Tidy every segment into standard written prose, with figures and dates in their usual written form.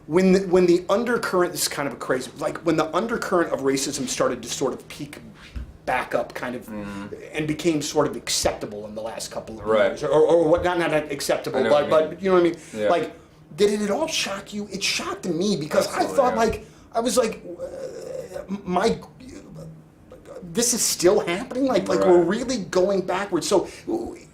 when the undercurrent, this is kind of a crazy, like when the undercurrent of racism started to sort of peak back up kind of and became sort of acceptable in the last couple of years, or what, not acceptable, but you know what I mean? Yeah. Like, did it at all shock you? It shocked me because Absolutely, I thought like, I was like, this is still happening? Like we're really going backwards. So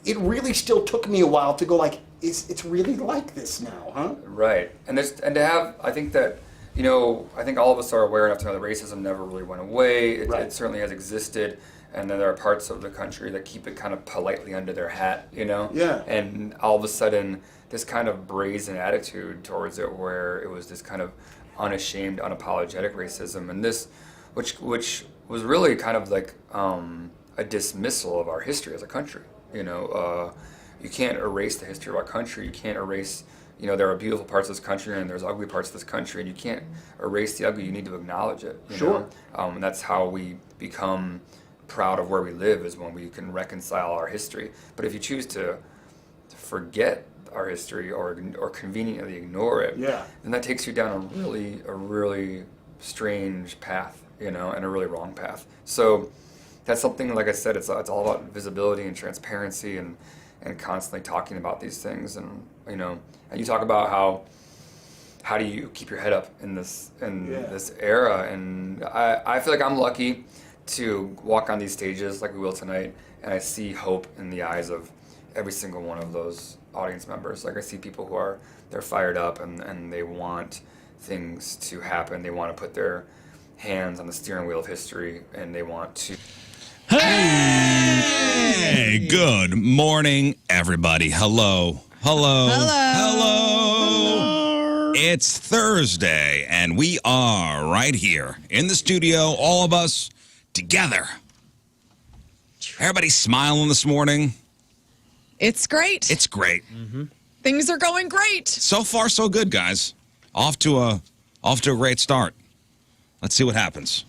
it really still took me a while to go like, it's really like this now, huh? Right. And to have, I think that, you know, I think all of us are aware enough to know that racism never really went away. It certainly has existed. And then there are parts of the country that keep it kind of politely under their hat, you know? Yeah. And all of a sudden, this kind of brazen attitude towards it where it was this kind of unashamed, unapologetic racism. And this, which was really kind of like a dismissal of our history as a country, you know? You can't erase the history of our country. You can't erase, you know, there are beautiful parts of this country and there's ugly parts of this country, and you can't erase the ugly. You need to acknowledge it. You know? And that's how we become proud of where we live, is when we can reconcile our history. But if you choose to forget our history or conveniently ignore it, then that takes you down a really strange path, you know, and a really wrong path. So that's something, like I said, it's all about visibility and transparency and constantly talking about these things. And you know, and you talk about how do you keep your head up in this era, and I feel like I'm lucky to walk on these stages like we will tonight, and I see hope in the eyes of every single one of those audience members. Like I see people who they're fired up and they want things to happen. They want to put their hands on the steering wheel of history, and they want to. Hey, good morning, everybody. Hello. It's Thursday, and we are right here in the studio, all of us together. Everybody smiling this morning? It's great. It's great. Mm-hmm. Things are going great. So far, so good, guys. Off to a great start. Let's see what happens.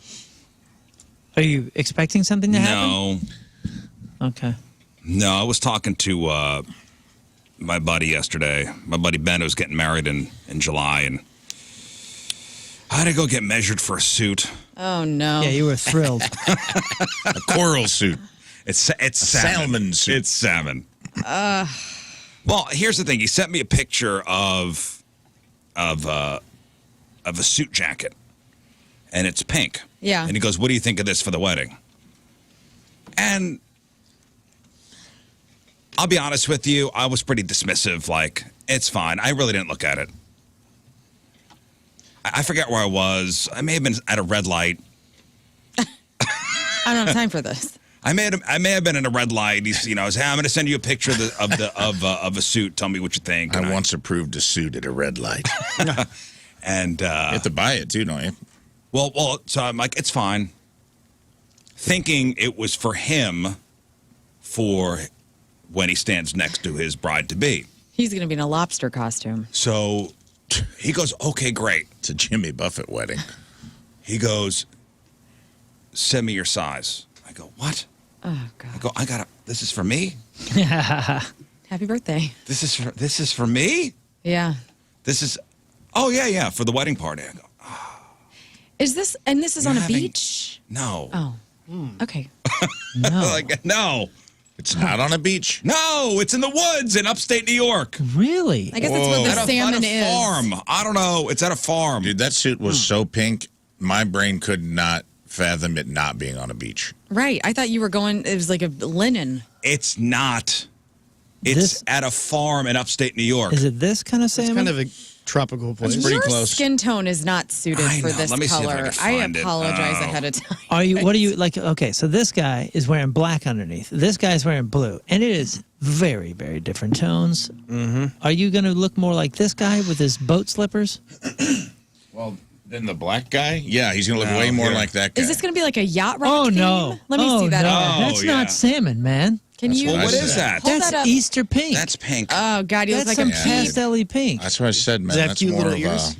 Are you expecting something to happen? No. Okay. No, I was talking to my buddy yesterday. My buddy Ben, who's getting married in July, and I had to go get measured for a suit. Oh, no. Yeah, you were thrilled. A coral suit. It's salmon suit. It's salmon. Well, here's the thing. He sent me a picture of a suit jacket, and it's pink. Yeah. And he goes, "What do you think of this for the wedding?" And I'll be honest with you, I was pretty dismissive. Like, it's fine. I really didn't look at it. I forget where I was. I may have been at a red light. I don't have time for this. I may have been in a red light. He's, you know, hey, I'm going to send you a picture of a suit. Tell me what you think. I once approved a suit at a red light. And you have to buy it too, don't you? Well, so I'm like, it's fine. Thinking it was for him, for when he stands next to his bride-to-be. He's going to be in a lobster costume. So he goes, okay, great. It's a Jimmy Buffett wedding. He goes, send me your size. I go, what? Oh, God. I go, this is for me? Happy birthday. This is for me? Yeah. Oh, yeah, for the wedding party. I go, Is this on a beach? No. Oh. Okay. No. No. It's not on a beach. No, it's in the woods in upstate New York. Really? I guess that's what the salmon at a farm. I don't know. It's at a farm. Dude, that suit was so pink, my brain could not fathom it not being on a beach. Right. I thought you were going, it was like a linen. It's not. It's at a farm in upstate New York. Is it this kind of salmon? It's kind of a tropical place. Pretty Your close. skin tone is not suited for this Let me see if I color. can find it. Apologize ahead of time. What are you like? Okay, so this guy is wearing black underneath. This guy's wearing blue, and it is very, very different tones. Mm-hmm. Are you going to look more like this guy with his boat slippers? Well, then the black guy? Yeah, he's going to look way more like that guy. Is this going to be like a yacht rock Oh, theme? no. Let me see that no. again. That's yeah. not salmon, man. Can you? what What I is said. that? Hold That's that up. Easter pink. That's pink. Oh, God, you look That's like some a peep. pastel-y pink. That's what I said, man. Does that have That's cute more little of ears?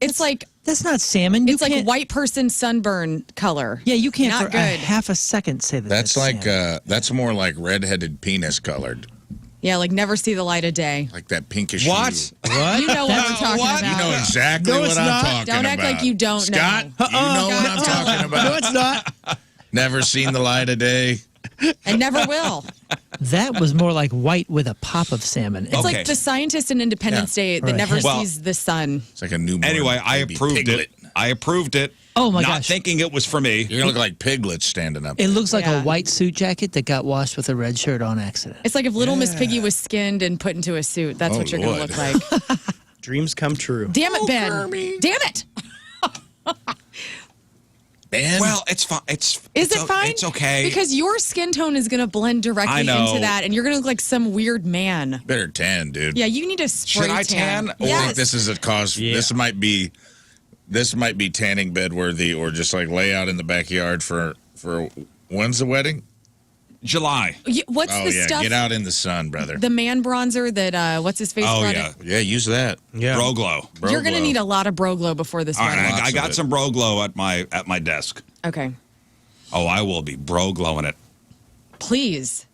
It's like, That's not salmon. it's like white person sunburn color. Yeah, you can't Not for a good. half a second say that. That's like, salmon. that's more like redheaded penis colored. Yeah, like never see the light of day. Like that pinkish What? hue. What? You know what I'm talking What? about. You know exactly No, what it's I'm not. talking about. Don't act like you don't know. Scott, you know what I'm talking about. No, it's not. Never seen the light of day. And never will. That was more like white with a pop of salmon. It's Okay. like the scientist in Independence Day that Right. never Well- sees the sun. It's like a newborn. Anyway, I baby approved piglet. it. I approved it. Oh, my Not gosh. thinking it was for me. You're gonna look like piglets standing up. It looks like Yeah. a white suit jacket that got washed with a red shirt on accident. It's like if Little Miss Piggy was skinned and put into a suit. That's Oh, what you're going to Lord. look like. Dreams come true. Damn it, Ben. Kermit. Damn it. Ben, Well, it's fine. Is it fine? It's okay. Because your skin tone is going to blend directly I know. into that, and you're going to look like some weird man. better tan, dude. Yeah, you need a spray Should I tan? I Yes. think this is a cause. Yeah. This might be tanning bed worthy, or just like lay out in the backyard for when's the wedding? July. What's Oh the yeah, stuff? get out in the sun, brother. The man bronzer that what's his face? Oh, brought yeah. it? Yeah, use that. Yeah. Bro glow. Bro You're going to glow. need a lot of bro glow before this All right, wedding. I Lots got of it. some bro glow at my desk. Okay, Oh, I will be bro glowing it. please,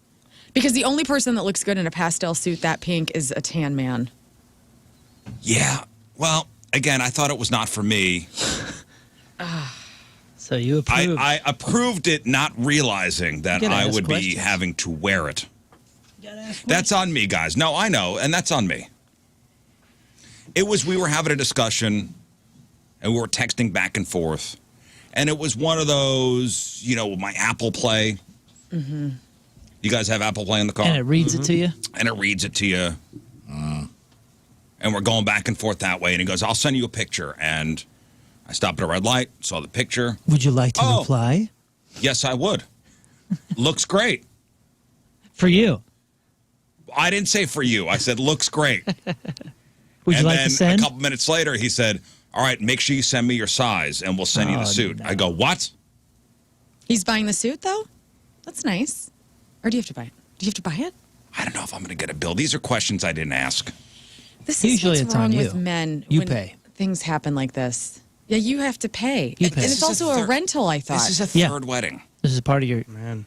because the only person that looks good in a pastel suit that pink is a tan man. Yeah. Well, again, I thought it was not for me. So you approved. I approved it, not realizing that You gotta I ask would be questions. having to wear it. That's on me, guys. No, I know, and that's on me. We were having a discussion, and we were texting back and forth, and it was one of those, my Apple Play. Mm-hmm. You guys have Apple Play in the car? and it reads it to you. And it reads it to you. And we're going back and forth that way, and he goes, I'll send you a picture. And I stopped at a red light, saw the picture. Would you like to Oh. reply? Yes, I would. Looks great. For you. I didn't say for you. I said, looks great. Would you And like then to send? a couple minutes later, he said, all right, make sure you send me your size, and we'll send you Oh, the suit. no. I go, what? He's buying the suit though. That's nice. Or do you have to buy it? Do you have to buy it? I don't know if I'm going to get a bill. These are questions I didn't ask. This Usually is it's what's on wrong you. with men. You when pay. Things happen like this. Yeah, you have to pay. You And pay. it's This is also a a third- rental, I thought. This is a Yeah. third wedding. This is part of your. Man.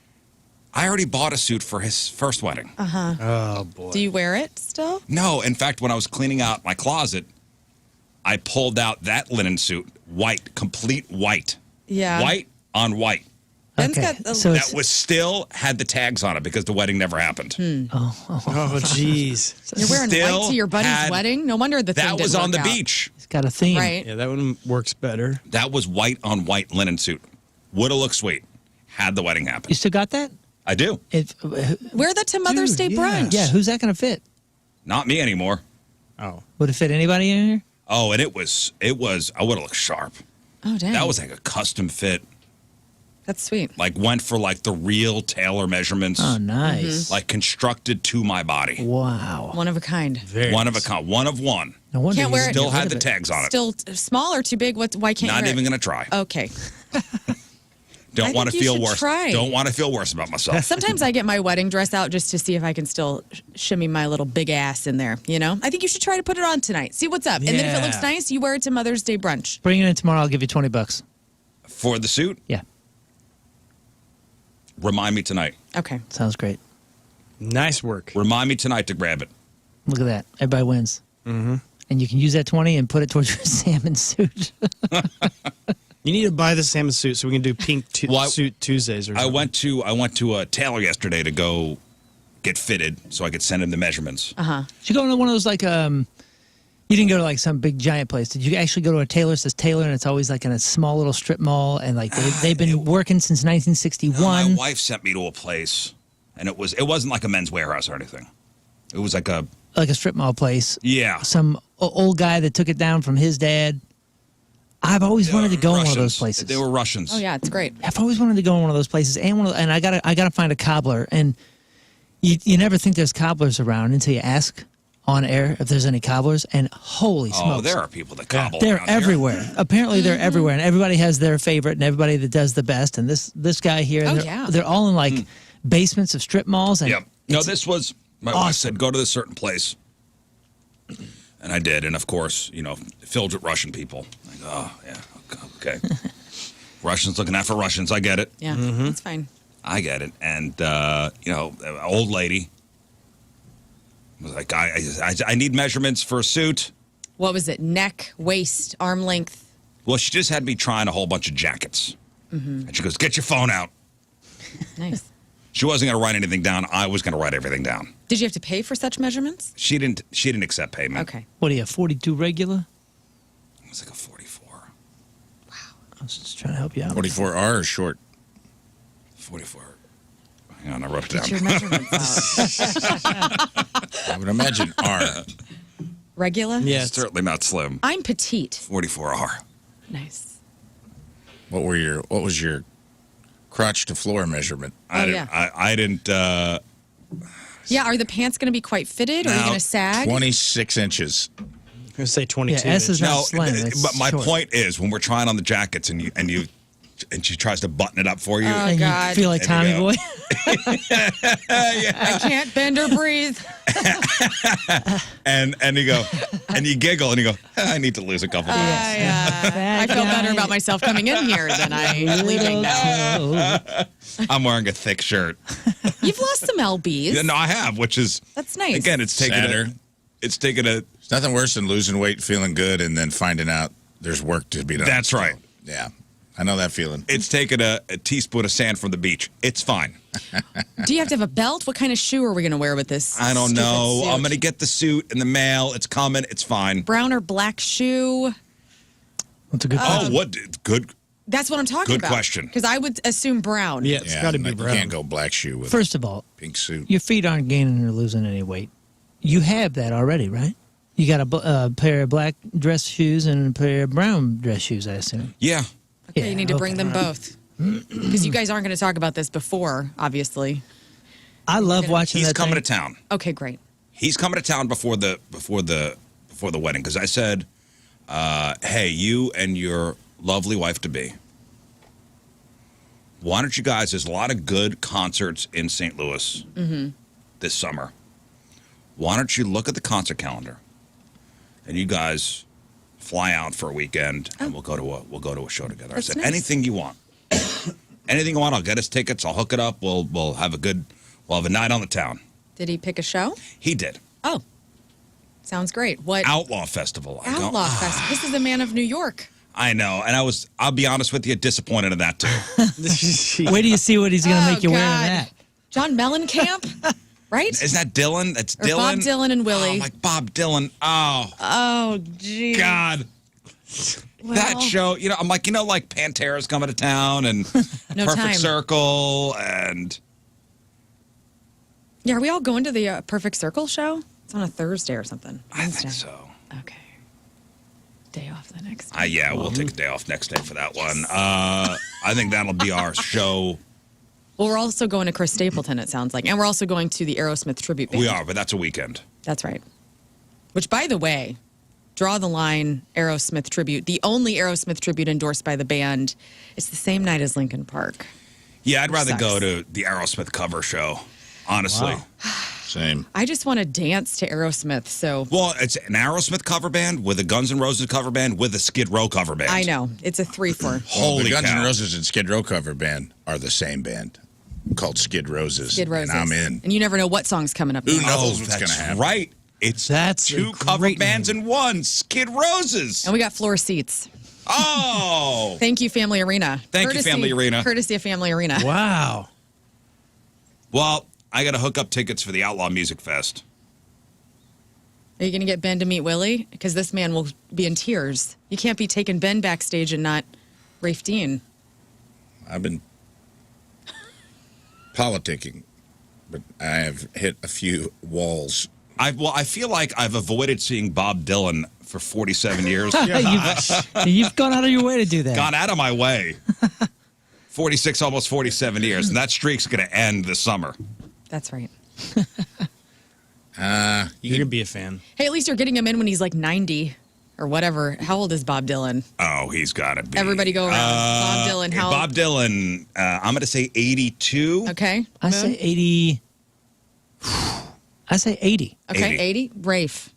I already bought a suit for his first wedding. Oh boy. Do you wear it still? No, in fact, when I was cleaning out my closet, I pulled out that linen suit, white, complete white. Yeah. White on white. Ben's Okay, got the, so it's- That was still had the tags on it because the wedding never happened. Oh jeez. you're wearing still white to your buddy's had- wedding? No wonder the thing That was didn't on the work out. beach. It's got a theme. Right. Yeah, that one works better. That was white on white linen suit. Woulda looked sweet. Had the wedding happen. You still got that? I do. Wear that to Mother's Day Dude, brunch. Yeah. Who's that going to fit? Not me anymore. Oh. Would it fit anybody in here? Oh, and it was, I would have looked sharp. Oh, dang. That was like a custom fit. That's sweet. Like went for like the real tailor measurements. Oh, nice. Like constructed to my body. Wow. One of a kind. Very One of a kind. One of one. No wonder Can't you wear didn't it. Still get rid had of the it. tags on it. Still small or too big? Why can't Not you wear even it? going to try. Okay. Don't I want to think you feel should worse. try. Don't want to feel worse about myself. Sometimes I get my wedding dress out just to see if I can still shimmy my little big ass in there, you know? I think you should try to put it on tonight. See what's up. And then if it Yeah. looks nice, you wear it to Mother's Day brunch. Bring it in tomorrow. I'll give you $20. For the suit, Yeah. remind me tonight. Okay. Sounds great. nice work. Remind me tonight to grab it. Look at that. Everybody wins. Mm-hmm. And you can use that 20 and put it towards your salmon suit. You need to buy the salmon suit so we can do pink Well, suit Tuesdays or I something. went to a tailor yesterday to go get fitted so I could send him the measurements. Uh-huh. Did you go to one of those like you didn't go to like some big giant place. Did you actually go to a tailor that says tailor and it's always like in a small little strip mall and like they've been working since 1961? My wife sent me to a place, and it wasn't like a men's warehouse or anything. It was like a strip mall place. yeah. Some old guy that took it down from his dad. I've always wanted to go in one of those Russians. places. They were Russians. Oh, yeah, it's great. I've always wanted to go in one of those places, and I gotta find a cobbler. And you never think there's cobblers around until you ask on air if there's any cobblers. And holy smokes, Oh, there are people that cobble. they're around here. everywhere. Apparently, they're everywhere, and everybody has their favorite, and everybody that does the best. And this guy here, and Oh, yeah. they're all in like basements of strip malls. And Yep. No, this was my wife awesome. said go to this certain place, and I did, and of course, filled with Russian people. Like, oh yeah, okay. Russians looking out for Russians. I get it. Yeah, that's fine. I get it. And an old lady, was like, I need measurements for a suit. What was it? Neck, waist, arm length? Well, she just had me trying a whole bunch of jackets. And she goes, get your phone out. Nice. She wasn't going to write anything down. I was going to write everything down. Did you have to pay for such measurements? She didn't accept payment. Okay. What are you, 42 regular? It was like a 44. I was just trying to help you out. 44R or short? 44. Hang on, I wrote it Get down. your measurements out. I would imagine R. Regular? Yeah. It's certainly not slim. I'm petite. 44R. Nice. What was your crotch to floor measurement? I didn't. Yeah, are the pants going to be quite fitted? Or are you No, going to sag? 26 inches. I'm gonna say 22. Yeah, S is not No, slim. It's but my short. point is when we're trying on the jackets and she tries to button it up for you. Oh, And God. you feel like There Tommy you go. Boy. I can't bend or breathe. and you go and you giggle and you go, I need to lose a couple pounds. I feel better about myself coming in here than I am leaving now. I'm wearing a thick shirt. You've lost some lbs. Yeah, no, I have, which is That's nice. again, it's taken Sadder. It's nothing worse than losing weight, feeling good, and then finding out there's work to be done. That's right. Yeah. I know that feeling. It's taken a teaspoon of sand from the beach. It's fine. Do you have to have a belt? What kind of shoe are we going to wear with this? I don't stupid know. suit? I'm going to get the suit in the mail. It's coming. It's fine. Brown or black shoe? That's a good Oh, question. what? Good. That's what I'm talking Good about. question. Because I would assume brown. Yeah, it's Yeah, got to be like, brown. You can't go black shoe with First of all, a pink suit. your feet aren't gaining or losing any weight. You have that already, right? You got a pair of black dress shoes and a pair of brown dress shoes, I assume. Yeah. Okay, you need to bring them both. Because you guys aren't going to talk about this before, obviously. I love watching He's that coming thing. to town. Okay, great. He's coming to town before the wedding because I said, hey, you and your lovely wife to be. Why don't you guys? There's a lot of good concerts in St. Louis this summer. Why don't you look at the concert calendar, and you guys fly out for a weekend, and we'll go to a show together. That's I said, nice. anything you want, anything you want. I'll get us tickets. I'll hook it up. We'll have a night on the town. Did he pick a show? He did. Oh, sounds great. What? Outlaw Festival. I go, Outlaw Fest. This is a man of New York. I know, and I'll be honest with you, disappointed in that too. Wait till you see what he's going to make you wear in that. John Mellencamp, right? Is that Dylan? That's Or Dylan. Bob Dylan and Willie. Oh, like Bob Dylan. Oh, Oh, geez. God. Well, That show, I'm like, like Pantera's coming to town and No Perfect time. Circle and Yeah, are we all going to the Perfect Circle show? It's on a Thursday or something. I Wednesday. think so. Okay. Day off the next day. Yeah, we'll take a day off next day for that one. I think that'll be our show. Well, we're also going to Chris Stapleton, it sounds like. And we're also going to the Aerosmith tribute band. We are, but that's a weekend. That's right. Which, by the way, draw the line Aerosmith tribute. The only Aerosmith tribute endorsed by the band. It's the same night as Linkin Park. Yeah, I'd rather Sucks. go to the Aerosmith cover show, honestly. Wow. Same. I just want to dance to Aerosmith, so Well, it's an Aerosmith cover band with a Guns N' Roses cover band with a Skid Row cover band. I know. It's a 3-for. Well, Holy the Guns cow. N' Roses and Skid Row cover band are the same band called Skid Roses. Skid Roses. And I'm in. And you never know what song's coming up. Who next. knows what's that's going to happen? right. It's That's two a cover great bands in one. Skid Roses. And we got floor seats. Oh. Thank you, Family Arena. Thank you, Family Arena. Courtesy of Family Arena. Wow. Well, I got to hook up tickets for the Outlaw Music Fest. Are you going to get Ben to meet Willie? Because this man will be in tears. You can't be taking Ben backstage and not Rafe Dean. I've been politicking, but I have hit a few walls. I feel like I've avoided seeing Bob Dylan for 47 years. You've gone out of your way to do that. Gone out of my way. 46, almost 47 years. And that streak's going to end this summer. That's right. You're gonna be a fan. Hey, at least you're getting him in when he's like 90 or whatever. How old is Bob Dylan? Oh, he's got to be. Everybody go around. Bob Dylan. How Bob Dylan, I'm going to say 82. Okay. I Moon? say 80. I say 80. Okay, 80. 80. Rafe.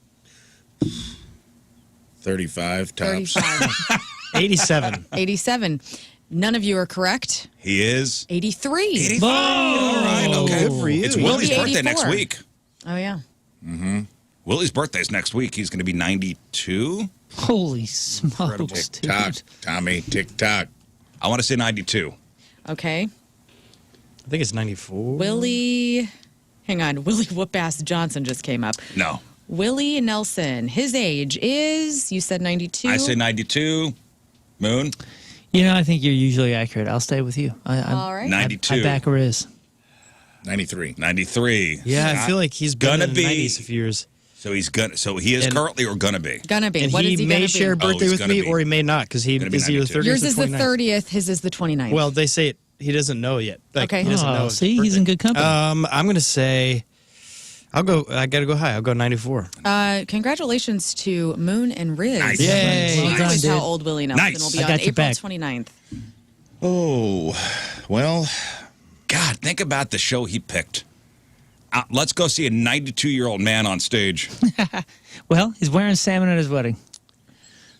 35 tops. 35. 87. 87. None of you are correct. He is 83. 85. All right, okay. Good for you. It's Willie's He'll be birthday next 84. week. Oh, yeah. Willie's birthday's next week. He's going to be 92. Holy smokes, dude. Tick-tock, Tommy, tick-tock. I want to say 92. Okay. I think it's 94. Willie, hang on. Willie Whoop-Ass Johnson just came up. No. Willie Nelson, his age is, you said 92? I say 92. Moon? You know, I think you're usually accurate. I'll stay with you. All right. 92. I back Rizz. 93. 93. Yeah, I feel like he's been Gonna in the be. 90s a few years. So he is currently or gonna be. Gonna be. And What he is he may gonna share a be? birthday he's with gonna me, be. or he may not, because he Gonna be is either 92. 30th Yours or is the 29th. 30th, his is the 29th. Well, they say he doesn't know yet. Like, Okay. He doesn't know. his See, he's in good company. I'm going to say, I got to go high. I'll go 94. Congratulations to Moon and Rizz. Nice. Yay. Well Well done, is how dude. old Willie Nelson Nice. will be I on got your April back. 29th. Oh, well, God, think about the show he picked. Let's go see a 92-year-old man on stage. Well, he's wearing salmon at his wedding.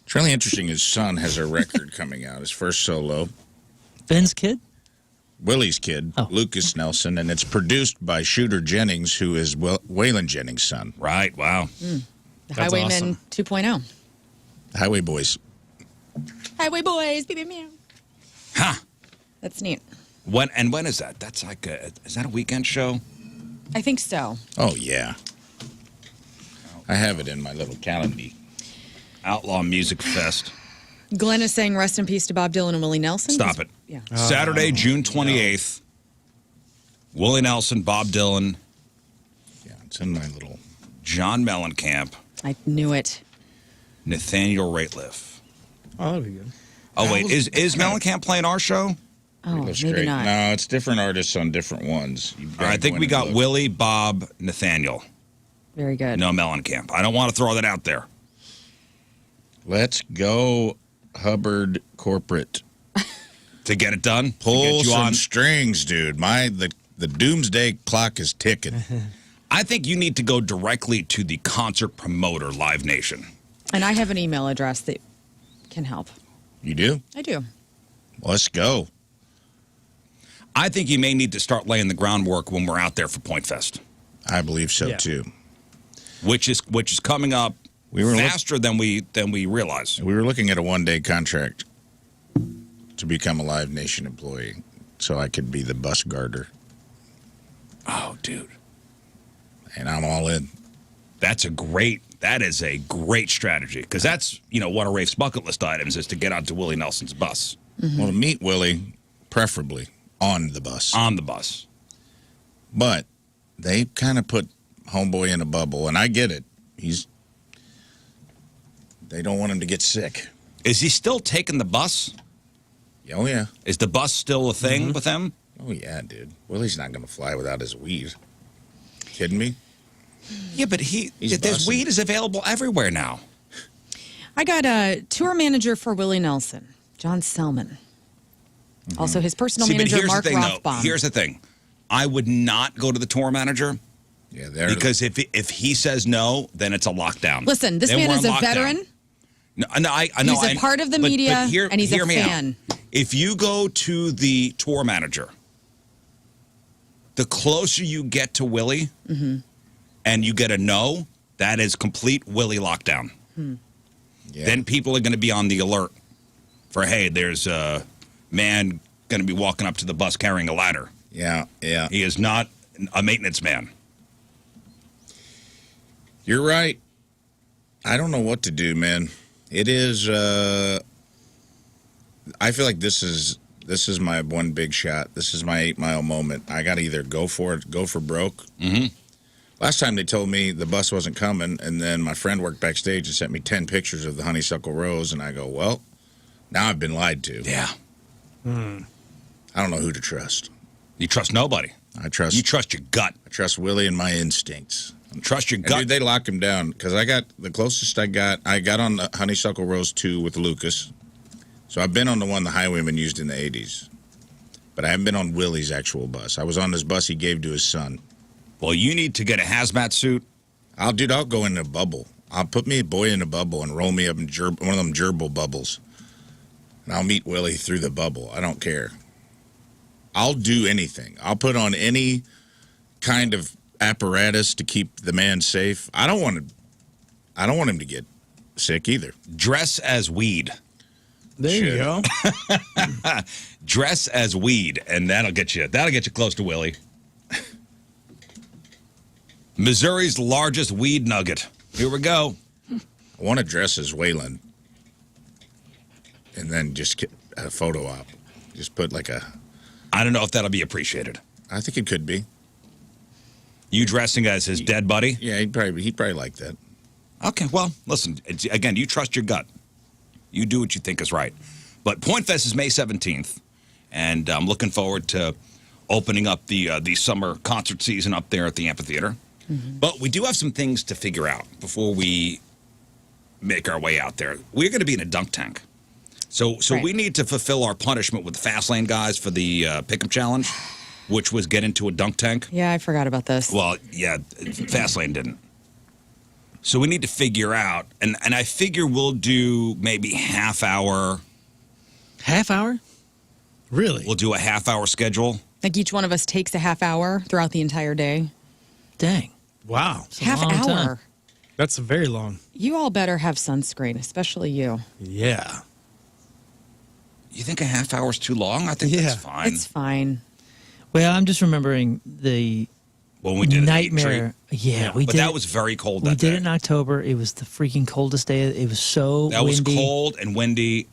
it's really interesting. His son has a record coming out, his first solo. Ben's kid? Willie's kid, Oh. Lucas Nelson, and it's produced by Shooter Jennings, who is Waylon Jennings' son. Right, wow. The That's Highwayman awesome. 2.0. Highway Boys. Highway Boys. Beep, beep, meow. Huh. That's neat. When is that? That's like is that a weekend show? I think so. Oh, yeah. I have it in my little calendar. Outlaw Music Fest. Glenn is saying rest in peace to Bob Dylan and Willie Nelson. Stop it. Yeah. Saturday, June 28th. Willie Nelson, Bob Dylan, Yeah, it's in my little... John Mellencamp, I knew it. Nathaniel Rateliff. Oh, that'll be good. Oh, wait, is Mellencamp playing our show? Oh, That's maybe great. not. No, it's different artists on different ones. You've All gotta right, I think go in we and got look. Willie, Bob, Nathaniel. Very good. No Mellencamp. I don't want to throw that out there. Let's go, Hubbard Corporate. To get it done? To Pull get you some on. strings, dude. The doomsday clock is ticking. I think you need to go directly to the concert promoter, Live Nation. And I have an email address that can help. You do? I do. Let's go. I think you may need to start laying the groundwork when we're out there for Point Fest, I believe so, Yeah. too. which is coming up We were faster than we realize. We were looking at a one-day contract to become a Live Nation employee so I could be the bus guarder, Oh, dude. and I'm all in. That is a great strategy because that's, one of Rafe's bucket list items is to get onto Willie Nelson's bus, Well, to meet Willie, preferably on the bus. on the bus. But they kind of put homeboy in a bubble, and I get it. They don't want him to get sick. Is he still taking the bus? Oh, yeah. Is the bus still a thing with him? Oh, yeah, dude. Willie's not going to fly without his weed. Kidding me? Yeah, but He's his bussing. weed is available everywhere now. I got a tour manager for Willie Nelson, John Selman. Also, his personal See, but manager, here's Mark the thing, Rothbaum. Here's the thing. I would not go to the tour manager Yeah, they're... because if he says no, then it's a lockdown. Listen, this Then man we're is in a lockdown. veteran. No, I know. He's a part of the media, and he's a hear me out. fan. If you go to the tour manager, the closer you get to Willie, Mm-hmm. and you get a no, that is complete Willie lockdown. Yeah. Then people are going to be on the alert for, hey, there's a man going to be walking up to the bus carrying a ladder. Yeah. He is not a maintenance man. You're right. I don't know what to do, man. It is. I feel like this is my one big shot. This is my 8 Mile moment. I got to either go for it, go for broke. Mm-hmm. Last time they told me the bus wasn't coming, and then my friend worked backstage and sent me 10 pictures of the honeysuckle rose, and I go, well, now I've been lied to. Yeah. I don't know who to trust. You trust nobody. I trust. You trust your gut. I trust Willie and my instincts. Trust your And gut. dude, they lock him down because I got the closest I got on the Honeysuckle Rose 2 with Lucas. So I've been on the one the Highwayman used in the 80s. But I haven't been on Willie's actual bus. I was on this bus he gave to his son. Well, you need to get a hazmat suit. I'll go in a bubble. I'll put me a boy in a bubble and roll me up in one of them gerbil bubbles. And I'll meet Willie through the bubble. I don't care. I'll do anything. I'll put on any kind of apparatus to keep the man safe. I don't want him to get sick either. Dress as weed. There you go. Dress as weed, and that'll get you close to Willie. Missouri's largest weed nugget. Here we go. I want to dress as Waylon, and then just get a photo op. Just put like a. I don't know if that'll be appreciated. I think it could be. You dressing as his dead buddy? Yeah, he'd probably like that. Okay, well, listen, again, you trust your gut. You do what you think is right. But Point Fest is May 17th, and I'm looking forward to opening up the summer concert season up there at the amphitheater. Mm-hmm. But we do have some things to figure out before we make our way out there. We're going to be in a dunk tank. So Right. we need to fulfill our punishment with the Fast Lane guys for the Pick'em Challenge, which was get into a dunk tank. Yeah, I forgot about this. Well, yeah, Fast Lane didn't. So we need to figure out, and I figure we'll do maybe half hour. Half hour? Really? We'll do a half hour schedule. Like each one of us takes a half hour throughout the entire day. Dang. Wow. It's a Half long hour. time. That's very long. You all better have sunscreen, especially you. Yeah. You think a half hour is too long? I think Yeah. that's fine. It's fine. Well, I'm just remembering the When we did it at the nightmare. Yeah, we but did. that was very cold We that did day. it in October. It was the freaking coldest day. It was so That was windy. cold and windy.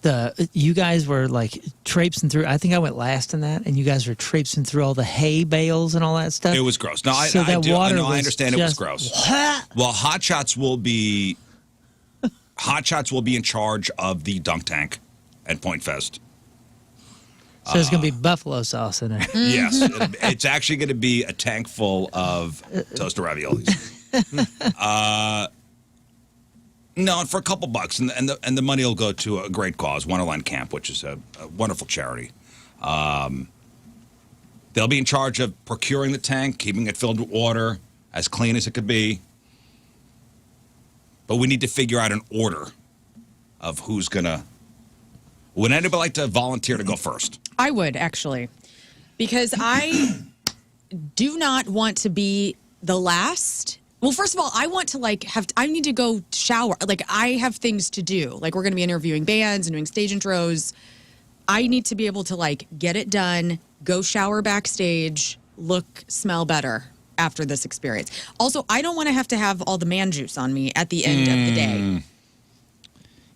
You guys were like traipsing through. I think I went last in that, and you guys were traipsing through all the hay bales and all that stuff. It was gross. No, I water know, I was understand it was just- gross. Well, Hot Shots will be in charge of the dunk tank at Point Fest. So there's going to be buffalo sauce in there. Yes, it's actually going to be a tank full of toasted raviolis. No, and for a couple bucks, and the money will go to a great cause, Wonderland Camp, which is a wonderful charity. They'll be in charge of procuring the tank, keeping it filled with water, as clean as it could be. But we need to figure out an order of who's going to. Would anybody like to volunteer to go first? I would, actually. Because I do not want to be the last. Well, first of all, I want to I need to go shower. Like, I have things to do. Like, we're going to be interviewing bands and doing stage intros. I need to be able to get it done, go shower backstage, look, smell better after this experience. Also, I don't want to have all the man juice on me at the end of the day.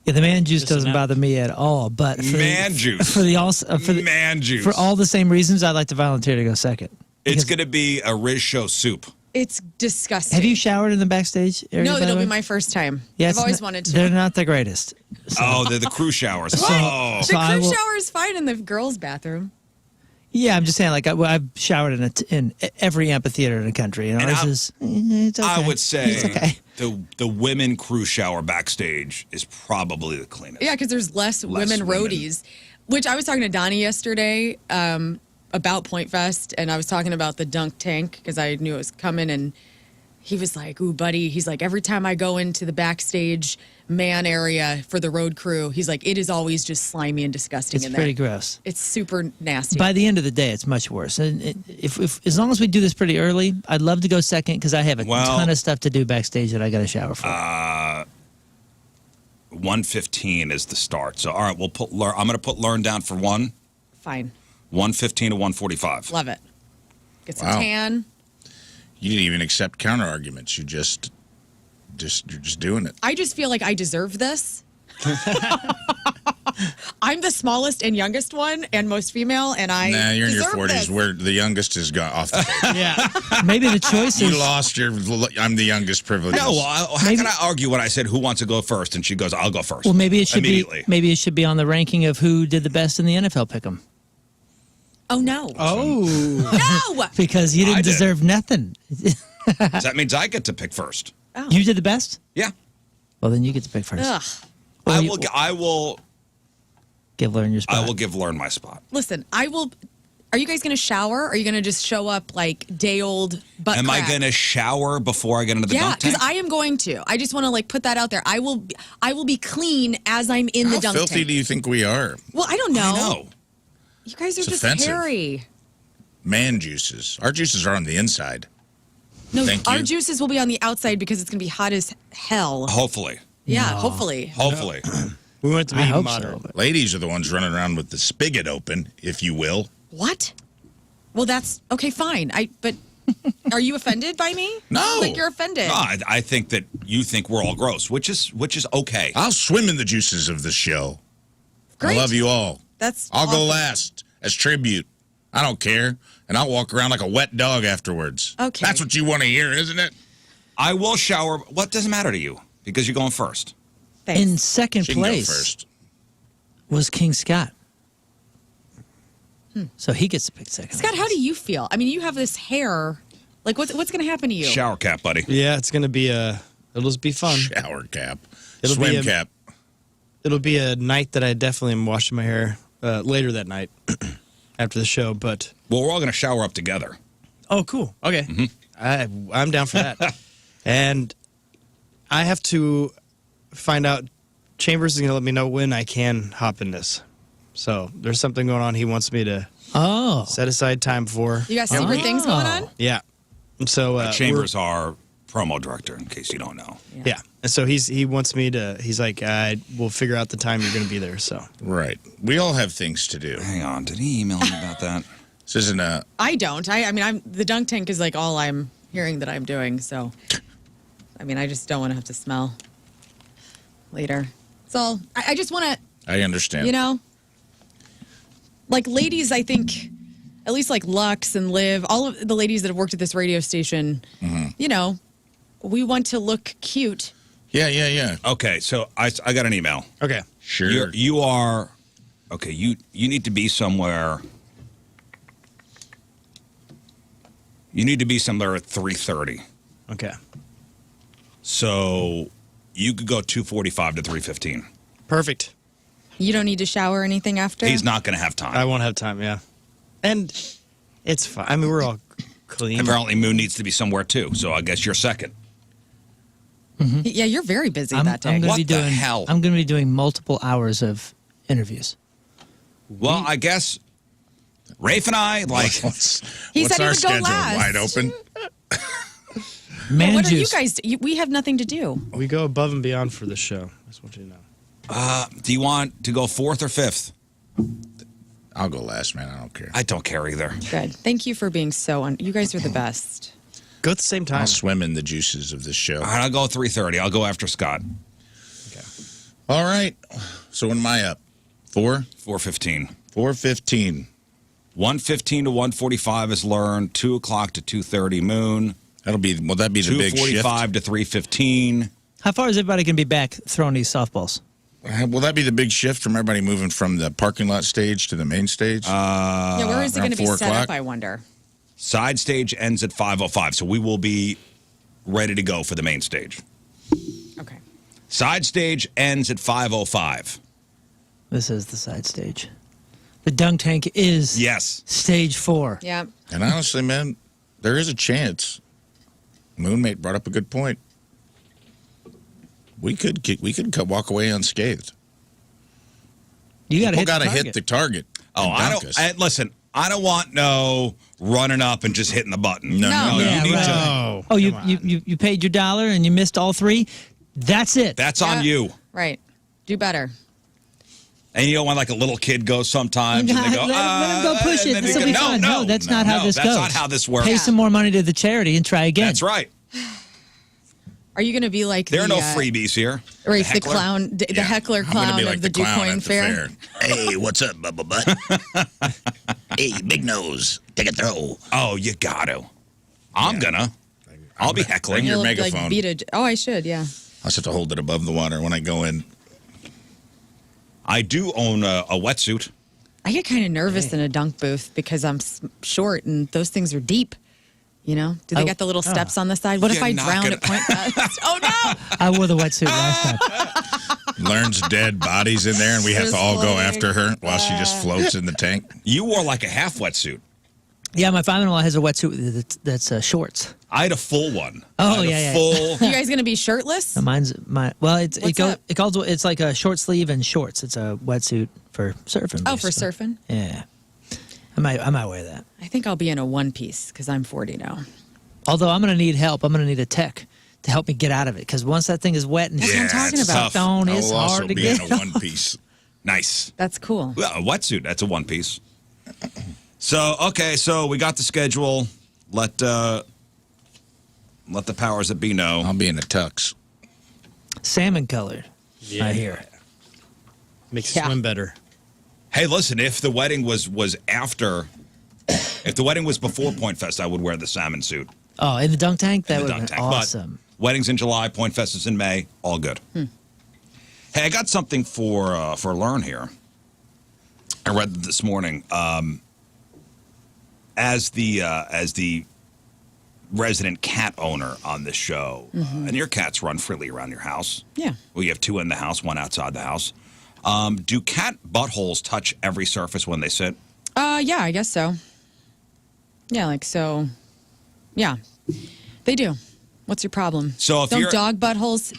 Yeah, the man juice doesn't bother me at all. But for Man juice. Man juice. For all the same reasons, I'd like to volunteer to go second. It's going to be a Rizz Show soup. It's disgusting. Have you showered in the backstage area? No, by the that'll way? be my first time. Yeah, I've always wanted to. They're not the greatest. Oh, they're the crew showers. What? Oh. The So I crew will- shower is fine in the girls' bathroom. Yeah, I'm just saying, I've showered in every amphitheater in the country. You know, it's okay. I would say It's okay. the women crew shower backstage is probably the cleanest. Yeah, because there's less women roadies. Which I was talking to Donnie yesterday about Point Fest, and I was talking about the dunk tank because I knew it was coming, and he was like, "Ooh, buddy," he's like, "every time I go into the backstage man area for the road crew, he's like, it is always just slimy and disgusting It's in there. pretty gross. It's super nasty." By the end of the day, it's much worse. And if as long as we do this pretty early, I'd love to go second because I have a ton of stuff to do backstage that I got to shower for. 1:15 is the start. So all right, we'll put Lern. I'm going to put Lern down for 1. Fine. 1:15 to 1:45. Love it. Get some Wow. tan. You didn't even accept counter arguments. You're just doing it. I just feel like I deserve this. I'm the smallest and youngest one and most female, and I Nah, you're in your deserve 40s. this. Where the youngest has got off the table. Yeah. Maybe the choice You is lost your. I'm the youngest privilege. No, well, how can I argue when I said who wants to go first, and she goes, "I'll go first." well, maybe it should immediately. be on the ranking of who did the best in the NFL pick'em. Oh no! Oh. No! Because you I didn't did. deserve nothing. So that means I get to pick first. You did the best? Yeah, Well, then you get to pick first. Ugh. Well, I will give Lern your spot. I will give Lern my spot. Listen, I will. Are you guys going to shower? Or are you going to just show up like day old butt Am I crack? going to shower before I get into the Yeah, dunk tank? because I am going to. I just want to put that out there. I will be clean as I'm in How the dunk filthy tank. do you think we are? Well, I don't know. I know. You guys are It's just offensive. hairy. Man juices. Our juices are on the inside. No, Thank our you. juices will be on the outside because it's going to be hot as hell. Hopefully. Yeah, hopefully. Hopefully. We want it to be I hope moderate. so. Ladies are the ones running around with the spigot open, if you will. What? Well, that's okay. Fine. But are you offended by me? No. Like you're offended. No, I think that you think we're all gross, which is okay. I'll swim in the juices of this show. Great. I love you all. That's. I'll go awesome. last as tribute. I don't care. And I'll walk around like a wet dog afterwards. Okay. That's what you want to hear, isn't it? I will shower. What doesn't matter to you? Because you're going first. Thanks. In second She can go place first. was King Scott. So he gets to pick second. Scott, how do you feel? I mean, you have this hair. Like, what's going to happen to you? Shower cap, buddy. Yeah, it's gonna be it'll just be fun. Shower cap. It'll be Swim a- cap. It'll be a night that I definitely am washing my hair later that night after the show. But Well, we're all going to shower up together. oh, cool. Okay, I'm down for that. And I have to find out. Chambers is gonna let me know when I can hop in this. So there's something going on. He wants me to Oh. set aside time for. You got secret things going on? Yeah. And so Chambers are promo director, in case you don't know. Yeah. And so he wants me to. He's like, we'll figure out the time you're going to be there. So Right. We all have things to do. Hang on. Did he email me about that? This isn't a. I don't. I mean, the dunk tank is like all I'm hearing that I'm doing. So, I mean, I just don't want to have to smell later. So I just want to, I understand. you know, like ladies, I think, at least like Lux and Liv, all of the ladies that have worked at this radio station, you know, we want to look cute. Yeah. Okay, so I got an email. okay. Sure. You are okay. You need to be somewhere. You need to be somewhere at 3:30. Okay. So you could go 2:45 to 3:15. Perfect. You don't need to shower or anything after? He's not going to have time. I won't have time. Yeah. And it's fine. I mean, we're all clean. Apparently, Moon needs to be somewhere too. So I guess you're second. Yeah, you're very busy that day. I'm gonna What be the doing, hell? I'm going to be doing multiple hours of interviews. Well, I guess Rafe and I like. What's He said he our would go schedule? last. Wide open? Man What are you juice. guys? We have nothing to do. We go above and beyond for the show. I just want you to know. Do you want to go fourth or fifth? I'll go last, man. I don't care. I don't care either. Good. Thank you for being so you guys are the best. Go at the same time. I'll swim in the juices of this show. All right, I'll go 3:30. I'll go after Scott. All right. So when am I up? 4? 4:15. 4:15. 1:15 to 1:45 is Lern. 2 o'clock to 2:30 Moon. Will that be the big shift? 2:45 to 3:15. How far is everybody going to be back throwing these softballs? Will that be the big shift from everybody moving from the parking lot stage to the main stage? Yeah, where is it around going to be 4 set up, o'clock? I wonder? Side stage ends at 5:05, so we will be ready to go for the main stage. Okay. Side stage ends at 5:05. This is the side stage. The dunk tank is Yes. stage 4. Yeah. And honestly, man, there is a chance. Moonmate brought up a good point. We could walk away unscathed. You got to People hit the got to hit target. the target. Oh, and I dunk don't. us. Listen, I don't want no running up and just hitting the button. No. Yeah, you need right. to. Oh, Oh, you, come on. you paid your $1 and you missed all 3? That's it. That's on Yeah. you. Right. Do better. And you know when like a little kid goes sometimes and they go, let him go push and it. then This they will be go, fun. No, that's not how this that's goes. not how this works. Pay some more money to the charity and try again. That's right. Are you going to be like There are the, no freebies here. Rafe, the heckler? clown, the Yeah. heckler I'm gonna clown be of like the clown DuQuoin at the Fair? Hey, what's up, Bubba Butt? Hey, big nose, take a throw. Oh, you got to. I'm gonna. I'll be heckling. Bring your You'll, megaphone. Like, beat a, I should, yeah. I'll just have to hold it above the water when I go in. I do own a wetsuit. I get kind of nervous in a dunk booth because I'm short and those things are deep. You know, do they got the little steps on the side? What if You're I not drown gonna- at point guards? Oh no! I wore the wetsuit last time. Learn's dead bodies in there, and we have Just to all go floating. after her while she just floats in the tank. You wore like a half wetsuit. Yeah, my father-in-law has a wetsuit that's shorts. I had a full one. Oh, I had a yeah. full. You guys gonna be shirtless? No, well, it What's goes up? it calls it's like a short sleeve and shorts. It's a wetsuit for surfing. Oh, for basically. surfing? Yeah, I might wear that. I think I'll be in a one piece because I'm 40 now. Although I'm going to need help. I'm going to need a tech to help me get out of it. Because once that thing is wet and That's what I'm talking it's about. tough. stone, it's I'll also hard to be get in a one piece. Nice. That's cool. Well, a wetsuit. That's a one piece. So so we got the schedule. Let the powers that be know. I'll be in a tux. salmon colored. I hear. Makes you swim better. Hey, listen, if the wedding was after, if the wedding was before Point Fest, I would wear the salmon suit. Oh, in the dunk tank? That in would the have dunk been tank. awesome. But wedding's in July, Point Fest is in May, all good. Hey, I got something for Lern here. I read it this morning. As the resident cat owner on this show, and your cats run freely around your house. Yeah. Well, you have two in the house, one outside the house. Do cat buttholes touch every surface when they sit? Yeah, I guess so. Yeah, like so. Yeah, they do. What's your problem? So if Don't you're- dog buttholes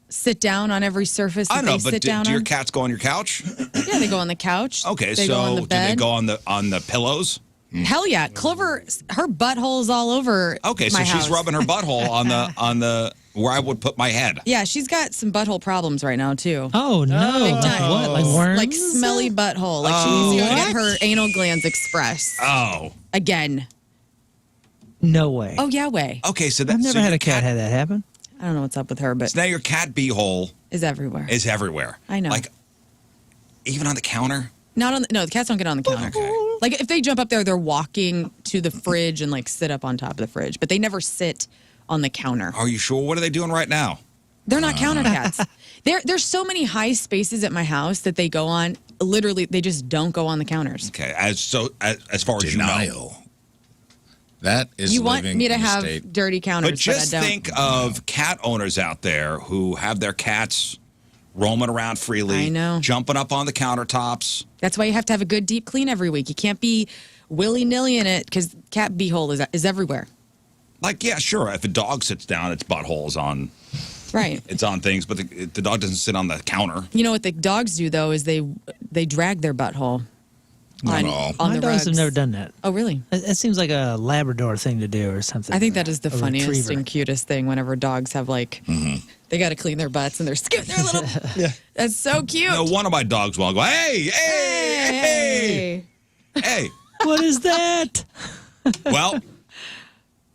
sit down on every surface that I know, they but sit down do your on? cats go on your couch? Yeah, they go on the couch. Okay, they go on so the do bed. they go on the pillows? Hell yeah, Clover, her butthole's all over. Okay, so my she's house. rubbing her butthole on the where I would put my head. Yeah, she's got some butthole problems right now too. Oh, no. Big Like time. what? Like worms? Like smelly butthole. Like she needs to go get her anal glands expressed Oh, again. No way. Oh yeah, way. okay. So that's I've never had a cat have that happen. I don't know what's up with her, but So now your cat beehole is everywhere. is everywhere. I know. Like even on the counter. Not on. The cats don't get on the counter. Okay. Like if they jump up there, they're walking to the fridge and like sit up on top of the fridge, but they never sit on the counter. Are you sure? What are they doing right now? They're not counter cats. There's so many high spaces at my house that they go on. Literally, they just don't go on the counters. Okay, as far as you know. Denial. That is You want living me to in a have state. dirty counters, But just I don't. think of cat owners out there who have their cats roaming around freely, I know. jumping up on the countertops. That's why you have to have a good deep clean every week. You can't be willy-nilly in it because cat beehole is everywhere. Like, yeah, sure. If a dog sits down, its butthole is on. Right. It's on things, but the dog doesn't sit on the counter. You know what the dogs do though is they drag their butthole Not on, all. on My the dogs rugs. have never done that. Oh really? It seems like a Labrador thing to do or something. I think that is the A funniest retriever. and cutest thing whenever dogs have like they got to clean their butts and they're scooting their little. Yeah. That's so cute. No, one of my dogs will go, hey. What is that? Well,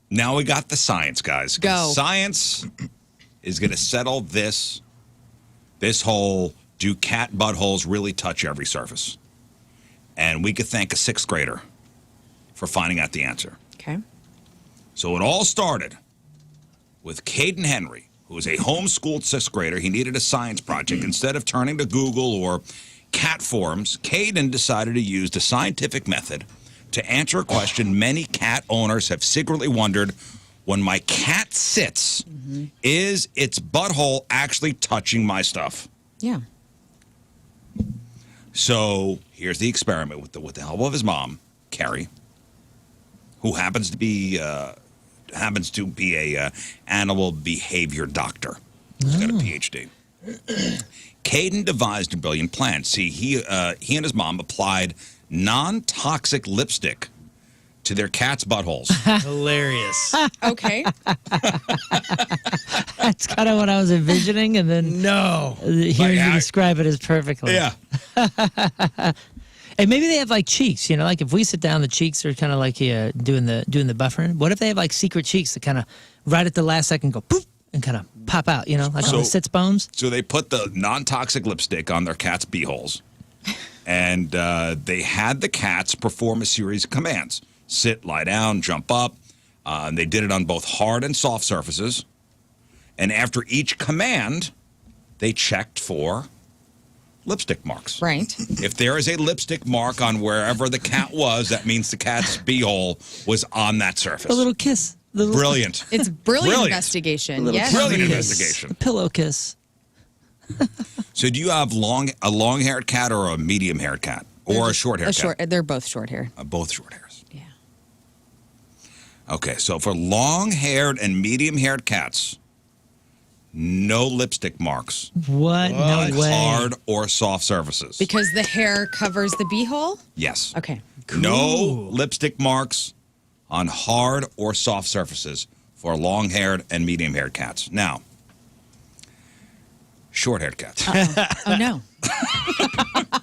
now we got the science, guys. 'Cause Go. Science is going to settle this whole do cat buttholes really touch every surface? And we could thank a sixth grader for finding out the answer. Okay. So it all started with Caden Henry, who was a homeschooled sixth grader. He needed a science project. Instead of turning to Google or cat forums, Caden decided to use the scientific method to answer a question many cat owners have secretly wondered. When my cat sits, is its butthole actually touching my stuff? Yeah. So here's the experiment with the help of his mom, Carrie, who happens to be a animal behavior doctor. He's got a PhD. Caden devised a brilliant plan. See, he and his mom applied non-toxic lipstick to their cats' buttholes. Hilarious. Okay. That's kind of what I was envisioning, and then No. hearing you I- describe it as perfectly. Yeah. And maybe they have like cheeks, like if we sit down, the cheeks are kind of like doing the buffering. What if they have like secret cheeks that kind of right at the last second go poof and kind of pop out, like on the sits bones? So they put the non-toxic lipstick on their cats' beeholes, and they had the cats perform a series of commands: sit, lie down, jump up. And they did it on both hard and soft surfaces. And after each command, they checked for lipstick marks. Right. If there is a lipstick mark on wherever the cat was, that means the cat's beehole was on that surface. A little kiss. Brilliant. It's brilliant, Brilliant. investigation. little Yes. Brilliant kiss. investigation. A pillow kiss. So do you have a long-haired cat or a medium-haired cat? Or a short-haired cat? They're both short hair. Both short hairs. Yeah. Okay, so for long-haired and medium-haired cats, no lipstick marks. What? No way. Hard or soft surfaces. Because the hair covers the beehole? Yes. Okay. No lipstick marks on hard or soft surfaces for long-haired and medium-haired cats. Now, short-haired cats. Oh, no.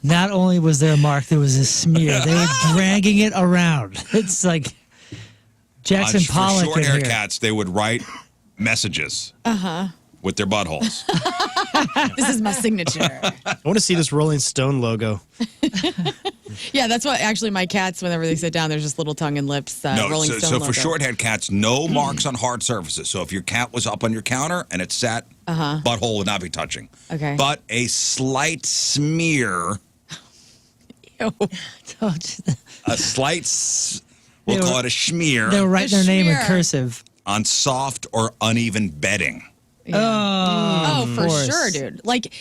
Not only was there a mark, there was a smear. They were dragging it around. It's like Jackson Pollock For in short-haired here. cats, they would write messages with their buttholes. This is my signature. I want to see this Rolling Stone logo. Yeah, that's what actually my cats, whenever they sit down, there's just little tongue and lips. Rolling Stone so logo. for short-haired cats, no marks on hard surfaces. So if your cat was up on your counter and it sat, butthole would not be touching. Okay. But a slight smear, Ew. a slight, we'll call it a schmear, They were writing their name in Schmear. cursive. on soft or uneven bedding. Oh, for course. sure, dude. Like,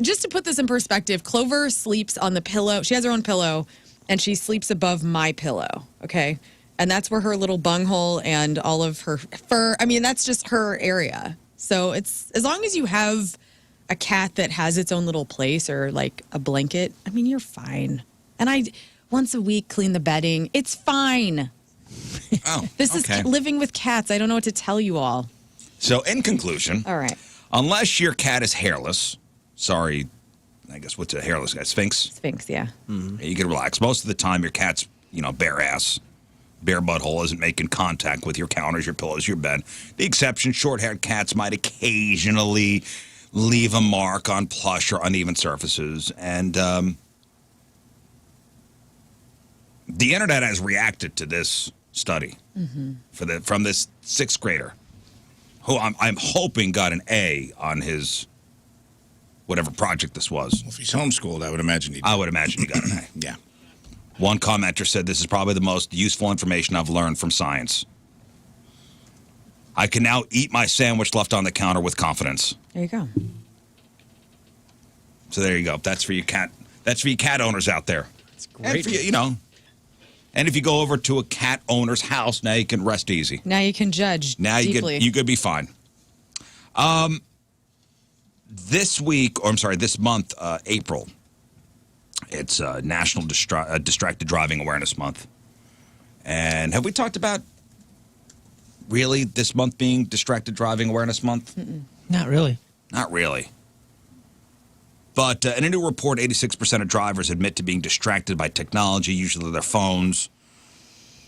just to put this in perspective, Clover sleeps on the pillow. She has her own pillow, and she sleeps above my pillow, okay? And that's where her little bunghole and all of her fur, I mean, that's just her area. So it's, as long as you have a cat that has its own little place or like a blanket, I mean, you're fine. And I, once a week, clean the bedding. It's fine. Oh, This okay. is living with cats. I don't know what to tell you all. So in conclusion, All right. unless your cat is hairless, sorry, I guess what's a hairless guy? Sphinx? Sphinx, yeah. You can relax. Most of the time, your cat's, bare ass, bare butthole isn't making contact with your counters, your pillows, your bed. The exception, short-haired cats might occasionally leave a mark on plush or uneven surfaces. And the internet has reacted to this study from this sixth grader, who I'm hoping got an A on his whatever project this was. Well, if he's homeschooled, I would imagine he did. I would imagine he got an A. Yeah. One commenter said, "This is probably the most useful information I've learned from science. I can now eat my sandwich left on the counter with confidence." There you go. So there you go. That's for you cat. That's for you cat owners out there. It's And great. for you, And if you go over to a cat owner's house, now you can rest easy. Now you can judge Now deeply. you could be fine. This month, April, it's National Distracted Driving Awareness Month. And have we talked about really this month being Distracted Driving Awareness Month? Not really. Not really. But in a new report, 86% of drivers admit to being distracted by technology, usually their phones.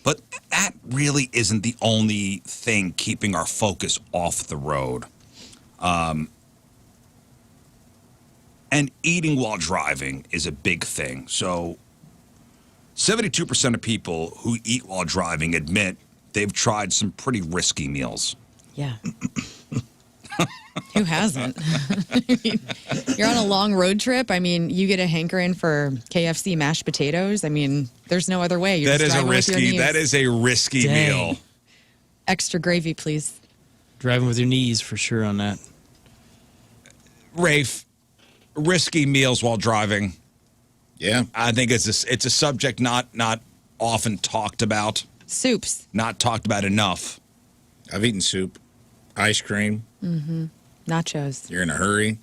But that really isn't the only thing keeping our focus off the road. And eating while driving is a big thing. So 72% of people who eat while driving admit they've tried some pretty risky meals. Yeah. Who hasn't? I mean, you're on a long road trip. I mean, you get a hankering for KFC mashed potatoes. I mean, there's no other way. You're That just is a driving with your risky. knees. That is a risky Dang. meal. Extra gravy, please. Driving with your knees for sure on that. Rafe, risky meals while driving. Yeah. I think it's a subject not often talked about, Soups. not talked about enough. I've eaten soup, ice cream. Nachos. You're in a hurry.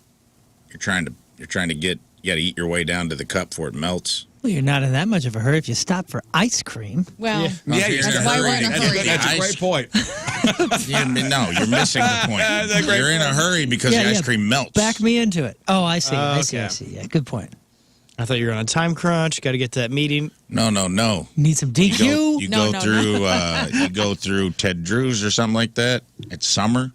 You're trying to get. You got to eat your way down to the cup before it melts. Well, you're not in that much of a hurry if you stop for ice cream. Well, Yeah. Yeah, you're that's in a why we're hurry. in a That's, hurry. that's a Ice- great point. No, you're missing the point. That's a great You're in a hurry because the ice cream melts. Back me into it. Oh, I see. I see. I Okay. see. Yeah, good point. I thought you were on a time crunch. Got to get to that meeting. No. Need some DQ? You No, go no, through you go through Ted Drew's or something like that. It's summer.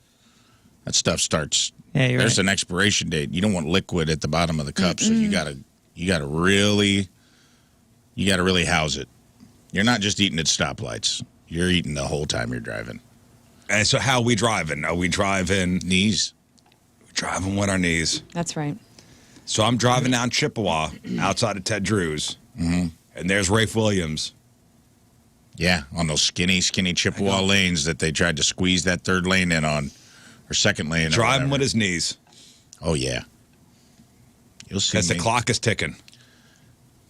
That stuff starts. Yeah, you're There's right. an expiration date. You don't want liquid at the bottom of the cup, so you gotta really house it. You're not just eating at stoplights. You're eating the whole time you're driving. And so how are we driving? Are we driving Knees. with our knees? that's right. So I'm driving down Chippewa outside of Ted Drew's, and there's Rafe Williams. Yeah, on those skinny Chippewa lanes that they tried to squeeze that third lane in on, or second lane. or Driving whatever. with his knees Oh yeah. You'll see. because the me. clock is ticking.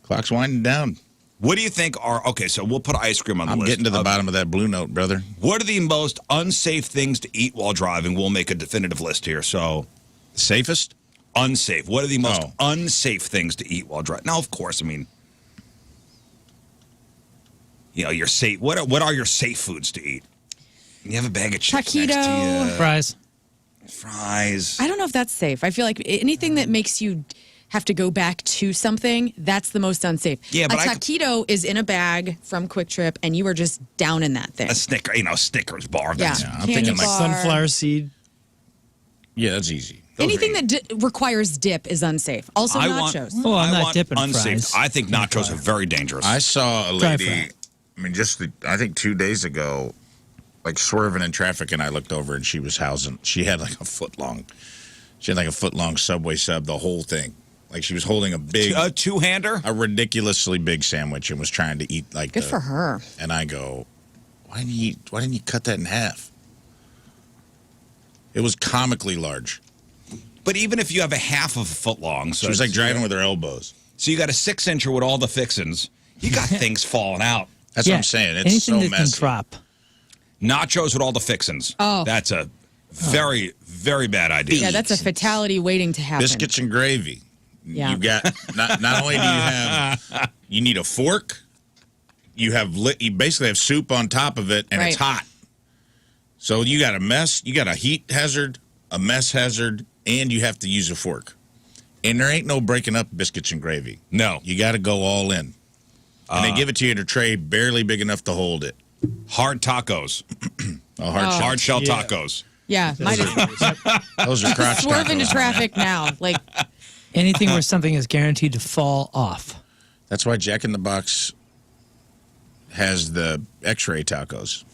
Clock's winding down. What do you think are, okay, so we'll put ice cream on the I'm list. getting to the of bottom of that blue note, brother. What are the most unsafe things to eat while driving? We'll make a definitive list here. So, Safest? unsafe. What are the most Oh. unsafe things to eat while driving? Now, of course, I mean, your safe. What are your safe foods to eat? You have a bag of chips Taquito. next to you. Fries. I don't know if that's safe. I feel like anything that makes you have to go back to something, that's the most unsafe. Yeah, but a taquito is in a bag from Quick Trip, and you are just down in that thing. A Snickers bar. Yeah. That's, I'm thinking like Sunflower seed. Yeah, that's easy. Those Anything are that requires dip is unsafe. Also, I want- nachos. Oh, I'm I not want dipping unsafe. fries. I think nachos are very dangerous. I saw a Dry lady, fry. I mean, I think 2 days ago, like swerving in traffic, and I looked over and she had like a foot long Subway sub, the whole thing. Like she was holding a big, a two-hander? a ridiculously big sandwich and was trying to eat like Good for her. And I go, why didn't you cut that in half? It was comically large. But even if you have a half of a foot long, so She was like driving with her elbows. So you got a 6-incher with all the fixins. You got things falling out. That's what I'm saying. It's anything so that messy. can drop. Nachos with all the fixins. Oh. That's a very, very bad idea. Yeah, that's a fatality waiting to happen. Biscuits and gravy. Yeah. You got not only do you need a fork, you basically have soup on top of it, and it's Right. hot. So you got a heat hazard, a mess hazard, and you have to use a fork. And there ain't no breaking up biscuits and gravy. No. You got to go all in. And they give it to you in a tray barely big enough to hold it. Hard tacos. Hard Shell Yeah. tacos. Yeah, Those are crotch swerve into tacos. traffic now. Like, Anything where something is guaranteed to fall off. That's why Jack in the Box has the X-ray tacos.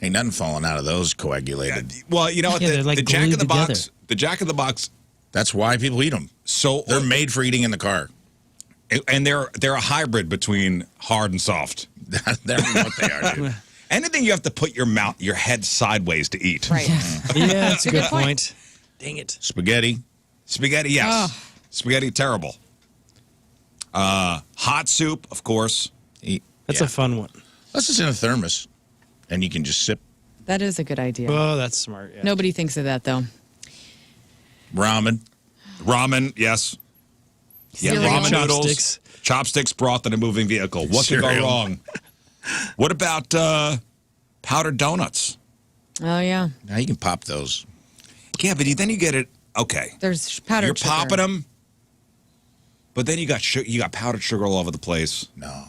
Ain't nothing falling out of those coagulated. Well, you know what? Yeah, they're The, like the Jack in the glued Box. together. The Jack in the Box. That's why people eat them. So They're made for eating in the car. and they're a hybrid between hard and soft. That's what they are, dude. Anything you have to put your head sideways to eat. right. Yeah, that's a good good point. point. Dang it. Spaghetti. Spaghetti, yes. Spaghetti, terrible. Hot soup, of course. That's a fun one. Unless it's in a thermos, and you can just sip That is a good idea. Oh, that's smart. Yeah. Nobody thinks of that, though. ramen. Ramen, yes. Yeah, Cereal. ramen Chopsticks. noodles. Chopsticks broth in a moving vehicle. What could go Cereal. wrong? What about powdered donuts? Oh, yeah. Now you can pop those. Yeah, but then you get it. Okay, There's powdered you're sugar. popping them, but then you got powdered sugar all over the place. No,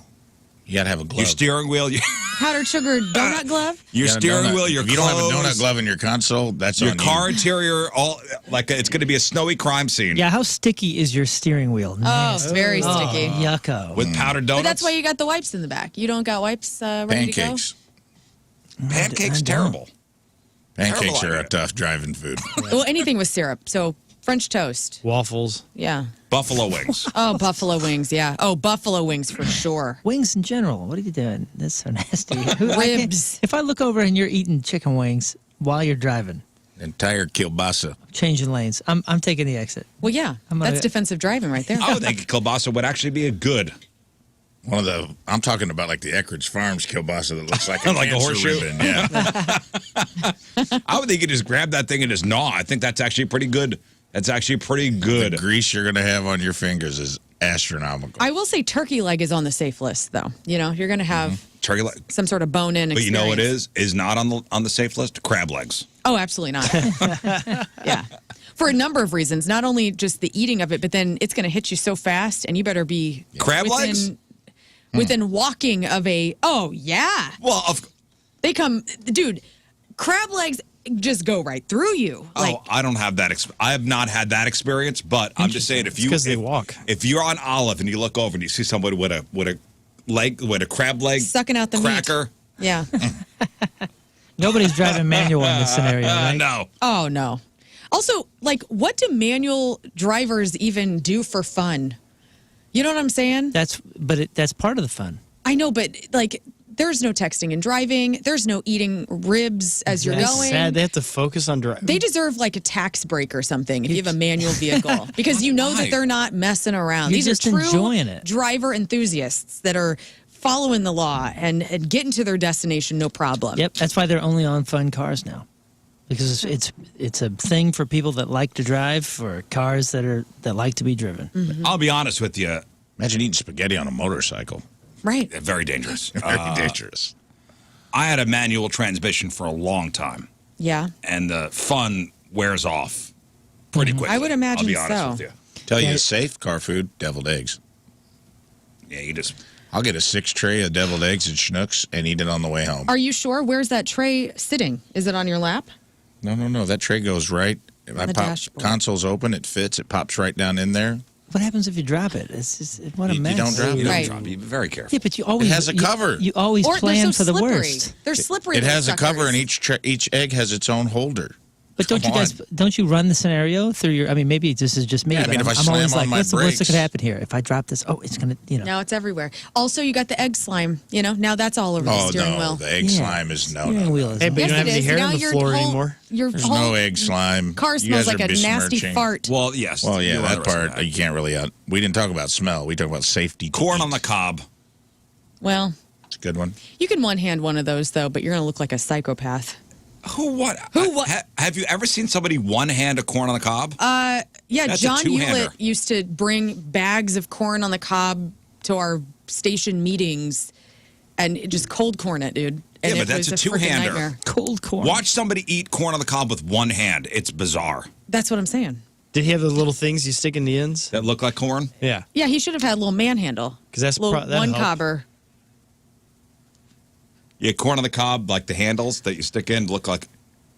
you gotta have a glove. Your steering wheel, Powdered sugar donut glove? your You got a steering donut- wheel, your If you don't have a clothes, donut glove in your console, that's your on car you. interior, all like it's going to be a snowy crime scene. Yeah, how sticky is your steering wheel? Oh, very sticky. Yucko. With powdered donuts. But that's why you got the wipes in the back. You don't got wipes ready Pancakes. pancakes I don't. terrible. Pancakes Terrible are a idea. tough driving food. to go? Well, anything with syrup. So French toast. Waffles. Yeah. Buffalo wings. Oh, buffalo wings. Yeah. Oh, buffalo wings for sure. Wings in general. What are you doing? That's so nasty. I can't- Ribs. If I look over and you're eating chicken wings while you're driving, Entire kielbasa. changing lanes, I'm taking the exit. Well, yeah. I'm gonna- That's defensive driving right there. I would think kielbasa would actually be a good. I'm talking about like the Eckridge Farms kielbasa that looks like a, Like a cancer horseshoe? ribbon. Yeah. I would think you just grab that thing and just gnaw. I think that's actually pretty good. That's actually pretty good. The grease you're gonna have on your fingers is astronomical. I will say turkey leg is on the safe list, though. You know, you're going to have Turkey leg. some sort of bone-in But experience. you know what is not on the safe list? Crab legs. Oh, absolutely not. Yeah. For a number of reasons. Not only just the eating of it, but then it's going to hit you so fast, and you better be Crab legs? within walking of a. Oh yeah, Well, they come, dude. Crab legs just go right through you. Like, I don't have that. I have not had that experience. But I'm just saying, if you 'cause they walk. if you're on Olive and you look over and you see somebody with a crab leg sucking out the cracker. meat. Yeah. Nobody's driving manual in this scenario, right? No. Oh no. Also, like, what do manual drivers even do for fun? You know what I'm saying? That's part of the fun. I know, but like, there's no texting and driving. There's no eating ribs as you're That's going. sad. They have to focus on driving. They deserve like a tax break or something if you have a manual vehicle because you know Why? that they're not messing around. You're These just are true enjoying it. driver enthusiasts that are following the law and getting to their destination no problem. Yep, that's why they're only on fun cars now, because it's a thing for people that like to drive, for cars that like to be driven. I'll be honest with you. Imagine eating spaghetti on a motorcycle. Right. Very dangerous. Very dangerous. I had a manual transmission for a long time, Yeah. and the fun wears off pretty quickly. I would imagine I'll be honest so. with you. Tell you it's safe, car food, deviled eggs. Yeah, you just. I'll get a 6 tray of deviled eggs and schnooks and eat it on the way home. Are you sure? Where's that tray sitting? Is it on your lap? No. That tray goes right. If I the pop dashboard. console's open, it fits. It pops right down in there. What happens if you drop it? It's just what a You mess. don't drop You it. don't Right. drop. You be very careful. Yeah, but you always has a cover. You always Or plan they're so for the slippery. worst. They're slippery. It those has a cover, and suckers. each egg has its own holder. But don't Come you guys? on. Don't you run the scenario through your? I mean, maybe this is just me. Yeah, I but mean, if I I'm always slam on like, my what's the worst that brakes- could happen here? If I drop this, it's gonna, Now it's everywhere. Also, you got the egg slime. Now that's all over the Oh, steering no. wheel. The egg Yeah. slime is no. Steering wheel is Hey, but you Yes, don't have it any is. hair Now on the your floor whole- anymore. Your There's whole no egg slime. car You smells guys like are a nasty besmirching. fart. Well, yes. Well, yeah, you are that the rest of part you can't really. We didn't talk about smell. We talked about safety. to Corn eat. on the cob. Well, It's a good one. you can one hand one of those though, but you're gonna look like a psychopath. Who what? Have you ever seen somebody one hand a corn on the cob? Yeah, That's a John two-hander. Hewlett used to bring bags of corn on the cob to our station meetings, and just cold corn it, dude. And Yeah, but it that's was a freaking two-hander. nightmare. cold corn. Watch somebody eat corn on the cob with one hand. It's bizarre. That's what I'm saying. Did he have the little things you stick in the ends? That look like corn. Yeah. Yeah, he should have had a little manhandle. 'Cause that's little that'll one help. cobber. Yeah, corn on the cob, like the handles that you stick in, look like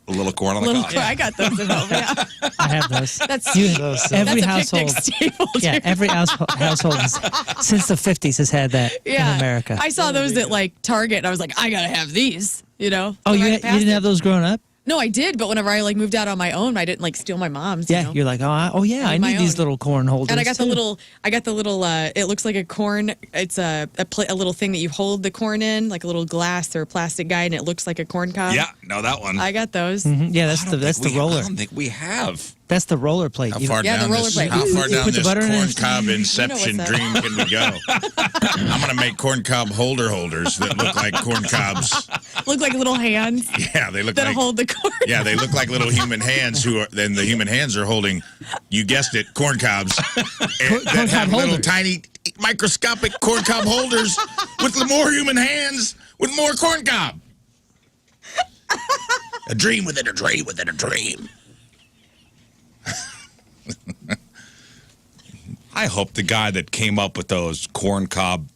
a little corn on the Little, cob. I got those at home. Yeah, I have those. that's You- Those, every that's a household. picnic staple. Yeah, dude. every household since the 50s has had that in America. I saw those at like Target, and I was like, I gotta have these. oh, When you I you passed didn't it. have those growing up? No, I did, but whenever I like moved out on my own, I didn't like steal my mom's. Yeah, you're like, oh yeah, I my need these own. little corn holders. And I got the too. little. It looks like a corn. It's a little thing that you hold the corn in, like a little glass or plastic guy, and it looks like a corn cob. Yeah, no, that one. I got those. Yeah, I don't that's the think we- roller. I don't think we have. That's the roller plate. How You- far Yeah, the down roller this? blade. How far You down put the this butter in corn it. cob inception what's up. dream can we go? I'm gonna make corn cob holders that look like corn cobs. Look like little hands Yeah, they look that like. hold the corn. Yeah, they look like little human hands. Then the human hands are holding, you guessed it, corn cobs that cob have little holders. tiny microscopic corn cob holders with more human hands with more corn cob. A dream within a dream within a dream. I hope the guy that came up with those corn cob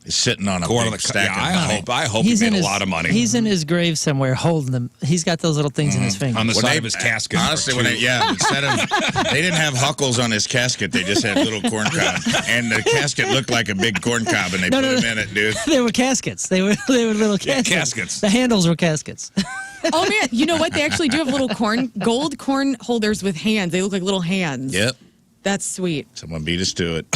Is sitting on a corn on big the stack yeah, of I money. hope he made a lot of money. He's in his grave somewhere holding them. He's got those little things in his fingers. on the When side they- of his casket. Honestly, instead of they didn't have huckles on his casket, they just had little corn cob, and the casket looked like a big corn cob, and they put him in it, dude. They were caskets. They were little Yeah, caskets. caskets. The handles were caskets. Oh man, you know what? They actually do have little gold corn holders with hands. They look like little hands. Yep. That's sweet. Someone beat us to it.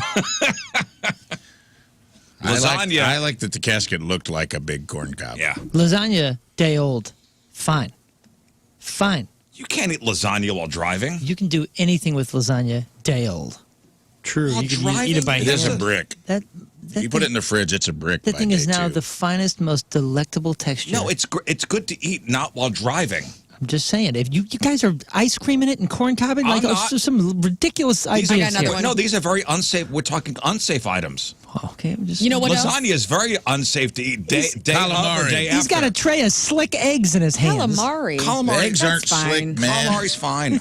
Lasagna. I like that the casket looked like a big corn cob. Yeah. Lasagna, day old. Fine. You can't eat lasagna while driving. You can do anything with lasagna, day old. True. While You can driving? eat it by It is a hand. brick. That You put it in the fridge, it's a brick. That by thing is day now two. the finest, most delectable texture. No, it's good to eat, not while driving. I'm just saying. If you guys are ice creaming it and corn cobbing, I'm like not. some ridiculous ideas I got another here. one. No, these are very unsafe. We're talking unsafe items. Okay, I'm just. You know what else? Lasagna is very unsafe to eat day of or calamari. day He's after. got a tray of slick eggs in his hands. Calamari. Calamari. The eggs That's aren't fine. slick, man. Calamari's fine.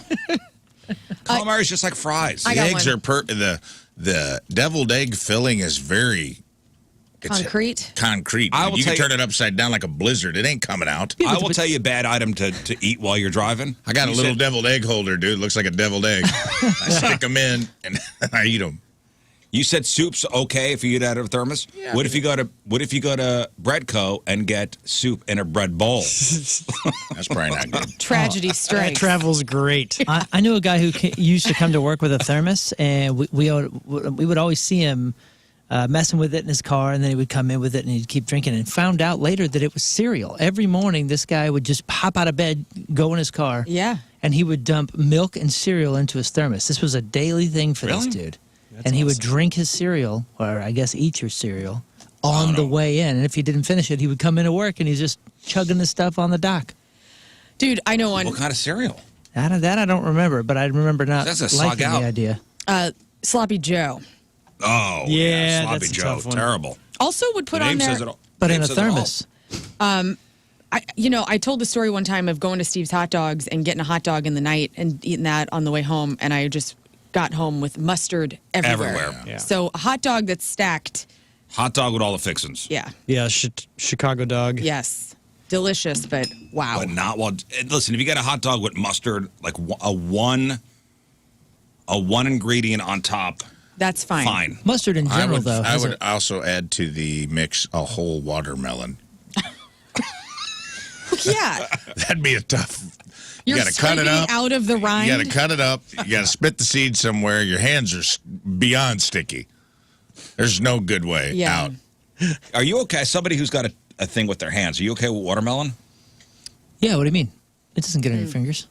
Calamari's just like fries. I The got eggs one. are the deviled egg filling is very Concrete. concrete. I will You can tell you- turn it upside down like a blizzard. It ain't coming out. I will tell you a bad item to eat while you're driving. I got a You little said- deviled egg holder, dude. It looks like a deviled egg. I stick them in and I eat them. You said soup's okay if you eat out of a thermos. Yeah. What if you go to Breadco and get soup in a bread bowl? That's probably not good. Tragedy That strikes. travel's great. I knew a guy who used to come to work with a thermos, and we would always see him messing with it in his car, and then he would come in with it and he'd keep drinking, and found out later that it was cereal. Every morning, this guy would just hop out of bed, go in his car, Yeah. and he would dump milk and cereal into his thermos. This was a daily thing for Really? this dude. And he would drink his cereal, or I guess eat your cereal, on the way in. And if he didn't finish it, he would come into work and he's just chugging the stuff on the dock. Dude, I know one. What kind of cereal? That I don't remember, but I remember not That's a slug liking out. the idea. Sloppy Joe. Oh, Yeah, Sloppy that's a Joe. tough one. Terrible. Also would put The on name there. says it all. But The in name a says it all. thermos. I told the story one time of going to Steve's Hot Dogs and getting a hot dog in the night and eating that on the way home, and I just got home with mustard everywhere. Yeah. So a hot dog that's stacked. Hot dog with all the fixins. Yeah. Yeah, Chicago dog. Yes. Delicious, but wow. But not well. Listen, if you get a hot dog with mustard, like a one ingredient on top, That's fine. fine. Mustard in general, though. I has would a- also add to the mix a whole watermelon. Yeah. That'd be a tough. You're You got to cut it scraping up. out of the rind. You got to cut it up. You got to spit the seed somewhere. Your hands are beyond sticky. There's no good way Yeah. out. Are you okay? Somebody who's got a thing with their hands. Are you okay with watermelon? Yeah, what do you mean? It doesn't get on your fingers.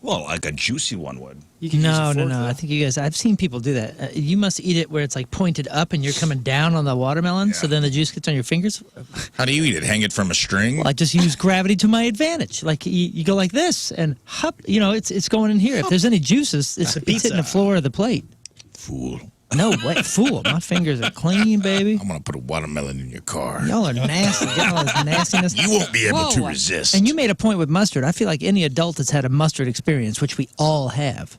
Well, like a juicy one would. You can use a No. fork, though. I think you guys, I've seen people do that. You must eat it where it's like pointed up and you're coming down on the watermelon, so Yeah. then the juice gets on your fingers. How do you eat it? Hang it from a string? Well, I just use gravity to my advantage. Like you go like this and hop, it's going in here. If there's any juices, it's hitting pizza. the floor of the plate. Fool. No way, fool. My fingers are clean, baby. I'm going to put a watermelon in your car. Y'all are nasty. Get all this nastiness. You won't be able to Whoa. resist. And you made a point with mustard. I feel like any adult that's had a mustard experience, which we all have,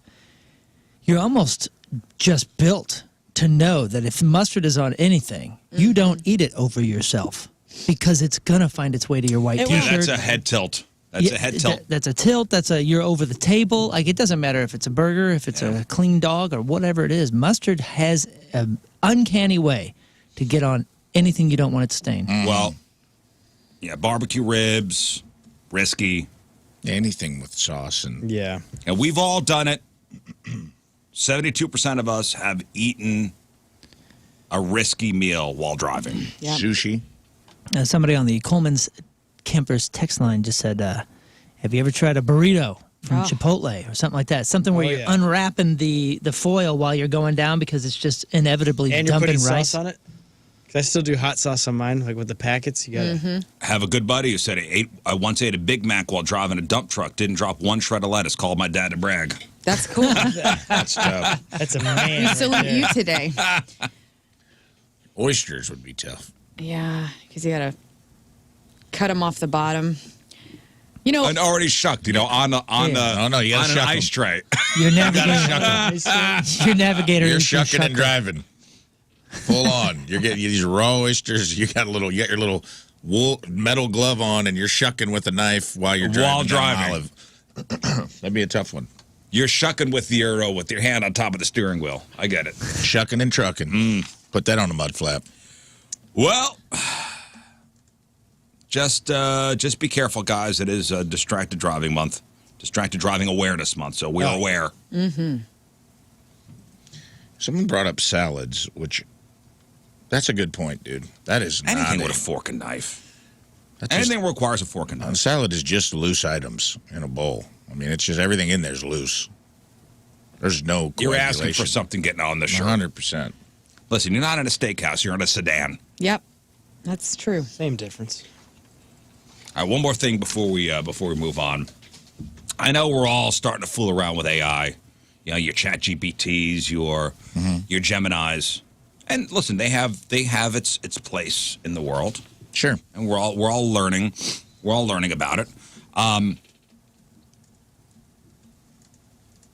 you're almost just built to know that if mustard is on anything, you don't eat it over yourself because it's going to find its way to your white It will. t-shirt. That's a head tilt. That's a head tilt. That's a tilt. You're over the table. Like, it doesn't matter if it's a burger, if it's a clean dog, or whatever it is. Mustard has an uncanny way to get on anything you don't want it to stain. Well, yeah, barbecue ribs, risky. Anything with sauce and Yeah. And we've all done it. 72% of us have eaten a risky meal while driving. Yeah. sushi. Somebody on the Coleman's Campers text line just said, have you ever tried a burrito from Oh. Chipotle or something like that? Something where Oh, you're yeah. unwrapping the foil while you're going down because it's just inevitably And you're dumping putting rice. sauce on it? 'Cause I still do hot sauce on mine, like with the packets. You gotta. Have a good buddy who said I once ate a Big Mac while driving a dump truck. Didn't drop one shred of lettuce. Called my dad to brag. That's cool. That's tough. That's a man. We right salute there. you today. Oysters would be tough. Yeah, because you got to cut them off the bottom. You know, And already shucked, on the No, no, you gotta on an shuck 'em. ice tray. Your navigator. You're eats your shucking and shucker. driving. Full on. You're getting these raw oysters. You got your little wool metal glove on, and you're shucking with a knife while you're driving. While down driving. Olive. That'd be a tough one. You're shucking with your hand on top of the steering wheel. I get it. Shucking and trucking. Put that on a mud flap. Well, just be careful, guys. It is Distracted Driving Month, Distracted Driving Awareness Month. So we're aware. Someone brought up salads, which that's a good point, dude. That is Anything not with a fork and knife. that's just- Anything requires a fork and a knife. salad is just loose items in a bowl. I mean, it's just everything in there's loose. There's no You're asking for coagulation. something getting on the shirt. 100%. Listen, you're not in a steakhouse. You're in a sedan. yep, that's true. Same difference. All right, one more thing before we move on. I know we're all starting to fool around with AI. Your ChatGPTs, your Geminis, and listen, they have its place in the world, Sure. and we're all learning. We're all learning about it.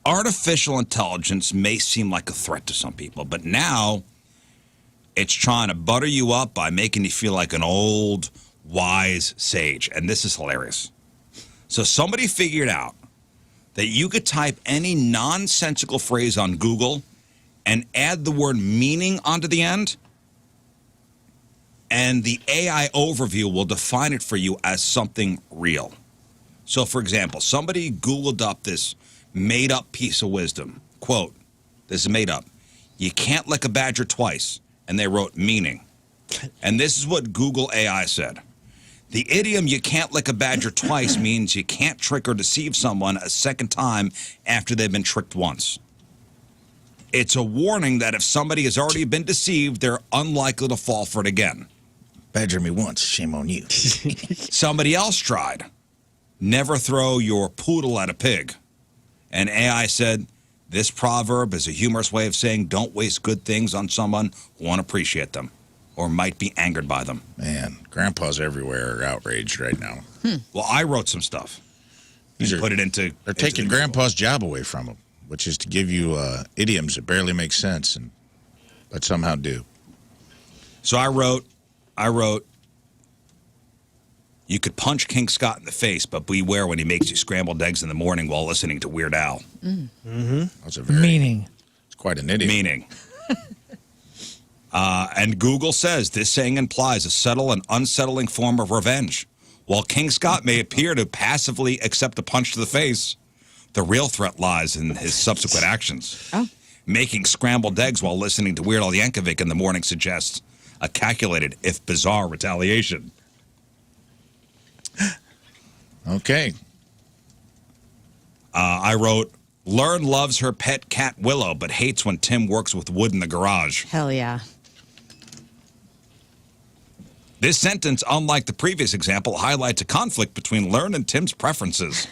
Artificial intelligence may seem like a threat to some people, but now it's trying to butter you up by making you feel like an old, wise sage. And this is hilarious. So somebody figured out that you could type any nonsensical phrase on Google and add the word meaning onto the end, and the AI overview will define it for you as something real. So, for example, somebody Googled up this made-up piece of wisdom. Quote, this is made up. You can't lick a badger twice. And they wrote meaning. And this is what Google AI said. The idiom you can't lick a badger twice means you can't trick or deceive someone a second time after they've been tricked once. It's a warning that if somebody has already been deceived, they're unlikely to fall for it again. Badger me once, shame on you. Somebody else tried. Never throw your poodle at a pig. And AI said, this proverb is a humorous way of saying don't waste good things on someone who won't appreciate them. or might be angered by them. Man, grandpas everywhere are outraged right now. Well, I wrote some stuff. These are, Put it into. they're taking grandpa's job away from him, which is to give you idioms that barely make sense, but somehow do. So I wrote, you could punch King Scott in the face, but beware when he makes you scrambled eggs in the morning while listening to Weird Al. That's a very, Meaning. It's quite an idiom. Meaning. And Google says this saying implies a subtle and unsettling form of revenge. While King Scott may appear to passively accept a punch to the face, the real threat lies in his subsequent actions. Oh. Making scrambled eggs while listening to Weird Al Yankovic in the morning suggests a calculated, if bizarre, retaliation. Okay. I wrote, Lern loves her pet cat Willow, but hates when Tim works with wood in the garage. Hell yeah. This sentence, unlike the previous example, highlights a conflict between Lern and Tim's preferences.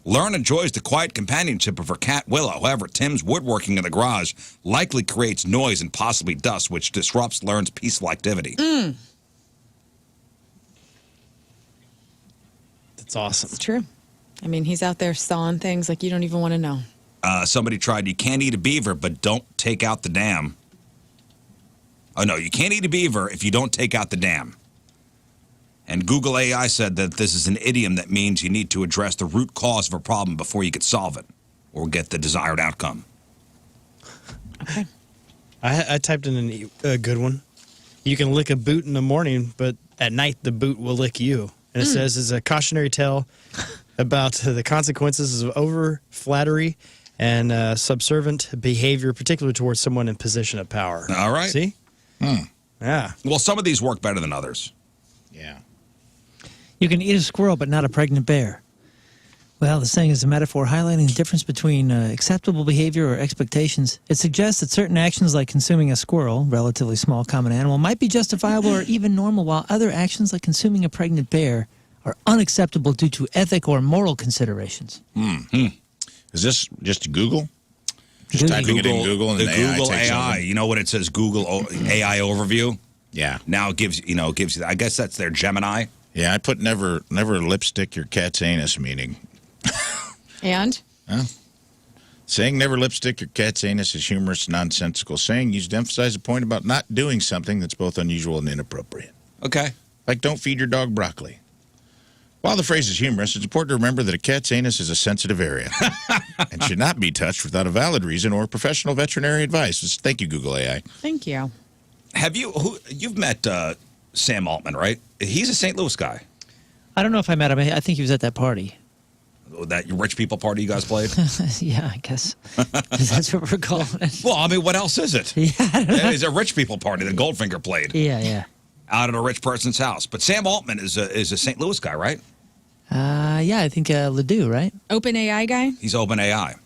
Lern enjoys the quiet companionship of her cat Willow. However, Tim's woodworking in the garage likely creates noise and possibly dust, which disrupts Lern's peaceful activity. That's awesome. It's true. I mean, he's out there sawing things like you don't even want to know. Somebody tried, you can't eat a beaver, but don't take out the dam. Oh, no, you can't eat a beaver if you don't take out the dam. And Google AI said that this is an idiom that means you need to address the root cause of a problem before you can solve it or get the desired outcome. Okay. I typed in a good one. You can lick a boot in the morning, but at night the boot will lick you. And it says it's a cautionary tale about the consequences of over flattery and subservient behavior, particularly towards someone in position of power. All right. See? Yeah. Well, some of these work better than others. Yeah. You can eat a squirrel, but not a pregnant bear. Well, the saying is a metaphor highlighting the difference between acceptable behavior or expectations. It suggests that certain actions like consuming a squirrel, relatively small common animal, might be justifiable or even normal, while other actions like consuming a pregnant bear are unacceptable due to ethic or moral considerations. Is this just Google? Just typing it in Google and the then Google takes AI. over? You know when it says Google AI overview? Yeah. Now it gives you. I guess that's their Gemini. Yeah, I put never lipstick your cat's anus meaning. And? Saying never lipstick your cat's anus is humorous, nonsensical. Saying used to emphasize a point about not doing something that's both unusual and inappropriate. Okay. Like don't feed your dog broccoli. While the phrase is humorous, it's important to remember that a cat's anus is a sensitive area and should not be touched without a valid reason or professional veterinary advice. Thank you, Google AI. Thank you. Have you've met Sam Altman, right? He's a St. Louis guy. I don't know if I met him. I think he was at that party. That rich people party you guys played? Yeah, I guess. That's what we're calling it. Well, I mean, what else is it? Yeah, I don't know. It's a rich people party that Goldfinger played Yeah. out at a rich person's house. But Sam Altman is a St. Louis guy, right? Yeah, I think Ledoux, right? Open AI guy? He's OpenAI.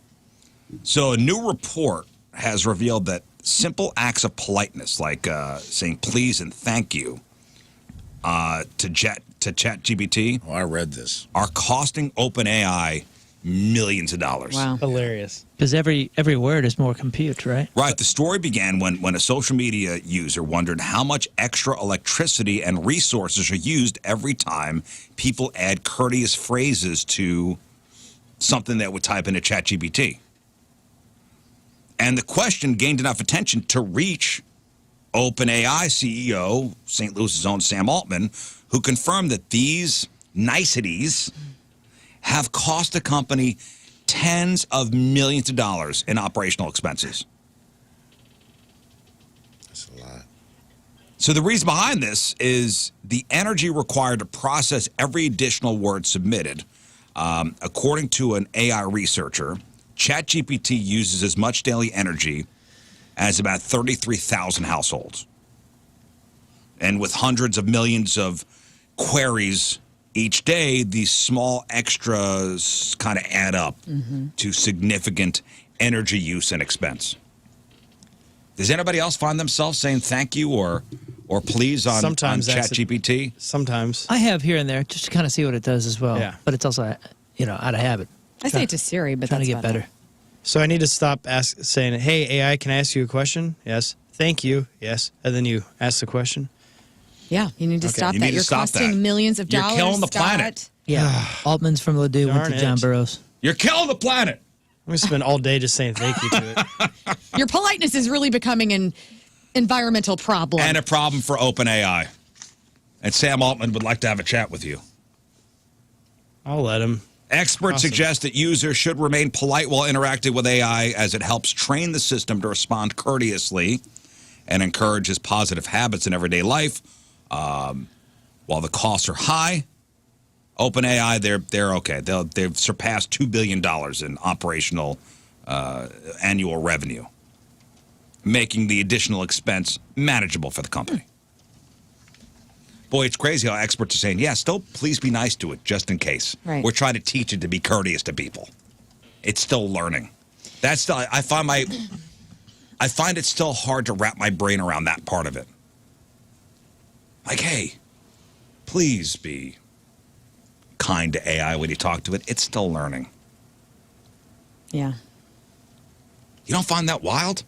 So a new report has revealed that simple acts of politeness, like saying please and thank you to ChatGPT, Oh, I read this. are costing OpenAI millions of dollars. Wow. Hilarious. Because every word is more compute, right? Right. The story began when a social media user wondered how much extra electricity and resources are used every time people add courteous phrases to something that would type into ChatGPT. And the question gained enough attention to reach OpenAI CEO, St. Louis's own Sam Altman, who confirmed that these niceties have cost the company tens of millions of dollars in operational expenses. That's a lot. So the reason behind this is the energy required to process every additional word submitted. According to an AI researcher, ChatGPT uses as much daily energy as about 33,000 households. And with hundreds of millions of queries each day, these small extras kind of add up to significant energy use and expense. Does anybody else find themselves saying thank you or please on ChatGPT? Sometimes. I have here and there just to kind of see what it does as well. Yeah. But it's also, out of habit. I say it to Siri, but Trying that's to get about it. better. So I need to stop saying, hey, AI, can I ask you a question? Yes. Thank you. Yes. And then you ask the question. Yeah, you need to stop You that. need to You're stop costing that. millions of You're dollars. killing the Scott. planet. Yeah. Altman's from Ladue went Darn to John it. Burroughs. You're killing the planet. I'm going to spend all day just saying thank you to it. Your politeness is really becoming an environmental problem. And a problem for OpenAI. And Sam Altman would like to have a chat with you. I'll let him. Experts Awesome. suggest that users should remain polite while interacting with AI as it helps train the system to respond courteously and encourages positive habits in everyday life. While the costs are high, OpenAI, they're okay. They've surpassed $2 billion in operational annual revenue, making the additional expense manageable for the company. Boy, it's crazy how experts are saying, yeah, still please be nice to it, just in case. Right. We're trying to teach it to be courteous to people. It's still learning. That's still, I find it still hard to wrap my brain around that part of it. Like, hey, please be kind to AI when you talk to it. It's still learning. Yeah. You don't find that wild?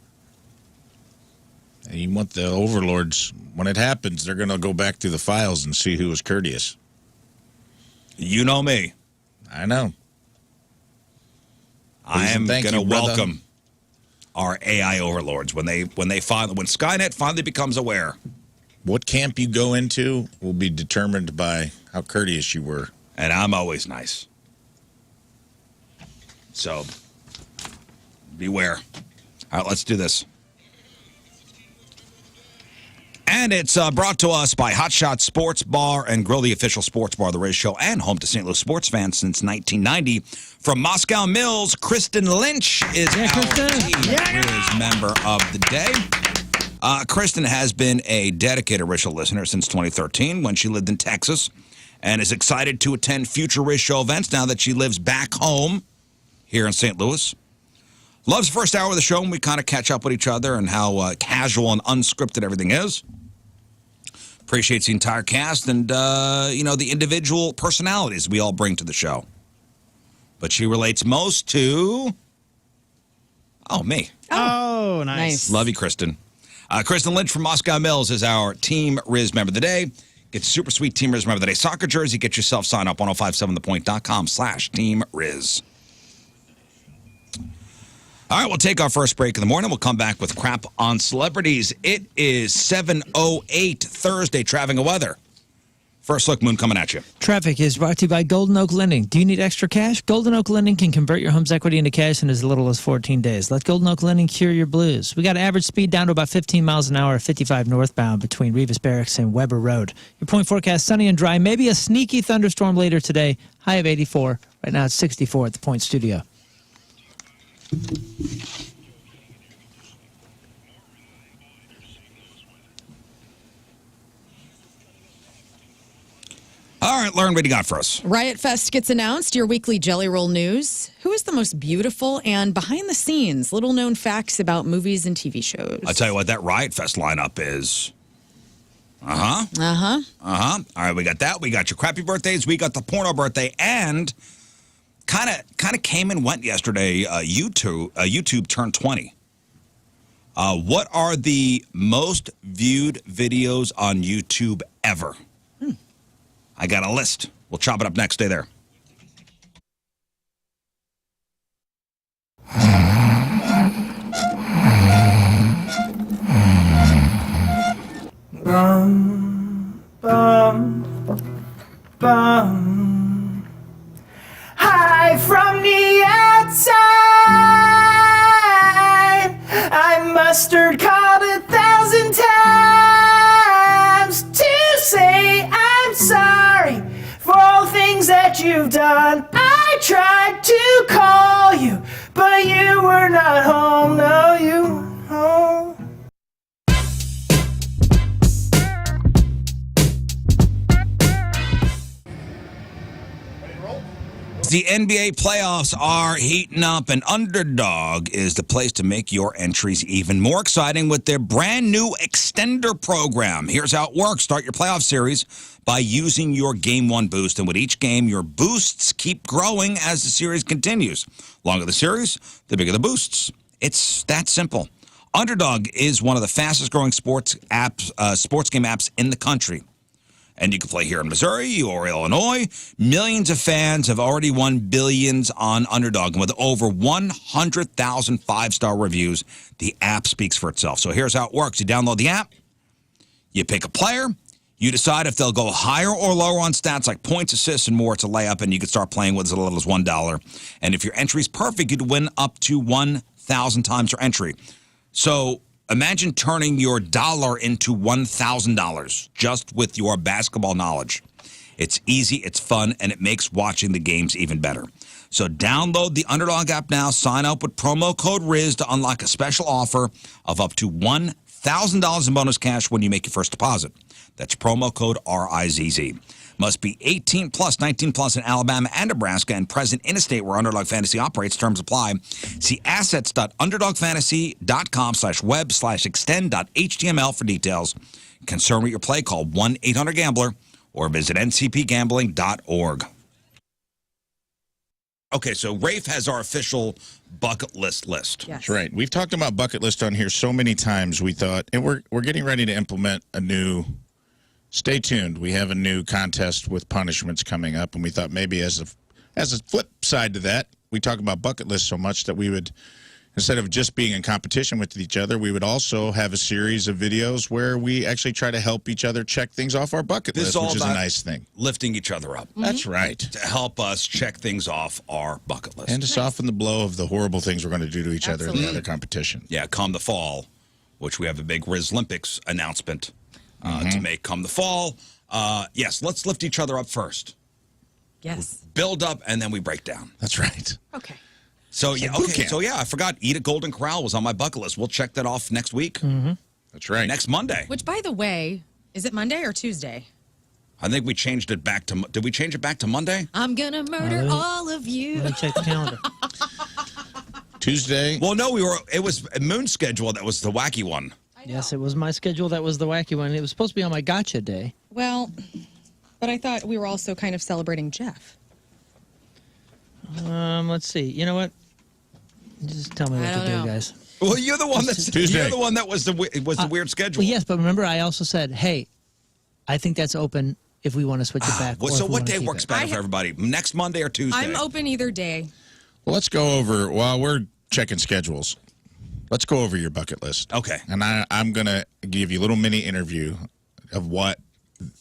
You want the overlords, when it happens, they're going to go back through the files and see who was courteous. You know me. I know. I Please am and thank going to you, brother. welcome our AI overlords when Skynet finally becomes aware. What camp you go into will be determined by how courteous you were. And I'm always nice. So, beware. All right, let's do this. And it's brought to us by Hot Shot Sports Bar and Grill, the official sports bar of the Rizz Show and home to St. Louis sports fans since 1990. From Moscow Mills, Kristen Lynch is our Team Rizz member of the day. Kristen has been a dedicated Rizz Show listener since 2013 when she lived in Texas and is excited to attend future Rizz Show events now that she lives back home here in St. Louis. Loves the first hour of the show, and we kind of catch up with each other and how casual and unscripted everything is. Appreciates the entire cast and, the individual personalities we all bring to the show. But she relates most to, me. Oh, nice. Love you, Kristen. Kristen Lynch from Moscow Mills is our Team Rizz member of the day. Get super sweet Team Rizz member of the day soccer jersey. Get yourself signed up, 1057thepoint.com/Team Rizz. All right, we'll take our first break in the morning. We'll come back with crap on celebrities. It is 7:08 Thursday, traffic and weather. First look, Moon, coming at you. Traffic is brought to you by Golden Oak Lending. Do you need extra cash? Golden Oak Lending can convert your home's equity into cash in as little as 14 days. Let Golden Oak Lending cure your blues. We got average speed down to about 15 miles an hour at 55 northbound between Revis Barracks and Weber Road. Your point forecast, sunny and dry. Maybe a sneaky thunderstorm later today. High of 84. Right now it's 64 at the Point Studio. All right, Lern, what do you got for us? Riot Fest gets announced, your weekly Jelly Roll news. Who is the most beautiful and behind the scenes, little known facts about movies and TV shows? I'll tell you what, that Riot Fest lineup is. All right, we got that. We got your crappy birthdays. We got the porno birthday. And kind of came and went yesterday. YouTube turned 20. What are the most viewed videos on YouTube ever? I got a list. We'll chop it up next. Stay there. Hi from the outside. I mustered called 1,000 times to say I'm sorry for all things that you've done. I tried to call you, but you were not home. No, you weren't home. The NBA playoffs are heating up, and Underdog is the place to make your entries even more exciting with their brand new extender program. Here's how it works. Start your playoff series by using your Game 1 boost, and with each game, your boosts keep growing as the series continues. The longer the series, the bigger the boosts. It's that simple. Underdog is one of the fastest growing sports game apps in the country. And you can play here in Missouri or Illinois. Millions of fans have already won billions on Underdog. And with over 100,000 five-star reviews, the app speaks for itself. So here's how it works. You download the app. You pick a player. You decide if they'll go higher or lower on stats like points, assists, and more. It's a layup, and you can start playing with as little as $1. And if your entry is perfect, you'd win up to 1,000 times your entry. So imagine turning your dollar into $1,000 just with your basketball knowledge. It's easy, it's fun, and it makes watching the games even better. So download the Underdog app now. Sign up with promo code Rizz to unlock a special offer of up to $1,000 in bonus cash when you make your first deposit. That's promo code RIZZ. Must be 18 plus, 19 plus in Alabama and Nebraska and present in a state where Underdog Fantasy operates. Terms apply. See assets.underdogfantasy.com/web/extend.html for details. Concerned with your play, call 1-800-GAMBLER or visit ncpgambling.org. Okay, so Rafe has our official bucket list. Yes. That's right. We've talked about bucket list on here so many times. We thought, and we're getting ready to implement a new. Stay tuned. We have a new contest with punishments coming up, and we thought maybe as a flip side to that, we talk about bucket lists so much that we would, instead of just being in competition with each other, we would also have a series of videos where we actually try to help each other check things off our bucket list, which is a nice thing. Lifting each other up. That's right. To help us check things off our bucket list. And to soften the blow of the horrible things we're going to do to each other in the other competition. Yeah, come the fall, which we have a big Rizz Olympics announcement to make come the fall. Yes, let's lift each other up first. Yes. Build up, and then we break down. That's right. Okay. So, yeah, okay. So, yeah, I forgot. Eat at Golden Corral was on my bucket list. We'll check that off next week. That's right. Next Monday. Which, by the way, is it Monday or Tuesday? I think we changed it back to... Did we change it back to Monday? I'm going to murder all of you. Let me check the calendar. Tuesday. Well, no, it was Moon's schedule that was the wacky one. Yes, it was my schedule. That was the wacky one. It was supposed to be on my gotcha day. Well, but I thought we were also kind of celebrating Jeff. Let's see. You know what? Just tell me what to do, guys. Well, you're the one that was the weird schedule. Well, yes, but remember, I also said, hey, I think that's open if we want to switch it back. So what day works better for everybody? Next Monday or Tuesday? I'm open either day. Well, let's go over, while we're checking schedules, let's go over your bucket list. Okay. And I'm going to give you a little mini interview of what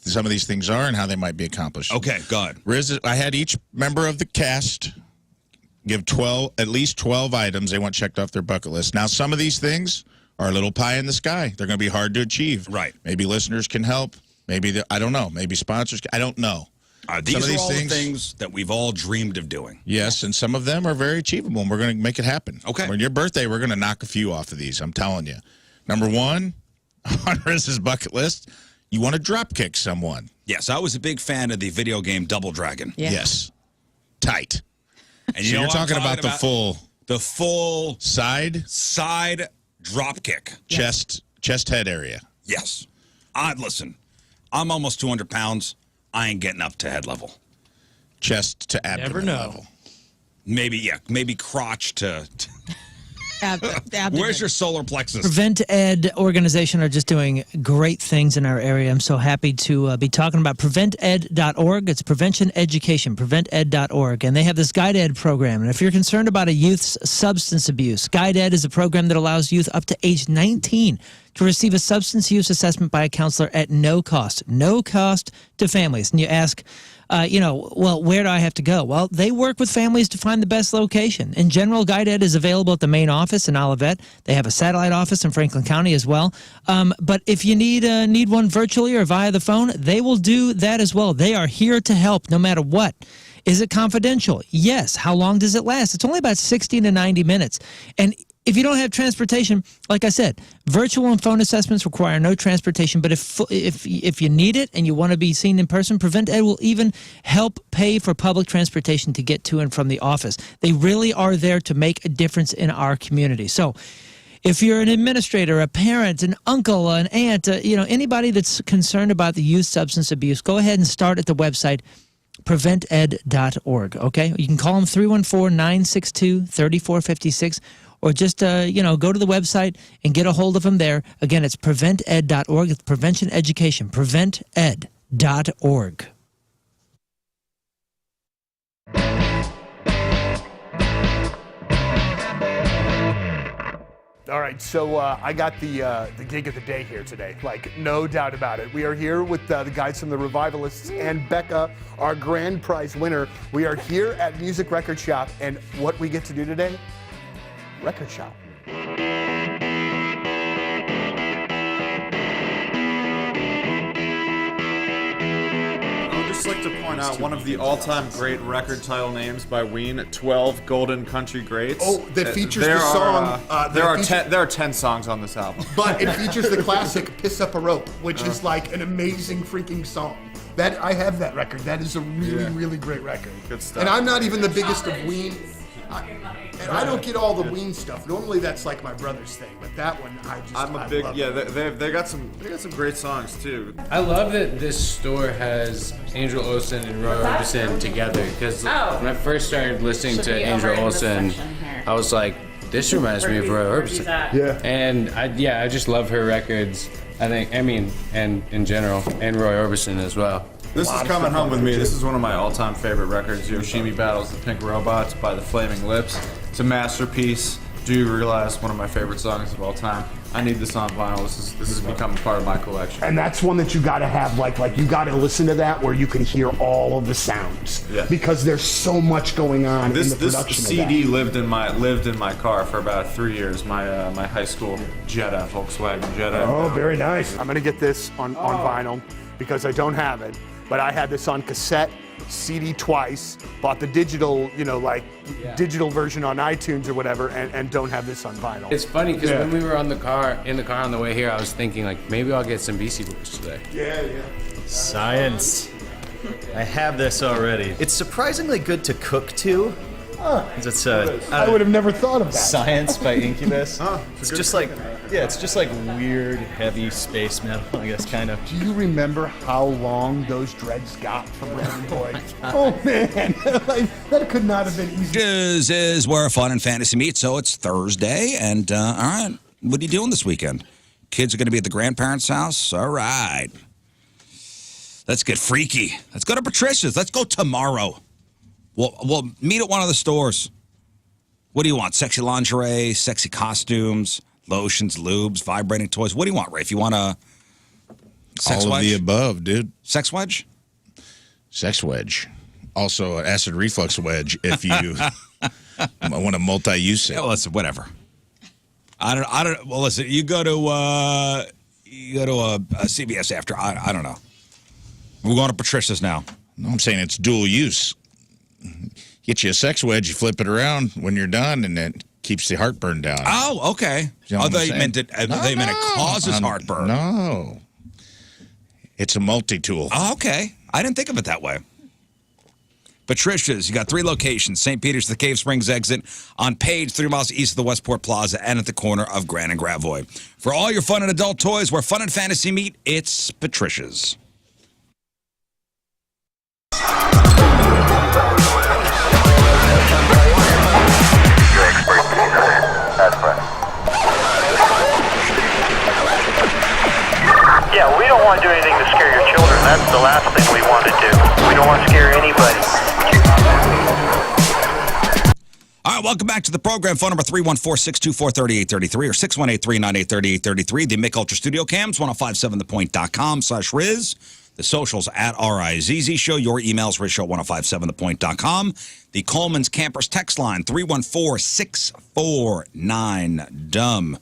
some of these things are and how they might be accomplished. Okay, good. Rizz, I had each member of the cast give at least 12 items they want checked off their bucket list. Now, some of these things are a little pie in the sky. They're going to be hard to achieve. Right. Maybe listeners can help. Maybe, I don't know. Maybe sponsors I don't know. These are all the things that we've all dreamed of doing. Yes, and some of them are very achievable, and we're going to make it happen. Okay. On your birthday, we're going to knock a few off of these, I'm telling you. Number one, on Rizz's bucket list, you want to drop kick someone. Yes, I was a big fan of the video game Double Dragon. Yeah. Yes. Tight. And so you're talking about the full side drop kick. Chest head area. Yes. Listen, I'm almost 200 pounds. I ain't getting up to head level. Chest to abdomen level. Maybe crotch to... Abdomen. Where's your solar plexus? Prevent Ed organization are just doing great things in our area. I'm so happy to be talking about prevented.org. It's prevention education, prevented.org. And they have this Guide Ed program. And if you're concerned about a youth's substance abuse, Guide Ed is a program that allows youth up to age 19 to receive a substance use assessment by a counselor at no cost to families. And you ask, well, where do I have to go? Well, they work with families to find the best location. In general, Guide Ed is available at the main office in Olivet. They have a satellite office in Franklin County as well. But if you need one virtually or via the phone, they will do that as well. They are here to help no matter what. Is it confidential? Yes. How long does it last? It's only about 60 to 90 minutes. And if you don't have transportation, like I said, virtual and phone assessments require no transportation. But if you need it and you want to be seen in person, Prevent Ed will even help pay for public transportation to get to and from the office. They really are there to make a difference in our community. So if you're an administrator, a parent, an uncle, an aunt, anybody that's concerned about the youth substance abuse, go ahead and start at the website prevented.org, okay? You can call them 314-962-3456, or just, go to the website and get a hold of them there. Again, it's prevented.org. It's prevention education, prevented.org. All right, so I got the gig of the day here today, like no doubt about it. We are here with the guys from the Revivalists and Becca, our grand prize winner. We are here at Music Record Shop, and what we get to do today? Record shop. I'd just like to point out one of the all-time great record title names by Ween, 12 Golden Country Greats. Oh, that features the song. There are 10 songs on this album. But it features the classic Piss Up a Rope, which is like an amazing freaking song. That I have that record. That is a really great record. Good stuff. And I'm not even the biggest of Ween. And I don't get all the Ween stuff. Normally that's like my brother's thing, but that one I love it. They got some great songs too. I love that this store has Angel Olsen and Roy Orbison together, because when I first started listening to Angel Olsen, I was like, this reminds me of Roy Orbison. Yeah. And I just love her records. And in general, and Roy Orbison as well. This is Coming Home With Me. This is one of my all-time favorite records. Yoshimi Battles the Pink Robots by the Flaming Lips. It's a masterpiece. Do you realize one of my favorite songs of all time? I need this on vinyl. This has become a part of my collection. And that's one that you got to have, like you got to listen to that where you can hear all of the sounds. Yeah. Because there's so much going on in the production This CD lived in my car for about 3 years. My my high school Jetta, Volkswagen Jetta. Oh, very nice. I'm gonna get this on vinyl because I don't have it, but I had this on cassette, CD twice, bought the digital, digital version on iTunes or whatever, and don't have this on vinyl. It's funny because when we were in the car on the way here, I was thinking like maybe I'll get some Beastie Boys today. Yeah. Science. I have this already. It's surprisingly good to cook to. It's I would have never thought of that. Science by Incubus. It's just like weird, heavy space metal, I guess, kind of. Do you remember how long those dreads got from Brandon Boyd? Oh man, that could not have been easy. This is where fun and fantasy meet. So it's Thursday, and all right, what are you doing this weekend? Kids are going to be at the grandparents' house. All right, let's get freaky. Let's go to Patricia's. Let's go tomorrow. We'll meet at one of the stores. What do you want? Sexy lingerie, sexy costumes, lotions, lubes, vibrating toys. What do you want, Rafe? You want a sex All wedge? of the above, dude. Sex wedge? Sex wedge. Also, an acid reflux wedge if you want a multi-use it. Yeah, well, listen, whatever. I don't. Well, listen. You go to a CVS after. I don't know. We're going to Patricia's now. No, I'm saying it's dual use. Get you a sex wedge, you flip it around when you're done, and it keeps the heartburn down. Oh, okay. You know what I'm They saying? meant it. They meant it causes heartburn. No, it's a multi-tool. Oh, okay. I didn't think of it that way. Patricia's, you got 3 locations. St. Peter's, the Cave Springs exit, on Page, 3 miles east of the Westport Plaza, and at the corner of Grand and Gravois. For all your fun and adult toys, where fun and fantasy meet, it's Patricia's. Yeah, we don't want to do anything to scare your children. That's the last thing we want to do. We don't want to scare anybody. All right, welcome back to the program. Phone number 314-624-3833 or 618-398-3833. The Mick Ultra Studio Cams, 1057thepoint.com/Rizz. The socials at RIZZ Show. Your emails, RizzShow1057thepoint.com. The Coleman's Campers text line, 314-649-DUMB.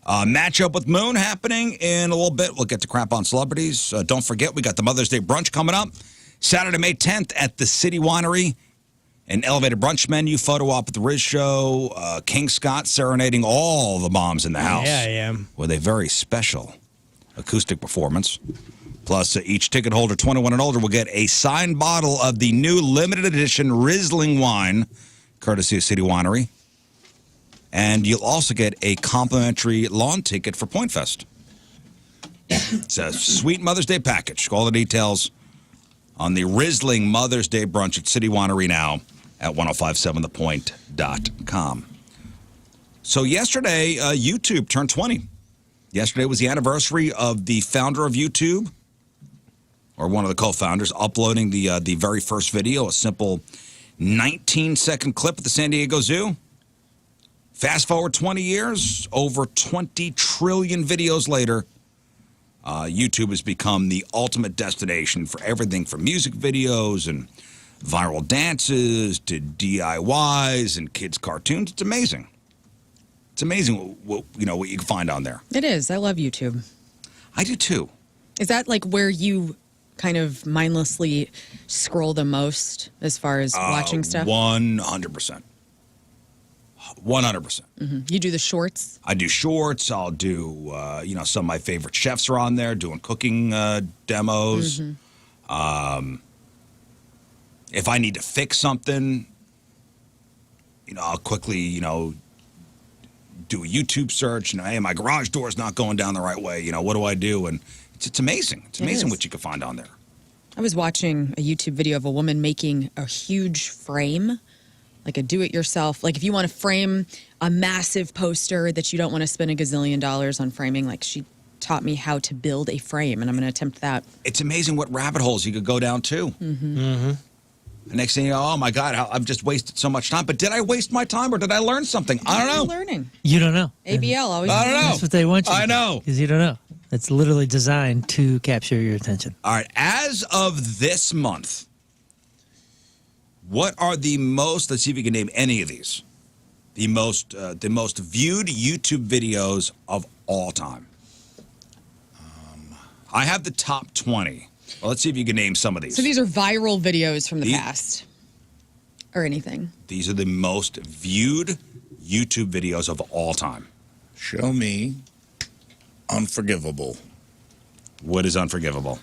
Matchup with Moon happening in a little bit. We'll get to crap on celebrities. Don't forget, we got the Mother's Day brunch coming up. Saturday, May 10th at the City Winery. An elevated brunch menu, photo op at the Rizz Show. King Scott serenading all the moms in the house. Yeah, I am. With a very special acoustic performance. Plus, each ticket holder 21 and older will get a signed bottle of the new limited edition Riesling wine, courtesy of City Winery. And you'll also get a complimentary lawn ticket for Point Fest. It's a sweet Mother's Day package. All the details on the Riesling Mother's Day brunch at City Winery now at 1057thepoint.com. So yesterday, YouTube turned 20. Yesterday was the anniversary of the founder of YouTube, or one of the co-founders, uploading the very first video, a simple 19-second clip at the San Diego Zoo. Fast forward 20 years, over 20 trillion videos later, YouTube has become the ultimate destination for everything from music videos and viral dances to DIYs and kids' cartoons. It's amazing. It's amazing what you can find on there. It is. I love YouTube. I do too. Is that like where you kind of mindlessly scroll the most as far as watching stuff? 100%. 100%. You do the shorts? I do shorts. I'll do, some of my favorite chefs are on there doing cooking demos. If I need to fix something, I'll quickly, do a YouTube search. Hey, my garage door is not going down the right way. What do I do? And it's amazing. It's amazing what you can find on there. I was watching a YouTube video of a woman making a huge frame, like a do-it-yourself. Like if you want to frame a massive poster that you don't want to spend $1 gazillion on framing, like she taught me how to build a frame, and I'm going to attempt that. It's amazing what rabbit holes you could go down to. The next thing you know, oh my God, I've just wasted so much time. But did I waste my time or did I learn something? I don't know. Learning. You don't know. ABL always. I don't know. That's what they want you. I know. Because you don't know. It's literally designed to capture your attention. All right. As of this month, what are the most? Let's see if you can name any of these. The most viewed YouTube videos of all time. I have the top 20. Well, let's see if you can name some of these. So these are viral videos from the past, or anything. These are the most viewed YouTube videos of all time. Show me Unforgivable. What is Unforgivable?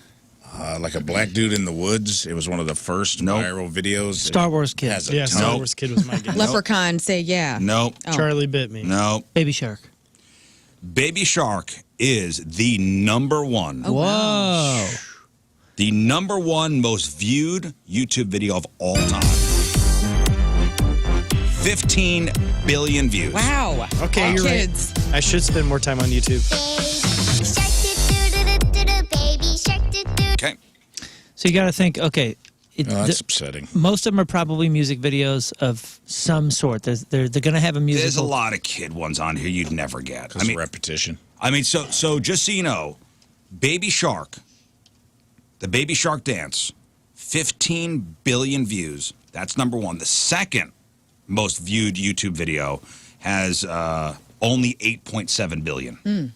Like a black dude in the woods. It was one of the first viral videos. Star Wars Kid. Yeah, Star Wars Kid was my guess. Leprechaun, say yeah. Nope. Oh. Charlie Bit Me. No. Baby Shark. Baby Shark is the number one. Oh, wow. Whoa. The number one most viewed YouTube video of all time. 15 billion views. Wow. Okay, you're kids. right. I should spend more time on YouTube. Okay. So you got to think, okay. That's upsetting. Most of them are probably music videos of some sort. They're going to have a musical. There's a lot of kid ones on here you'd never get. Because of repetition. So just so you know, Baby Shark, the Baby Shark dance, 15 billion views. That's number one. The second most viewed YouTube video has only 8.7 billion.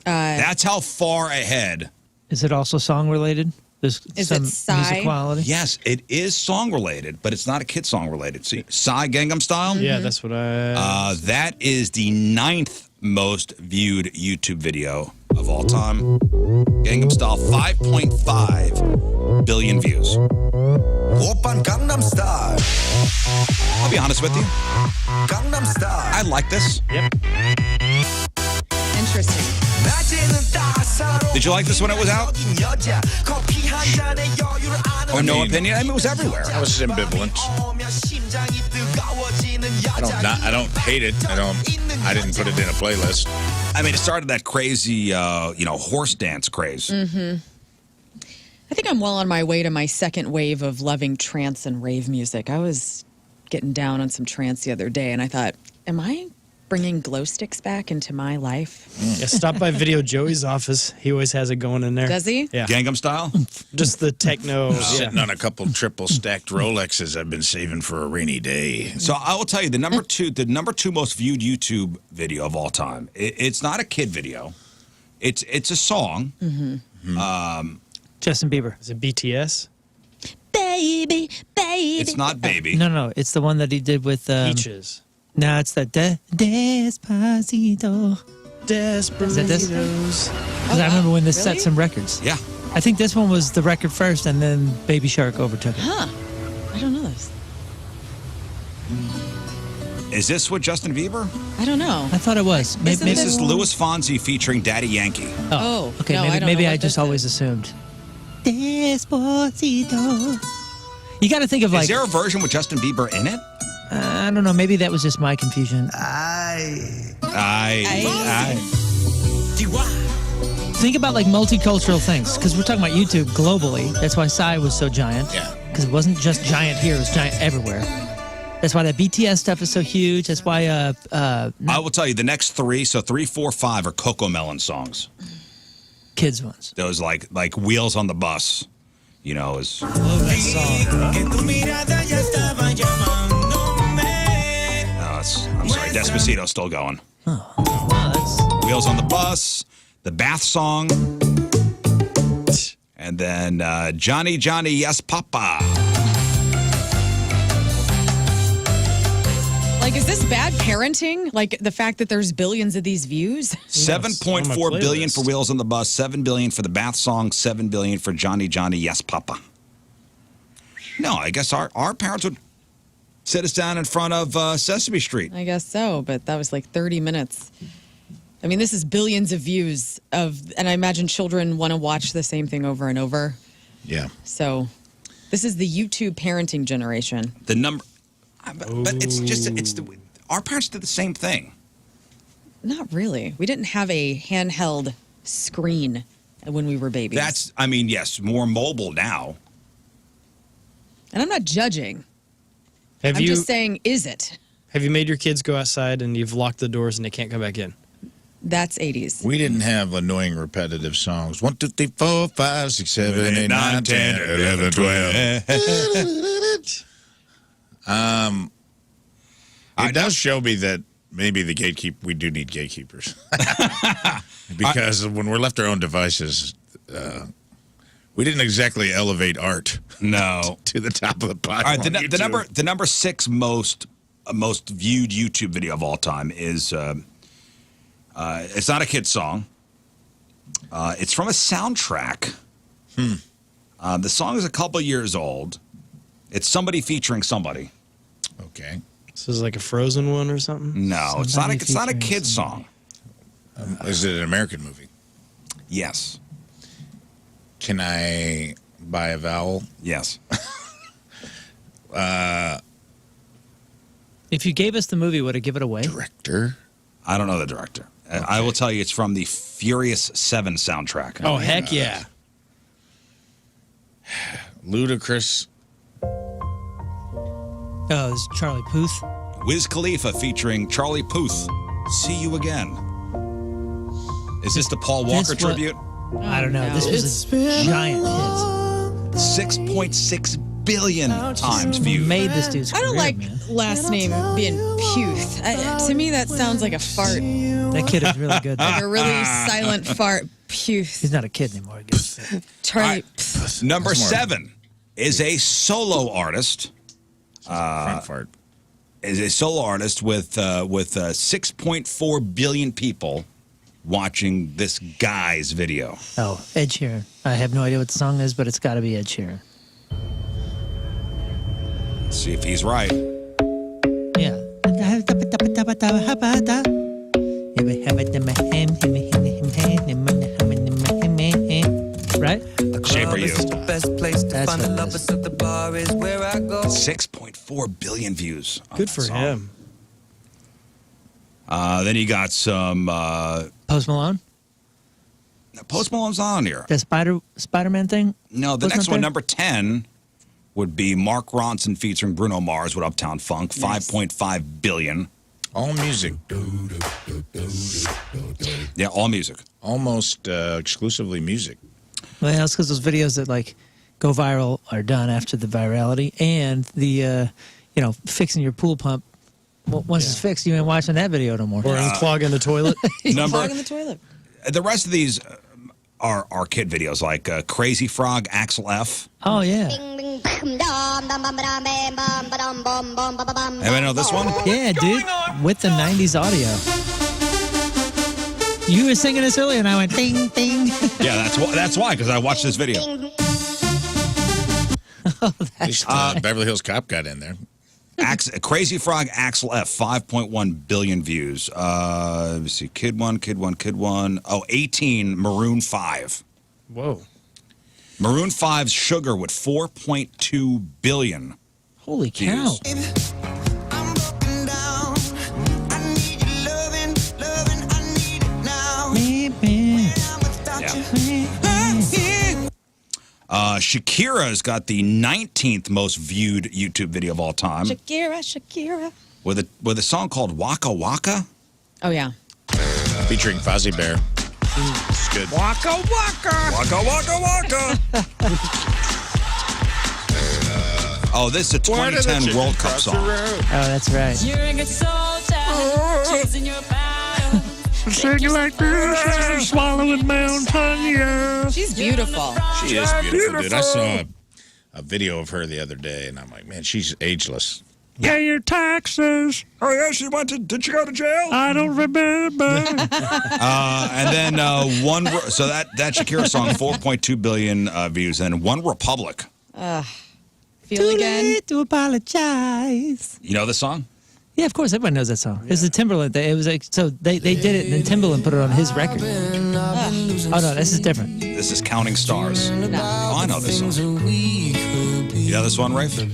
That's how far ahead. Is it also song related? There's Is some it Psy? music quality? Yes, it is song related, but it's not a kid song related. See, Psy Gangnam Style? Yeah, that's what I... That is the 9th most viewed YouTube video of all time. Gangnam Style, 5.5 billion views. I'll be honest with you. I like this. Yep. Interesting. Did you like this when it was out? Or no opinion? I mean, it was everywhere. I was ambivalent. I don't hate it. I didn't put it in a playlist. I mean, it started that crazy, horse dance craze. I think I'm well on my way to my second wave of loving trance and rave music. I was getting down on some trance the other day, and I thought, am I bringing glow sticks back into my life? Yeah, stop by Video Joey's office. He always has it going in there. Does he? Yeah. Gangnam Style? Just the techno. Sitting on a couple triple stacked Rolexes I've been saving for a rainy day. So I will tell you, the number two most viewed YouTube video of all time. It's not a kid video. It's a song. Justin Bieber. Is it BTS? Baby. It's not Baby. No. It's the one that he did with... Peaches. No, it's that Despacito. Desperados. Is that this? Because I remember when this set some records. Yeah. I think this one was the record first, and then Baby Shark overtook it. Huh. I don't know this. Is this with Justin Bieber? I don't know. I thought it was. Isn't This this- is Louis Fonsi featuring Daddy Yankee. Oh, okay. no, I don't maybe know I what just this always is. assumed. Despacito. You got to think of Is like. there a version with Justin Bieber in it? I don't know. Maybe that was just my confusion. Think about like multicultural things, because we're talking about YouTube globally. That's why Psy was so giant. Yeah. Because it wasn't just giant here; it was giant everywhere. That's why that BTS stuff is so huge. That's why. I will tell you the next 3. So 3, 4, 5 are Coco Melon songs. Kids ones. Those like Wheels on the Bus. You know, is. Love that song. I'm sorry, Despacito's still going. Oh, wow, that's. Wheels on the Bus, the Bath song, and then Johnny, Johnny, Yes, Papa. Like, is this bad parenting? Like, the fact that there's billions of these views? 7.4 billion for Wheels on the Bus, 7 billion for the Bath song, 7 billion for Johnny, Johnny, Yes, Papa. No, I guess our parents would sit us down in front of Sesame Street. I guess so, but that was like 30 minutes. I mean, this is billions of views and I imagine children want to watch the same thing over and over. Yeah. So this is the YouTube parenting generation. The number, but our parents did the same thing. Not really. We didn't have a handheld screen when we were babies. Yes, more mobile now. And I'm not judging. I'm just saying, is it? Have you made your kids go outside and you've locked the doors and they can't come back in? That's 80s. We didn't have annoying repetitive songs. 1, 2, 3, 4, 5, 6, 7, 8, 9, 10, 11, 12. It does show me that maybe we do need gatekeepers. Because when we're left our own devices, we didn't exactly elevate art. No. To the top of the pile. All right, the number 6 most viewed YouTube video of all time is it's not a kid's song. It's from a soundtrack. The song is a couple years old. It's somebody featuring somebody. Okay. This is like a Frozen one or something? No, it's not a kid's song. Is it an American movie? Yes. Can I buy a vowel? Yes. If you gave us the movie, would it give it away? Director? I don't know the director. Okay. I will tell you it's from the Furious 7 soundtrack. Oh, heck yeah. Ludacris. Oh, it's Charlie Puth. Wiz Khalifa featuring Charlie Puth. See You Again. Is this the Paul Walker tribute? I don't know. No. This was a giant hit. 6.6 billion times viewed. Made this dude's I don't career, like man. last name being Puth. To me, that sounds like a fart. That kid is really good. Like a really silent fart. Puth. He's not a kid anymore. I guess. Charlie. Number 7 is a solo artist. Front fart. Is a solo artist with 6.4 billion people watching this guy's video. Oh, Ed Sheeran. I have no idea what the song is, but it's got to be Ed Sheeran. Let's see if he's right. Yeah. Right? Shape of You. Best place to That's find what the it lovers is. of the bar is where I go. 6.4 billion views. on Good that for song. him. Then you got some Post Malone? Post Malone's on here. The Spider-Man thing? No, the Wasn't next it one, there? number 10, would be Mark Ronson featuring Bruno Mars with Uptown Funk, 5.5 billion. All music. Yeah, all music. Almost exclusively music. Well, that's because those videos that like go viral are done after the virality, and the fixing your pool pump. Well, once it's fixed, you ain't watching that video no more. Or unclogging the toilet. Clog in the toilet. The rest of these are kid videos like Crazy Frog, Axel F. Oh yeah, Anybody know this one? yeah, dude, with the '90s audio. You were singing this earlier, and I went ding ding. Yeah, that's why, because I watched this video. At least Beverly Hills Cop got in there. Crazy Frog, Axel F, 5.1 billion views. Let me see, Kid One. Oh, 18, Maroon 5. Whoa. Maroon 5's Sugar with 4.2 billion. Holy cow! views. Shakira's got the 19th most viewed YouTube video of all time Shakira. with a song called Waka Waka. Oh, yeah. Featuring Fozzie Bear. It's good. Waka Waka. Waka Waka Waka. Oh, this is a 2010 World Cup song. Oh, that's right. You're a good soldier, chasing your battle. Singing like this, swallowing my own tongue, yeah. She's beautiful. She is beautiful, dude. I saw a video of her the other day, and I'm like, man, she's ageless. Pay your taxes. Oh, yeah, did she go to jail? I don't remember. And then so that Shakira song, 4.2 billion views, and One Republic. Feel again. To apologize. You know the song? Yeah, of course, everyone knows that song. It was the Timberland. It was like, so they did it, and then Timberland put it on his record. Oh, no, this is different. This is Counting Stars. Oh, I know this song. You know this one, Rafe? I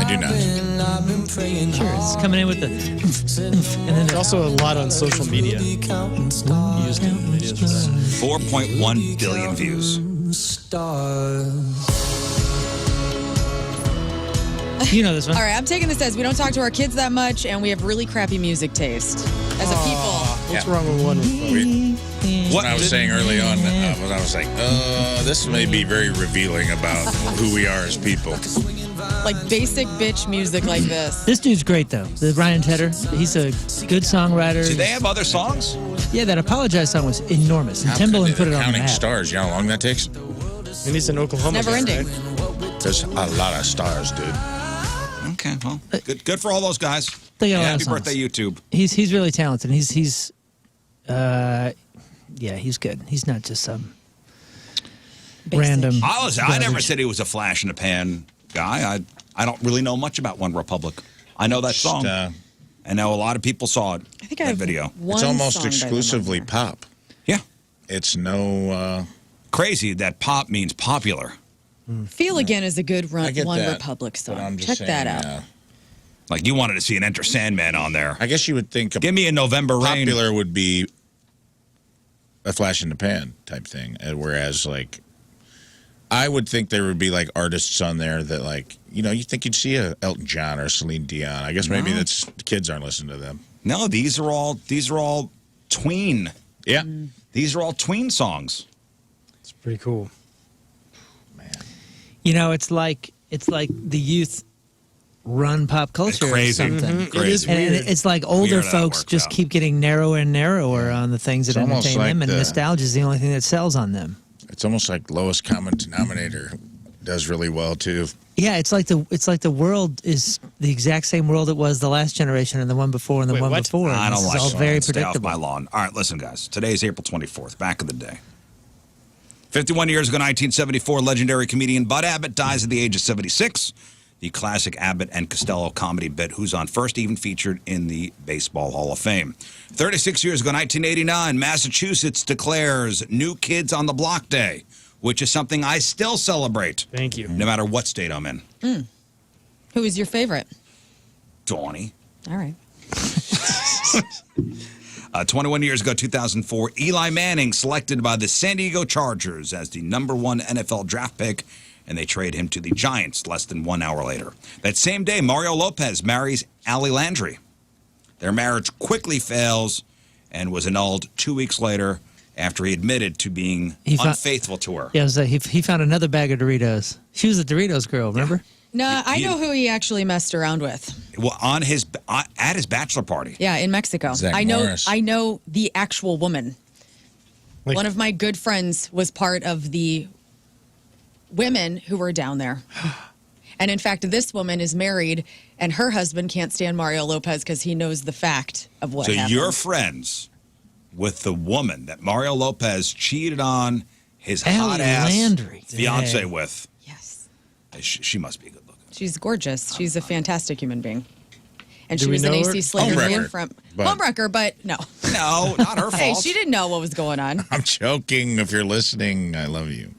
do not. Sure, it's coming in with the and then There's also a lot on social media. Used in videos for that. 4.1 billion views. you know this one. All right, I'm taking this as we don't talk to our kids that much, and we have really crappy music taste as a people. What's wrong with One Republic? What I was saying early on, when I was like, this may be very revealing about who we are as people. Like basic bitch music like this. This dude's great though. The Ryan Tedder. He's a good songwriter. Do they have other songs? Yeah, that Apologize song was enormous. And Timbaland put it on the Counting map. Stars. You know how long that takes? And he's in Oklahoma. Never ending. Right? There's a lot of stars, dude. Okay, well, good for all those guys. They got a lot Happy of songs. birthday, YouTube. He's really talented. He's good. He's not just some random. I never said he was a flash in the pan guy. I don't really know much about One Republic. I know that song. I know a lot of people saw it. I think I that have video. one It's almost song by them exclusively on there. pop. Yeah, It's no. crazy that pop means popular. Feel Again is a good I get One that, Republic but song. I'm just Check that saying, out. Like you wanted to see an Enter Sandman on there. I guess you would think Give me a November Rain. popular would be a flash in the pan type thing, whereas like I would think there would be like artists on there that like you think you'd see a Elton John or a Celine Dion. I guess maybe that's the kids aren't listening to them. No, these are all tween. Yeah, These are all tween songs. It's pretty cool. It's like the youth run pop culture It's crazy. or something. Crazy. It is And weird. it's like older Weird how that folks works just out. keep getting narrower and narrower on the things that It's almost entertain them, like and the- nostalgia is the only thing that sells on them. it's almost like lowest common denominator does really well too. Yeah, it's like the world is the exact same world it was the last generation and the one before and the Wait, one what? before. I And don't this like is all songs. very Stay off my predictable. lawn. All right, listen, guys. Today is April 24th, back in the day. 51 years ago, 1974, legendary comedian Bud Abbott dies at the age of 76. The classic Abbott and Costello comedy bit, Who's on First, even featured in the Baseball Hall of Fame. 36 years ago, 1989, Massachusetts declares New Kids on the Block Day, which is something I still celebrate. Thank you. No matter what state I'm in. Who is your favorite? Donnie. All right. 21 years ago, 2004, Eli Manning selected by the San Diego Chargers as the #1 NFL draft pick, and they trade him to the Giants less than 1 hour later. That same day, Mario Lopez marries Ali Landry. Their marriage quickly fails and was annulled 2 weeks later after he admitted to being unfaithful to her. Yeah, it was like he found another bag of Doritos. She was a Doritos girl, remember? No, I know who he actually messed around with. Well, at his bachelor party. Yeah, in Mexico. Zach I know. Morris. I know the actual woman. Like- One of my good friends was part of the women who were down there. And in fact, this woman is married, and her husband can't stand Mario Lopez because he knows the fact of what So happened. you're friends with the woman that Mario Lopez cheated on his Ali hot-ass Landry. fiance Dang. with. Yes. She must be good looking. She's gorgeous. She's a fantastic human being. And Do she we was an know her? AC Slater Homewrecker, fan from but- Homewrecker, but no. No, not her fault. Hey, she didn't know what was going on. I'm joking. If you're listening, I love you.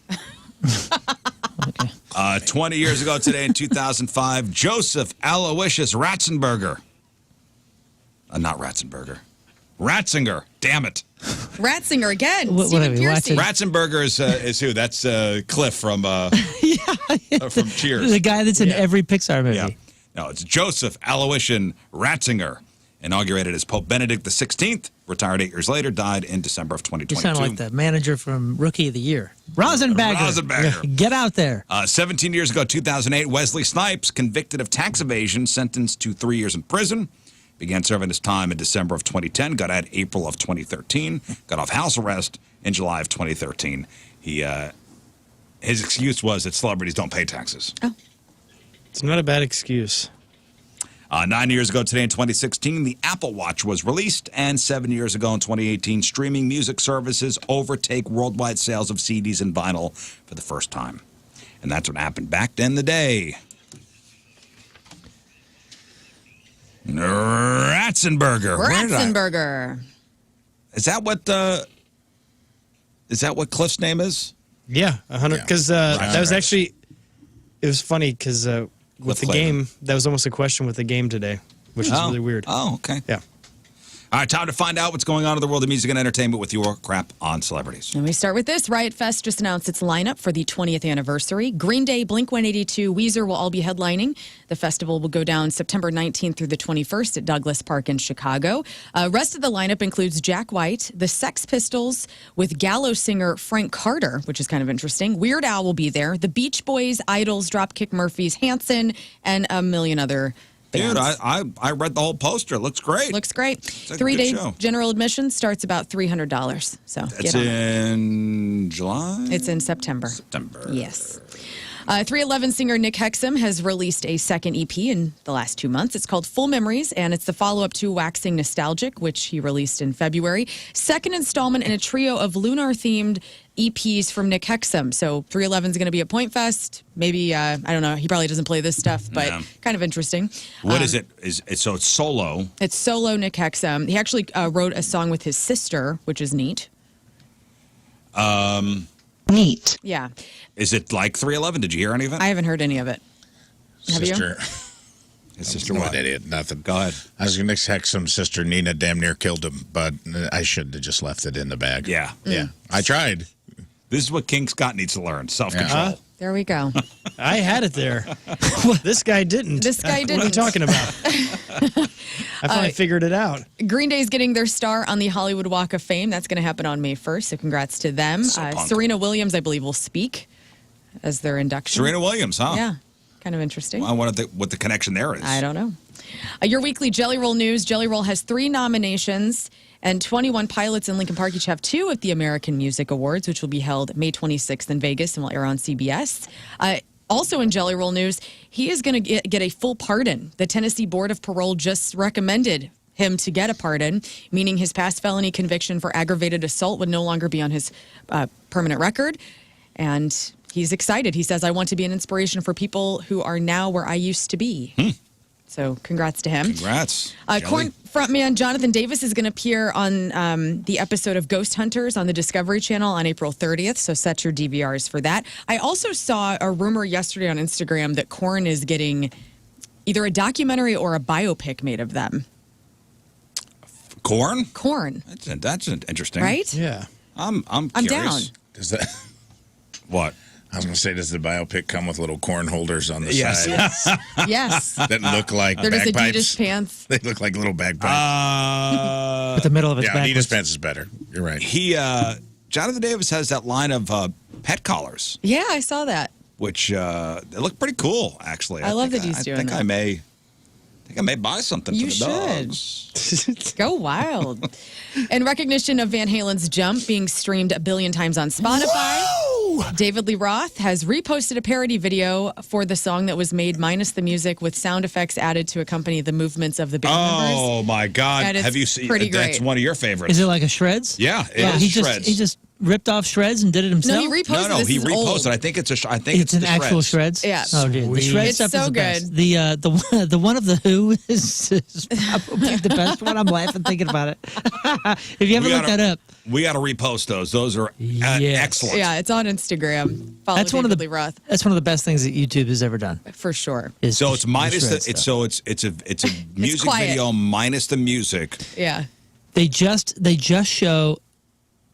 20 years ago today in 2005, Joseph Aloysius Ratzenberger. Not Ratzenberger. Ratzinger. Damn it. Ratzinger again. What Stephen are we Piercy. watching? Ratzenberger is who? That's Cliff from from Cheers. The guy that's in every Pixar movie. Yeah. No, it's Joseph Aloysian Ratzinger. Inaugurated as Pope Benedict XVI, retired 8 years later, died in December of 2022. You sound like the manager from Rookie of the Year. Rosenbagger. Rosenbagger. Get out there. 17 years ago, 2008, Wesley Snipes, convicted of tax evasion, sentenced to 3 years in prison. Began serving his time in December of 2010, got out April of 2013, got off house arrest in July of 2013. His excuse was that celebrities don't pay taxes. Oh. It's not a bad excuse. 9 years ago today in 2016, the Apple Watch was released, and 7 years ago in 2018, streaming music services overtake worldwide sales of CDs and vinyl for the first time. And that's what happened back in the day. Ratzenberger. Ratzenberger. Is that what Cliff's name is? Yeah, 100. Because that was actually, it was funny because with the Clayton. game, that was almost a question with the game today, which is really weird. Oh, okay. Yeah. All right, time to find out what's going on in the world of music and entertainment with your crap on celebrities. And we start with this. Riot Fest just announced its lineup for the 20th anniversary. Green Day, Blink-182, Weezer will all be headlining. The festival will go down September 19th through the 21st at Douglas Park in Chicago. Rest of the lineup includes Jack White, the Sex Pistols with Gallo singer Frank Carter, which is kind of interesting. Weird Al will be there. The Beach Boys, Idols, Dropkick Murphys, Hanson, and a million other bands. Dude, I read the whole poster. It looks great. Looks great. a good 3-day show. general admission starts about $300. So It's get on it. in July? It's in September. September. Yes. 311 singer Nick Hexum has released a second EP in the last 2 months. It's called Full Memories, and it's the follow-up to Waxing Nostalgic, which he released in February. Second installment in a trio of lunar-themed EPs from Nick Hexum. So 311 is going to be at Point Fest. Maybe, I don't know, he probably doesn't play this stuff, but Yeah. kind of interesting. What is it? So it's solo. It's solo Nick Hexum. He actually wrote a song with his sister, which is neat. Neat. Yeah. Is it like 311? Did you hear any of it? I haven't heard any of it. Have you? Sister. His sister I'm what? an idiot. Nothing. Go ahead. I was going to text some sister Nina damn near killed him, but I should have just left it in the bag. Yeah. Yeah. I tried. This is what King Scott needs to learn. Self-control. There we go. I had it there. This guy didn't. This guy What are you didn't. talking about? I finally figured it out. Green Day's getting their star on the Hollywood Walk of Fame. That's going to happen on May 1st, so congrats to them. So punk. Serena Williams, I believe, will speak as their induction. Serena Williams, huh? Yeah, kind of interesting. I wonder what the connection there is. I don't know. Your weekly Jelly Roll news. Jelly Roll has 3 nominations, and 21 pilots in Lincoln Park each have 2 at the American Music Awards, which will be held May 26th in Vegas and will air on CBS. Also in Jelly Roll news, he is going to get a full pardon. The Tennessee Board of Parole just recommended him to get a pardon, meaning his past felony conviction for aggravated assault would no longer be on his permanent record. And he's excited. He says, I want to be an inspiration for people who are now where I used to be. So congrats to him. Congrats. Korn frontman Jonathan Davis is going to appear on the episode of Ghost Hunters on the Discovery Channel on April 30th, so set your DVRs for that. I also saw a rumor yesterday on Instagram that Korn is getting either a documentary or a biopic made of them. Corn? Korn, That's interesting. right? Yeah. I'm I'm curious. down. Does that? What? I was going to say, does the biopic come with little corn holders on the Yes. side Yes. that look like They're just Adidas bagpipes? pants. They look like little bagpipes. With the middle of his yeah, back. Adidas pants is better. You're right. Jonathan Davis has that line of pet collars, Yeah, I saw that. which they look pretty cool, actually. I love think that he's doing I think that. I may buy something You for the should. dogs. Go wild. In recognition of Van Halen's Jump being streamed 1 billion times on Spotify, David Lee Roth has reposted a parody video for the song that was made minus the music with sound effects added to accompany the movements of the band members. Oh my God! And it's Have you seen? pretty That's great. one of your favorites. Is it like a shreds? Yeah, it is he shreds. He just ripped off shreds and did it himself. No, he reposted No, this. he is reposted. old. I think it's I think It's an the actual shreds. shreds. Yeah. Oh, dude, the Sweet. shred It's stuff so is the best. good. The one of the Who is probably the best one. I'm laughing thinking about it. If you ever We look gotta- that up, We got to repost those. Those are Yes. excellent. Yeah, it's on Instagram. Follow that's one of David the Lee Roth that's one of the best things that YouTube has ever done. for sure. Is So it's minus shred it's stuff. it's a music quiet. video minus the music. Yeah. They just show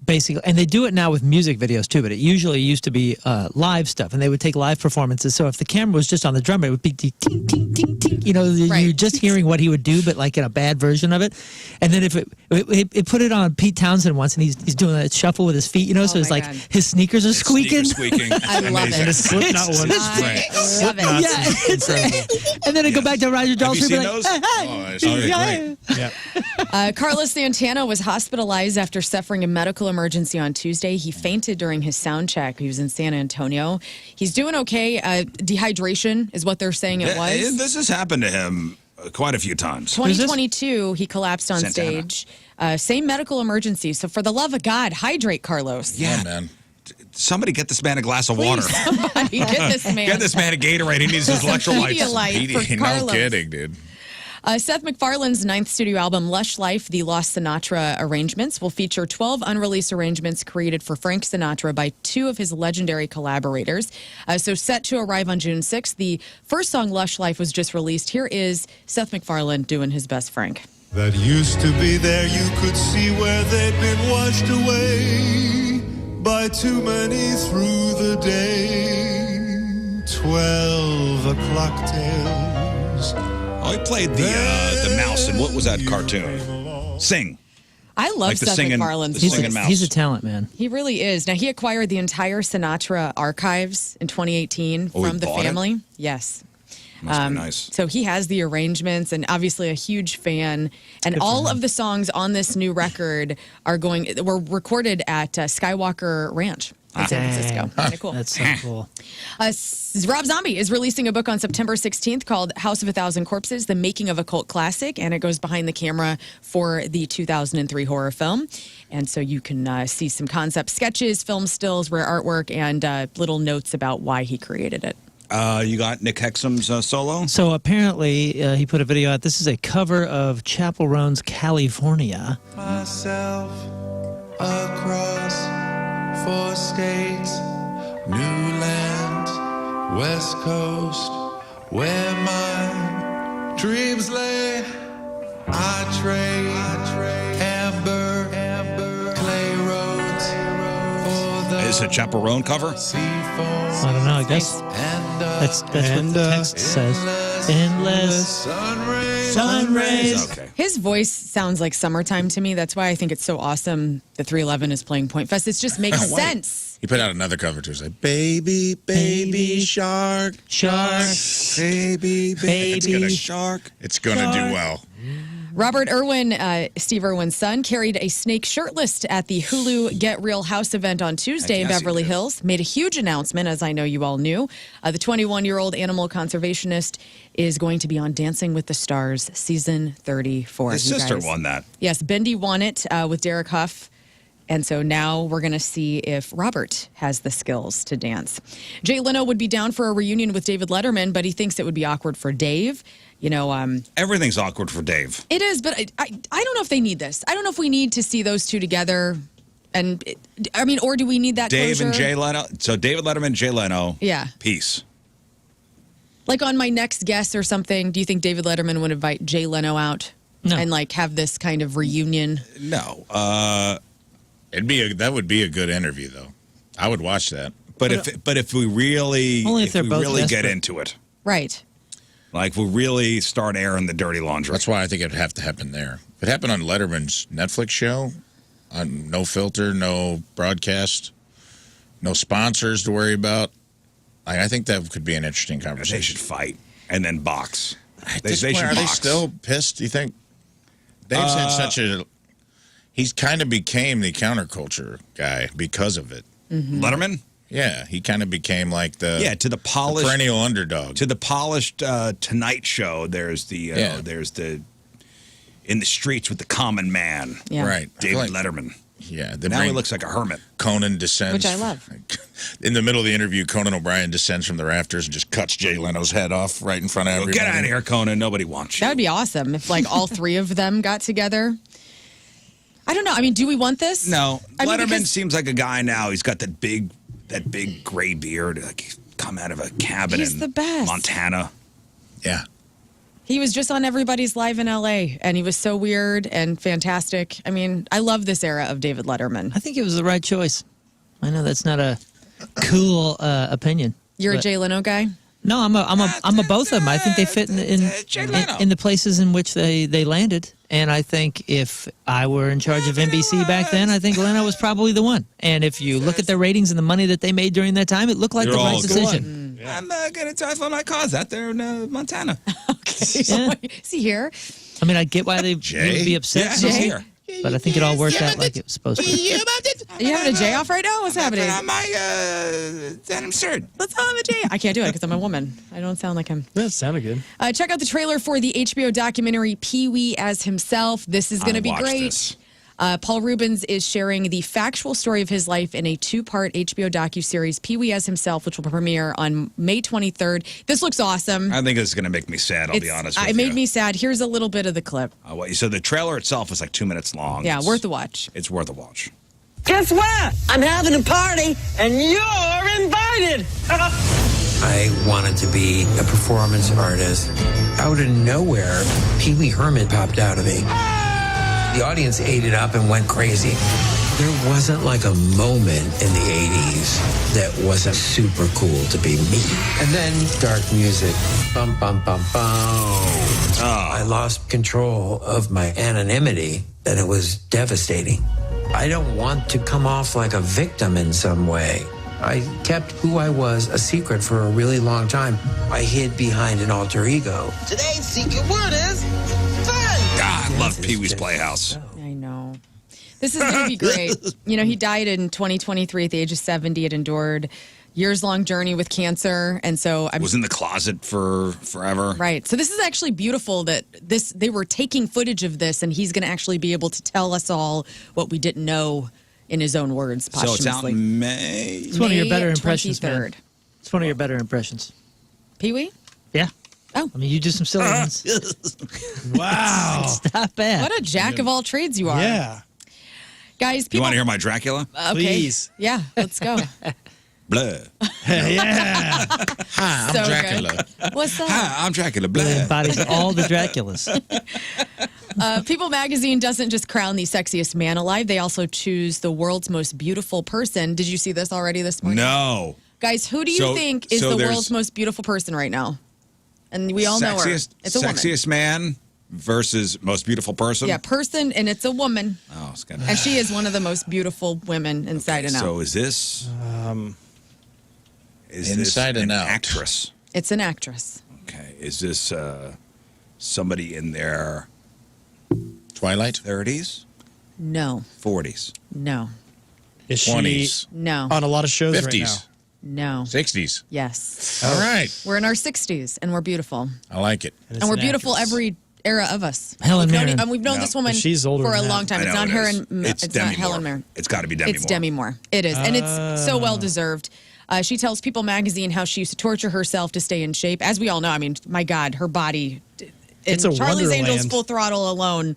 basically, and they do it now with music videos too, but it usually used to be live stuff, and they would take live performances. So if the camera was just on the drummer, it would be ting, ting, ting, ting. You know, you're just hearing what he would do, but like in a bad version of it. And then if it put it on Pete Townsend once, and he's doing that shuffle with his feet, you know, so it's like his sneakers are squeaking. I love it. Slipknot one. I love it. Yeah, and then it go back to Roger Daltrey. seen Like, those? hey, hey. Yeah. Carlos Santana was hospitalized after suffering a medical emergency on Tuesday. He fainted during his sound check. He was in San Antonio. He's doing okay. Dehydration is what they're saying it was. This has happened to him quite a few times. 2022, he collapsed on Santana. stage. Same medical emergency. So for the love of God, hydrate, Carlos. Yeah, man. Somebody get this man a glass of water. Somebody get this man. Get this man a Gatorade. He needs his electrolytes. Pedialyte for No Carlos. kidding, dude. Seth MacFarlane's ninth studio album, Lush Life, the Lost Sinatra arrangements, will feature 12 unreleased arrangements created for Frank Sinatra by two of his legendary collaborators. So set to arrive on June 6th. The first song, Lush Life, was just released. Here is Seth MacFarlane doing his best Frank. That used to be there, you could see where they'd been washed away by too many through the day. 12 o'clock tales. Oh, he played the mouse in what was that cartoon? Sing. I love Like the Seth singing- MacFarlane's the voice. singing mouse. He's a talent, man. He really is. Now, he acquired the entire Sinatra archives in 2018 Oh, he from the bought it? family. Yes. Must be nice. So he has the arrangements and obviously a huge fan. And all of the songs on this new record were recorded at Skywalker Ranch in San Francisco. Kind of cool. That's so cool. Rob Zombie is releasing a book on September 16th called House of a Thousand Corpses, The Making of a Cult Classic, and it goes behind the camera for the 2003 horror film. And so you can see some concept sketches, film stills, rare artwork, and little notes about why he created it. You got Nick Hexum's solo? So apparently, he put a video out. This is a cover of Chappell Roan's California. Myself across 4 states, new land, west coast, where my dreams lay. I trade amber, clay roads for the Is it Chaperone cover? I don't know. I guess that's what the text says. Endless sun rays. Okay. His voice sounds like summertime to me. That's why I think it's so awesome the 311 is playing Point Fest. It just makes sense. He put out another cover too. It's like, baby, baby shark, Shark. Baby, Baby. It's got a shark. It's gonna do well. Robert Irwin, Steve Irwin's son, carried a snake shirtless at the Hulu Get Real House event on Tuesday in Yes, he Beverly did. Hills. Made a huge announcement, as I know you all knew. The 21-year-old animal conservationist is going to be on Dancing with the Stars season 34. His You sister guys- won that. Yes, Bendy won it with Derek Huff. And so now we're going to see if Robert has the skills to dance. Jay Leno would be down for a reunion with David Letterman, but he thinks it would be awkward for Dave. You know, Everything's awkward for Dave. it is, but I don't know if they need this. I don't know if we need to see those two together. And I mean, or do we need that Dave closure? and Jay Leno. So David Letterman, Jay Leno. Yeah. Peace. Like on my next guest or something, do you think David Letterman would invite Jay Leno out No. and like have this kind of reunion? No. That would be a good interview though. I would watch that. But if we really Only if they're both get desperate. into it, Right. like we really start airing the dirty laundry. That's why I think it'd have to happen there. If it happened on Letterman's Netflix show, on no filter, no broadcast, no sponsors to worry about, I think that could be an interesting They conversation. should fight and then box. At They this should point, are they box. still pissed, do you think? Dave's had such a... He's kind of became the counterculture guy because of it. Letterman? Yeah, he kind of became like the To the polished perennial underdog. to the polished Tonight Show. There's the in the streets with the common man. Yeah. Right. I feel David like- Letterman. Yeah. Now he looks like a hermit. Conan descends. Which I love. In the middle of the interview, Conan O'Brien descends from the rafters and just cuts Jay Leno's head off right in front of everybody. Get out of here, Conan. Nobody wants you. That would be awesome if like all three of them got together. I don't know. I mean, do we want this? No, I mean, Letterman because- seems like a guy now. He's got that big gray beard, like he's come out of a cabin He's in the best. Montana. Yeah. He was just on Everybody's Live in LA, and he was so weird and fantastic. I mean, I love this era of David Letterman. I think it was the right choice. I know that's not a cool opinion. You're a but- Jay Leno guy? No, I'm a both of them. I think they fit in the places in which they landed. And I think if I were in charge of NBC back then, I think Leno was probably the one. And if you look at the ratings and the money that they made during that time, it looked like the right decision. I'm going to try for my cause out there in Montana. Okay. Yeah. Is he here? I mean, I get why they would be upset. Yeah, he's here. But I think it all worked out like it was supposed to. Are you having a J off right now? What's happening? That absurd. Let's have a J. I can't do it because I'm a woman. I don't sound like him. That sounded good. Check out the trailer for the HBO documentary Pee Wee as Himself. This is going to be watched great. this. Paul Rubens is sharing the factual story of his life in a 2-part HBO docuseries, Pee Wee as Himself, which will premiere on May 23rd. This looks awesome. I think it's going to make me sad, I'll be honest with you. It made me sad. Here's a little bit of the clip. So the trailer itself is like 2 minutes long. Yeah, worth a watch. It's worth a watch. Guess what? I'm having a party, and you're invited. I wanted to be a performance artist. Out of nowhere, Pee Wee Herman popped out of me. The audience ate it up and went crazy. There wasn't like a moment in the 80s that wasn't super cool to be me. And then dark music. Bum, bum, bum, bum. I lost control of my anonymity, and it was devastating. I don't want to come off like a victim in some way. I kept who I was a secret for a really long time. I hid behind an alter ego. Today's secret word is fun. God, I love Pee Wee's Playhouse. I know. This is going to be great. You know, he died in 2023 at the age of 70. It endured years-long journey with cancer, and so Was in the closet for forever. Right. So this is actually beautiful that they were taking footage of this, and he's going to actually be able to tell us all what we didn't know in his own words So it's out posthumously. in May. It's one of your May better impressions, 23rd. man. It's one of your better impressions. Pee Wee? Yeah. Oh. I mean, you do some silly ones. Wow. It's not bad. What a jack of all trades you are. Yeah. Guys, You people. want to hear my Dracula? Okay. Please. Yeah, let's go. Blah. Yeah. Hi, I'm So Dracula. good. What's up? Hi, I'm Dracula. It Blah. embodies all the Draculas. People magazine doesn't just crown the sexiest man alive. They also choose the world's most beautiful person. Did you see this already this morning? No. Guys, who do you So- think is so the there's- world's most beautiful person right now? And we all know her. It's a woman. Sexiest man versus most beautiful person? Yeah, person, and it's a woman. Oh, it's gonna And she is one of the most beautiful women inside and out. So is this Inside this and an out. actress? It's an actress. Okay. Is this somebody in their Twilight? 30s, No, 40s? no, Is she 20s. no, on a lot of shows right 50s? no. 60s? Yes. All right. We're in our 60s, and we're beautiful. I like it. now? And we're beautiful every era of us. Helen we've known, Mirren. and we've known No. this woman She's older for a than that. long time. I It's know not it her is. and It's not Demi Helen Moore. Mirren. It's got to be Demi It's Moore. Demi Moore. It is, and it's so well deserved. She tells People magazine how she used to torture herself to stay in shape. As we all know, I mean, my God, her body. It's a Charlie's Angels wonderland. Full Throttle alone.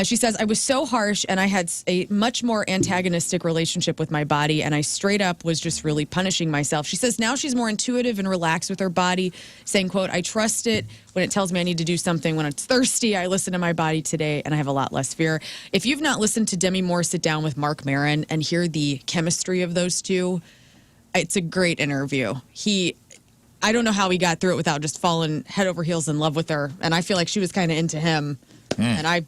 She says, I was so harsh and I had a much more antagonistic relationship with my body, and I straight up was just really punishing myself. She says now she's more intuitive and relaxed with her body, saying, quote, I trust it when it tells me I need to do something. When it's thirsty, I listen to my body today, and I have a lot less fear. If you've not listened to Demi Moore sit down with Mark Maron and hear the chemistry of those two, it's a great interview. I don't know how he got through it without just falling head over heels in love with her, and I feel like she was kind of into him, and I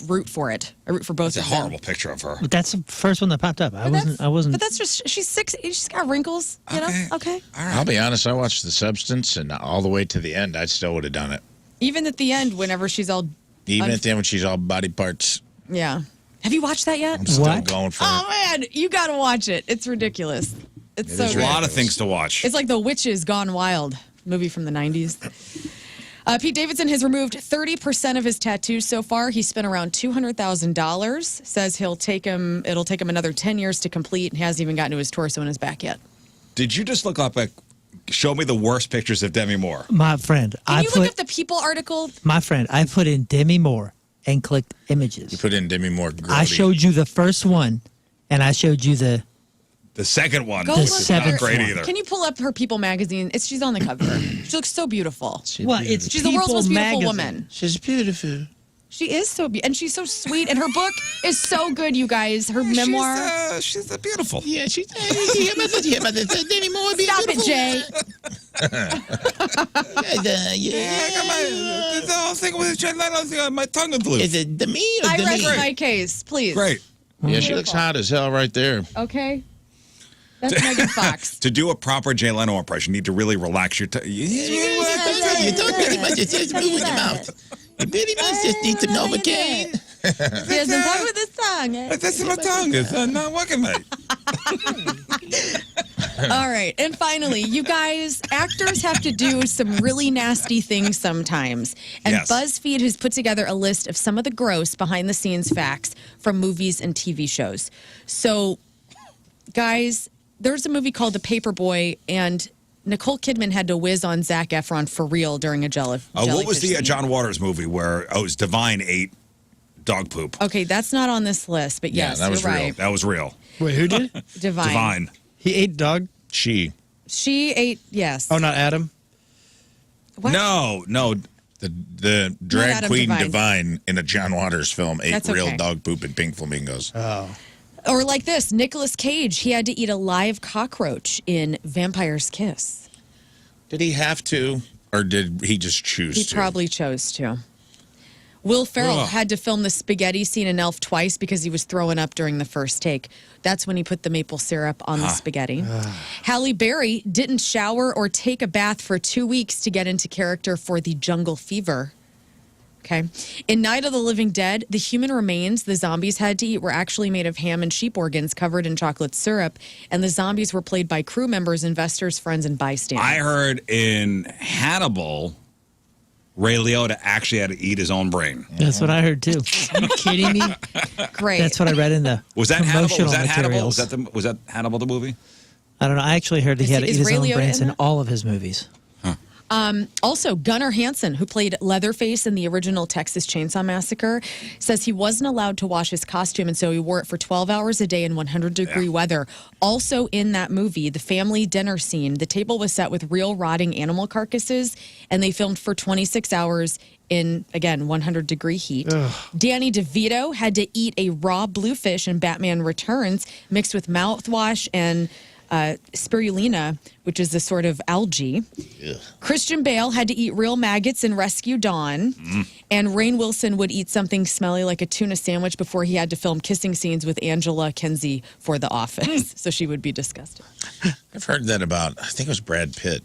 root for it. I root for both It's a of them. horrible picture of her. But that's the first one that popped up. I wasn't. But that's just she's 60. She's got wrinkles. You know. Okay. I'll be honest, I watched The Substance, and all the way to the end, I still would have done it. Even at the end, whenever she's all Even at the end when she's all body parts, yeah. Have you watched that yet? I'm still What? going for Oh it. man, you got to watch it. It's ridiculous. It's so There's a good. lot of things to watch. It's like The Witches Gone Wild, movie from the 90s. Pete Davidson has removed 30% of his tattoos so far. He spent around $200,000. Says it'll take him another 10 years to complete, and hasn't even gotten to his torso and his back yet. Did you just look up show me the worst pictures of Demi Moore? My friend, Can you look up the People article? I put in Demi Moore and clicked images. You put in Demi Moore. I grody. showed you the first one, and I showed you the The second one Go is look not at her. great either. Can you pull up her People magazine? She's on the cover. She looks so beautiful. Well, it's She's the world's People most beautiful magazine. woman. She's beautiful. She is so beautiful, and she's so sweet. And her book is so good, you guys. Her memoir. She's beautiful. Yeah, she's. Stop it, Jay. I think with my tongue is loose. Is it the me or I the rest me? my case, please. Great. Yeah, she looks hot as hell right there. Okay. That's Megan Fox. To do a proper Jay Leno impression, you need to really relax your tongue. You don't really much. It's just move with your mouth. You really much just need some Novocaine. He doesn't talk with his tongue. That's my tongue. It's not working, mate. All right. And finally, you guys, actors have to do some really nasty things sometimes. And Yes. BuzzFeed has put together a list of some of the gross behind-the-scenes facts from movies and TV shows. So, guys, there's a movie called The Paperboy, and Nicole Kidman had to whiz on Zac Efron for real during a What was the John Waters movie where it was Divine ate dog poop? Okay, that's not on this list, but yes, that was you're real. right. That was real. Wait, who did? Divine. Divine. He ate dog? She. She ate, yes. Oh, not Adam? What? No. The drag Adam queen Devine. Divine in a John Waters film ate That's real okay. dog poop and pink flamingos. Or like this, Nicolas Cage, he had to eat a live cockroach in Vampire's Kiss. Did he have to, or did he just choose He to? probably chose to. Will Ferrell had to film the spaghetti scene in Elf twice because he was throwing up during the first take. That's when he put the maple syrup on the spaghetti. Halle Berry didn't shower or take a bath for 2 weeks to get into character for The Jungle Fever. Okay. In Night of the Living Dead, the human remains the zombies had to eat were actually made of ham and sheep organs covered in chocolate syrup, and the zombies were played by crew members, investors, friends, and bystanders. I heard in Hannibal, Ray Liotta actually had to eat his own brain. That's what I heard too. Are you kidding me? Great. That's what I read in the Was that Hannibal? promotional Was that Hannibal? materials. Was that Hannibal the movie? I don't know. I actually heard that he had to Is eat his Ray own Liotta brains in in that? all of his movies. Also, Gunnar Hansen, who played Leatherface in the original Texas Chainsaw Massacre, says he wasn't allowed to wash his costume, and so he wore it for 12 hours a day in 100-degree weather. Also in that movie, the family dinner scene, the table was set with real rotting animal carcasses, and they filmed for 26 hours in, again, 100-degree heat. Danny DeVito had to eat a raw bluefish in Batman Returns mixed with mouthwash and spirulina, which is a sort of algae. Christian Bale had to eat real maggots in Rescue Dawn. And Rainn Wilson would eat something smelly like a tuna sandwich before he had to film kissing scenes with Angela Kinsey for The Office. So she would be disgusted. I've heard that about, I think it was Brad Pitt.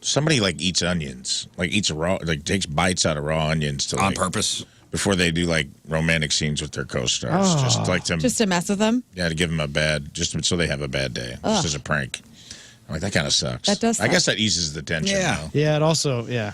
Somebody like eats onions, like eats a raw, like takes bites out of raw onions to On like, purpose? before they do like romantic scenes with their co-stars, just like to Just to mess with them? to give them a bad, just so they have a bad day, just as a prank. I'm like, that kind of sucks. That does I suck. guess that eases the tension. Yeah. though. Yeah, it also, yeah.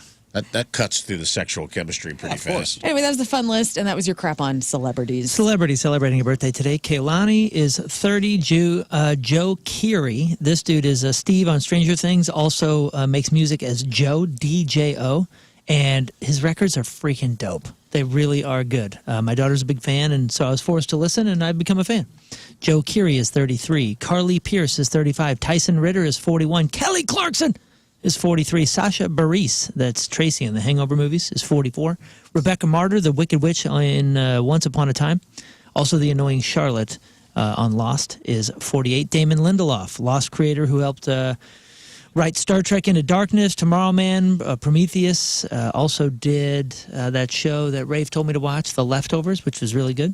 That cuts through the sexual chemistry pretty fast. Anyway, that was the fun list, and that was your crap on celebrities. Celebrity celebrating a birthday today. Kaylani is 30. Joe Keery. This dude is Steve on Stranger Things. Also makes music as Joe, D-J-O. And his records are freaking dope. They really are good. My daughter's a big fan, and so I was forced to listen, and I've become a fan. Joe Keery is 33. Carly Pierce is 35. Tyson Ritter is 41. Kelly Clarkson is 43. Sasha Bareilles, that's Tracy in the Hangover movies, is 44. Rebecca Martyr, the Wicked Witch in Once Upon a Time. Also the annoying Charlotte on Lost is 48. Damon Lindelof, Lost creator who helped write Star Trek Into Darkness, Tomorrow Man, Prometheus. Also did that show that Rafe told me to watch, The Leftovers, which was really good.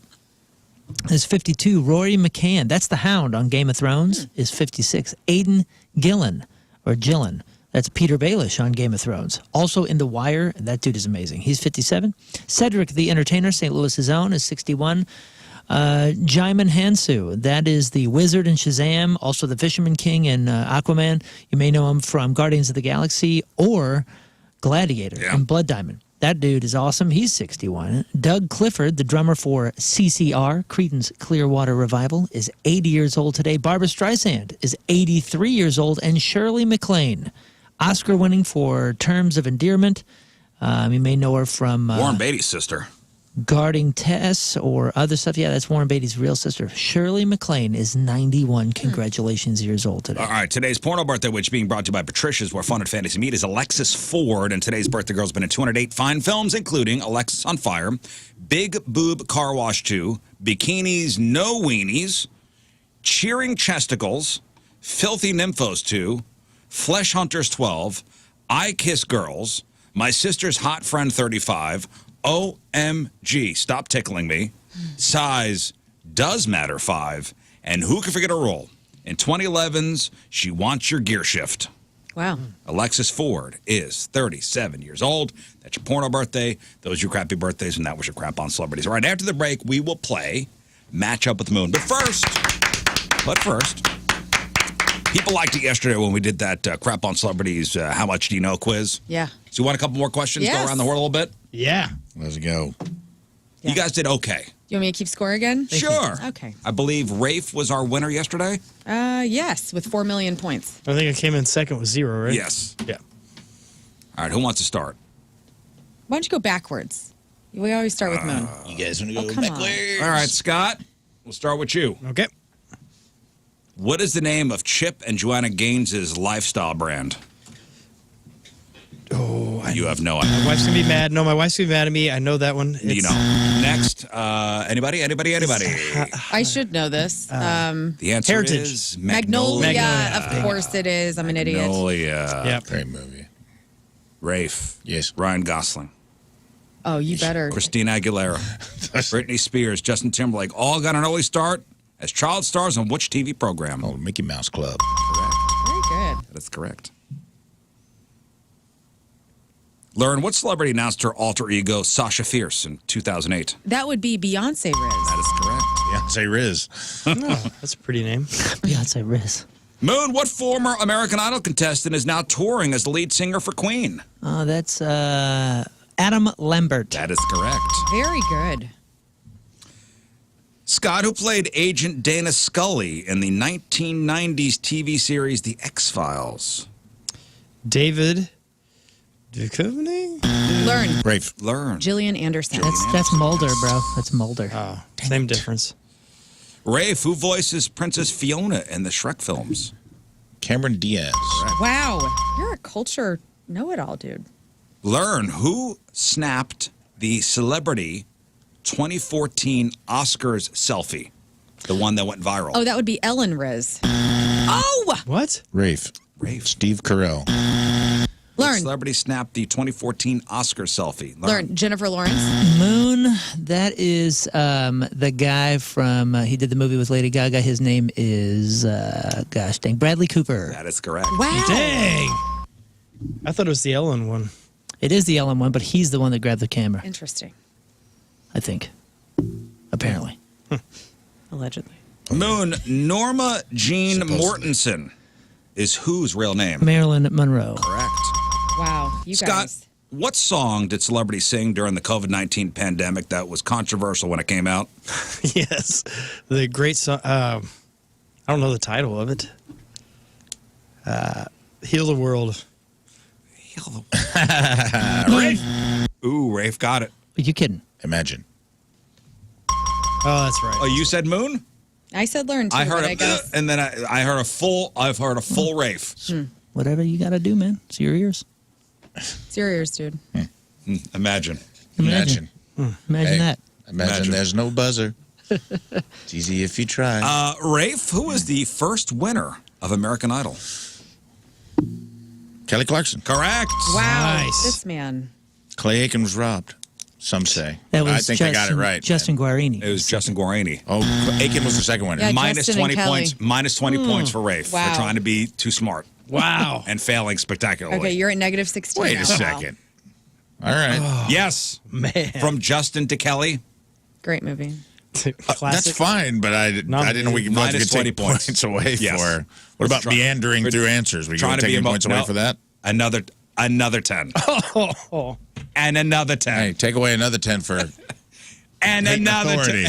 Is 52. Rory McCann, that's the Hound on Game of Thrones, is 56. Aidan Gillen, or Gillen, that's Peter Baelish on Game of Thrones. Also in The Wire, and that dude is amazing. He's 57. Cedric the Entertainer, St. Louis's own, is 61. Jaimin Hansu, that is the Wizard in Shazam, also the Fisherman King in Aquaman. You may know him from Guardians of the Galaxy or Gladiator and Blood Diamond. That dude is awesome. He's 61. Doug Clifford, the drummer for CCR, Creedence Clearwater Revival, is 80 years old today. Barbra Streisand is 83 years old. And Shirley MacLaine, Oscar winning for Terms of Endearment. You may know her from... Warren Beatty's sister. guarding Tess or other stuff. Yeah, that's Warren Beatty's real sister. Shirley MacLaine is 91. Congratulations, years old today. All right, today's porno birthday, which being brought to you by Patricia's, where fun and fantasy meet, is Alexis Ford. And today's birthday girl's been in 208 fine films, including Alexis on Fire, Big Boob Car Wash 2, Bikinis No Weenies, Cheering Chesticles, Filthy Nymphos 2, Flesh Hunters 12, I Kiss Girls, My Sister's Hot Friend 35, OMG, Stop Tickling Me, Size Does Matter 5, and Who Can Forget a Role? In 2011's She Wants Your Gear Shift. Wow. Alexis Ford is 37 years old. That's your porno birthday. Those are your crappy birthdays, and that was your crap on celebrities. All right, after the break, we will play Match Up with the Moon. But first, people liked it yesterday when we did that crap on celebrities, how much do you know quiz. Yeah. So you want a couple more questions? Yes. Go around the horn a little bit? Yeah. Let's go. You guys did okay. You want me to keep score again? Sure. Okay. I believe Rafe was our winner yesterday. Yes, with 4 million points. I think I came in second with 0, right? Yes. Yeah. All right, who wants to start? Why don't you go backwards? We always start with Moon. You guys want to go come on. backwards? All right, Scott, we'll start with you. Okay. What is the name of Chip and Joanna Gaines' lifestyle brand? Oh, You have no my idea. wife's going to be mad. No, my wife's going to be mad at me. I know that one. You know. Next, anybody? I should know this. The answer Heritage. is Magnolia. Magnolia. Of course it is. I'm an idiot. Magnolia. Yep. Great movie. Rafe. Yes. Ryan Gosling. Oh, you better. Christina Aguilera. Britney Spears. Justin Timberlake. All got an early start as child stars on which TV program? Oh, Mickey Mouse Club. Correct. Very good. That is correct. Lern, what celebrity announced her alter ego Sasha Fierce in 2008? That would be Beyonce Rizz. That is correct. Yeah, say Rizz. That's a pretty name. Beyonce Rizz. Moon, what former American Idol contestant is now touring as the lead singer for Queen? Oh, that's Adam Lambert. That is correct. Very good. Scott, who played Agent Dana Scully in the 1990s TV series The X-Files? David Duchovny? Lern. Rafe. Lern. Gillian Anderson. That's Mulder, bro. That's Mulder. Oh, same difference. Rafe, who voices Princess Fiona in the Shrek films? Cameron Diaz. Wow. You're a culture know-it-all, dude. Lern, who snapped the celebrity 2014 Oscars selfie? The one that went viral. Oh, that would be Ellen Rizz. Oh! What? Rafe. Steve Carell. Lern. Celebrity snapped the 2014 Oscar selfie. Lern. Jennifer Lawrence. Moon, that is the guy from, he did the movie with Lady Gaga. His name is, gosh dang, Bradley Cooper. That is correct. Wow. Dang. I thought it was the Ellen one. It is the Ellen one, but he's the one that grabbed the camera, Interesting. I think. Apparently. Allegedly. Moon, Norma Jean Supposedly. Mortensen is whose real name? Marilyn Monroe. Correct. Wow. You Scott, guys. what song did celebrities sing during the COVID-19 pandemic that was controversial when it came out? Yes. The great song. I don't know the title of it. Heal the World. Rafe. Ooh, Rafe got it. Are you kidding? Imagine. Oh, that's right. Oh, you said Moon? I said Lern too, I heard but I guess. and then I heard a full. I've heard a full Rafe. Whatever you got to do, man. It's your ears. It's your ears, dude. Imagine. Imagine Hey, that. Imagine there's no buzzer. It's easy if you try. Rafe, who was the first winner of American Idol? Kelly Clarkson. Correct. Wow. Nice. This man. Clay Aiken was robbed. Some say. That was I think I got it right. Justin Guarini. It was Justin Guarini. Oh, Aiken was the second winner. Yeah, Minus Justin and 20 Kelly. points. Minus 20 points for Rafe Wow. for trying to be too smart Wow. and failing spectacularly. Okay, you're at negative 16 Wait now. a second. All right. Yes. Man. From Justin to Kelly. Great movie. That's Classic. fine, but I didn't know we could Minus 20 take points. points away Yes. for. What about Try- meandering through answers? We trying going to to be take emo- points away no. for that? Another 10. Oh. And another 10. Hey, take away another 10 for And hate and another authority.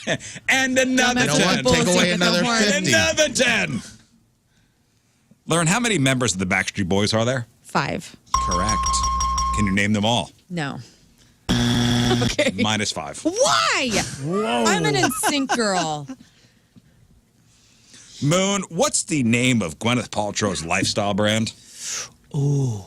10. And another You know what? 10. Bullshit Take away with the another horn. 50. Another 10. Learn how many members of the Backstreet Boys are there? 5. Correct. Can you name them all? No. Okay. -5. Why? I'm an NSYNC girl. Moon, what's the name of Gwyneth Paltrow's lifestyle brand? Goop.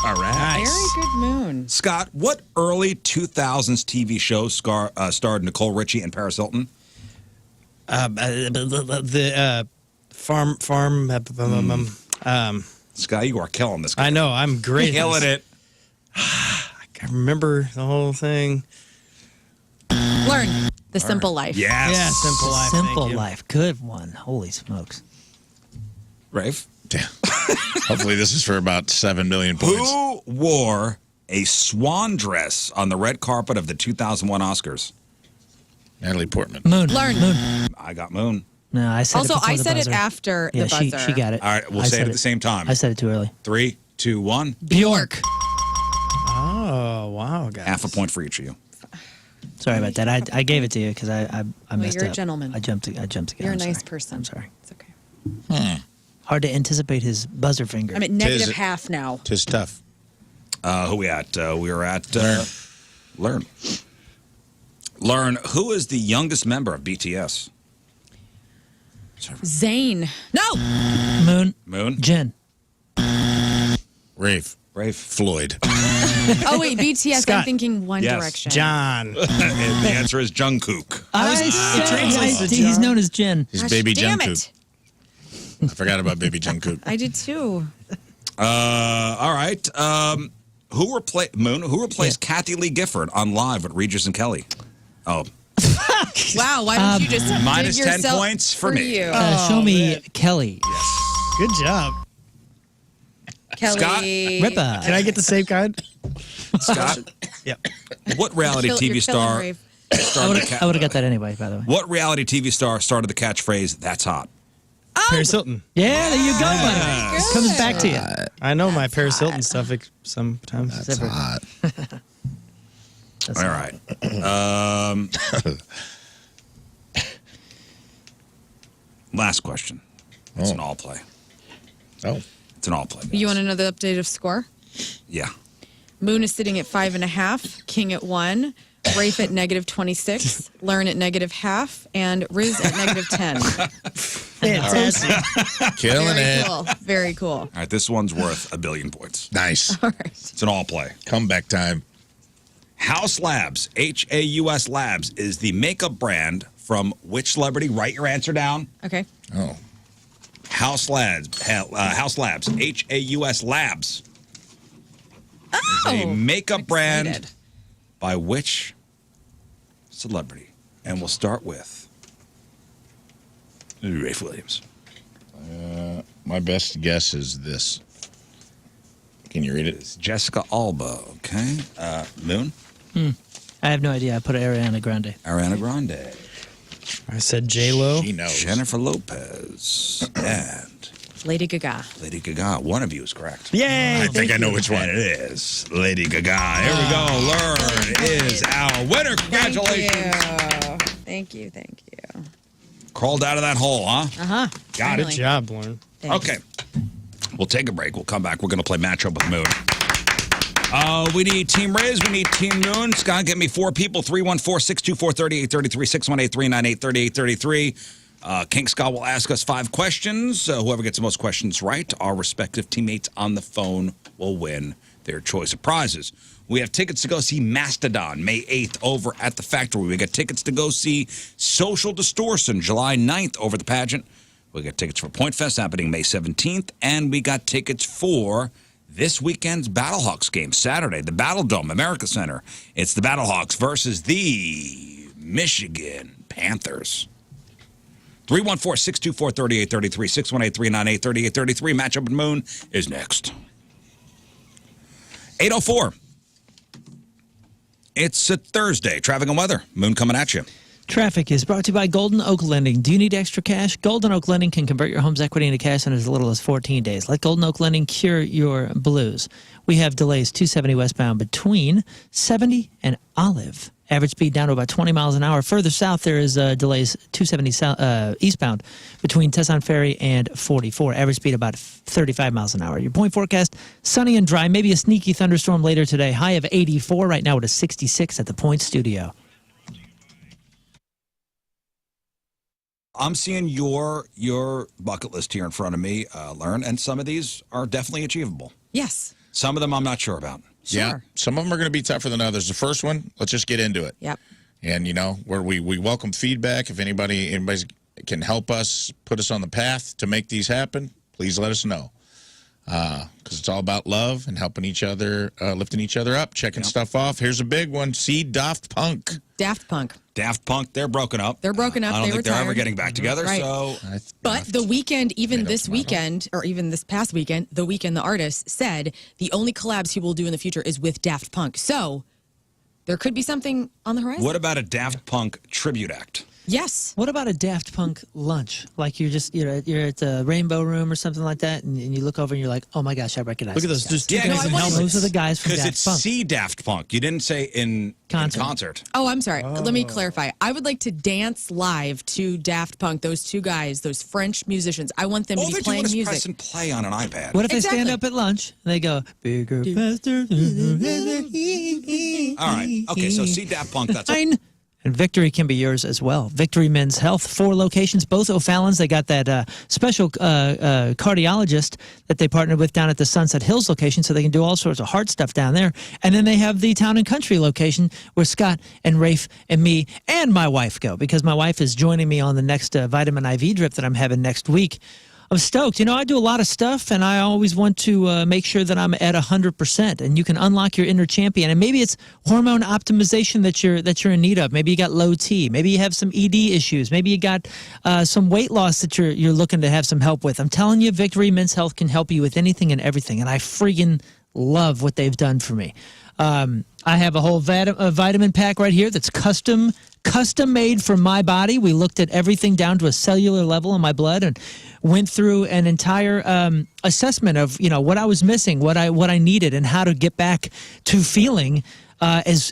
All right. Very good, Moon. Scott, what early 2000s TV show starred Nicole Richie and Paris Hilton? The farm. Scott, you are killing this. I know. I'm great. at Killing this. it. I remember the whole thing. Learn The Simple Life. Yes. Yeah, Simple Life. thank Simple you. life. Good one. Holy smokes. Rafe? Damn. Hopefully this is for about 7 million points. Who wore a swan dress on the red carpet of the 2001 Oscars? Natalie Portman. Moon. Learn. Moon. I got Moon. No, I said Also, it before I the said it buzzer. after Yeah, the buzzer. she got it. All right, we'll I say it said at the same time. I said it too early. 3, 2, 1. Bjork. Oh, wow, guys. Half a point for each of you. Sorry about that. I gave it to you because I messed you're a up. gentleman. I jumped again. You're a I'm nice sorry. person. I'm sorry. It's okay. Hard to anticipate his buzzer finger. I'm at negative half now. Tis tough. Who we at? We are at Lern. Lern, who is the youngest member of BTS? Zayn. No. Moon. Moon? Jen. Rafe. Floyd. Oh wait, BTS. I'm Scott. thinking One Yes. Direction. John. And the answer is Jungkook. He's known as Jen. He's Gosh, Baby damn Jungkook. it. I forgot about Baby Jungkook. I did too. All right. Who replaced Kathy Lee Gifford on Live with Regis and Kelly? Oh, Wow. Why don't you just minus dig 10 yourself points for me. You. Show me Kelly. Good job. Kelly. Scott? Ripper. Can I get the same card? Scott, Yep. what reality You're TV killing star Rafe. started the I would have got that anyway, by the way. What reality TV star started the catchphrase "That's hot"? Paris Hilton. Yeah, there you go, buddy. Good. Comes back to you. I know my Paris Hilton stuff sometimes. That's hot. All right. Last question. It's an all play. Oh. It's an all play. You want to know the updated score? Yeah. Moon is sitting at 5.5, King at 1, Rafe at -26, Lern at -0.5, and Rizz at -10. Fantastic. Killing Very it. cool. Very cool. All right. This one's worth 1 billion points. Nice. All right. It's an all play. Comeback time. House Labs, Haus Labs, is the makeup brand from which celebrity? Write your answer down. Okay. Oh. House Labs, Haus Labs. Oh. A makeup brand Excited. by which celebrity? And we'll start with Rafe Williams. My best guess is this. Can you read it? It's Jessica Alba, okay? Moon? I have no idea. I put Ariana Grande. Ariana Grande. I said J-Lo. She knows. Jennifer Lopez. And Lady Gaga. Lady Gaga. One of you is correct. Yay! I think I know which one. And it is Lady Gaga. Here we go. Lern is our winner. Congratulations. Thank you. Thank you. Crawled out of that hole, huh? Uh-huh. Got Good job, Lauren. Okay. We'll take a break. We'll come back. We're going to play matchup with Moon. We need Team Rizz. We need Team Moon. Scott, get me 4 people. 314-624-3833. 618-398-3833. King Scott will ask us 5 questions. Whoever gets the most questions right, our respective teammates on the phone will win their choice of prizes. We have tickets to go see Mastodon May 8th over at the Factory. We got tickets to go see Social Distortion July 9th over the Pageant. We got tickets for Point Fest happening May 17th. And we got tickets for this weekend's Battlehawks game, Saturday, the Battle Dome, America Center. It's the Battlehawks versus the Michigan Panthers. 314-624-3833. 618-398-3833. Matchup with Moon is next. 8:04. It's a Thursday. Traffic and weather. Moon coming at you. Traffic is brought to you by Golden Oak Lending. Do you need extra cash? Golden Oak Lending can convert your home's equity into cash in as little as 14 days. Let Golden Oak Lending cure your blues. We have delays 270 westbound between 70 and Olive Average speed down to about 20 miles an hour. Further south, there is delays 270 eastbound between Tesson Ferry and 44. Average speed about 35 miles an hour. Your point forecast, sunny and dry. Maybe a sneaky thunderstorm later today. High of 84 right now at a 66 at the Point Studio. I'm seeing your bucket list here in front of me, Lern, and some of these are definitely achievable. Yes. Some of them I'm not sure about. Sure. Yeah, some of them are going to be tougher than others. The first one, let's just get into it. Yep. And, you know, where we welcome feedback. If anybody can help us, put us on the path to make these happen, please let us know. Because it's all about love and helping each other, lifting each other up, checking stuff off. Here's a big one. See Daft Punk. Daft Punk. Daft Punk, they're broken up. They're broken up. I don't They think they're ever retired. getting back together. Right. So, But The Weeknd, even this weekend, or even this past weekend, The Weeknd, the artist, said the only collabs he will do in the future is with Daft Punk. So there could be something on the horizon. what about a Daft Punk tribute act? Yes. What about a Daft Punk lunch? Like you're at the Rainbow Room or something like that, and you look over and you're like, oh my gosh, I recognize Look at those those. guys. Just two guys in helmets. Those are the guys from Because Daft it's Punk. see Daft Punk. You didn't say in concert. Oh, I'm sorry. Let me clarify. I would like to dance live to Daft Punk, those two guys, those French musicians. I want them All to they're be playing doing is music. press and play on an iPad. What if they Exactly. stand up at lunch and they go, bigger, faster? All right. Okay, so see Daft Punk, that's Fine. And Victory can be yours as well. Victory Men's Health, 4 locations, both O'Fallon's. They got that special cardiologist that they partnered with down at the Sunset Hills location, so they can do all sorts of heart stuff down there. And then they have the Town and Country location where Scott and Rafe and me and my wife go, because my wife is joining me on the next vitamin IV drip that I'm having next week. I'm stoked. You know, I do a lot of stuff, and I always want to make sure that I'm at 100%. And you can unlock your inner champion. And maybe it's hormone optimization that you're in need of. Maybe you got low T. Maybe you have some ED issues. Maybe you got some weight loss that you're looking to have some help with. I'm telling you, Victory Men's Health can help you with anything and everything. And I freaking love what they've done for me. I have a whole vitamin pack right here that's custom made for my body. We looked at everything down to a cellular level in my blood and went through an entire assessment of, you know, what I was missing, what I needed, and how to get back to feeling as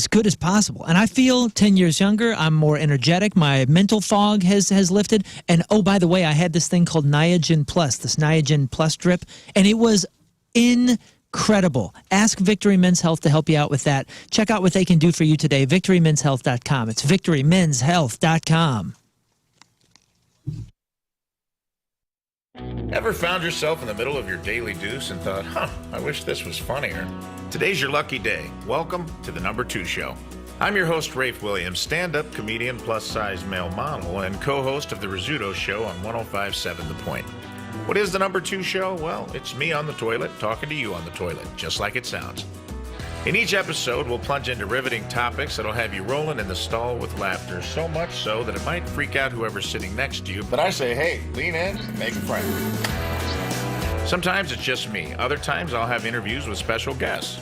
good as possible. And I feel 10 years younger. I'm more energetic. My mental fog has lifted. And oh, by the way, I had this thing called Niagen Plus, this Niagen Plus drip, and it was incredible. Ask Victory Men's Health to help you out with that. Check out what they can do for you today. VictoryMen'sHealth.com. It's VictoryMen'sHealth.com. Ever found yourself in the middle of your daily deuce and thought, I wish this was funnier? Today's your lucky day. Welcome to the Number 2 Show. I'm your host, Rafe Williams, stand-up comedian, plus-size male model, and co-host of the Rizzuto Show on 105.7 The Point. What is the Number 2 Show? Well, it's me on the toilet talking to you on the toilet, just like it sounds. In each episode, we'll plunge into riveting topics that'll have you rolling in the stall with laughter, so much so that it might freak out whoever's sitting next to you. But I say, hey, lean in and make a friend. Sometimes it's just me. Other times I'll have interviews with special guests.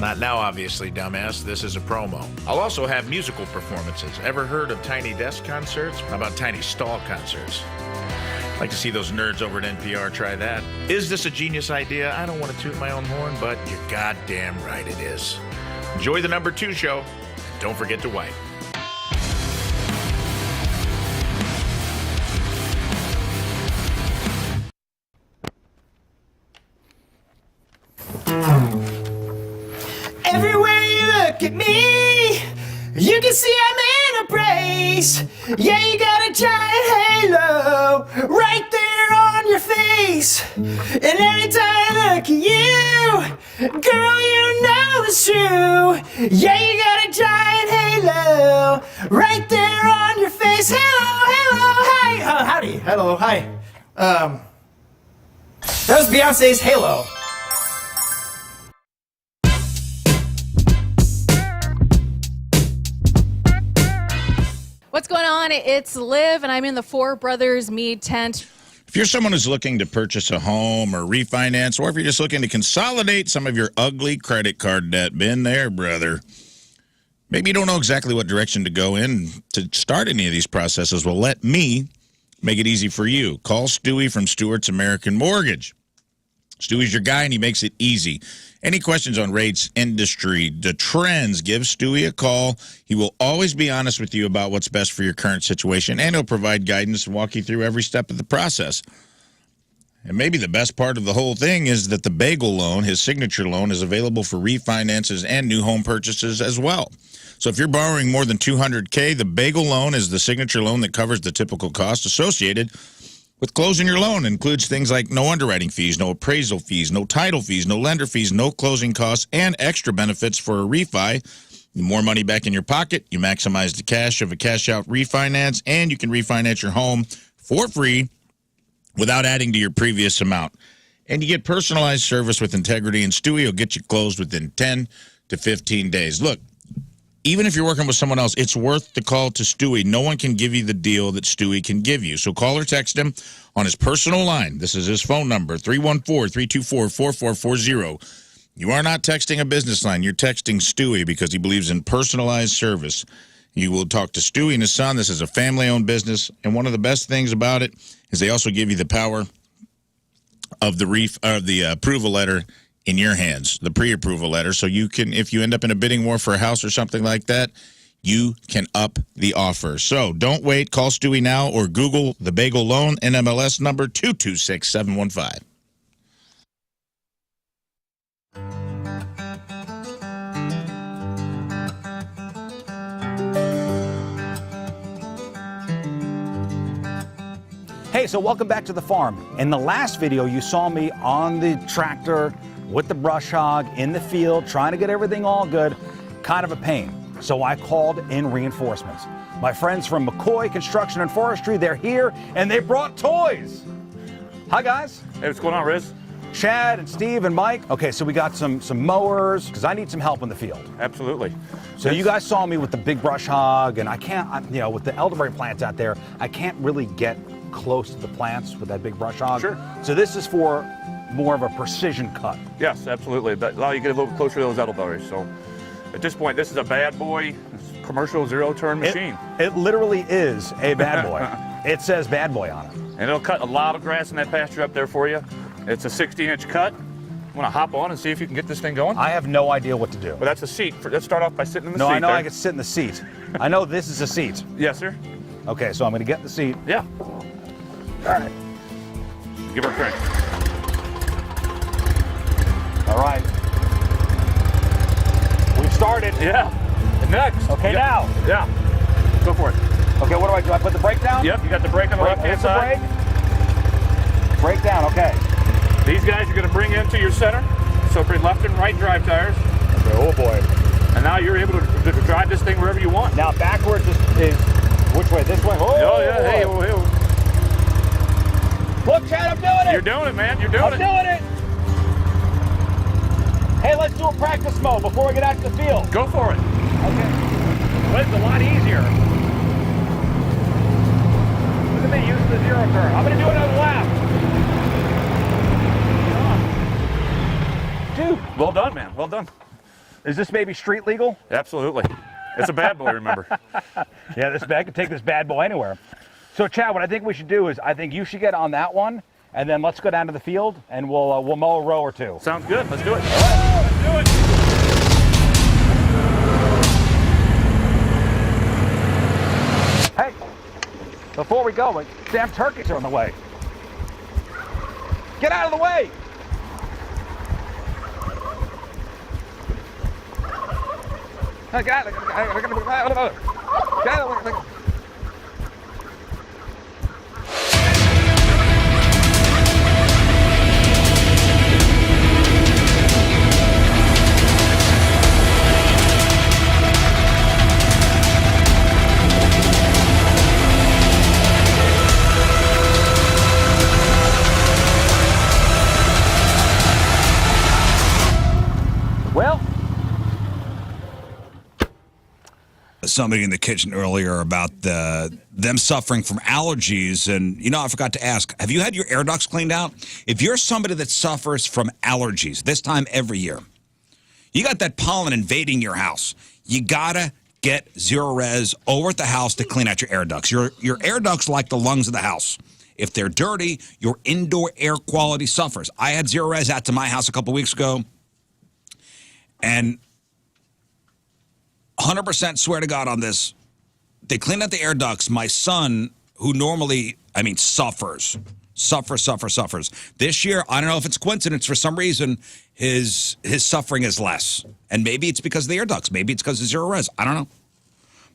Not now, obviously, dumbass. This is a promo. I'll also have musical performances. Ever heard of tiny desk concerts? How about tiny stall concerts? I'd like to see those nerds over at NPR try that. Is this a genius idea? I don't want to toot my own horn, but you're goddamn right it is. Enjoy the Number 2 Show, and don't forget to wipe. Everywhere you look at me, you can see I'm in a brace. Yeah, you got a giant halo right there on your face. And every time I look at you, girl, you know it's true. Yeah, you got a giant halo right there on your face. Hello, hi. Howdy, hello, hi. That was Beyonce's Halo. What's going on? It's Liv, and I'm in the Four Brothers Mead tent. If you're someone who's looking to purchase a home or refinance, or if you're just looking to consolidate some of your ugly credit card debt, been there, brother. Maybe you don't know exactly what direction to go in to start any of these processes. Well, let me make it easy for you. Call Stewie from Stewart's American Mortgage. Stewie's your guy, and he makes it easy. Any questions on rates, industry, the trends, give Stewie a call. He will always be honest with you about what's best for your current situation, and he'll provide guidance and walk you through every step of the process. And maybe the best part of the whole thing is that the Bagel loan, his signature loan, is available for refinances and new home purchases as well. So if you're borrowing more than $200K, the Bagel loan is the signature loan that covers the typical costs associated with closing your loan. It includes things like no underwriting fees, no appraisal fees, no title fees, no lender fees, no closing costs, and extra benefits for a refi. More money back in your pocket, you maximize the cash of a cash-out refinance, and you can refinance your home for free without adding to your previous amount. And you get personalized service with integrity, and Stewie will get you closed within 10 to 15 days. Look, even if you're working with someone else, it's worth the call to Stewie. No one can give you the deal that Stewie can give you. So call or text him on his personal line. This is his phone number, 314-324-4440. You are not texting a business line. You're texting Stewie because he believes in personalized service. You will talk to Stewie and his son. This is a family-owned business, and one of the best things about it is they also give you the power of the approval letter in your hands, the pre-approval letter, so you can, if you end up in a bidding war for a house or something like that, you can up the offer. So don't wait. Call Stewie now or Google the Bagel Loan, NMLS number 226715. Hey, so welcome back to the farm. In the last video, you saw me on the tractor with the brush hog in the field, trying to get everything all good. Kind of a pain. So I called in reinforcements. My friends from McCoy Construction and Forestry, they're here, and they brought toys. Hi, guys. Hey, what's going on, Rizz? Chad and Steve and Mike. Okay, so we got some mowers, because I need some help in the field. Absolutely. So you guys saw me with the big brush hog, and I can't, with the elderberry plants out there, I can't really get close to the plants with that big brush hog. Sure. So this is for more of a precision cut. Yes, absolutely. That allow you to get a little closer to those elderberries. So at this point, this is a bad boy commercial zero-turn machine. It literally is a bad boy. It says bad boy on it. And it'll cut a lot of grass in that pasture up there for you. It's a 60-inch cut. Want to hop on and see if you can get this thing going? I have no idea what to do. Well, that's a seat. Let's start off by sitting in the seat. No, I know there. I can sit in the seat. I know this is a seat. Yes, sir. Okay, so I'm going to get in the seat. Yeah. All right. Give her a crank. All right. We've started. Yeah. And next. Okay, now. Yeah. Go for it. Okay, what do I do? I put the brake down? Yep, you got the brake on the left-hand side. Brake down, okay. These guys are going to bring into your center. So bring left and right drive tires. Okay, oh boy. And now you're able to drive this thing wherever you want. Now backwards is which way? This way? Oh yeah, hey, oh, hey. Look, Chad, I'm doing it! You're doing it, man. You're doing it. I'm doing it! Hey, let's do a practice mode before we get out to the field. Go for it. Okay. Well, it's a lot easier. Look at me using the zero turn. I'm going to do another lap. Dude. Well done, man. Well done. Is this baby street legal? Absolutely. It's a bad boy, remember. Yeah, I can take this bad boy anywhere. So, Chad, what I think we should do is I think you should get on that one, and then let's go down to the field, and we'll mow a row or two. Sounds good. Let's do it. All right. Let's do it. Hey, before we go, damn turkeys are on the way. Get out of the way! Well, somebody in the kitchen earlier about them suffering from allergies, and I forgot to ask, have you had your air ducts cleaned out? If you're somebody that suffers from allergies this time every year, you got that pollen invading your house, you gotta get Zero Res over at the house to clean out your air ducts. Your air ducts are like the lungs of the house. If they're dirty, your indoor air quality suffers. I had Zero Res out to my house a couple weeks ago, and 100% swear to God on this, they cleaned out the air ducts. My son, who normally, suffers. This year, I don't know if it's coincidence, for some reason, his suffering is less. And maybe it's because of the air ducts. Maybe it's because of Zero Res. I don't know.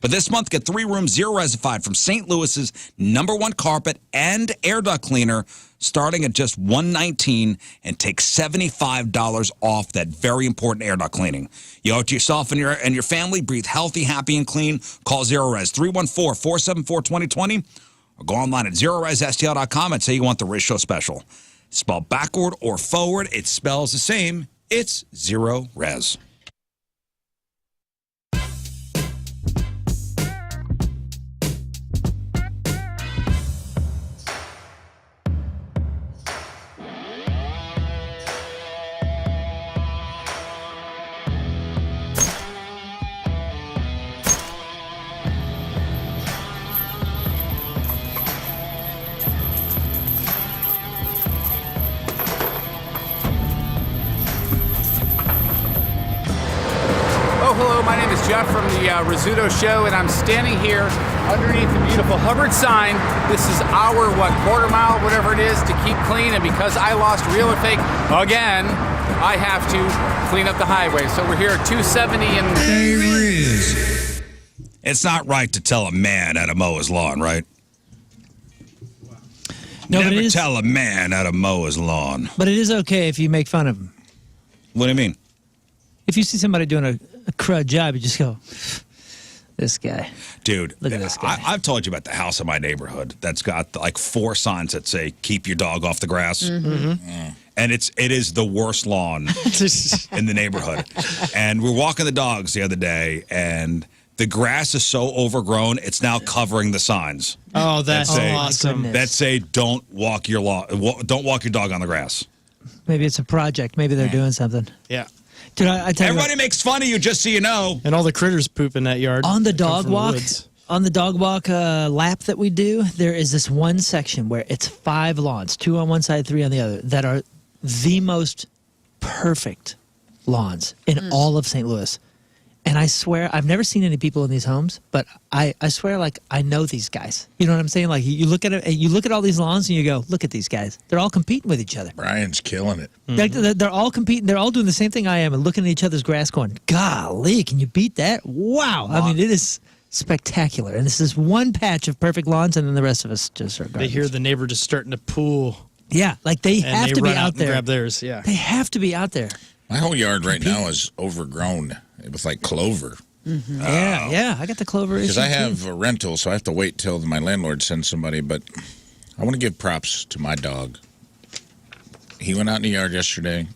But this month, get 3 rooms Zero Resified from St. Louis's #1 carpet and air duct cleaner, starting at just $119, and take $75 off that very important air duct cleaning. You owe it to yourself and your family. Breathe healthy, happy, and clean. Call Zero Res 314-474-2020, or go online at ZeroResSTL.com and say you want the Rizz Show special. Spelled backward or forward, it spells the same. It's Zero Res. Hello, my name is Jeff from the Rizzuto Show, and I'm standing here underneath the beautiful Hubbard sign. This is our, quarter mile, whatever it is, to keep clean, and because I lost real or fake again, I have to clean up the highway. So we're here at 270 and... It's not right to tell a man how to mow his lawn, right? No, Never but it is, tell a man how to mow his lawn. but it is okay if you make fun of him. What do you mean? If you see somebody doing a crud job, you just go, this guy. Dude, Look at this guy. I've told you about the house in my neighborhood that's got like 4 signs that say, keep your dog off the grass. Mm-hmm. And it is the worst lawn in the neighborhood. And we're walking the dogs the other day, and the grass is so overgrown, it's now covering the signs. Oh, that's say, awesome. That say, don't walk your dog on the grass. Maybe it's a project. Maybe they're doing something. Yeah. Dude, I tell you what, Everybody makes fun of you, just so you know. And all the critters poop in that yard. on the that come dog from walk, woods. lap that we do, there is this one section where it's 5 lawns, 2 on one side, 3 on the other, that are the most perfect lawns in all of St. Louis. And I swear, I've never seen any people in these homes, but I swear, like, I know these guys. You know what I'm saying? Like, you look at it, you look at all these lawns, and you go, look at these guys. They're all competing with each other. Brian's killing it. They're all competing. They're all doing the same thing I am, and looking at each other's grass, going, "Golly, can you beat that? Wow!" I mean, it is spectacular. And this is one patch of perfect lawns, and then the rest of us just are They garbage. hear the neighbor just starting to pool. Yeah, like they And have they to be run out and there. grab theirs, yeah. They have to be out there. My whole yard right now is overgrown with like clover. Yeah. I got the clover issue. Because I too. have a rental, so I have to wait till my landlord sends somebody. But I want to give props to my dog. He went out in the yard yesterday.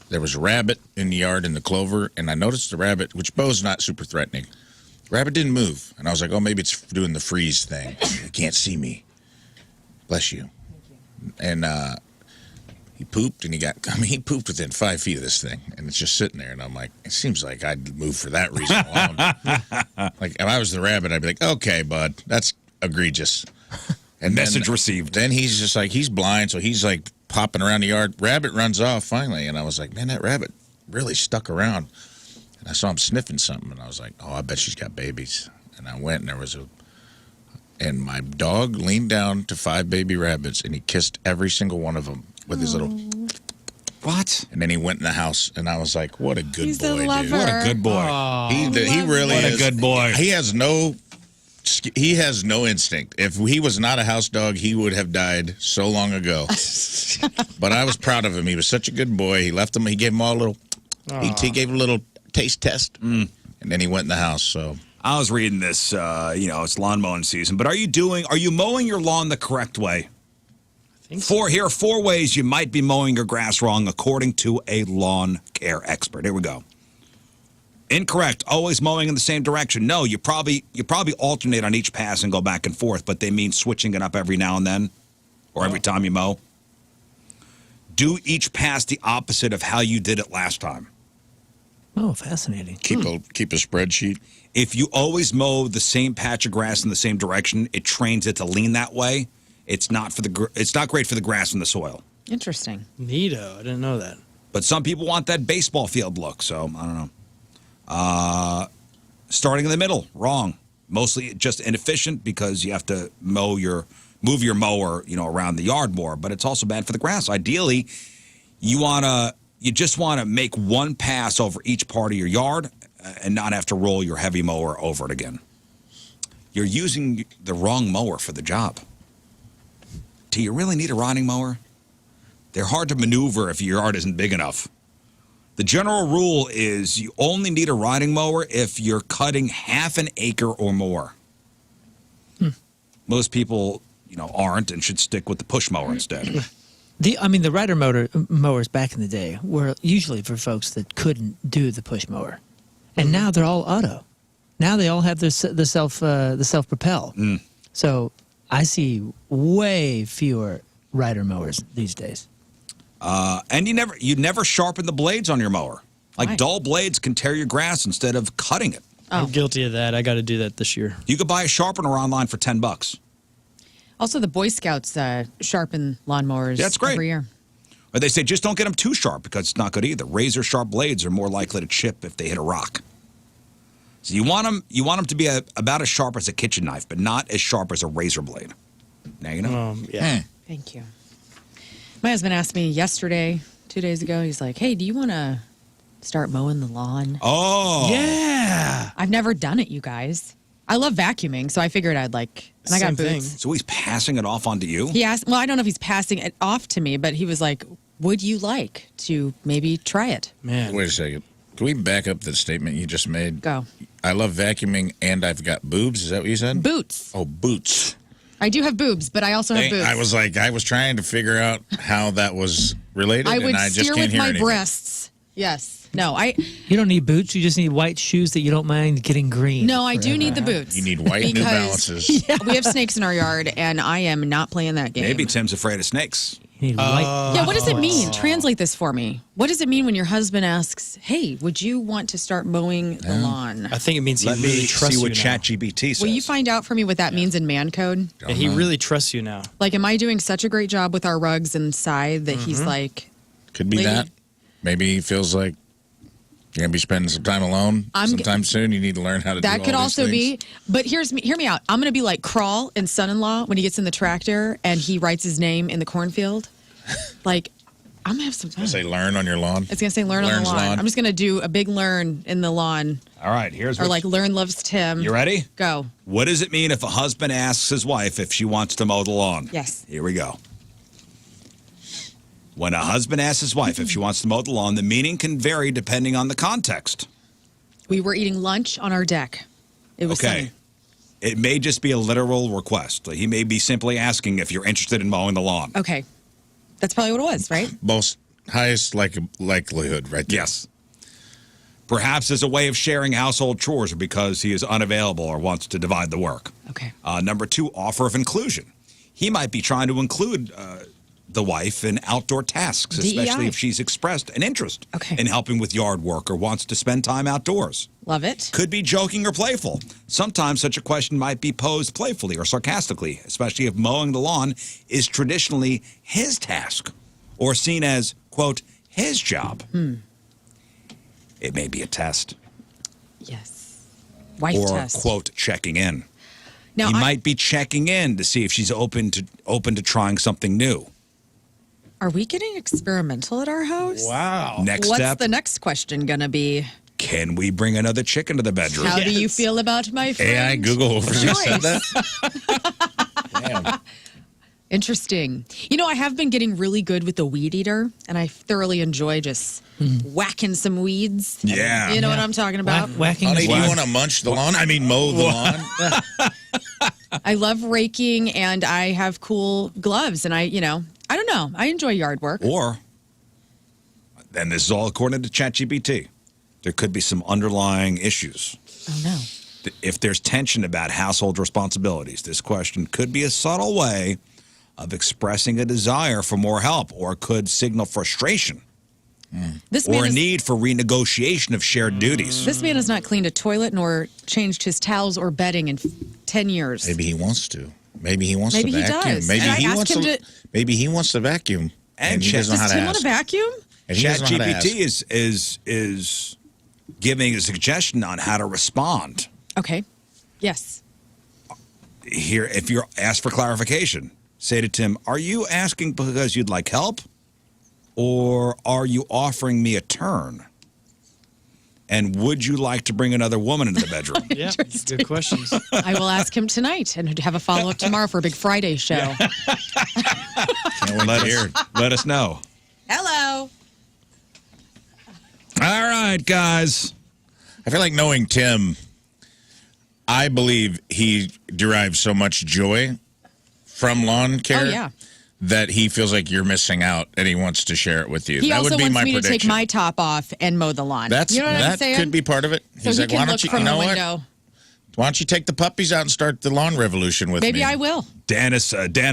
There was a rabbit in the yard in the clover, and I noticed the rabbit, which Bo's not super threatening. The rabbit didn't move, and I was like, oh, maybe it's doing the freeze thing. It can't see me. Bless you. And he pooped, and he pooped within 5 feet of this thing, and it's just sitting there, and I'm like, it seems like I'd move for that reason alone. Like, if I was the rabbit, I'd be like, okay, bud, that's egregious. And Message received. Then he's just like, he's blind, so he's like popping around the yard. Rabbit runs off finally, and I was like, man, that rabbit really stuck around. And I saw him sniffing something, and I was like, oh, I bet she's got babies. And I went, and and my dog leaned down to 5 baby rabbits, and he kissed every single one of them with his little... What? And then he went in the house, and I was like, what a good He's a boy, dude. lover. What a good boy. He really What a is. good boy. He has no instinct. If he was not a house dog, he would have died so long ago. But I was proud of him. He was such a good boy. He left him. He gave him all a little. He gave him a little taste test, and then he went in the house. So I was reading this. It's lawn mowing season. But are you mowing your lawn the correct way? Here are 4 ways you might be mowing your grass wrong, according to a lawn care expert. Here we go. Incorrect. Always mowing in the same direction. No, you probably alternate on each pass and go back and forth, but they mean switching it up every now and then, or every time you mow. Do each pass the opposite of how you did it last time. Oh, fascinating. keep a spreadsheet. If you always mow the same patch of grass in the same direction, it trains it to lean that way. It's not great for the grass and the soil. Interesting. Neato. I didn't know that. But some people want that baseball field look, so I don't know. Starting in the middle, wrong. Mostly just inefficient because you have to move your mower, around the yard more. But it's also bad for the grass. Ideally, you just want to make one pass over each part of your yard and not have to roll your heavy mower over it again. You're using the wrong mower for the job. Do you really need a riding mower? They're hard to maneuver if your yard isn't big enough. The general rule is you only need a riding mower if you're cutting half an acre or more. Most people, aren't and should stick with the push mower instead. The rider mowers back in the day were usually for folks that couldn't do the push mower, and now they're all auto. Now they all have the self propel. So I see way fewer rider mowers these days. And you never sharpen the blades on your mower. Like Why? dull blades can tear your grass instead of cutting it. I'm guilty of that. I got to do that this year. You could buy a sharpener online for $10. Also, the Boy Scouts sharpen lawnmowers That's great. every year. Or they say just don't get them too sharp because it's not good either. Razor sharp blades are more likely to chip if they hit a rock. So you want them to be about as sharp as a kitchen knife, but not as sharp as a razor blade. Now you know. Yeah. Thank you. My husband asked me yesterday, 2 days ago, he's like, hey, do you want to start mowing the lawn? Oh. Yeah. I've never done it, you guys. I love vacuuming, so I figured I'd and I got Same boots. thing. So he's passing it off onto you? He asked, well, I don't know if he's passing it off to me, but he was like, would you like to maybe try it? Man. Wait a second. Can we back up the statement you just made? Go. I love vacuuming and I've got boobs. Is that what you said? Boots. Oh, boots. I do have boobs, but I also have boots. I was trying to figure out how that was related, I would and I just steer can't with hear my anything. breasts. Yes. No, You don't need boots. You just need white shoes that you don't mind getting green. I do need the boots. You need white New because Balances. we have snakes in our yard, and I am not playing that game. Maybe Tim's afraid of snakes. You need white. Yeah, what does it mean? Translate this for me. What does it mean when your husband asks, hey, would you want to start mowing the lawn? I think it means he Let really me trusts see you what now. ChatGPT says. Will you find out for me what that means in man code? Yeah, he really trusts you now. Like, am I doing such a great job with our rugs and scythe that he's like, Could be Lady. that. Maybe he feels like you're going to be spending some time alone sometime soon. You need to learn how to do that all could these also things. be, but hear me out. I'm going to be like Crawl in Son-in-Law when he gets in the tractor and he writes his name in the cornfield. Like, I'm going to have some fun. Say learn on your lawn. It's going to say learn on Lern's the lawn. lawn. I'm just going to do a big learn in the lawn. All right, here's Or like Learn Loves Tim. You ready? Go. What does it mean if a husband asks his wife if she wants to mow the lawn? Yes. Here we go. When a husband asks his wife if she wants to mow the lawn, the meaning can vary depending on the context. We were eating lunch on our deck. It was Okay. sunny. It may just be a literal request. He may be simply asking if you're interested in mowing the lawn. Okay. That's probably what it was, right? Most highest likelihood, right there. Yes. Perhaps as a way of sharing household chores or because he is unavailable or wants to divide the work. Okay. Number 2, offer of inclusion. He might be trying to include the wife in outdoor tasks, especially DEI. if she's expressed an interest Okay. in helping with yard work or wants to spend time outdoors. Love it. Could be joking or playful. Sometimes such a question might be posed playfully or sarcastically, especially if mowing the lawn is traditionally his task or seen as, quote, his job. It may be a test Yes. Wife or, test. quote, checking in. Now, He might be checking in to see if she's open to trying something new. are we getting experimental at our house? Wow. Next What's step, the next question going to be? can we bring another chick into the bedroom? How do you feel about my friend? AI Google over said Joyce? that. Damn. Interesting. I have been getting really good with the weed eater, and I thoroughly enjoy just whacking some weeds. Yeah. You know what I'm talking about? Whacking Honey, the do you lawn. want to munch the lawn? I mean, mow the lawn. I love raking, and I have cool gloves, and I don't know. I enjoy yard work. Or, and this is all according to ChatGPT, there could be some underlying issues. Oh, no. If there's tension about household responsibilities, this question could be a subtle way of expressing a desire for more help or could signal frustration This man or a is- need for renegotiation of shared duties. This man has not cleaned a toilet nor changed his towels or bedding in 10 years. Maybe he wants to. Maybe he wants Maybe to he vacuum. does. Maybe And I he asked wants him to. to- Maybe he wants to vacuum, and he doesn't know how Does to Tim want ask. to vacuum? And he doesn't know how to ask. ChatGPT is giving a suggestion on how to respond. Okay. Yes. Here, if you're asked for clarification, say to Tim, "Are you asking because you'd like help, or are you offering me a turn? And would you like to bring another woman into the bedroom?" Yeah, good questions. I will ask him tonight and have a follow up tomorrow for a big Friday show. Can't wait to hear it. Let us know. Hello. All right, guys. I feel like knowing Tim, I believe he derives so much joy from lawn care yeah. that he feels like you're missing out and he wants to share it with you. He that also would be wants my me prediction. to take my top off and mow the lawn. That's you know what I'm that saying? could be part of it. So He's he like, can why look don't you? from You know the what? window. Why don't you take the puppies out and start the lawn revolution with me? Maybe I will. Dan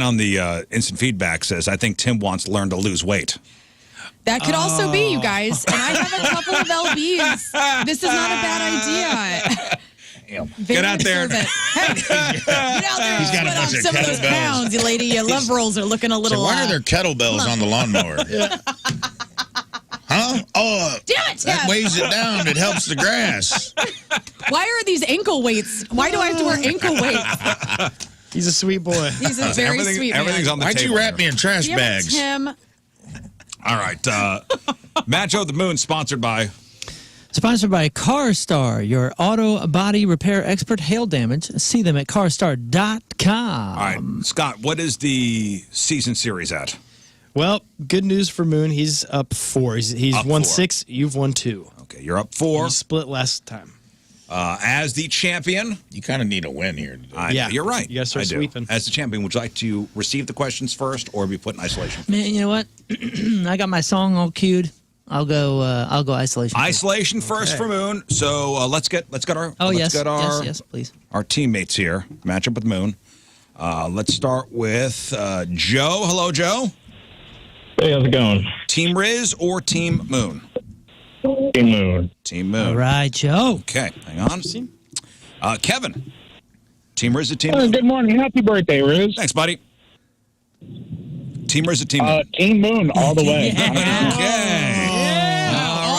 on the instant feedback says, "I think Tim wants to learn to lose weight." That could also be, you guys. And I have a couple of LBs. This is not a bad idea. Get out there. Hey, get out there. He's got a Put on bunch of some of those kettlebells. pounds, you lady. Your love rolls are looking a So little. why are there kettlebells on the lawnmower? Huh? Oh, Damn it, that Tim. weighs it down. It helps the grass. Why are these ankle weights? Why do I have to wear ankle weights? He's a sweet boy. He's a very sweet man. Everything's on the Why'd table. you wrap me in trash Damn it, bags? Tim. All right. Match of the Moon, sponsored by. Sponsored by CarStar, your auto body repair expert. Hail damage. See them at carstar.com. All right, Scott, what is the season series at? Well, good news for Moon. He's up 4. He's Up won 4. 6. You've won 2. Okay, you're up 4. You split last time. As the champion. You kind of need a win here today. Yeah. You're right. You gotta start I do. sweeping. As the champion, would you like to receive the questions first or be put in isolation? Man, you know what? I got my song all queued. I'll go isolation. Isolation first for Moon. So let's get our Oh, let's yes. get our Yes, please. our teammates here. Match up with Moon. Let's start with Joe. Hello, Joe. Hey, how's it going? Team Rizz or Team Moon? Team Moon. Team Moon. All right, Joe. Okay, hang on. Kevin. Team Rizz or Team Moon? Good morning. Happy birthday, Rizz. Thanks, buddy. Team Rizz or Team Moon? Team Moon all the way. Okay. All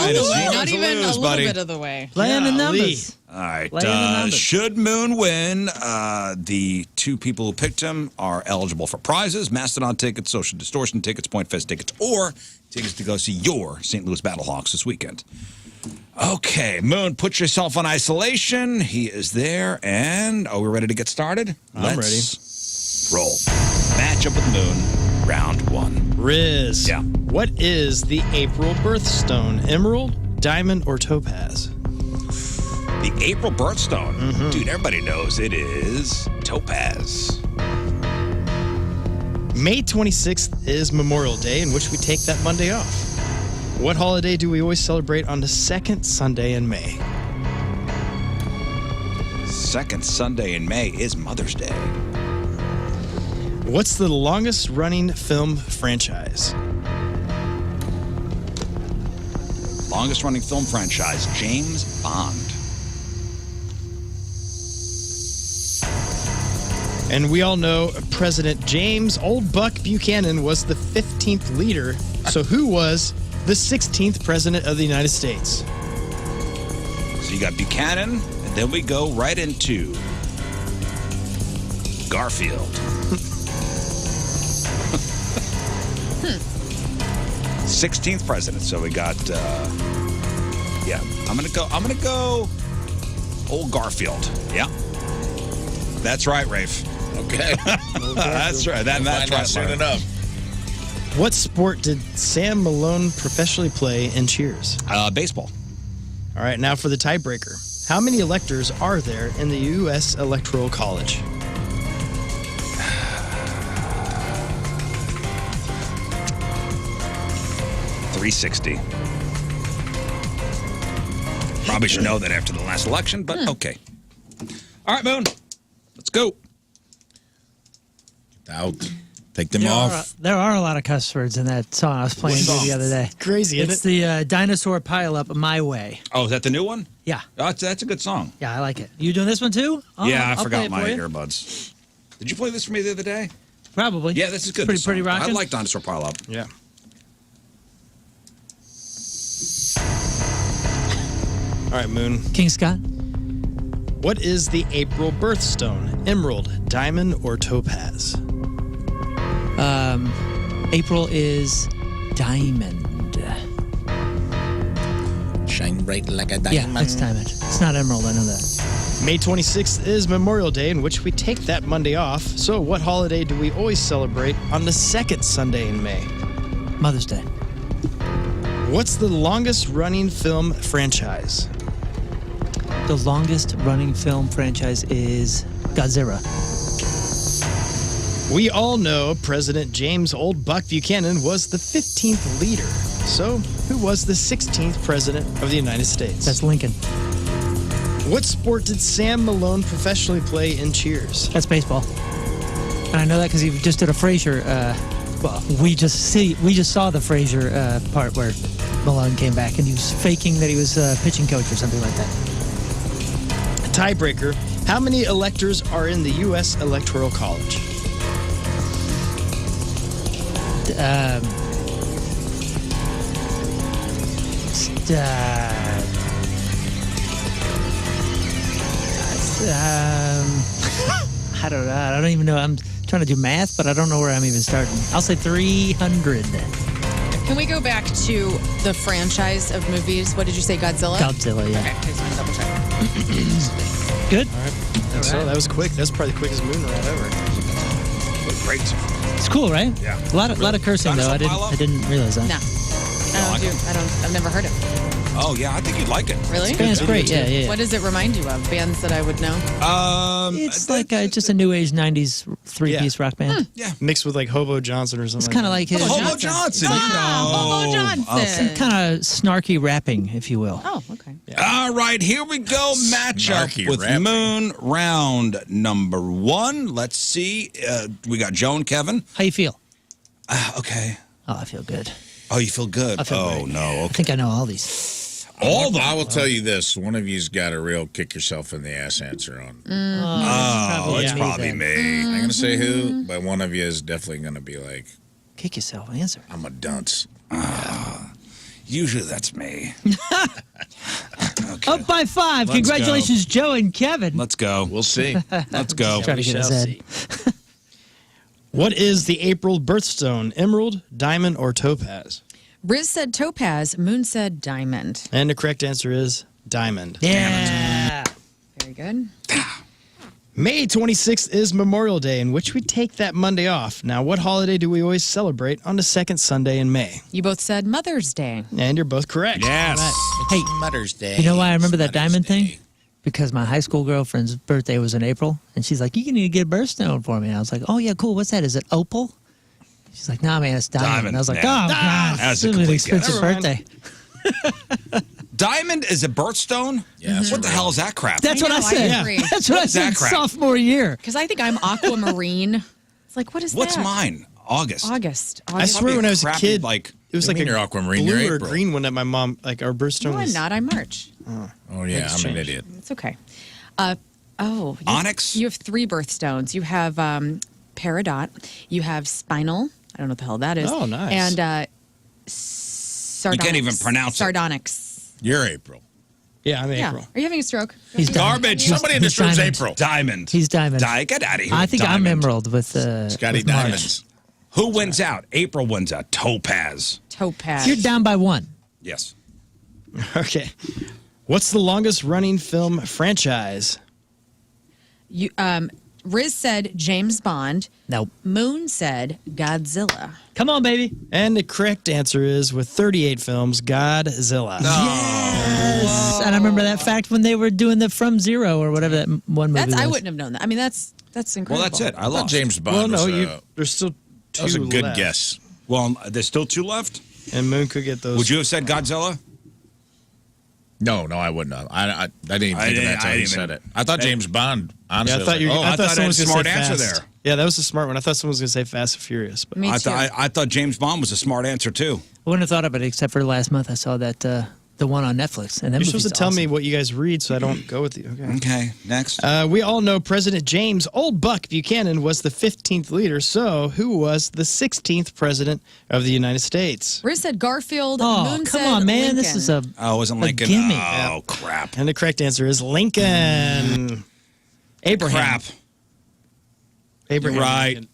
right. it's yours Not to even lose, a little buddy. bit of the way. Playing the Golly. numbers. All right. Play the numbers. Should Moon win, the 2 people who picked him are eligible for prizes: Mastodon tickets, Social Distortion tickets, Point Fest tickets, or tickets to go see your St. Louis Battlehawks this weekend. Okay, Moon, put yourself on isolation. He is there, and are we ready to get started? I'm Let's roll. Match up with Moon, round 1. Rizz. Yeah. What is the April birthstone? Emerald, diamond, or topaz? The April birthstone. Dude, everybody knows it is topaz. May 26th is Memorial Day, in which we take that Monday off. What holiday do we always celebrate on the second Sunday in May? Second Sunday in May is Mother's Day. What's the longest running film franchise? Longest running film franchise, James Bond. And we all know President James Old Buck Buchanan was the 15th leader. So who was the 16th president of the United States? So you got Buchanan, and then we go right into Garfield. 16th president. So we got yeah. I'm gonna go old Garfield. Yeah. That's right, Rafe. Okay. That's right. That's Find out right. soon Mark. enough. What sport did Sam Malone professionally play in Cheers? Baseball. All right, now for the tiebreaker. How many electors are there in the U.S. Electoral College? $360. Probably should know that after the last election, but okay. All right, Moon. Let's go. Out. Take them off. There are a lot of cuss words in that song I was playing the other day. Crazy, isn't It's it? the Dinosaur Pileup, My Way. Oh, is that the new one? Yeah. Oh, that's a good song. Yeah, I like it. You doing this one too? Oh, yeah, I I'll play forgot it my for you. earbuds. Did you play this for me the other day? Probably. Yeah, this is good. Pretty this song. pretty rocking. I like Dinosaur Pile Up. Yeah. All right, Moon. King Scott. What is the April birthstone? Emerald, diamond, or topaz? April is diamond. Shine bright like a Yeah, diamond. it's diamond. It's not emerald. I know that. May 26th is Memorial Day, in which we take that Monday off. So, what holiday do we always celebrate on the second Sunday in May? Mother's Day. What's the longest running film franchise? The longest running film franchise is Godzilla. We all know President James Old Buck Buchanan was the 15th leader. So, who was the 16th president of the United States? That's Lincoln. What sport did Sam Malone professionally play in Cheers? That's baseball. And I know that because he just did a Frasier. Well, we just saw the Frasier part where Malone came back and he was faking that he was a pitching coach or something like that. Tiebreaker. How many electors are in the U.S. Electoral College? I don't know. I don't even know. I'm trying to do math, but I don't know where I'm even starting. I'll say 300. Can we go back to the franchise of movies? What did you say, Godzilla? Godzilla, yeah. Okay, I just want to double check. Good. So that was quick. That's probably the quickest moon ride ever. Great. It's cool, right? Yeah. A lot of cursing though. Dinosaur I didn't realize that. No. I've never heard it. Oh, yeah, I think you'd like it. Really? Yeah, it's great. Yeah. What does it remind you of? Bands that I would know? It's like just a new age '90s three-piece rock band. Yeah. Mixed with like Hobo Johnson or something. It's kind of like his Hobo Johnson. Hobo Johnson. kind of snarky rapping, if you will. Oh, okay. All right, here we go. Matchup Snarky with rapping. Moon round number 1. Let's see. We got Joe and Kevin. How you feel? Okay. Oh, I feel good. Oh, you feel good? I feel oh, great. no. I Okay. think I know all these. I will tell you this: one of you's got a real kick yourself in the ass answer on. Oh, it's me probably then. me. I'm not gonna say who, but one of you is definitely gonna be like, Kick yourself. Answer. "I'm a dunce." Usually that's me. Up by 5. Let's Congratulations, Joe and Kevin. Let's go. We'll see. Let's go. Try to get his head. What is the April birthstone? Emerald, diamond, or topaz? Rizz said topaz. Moon said diamond. And the correct answer is diamond. Yeah. Very good. May 26th is Memorial Day, in which we take that Monday off. Now, what holiday do we always celebrate on the second Sunday in May? You both said Mother's Day. And you're both correct. Yes. Hey, Mother's Day. you know why I remember that Mother's diamond Day. thing? Because my high school girlfriend's birthday was in April, and she's like, "You need to get a birthstone for me." And I was like, "Oh yeah, cool. What's that? Is it opal?" She's like, "Nah, man, it's diamond." Diamond, And I was like, yeah. "Oh god, That's a this is an complete expensive guess. birthday." Diamond is a birthstone? Yeah, that's What the real. hell is that crap? That's what I I said. agree. That's what I What's that said. crap? Sophomore year. Because I think I'm aquamarine. It's like, what is What's that? mine? August. August. I swear when I was a Crappy, kid, like, it was What like do you mean a you're aquamarine? You're blue or April. green one that my mom, like our birthstone No, I'm was. not. I'm March. Oh yeah, I'm an Exchange. idiot. It's okay. You Onyx? You have 3 birthstones. You have peridot. You have spinal. I don't know what the hell that is. Oh, nice. And sardonyx. You can't even pronounce it. Sardonyx. You're April. Yeah, I'm Yeah. April. Are you having a stroke? He's Garbage. Somebody in this he's room's diamond. April. Diamond. He's diamond. Get out of here. I with think I'm diamond. emerald with Scotty with March. Diamonds. Who wins out? April wins out. Topaz. Topaz. You're down by 1. Yes. Okay. What's the longest running film franchise? You, Rizz said James Bond. Nope. Moon said Godzilla. Come on, baby. And the correct answer is, with 38 films, Godzilla. Yes. And I remember that fact when they were doing the From Zero or whatever that one movie That's was. I wouldn't have known that. I mean, that's incredible. Well, that's it. I I thought lost. James Bond Well, no, was, there's still 2 that was a good left. guess. Well, there's still 2 left. And Moon could get those. Would you have said Godzilla? No, I wouldn't have. I didn't even I think of didn't- that until I he didn't said even- it. I thought James Bond. Honestly, Yeah, I thought you. oh, I I thought thought I someone had was a gonna smart say answer fast. there. Yeah, that was a smart one. I thought someone was gonna say Fast and Furious. But Me too. I thought James Bond was a smart answer too. I wouldn't have thought of it except for last month I saw that the one on Netflix. And that You're supposed to movie's tell awesome. me what you guys read so I don't go with you. Okay. Okay, next. We all know President James Old Buck Buchanan was the 15th leader. So who was the 16th president of the United States? Rizz said Garfield. Oh, Moon come said on, man. Lincoln. This is a Oh, it wasn't Lincoln. gimme. Oh, crap. And the correct answer is Lincoln. Abraham. Crap. Abraham. You're right. Lincoln.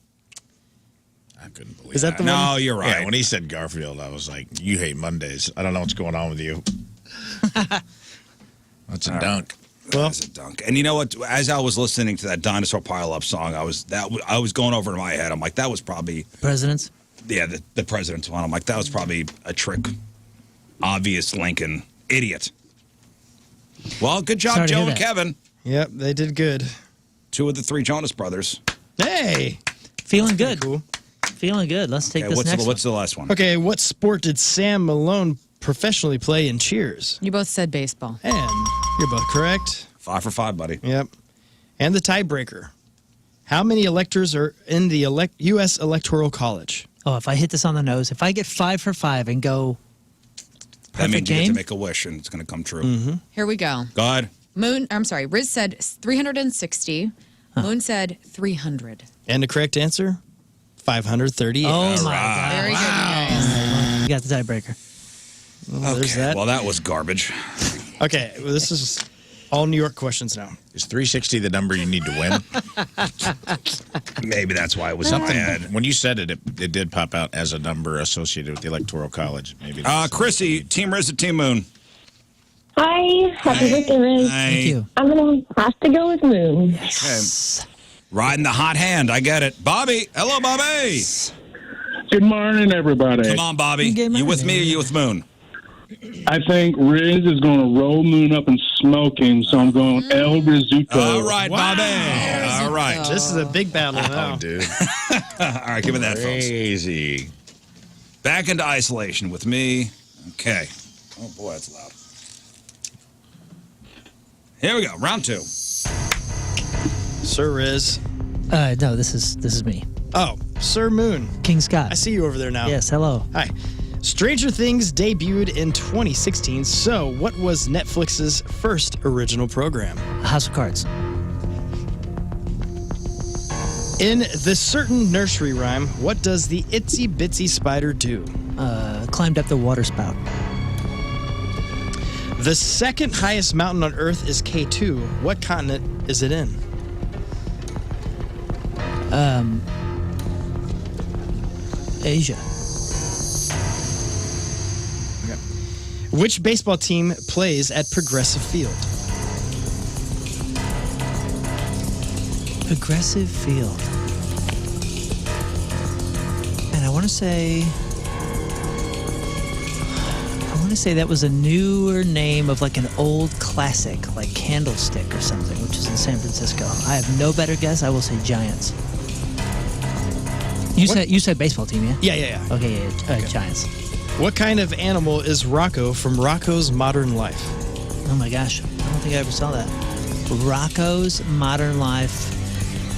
I couldn't believe Is that the No, one? you're right. Yeah, when he said Garfield, I was like, you hate Mondays. I don't know what's going on with you. That's a dunk. Well, That's a dunk. And you know what? As I was listening to that dinosaur pile-up song, I was going over in my head. I'm like, that was probably presidents. the president's one. I'm like, that was probably a trick. Obvious Lincoln idiot. Well, good job, Sorry to Joe hear and that. Kevin. yep, they did good. 2 of the 3 Jonas brothers. Hey. Feeling good. Cool. Feeling good. Let's take Okay, this next what's the last one? Okay, what sport did Sam Malone professionally play in Cheers? You both said baseball. And you're both correct. 5 for 5, buddy. Yep. And the tiebreaker. How many electors are in the U.S. Electoral College? one. Oh, if I hit this on the nose, if I get 5 for 5 and go That perfect means you get to game, make a wish and it's going to come true. Here we go. Go ahead. Rizz said 360. Moon said 300. And the correct answer? 538. oh my God. Very good, you guys. You got the tiebreaker. Well, there's that. Well, that was garbage. Okay, well, this is all New York questions now. Is 360 the number you need to win? Maybe that's why it was in my head. When you said it, it did pop out as a number associated with the Electoral College. Maybe. that's- Chrissy, Team Rizz or Team Moon? Hi, happy birthday, Rizz. Thank you. I'm gonna have to go with Moon. Okay. Riding the hot hand. I get it. Bobby. Hello, Bobby. Good morning, everybody. Come on, Bobby. Good You with me or morning. you with Moon? I think Rizz is going to roll Moon up and smoke him, so I'm going El Rizzuto. All right, Bobby. All right. This is a big battle now. Oh, dude. All right, give me that, folks. Crazy. Back into isolation with me. Okay. Oh, boy, that's loud. Here we go. Round 2. Sir Rizz. No, this is me. Oh, Sir Moon. King Scott. I see you over there now. Yes, hello. Hi. Stranger Things debuted in 2016, so what was Netflix's first original program? House of Cards. In the certain nursery rhyme, what does the itsy bitsy spider do? Climbed up the water spout. The second highest mountain on Earth is K2. What continent is it in? Asia. Which baseball team plays at Progressive Field? Progressive Field. And I want to say that was a newer name of like an old classic, like Candlestick or something, which is in San Francisco. I have no better guess. I will say Giants. You said baseball team, yeah? Yeah. Okay, yeah. Giants. What kind of animal is Rocco from Rocco's Modern Life? Oh my gosh, I don't think I ever saw that. Rocco's Modern Life.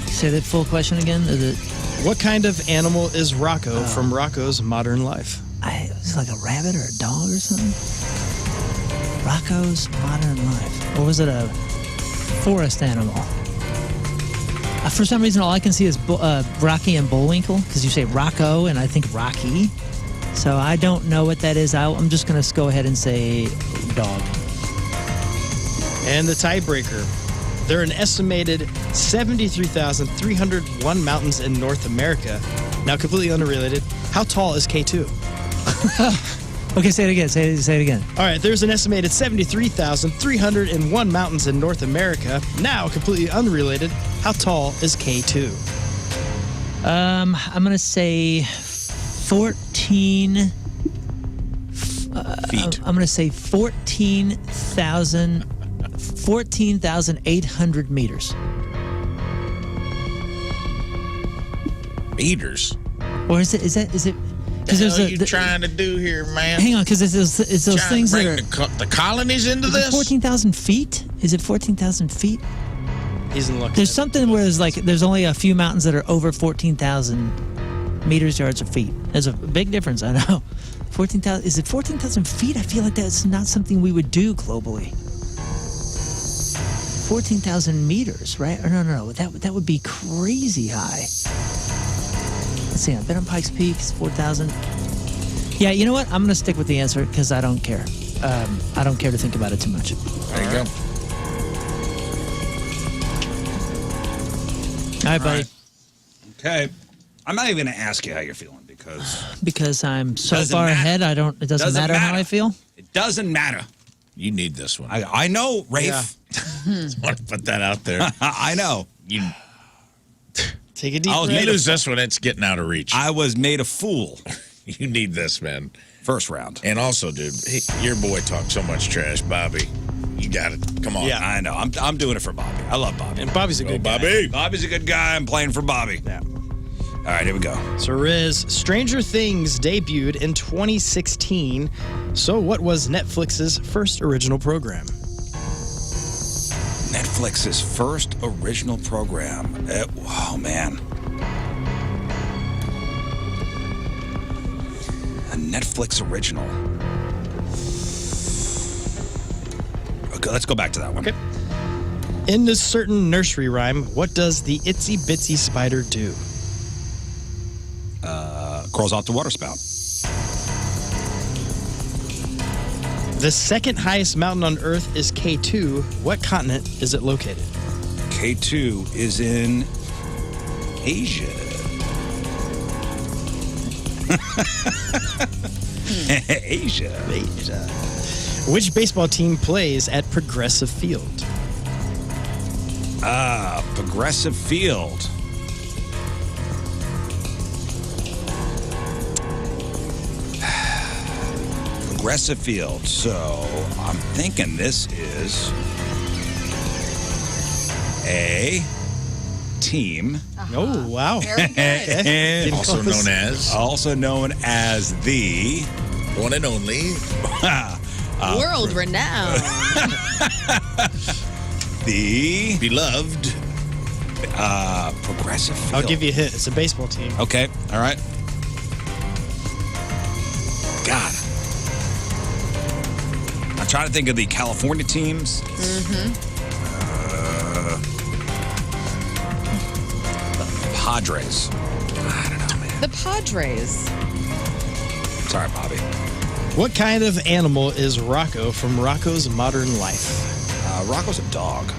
Say that full question again. Is it? What kind of animal is Rocco from Rocco's Modern Life? It's like a rabbit or a dog or something. Rocco's Modern Life. Or was it a forest animal? For some reason, all I can see is Rocky and Bullwinkle, because you say Rocco and I think Rocky. So I don't know what that is. I'm just going to go ahead and say dog. And the tiebreaker. There are an estimated 73,301 mountains in North America. Now, completely unrelated, how tall is K2? Okay, say it again. Say it again. All right, there's an estimated 73,301 mountains in North America. Now, completely unrelated, how tall is K2? I'm going to say 14... Feet. I'm going to say 14,800 meters. Meters. Or is it? Because What are you trying to do here, man? Hang on, because it's those Trying things to that bring are. the colonies into Is it this? 14,000 feet? Is it 14,000 feet? He's in luck. There's something where there's only a few mountains that are over 14,000 meters, yards, or feet. There's a big difference, I know. 14,000. Is it 14,000 feet? I feel like that's not something we would do globally. 14,000 meters, right? Or no. That would be crazy high. Let's see. I've been on Pikes Peak. It's 4,000. Yeah, you know what? I'm going to stick with the answer because I don't care. I don't care to think about it too much. There you go. All right, buddy. Okay. I'm not even going to ask you how you're feeling Because I'm so Doesn't far matter. ahead, it doesn't matter how I feel. It doesn't matter. You need this one. I know, Rafe. Just want to put that out there. I know. You Take a deep you breath. lose this one, it's getting out of reach. I was made a fool. You need this, man. First round. And also, dude, your boy talks so much trash, Bobby. You got it. Come on. Yeah, I know. I'm doing it for Bobby. I love Bobby. And Bobby's a good guy. Bobby. Bobby's a good guy. I'm playing for Bobby. Yeah. All right, here we go. So, Rizz, Stranger Things debuted in 2016. So, what was Netflix's first original program? Netflix's first original program. Oh, man. A Netflix original. Okay, let's go back to that one. Okay. In this certain nursery rhyme, what does the itsy bitsy spider do? Crawls out the water spout. The second highest mountain on Earth is K2. What continent is it located? K2 is in Asia. Asia. Which baseball team plays at Progressive Field? Progressive Field. Progressive Field. So I'm thinking this is a team. Oh, wow. Very good. And Also known as the one and only World renowned. the beloved. Progressive Field. I'll give you a hint. It's a baseball team. Okay. All right. God. I'm trying to think of the California teams. Padres. I don't know, man. The Padres. Sorry, Bobby. What kind of animal is Rocco from Rocco's Modern Life? Rocco's a dog.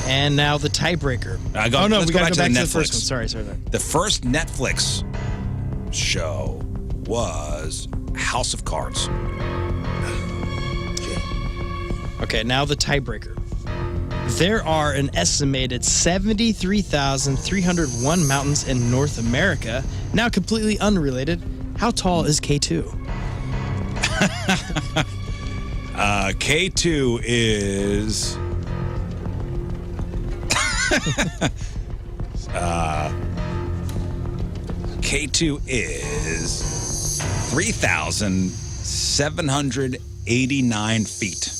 And now the tiebreaker. Let's we go gotta back go to back the to the first Netflix. one. Sorry. The first Netflix show was House of Cards. Okay, now the tiebreaker. There are an estimated 73,301 mountains in North America. Now completely unrelated. How tall is K2? K2 is... K2 is 3,789 feet.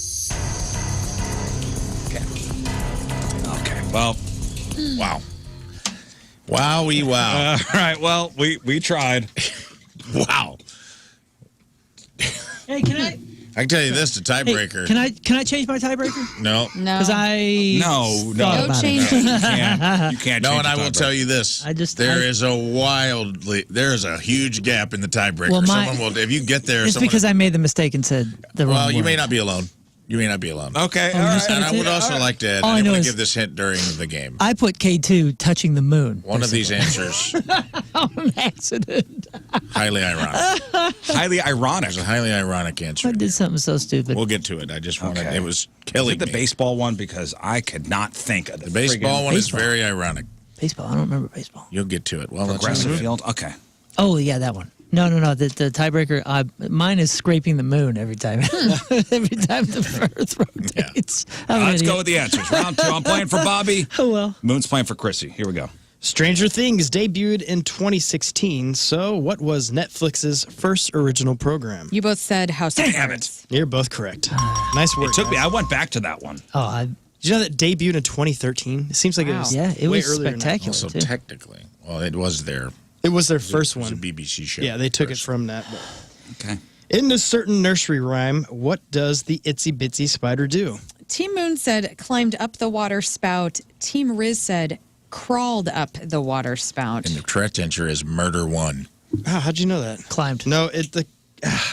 Okay. Well, Wow. Wowie wow. all right. Well, we tried. Wow. Hey, can I? I can tell you this, the tiebreaker. Can I change my tiebreaker? No. No. Because I No, thought No about it. change. You can't. No, change and the I will tiebreaker. tell you this. There is a huge gap in the tiebreaker. Well, Someone will, if you get there, It's someone, because I made the mistake and said the wrong well, you word. may not be alone. You may not be alone. Okay. Oh, all you right. said And it I too? would also like to add, All I I know want to is- give this hint during the game. I put K2 touching the moon. One of these answers, On accident. highly ironic. Highly ironic. There's a highly ironic answer. I did something so stupid. We'll get to it. I just wanted, Okay. it was Is killing it the me. baseball one? Because I could not think of The baseball friggin' one is baseball. very ironic. Baseball. I don't remember baseball. You'll get to it. Well, let's Progressive do it. Field. Okay. Oh, yeah, that one. No. The tiebreaker, mine is scraping the moon every time. Every time the Earth rotates. I'm an Let's idiot. go with the answers. Round 2. I'm playing for Bobby. Oh, well. Moon's playing for Chrissy. Here we go. Stranger Things debuted in 2016. So, what was Netflix's first original program? You both said House of Damn Cards. You're both correct. Nice work. It took me. guys. I went back to that one. Oh, Did you know that debuted in 2013? It seems like it Wow. was yeah, it way was earlier than that. spectacular, Also, too. technically, well, it was there. It was their first It was one. a BBC show. Yeah, they took it first. from that. But. Okay. In a certain nursery rhyme, what does the itsy bitsy spider do? Team Moon said climbed up the water spout. Team Rizz said crawled up the water spout. And the correct answer is murder one. Oh, how'd you know that? Climbed. No,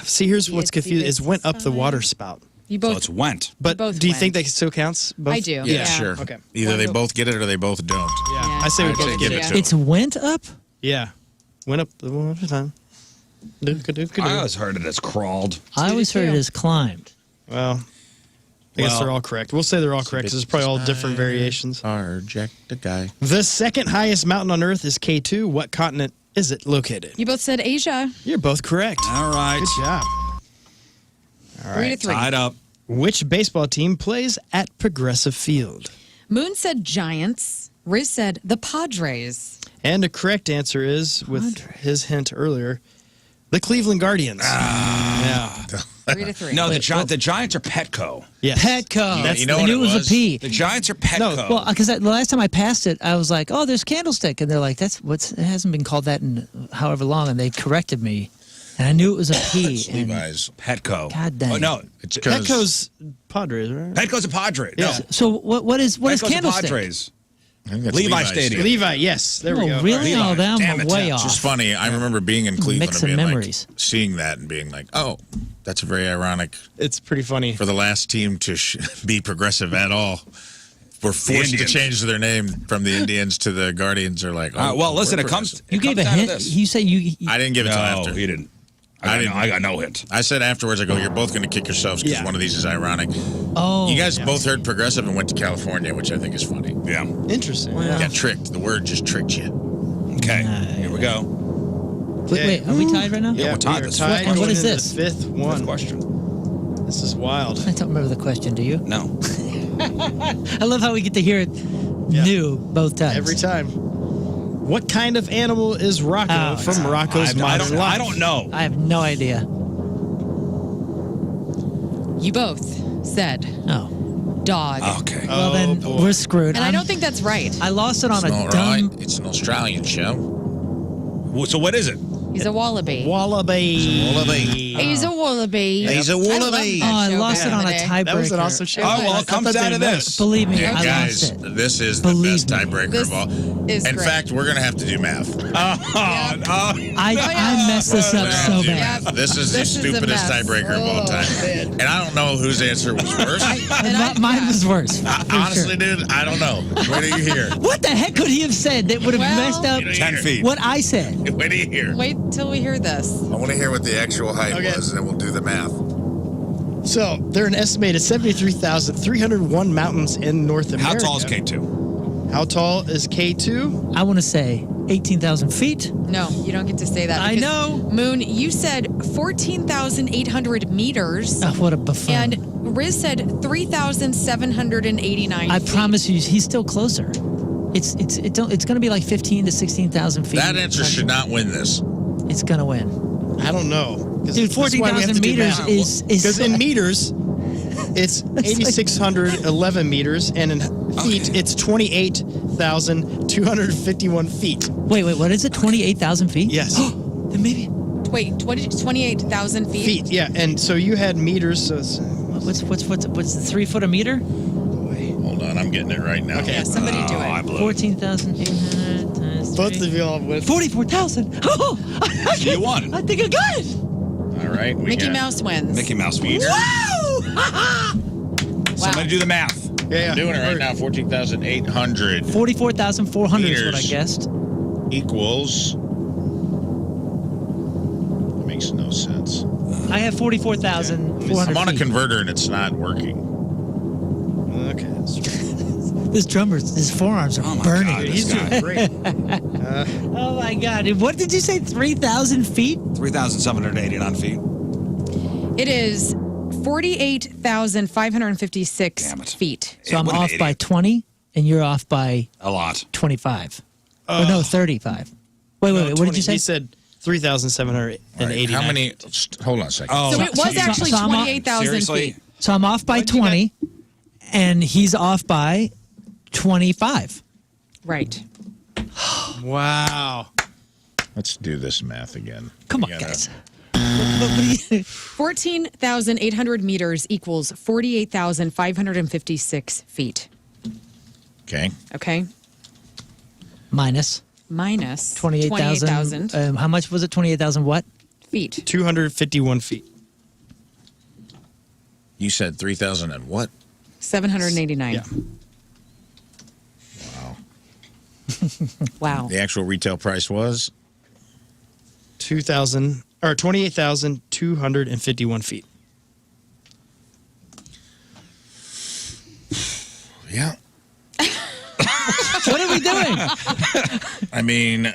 see, here's The what's itsy confusing. Is bitsy went up the spider. water spout. You So both. it's went. But both do you went. think that still counts? Both? I do. Yeah, sure. Okay. Either they both get it or they both don't. Yeah. Yeah. I say we I'd both say get give it. it to It's went up? Yeah. Went up the water time. I always heard it as crawled. I always heard it too. as climbed. Well, I guess Well, they're all correct. We'll say they're all correct. 'Cause there's probably all different variations. Reject the guy. The second highest mountain on Earth is K2. What continent is it located? You both said Asia. You're both correct. All right. Good job. All 3-3. Tied up. Which baseball team plays at Progressive Field? Moon said Giants. Rizz said the Padres. And the correct answer is, with his hint earlier, the Cleveland Guardians. Yeah. 3-3. No, the Giants are Petco. Yes. Petco. You know I what knew it it was was? a P. The Giants are Petco. No, Well, because the last time I passed it, I was like, "Oh, there's Candlestick," and they're like, "That's what's it hasn't been called that in however long," and they corrected me, and I knew it was a P. It's and- Levi's. Petco. God dang. Oh, no. It's 'cause- Petco's Padres, right? Petco's a Padre. Yeah. No. So what is Petco's a Candlestick? Padres. I think that's Levi Levi's. Stadium. Levi, yes. There we Oh, go. really? Levi. Oh, that Damn I'm it, way Tim. off. It's funny. I remember being in Cleveland Mix and of being memories. like, seeing that and being like, oh, that's very ironic It's pretty funny. for the last team to be progressive at all. We're forced to Indians. change their name from the Indians to the Guardians. Are like, oh, Well, listen, we're it comes. progressive. You it gave comes a down to hint. this. You say you. I didn't give it till No, after. he didn't. I didn't. I got no hint. I said afterwards, I go, you're both going to kick yourselves because Yeah. one of these is ironic. Oh, You guys both heard progressive and went to California, which I think is funny. Yeah. Interesting. You got tricked. The word just tricked you. Okay. Here we go. Wait, are we tied right now? Yeah, we're tied. we are This is tied. what going is into this? The fifth one. Fifth question. This is wild. I don't remember the question. Do you? No. I love how we get to hear it new both times. Every time. What kind of animal is Rocco Oh, from Rocco's Modern Life? I don't know. I have no idea. You both said Oh, dog. Okay. well then boy. we're screwed. And I don't think that's right. I lost it on It's a all dumb. right. It's an Australian show. So what is it? He's a wallaby. Wallaby. Wallaby. He's a wallaby. He's a wallaby. Oh, I show lost it back on in a the day. tiebreaker. That was an awesome show. Oh, well, it comes down to this. Believe me, Yeah, I guys, lost it. this is the Believe best me. tiebreaker This of all. is In great. fact, we're going to have to do math. I messed this up so Do bad. math. This is the This is a stupidest mess. tiebreaker of all time. And I don't know whose answer was worse. Mine was worse. for Honestly, sure. dude, I don't know. Wait till you hear. What the heck could he have said that would have Well- messed up 10 feet. what I said? Wait till you hear. Wait till we hear this. I want to hear what the actual height Okay. was, and then we'll do the math. So there are an estimated 73,301 mountains in North America. How tall is K2? How tall is K2? I want to say 18,000 feet. No, you don't get to say that. I because, know. Moon, you said 14,800 meters. Oh, what a buffoon. And Rizz said 3,789 I feet. promise you, he's still closer. It's going to be like 15 to 16,000 feet. That answer should not win this. It's going to win. I don't know. Dude, 14,000 meters is Because in meters, it's 8,611 meters, and in feet, it's 28,251 feet. Wait, what is it? 28,000 feet? Yes. Then maybe. Wait, 28,000 feet? Feet, yeah. And so you had meters, so it's... What's the 3 foot a meter? Hold on, I'm getting it right now. Okay. Yeah, somebody do I it. blew it. 14,800 times Both 3. of y'all with... 44,000. Oh, You won. I think I got it. All right. We Mickey got Mouse wins. Mickey Mouse wins. Wow. Somebody do the math. Yeah, I'm doing it right now. 14,800 44,400 is what I Meters. guessed. equals. That makes no sense. I have 44,400 I'm on a feet. converter and it's not working. Okay. This drummer's, his forearms are Oh, my burning. God, He's this guy. doing great. Oh my God. What did you say? 3,000 feet? 3,789 feet. It is 48,556 Damn it. feet. So I'm What an off by idiot. 20 and you're off by A lot. 25. Or no, 35. Wait, what did you say? He said 3,780. How many? Hold on a second. Oh, So it was actually so I'm off- 28,000 seriously? feet. So I'm off by What'd you 20 and he's off by 25. Right. Wow. Let's do this math again. Come on, We gotta- guys. What do you- 14,800 meters equals 48,556 feet. Okay. Okay? Minus Minus 28,000. How much was it? 28,000 what? feet. 251 feet. You said 3,000 and what? 789. Yeah. Wow. Wow. The actual retail price was? 28,251 feet. Yeah. What are we doing? I mean,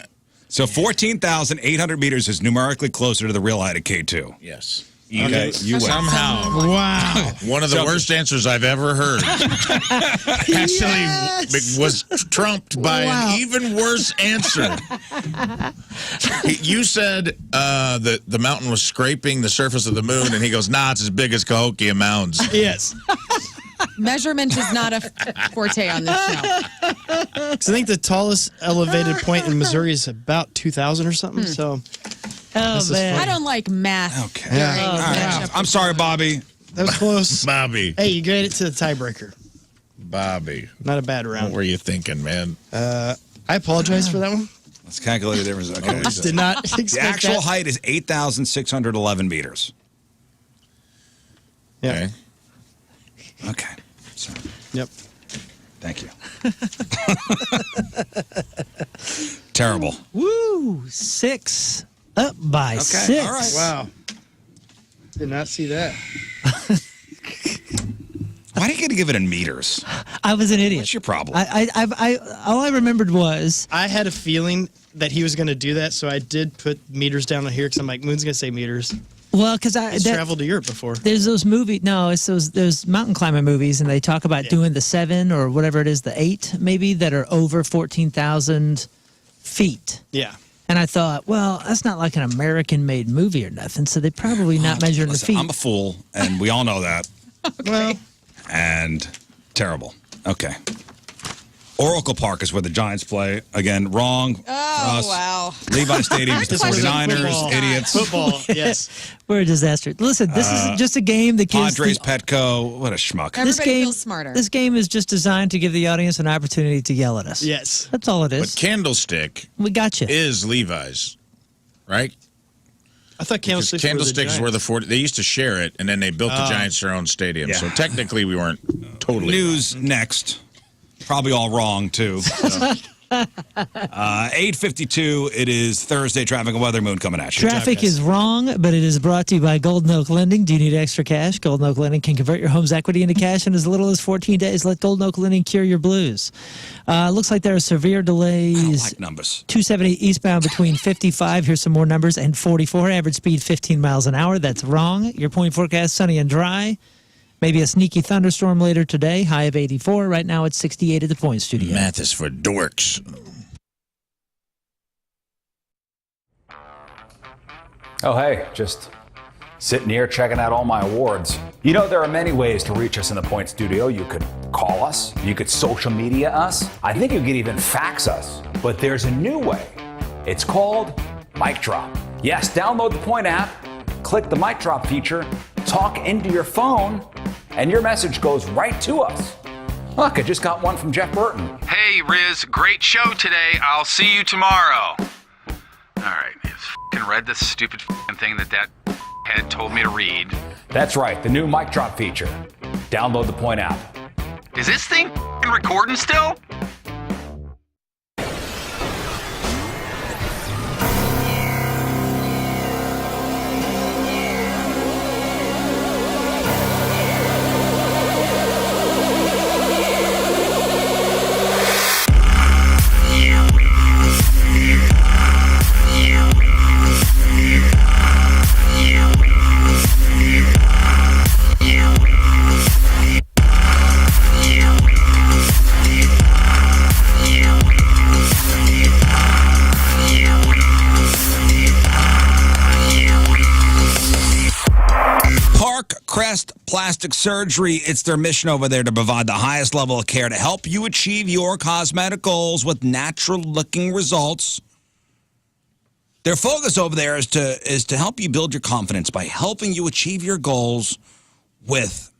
So 14,800 meters is numerically closer to the real height of K2. yes. Okay. You win. Somehow. Wow. One of the worst answers I've ever heard actually was trumped by an even worse answer. You said that the mountain was scraping the surface of the moon, and he goes, nah, it's as big as Cahokia Mounds. Yes. Measurement is not a forte on this show. Because I think the tallest elevated point in Missouri is about 2,000 or something. So Oh, is man. I don't like math. Okay. Yeah. during All right. matchup. I'm sorry, Bobby. that was close. Bobby. Hey, you made it to the tiebreaker. Bobby. Not a bad What round. were you thinking, man? I apologize for that one. Let's calculate the difference. Okay. Did not expect The actual that. height is 8,611 meters. Yeah. Okay. Okay. So, Yep. thank you. Terrible. Woo! 6 up by 6. all right. Wow. Did not see that. Why do you get to give it in meters? I was an idiot. What's your problem? All I remembered was I had a feeling that he was going to do that, so I did put meters down on here because I'm like, Moon's going to say meters. because He's traveled to Europe before. there's those movies. No, it's those mountain climbing movies, and they talk about doing the 7 or whatever it is, the 8 maybe that are over 14,000 feet. Yeah. And I thought, well, that's not like an American-made movie or nothing, so they probably not measuring the Listen, feet. I'm a fool, and we all know that. Well, And terrible. Okay. Oracle Park is where the Giants play. Again, wrong for us. Wow. Levi Stadium is the This was 49ers. football. Idiots. football, yes. We're a disaster. Listen, this is just a game that gives Padres, the, Petco. What a schmuck. this Everybody game. feels smarter. This game is just designed to give the audience an opportunity to yell at us. Yes. That's all it But is. Candlestick We got you. is Levi's, right? I thought Because Candlesticks were the 40. They used to share it, and then they built the Giants their own stadium. Yeah. So technically, we weren't totally. News next. Probably all wrong, too. So. 8:52. It is Thursday. Traffic and weather. Moon coming at you. Traffic is wrong, but it is brought to you by Golden Oak Lending. Do you need extra cash? Golden Oak Lending can convert your home's equity into cash in as little as 14 days. Let Golden Oak Lending cure your blues. Looks like there are severe I don't delays. like numbers. 270 eastbound between 55, here's some more numbers, and 44, average speed 15 miles an hour. That's wrong. Your point forecast, sunny and dry. Maybe a sneaky thunderstorm later today, high of 84. Right now it's 68 at the Point Studio. Math is for dorks. Oh, hey, just sitting here checking out all my awards. You know, there are many ways to reach us in the Point Studio. You could call us, you could social media us, I think you could even fax us. But there's a new way. It's called Mic Drop. Yes, download the Point app, click the Mic Drop feature, talk into your phone, and your message goes right to us. Look, I just got one from Jeff Burton. Hey, Rizz, great show today. I'll see you tomorrow. All right, I f***ing read this stupid f***ing thing that head told me to read. That's right, the new Mic Drop feature. Download the Point app. Is this thing f***ing recording still? Crest Plastic Surgery. It's their mission over there to provide the highest level of care to help you achieve your cosmetic goals with natural-looking results Their focus over there is to help you build your confidence by helping you achieve your goals with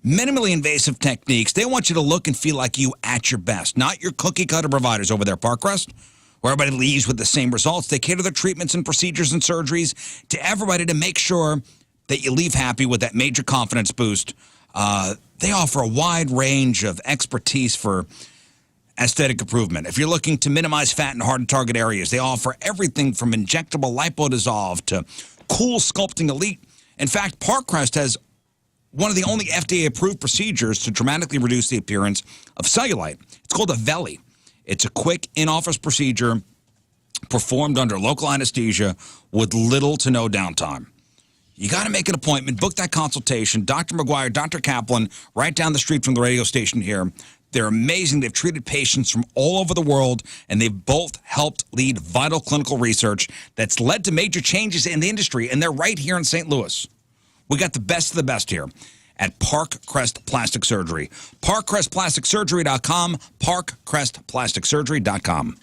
minimally invasive techniques. They want you to look and feel like you at your best, not your cookie-cutter providers over there, Parkrest, where everybody leaves with the same results. They cater their treatments and procedures and surgeries to everybody to make sure that you leave happy with that major confidence boost. They offer a wide range of expertise for aesthetic improvement. If you're looking to minimize fat in hard-to-target areas, they offer everything from injectable lipodissolve to cool sculpting elite. In fact, Parkrest has one of the only FDA-approved procedures to dramatically reduce the appearance of cellulite. It's called a Veli. It's a quick in-office procedure performed under local anesthesia with little to no downtime. You got to make an appointment, book that consultation. Dr. McGuire, Dr. Kaplan, right down the street from the radio station here. They're amazing. They've treated patients from all over the world, and they've both helped lead vital clinical research that's led to major changes in the industry, and they're right here in St. Louis. We got the best of the best here at Parkrest Plastic Surgery. ParkrestPlasticSurgery.com, ParkrestPlasticSurgery.com.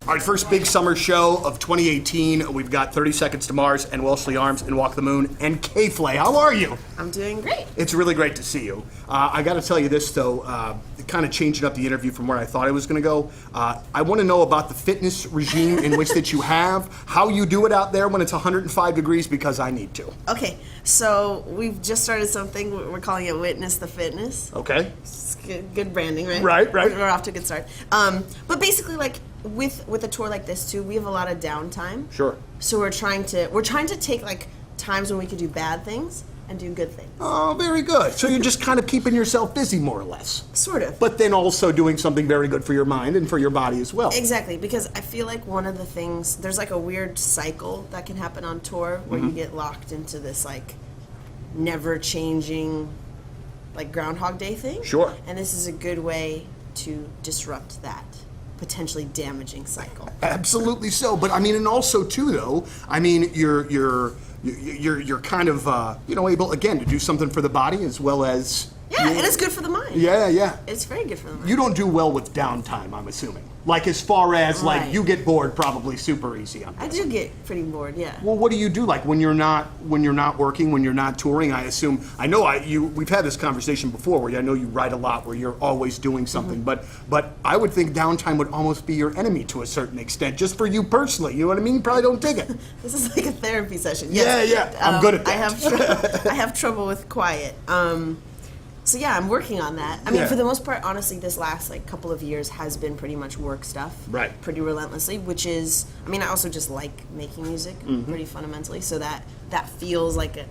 All right, first big summer show of 2018. We've got 30 Seconds to Mars and Wellesley Arms and Walk the Moon and K-Flay. How are you? I'm doing great. It's really great to see you. I got to tell you this, though, kind of changing up the interview from where I thought I was going to go. I want to know about the fitness regime in which that you have, how you do it out there when it's 105 degrees, because I need to. Okay, so we've just started something. We're calling it Witness the Fitness. Okay. It's good branding, right? Right. We're off to a good start. But basically, like, with a tour like this, too, we have a lot of downtime. Sure. So we're trying to take, like, times when we could do bad things and do good things. Oh, very good. So you're just kind of keeping yourself busy, more or less. Sort of. But then also doing something very good for your mind and for your body as well. Exactly, because I feel like one of the things, there's like a weird cycle that can happen on tour where you get locked into this like never changing like Groundhog Day thing. Sure. And this is a good way to disrupt that potentially damaging cycle. Absolutely so. But I mean, and also too, though, I mean, you're kind of able again to do something for the body as well as and it's good for the mind. Yeah. It's very good for the mind. You don't do well with downtime, I'm assuming. Like as far as like you get bored, probably super easy on. I do get pretty bored, yeah. Well, what do you do like when you're not working, when you're not touring? I assume we've had this conversation before where I know you write a lot, where you're always doing something, but I would think downtime would almost be your enemy to a certain extent, just for you personally. You know what I mean? You probably don't dig it. This is like a therapy session. Yes. Yeah. I'm good at that. I have trouble with quiet. So yeah, I'm working on that. I mean, for the most part, honestly, this last like couple of years has been pretty much work stuff. Right. Pretty relentlessly, which is, I mean, I also just like making music pretty fundamentally, so that feels like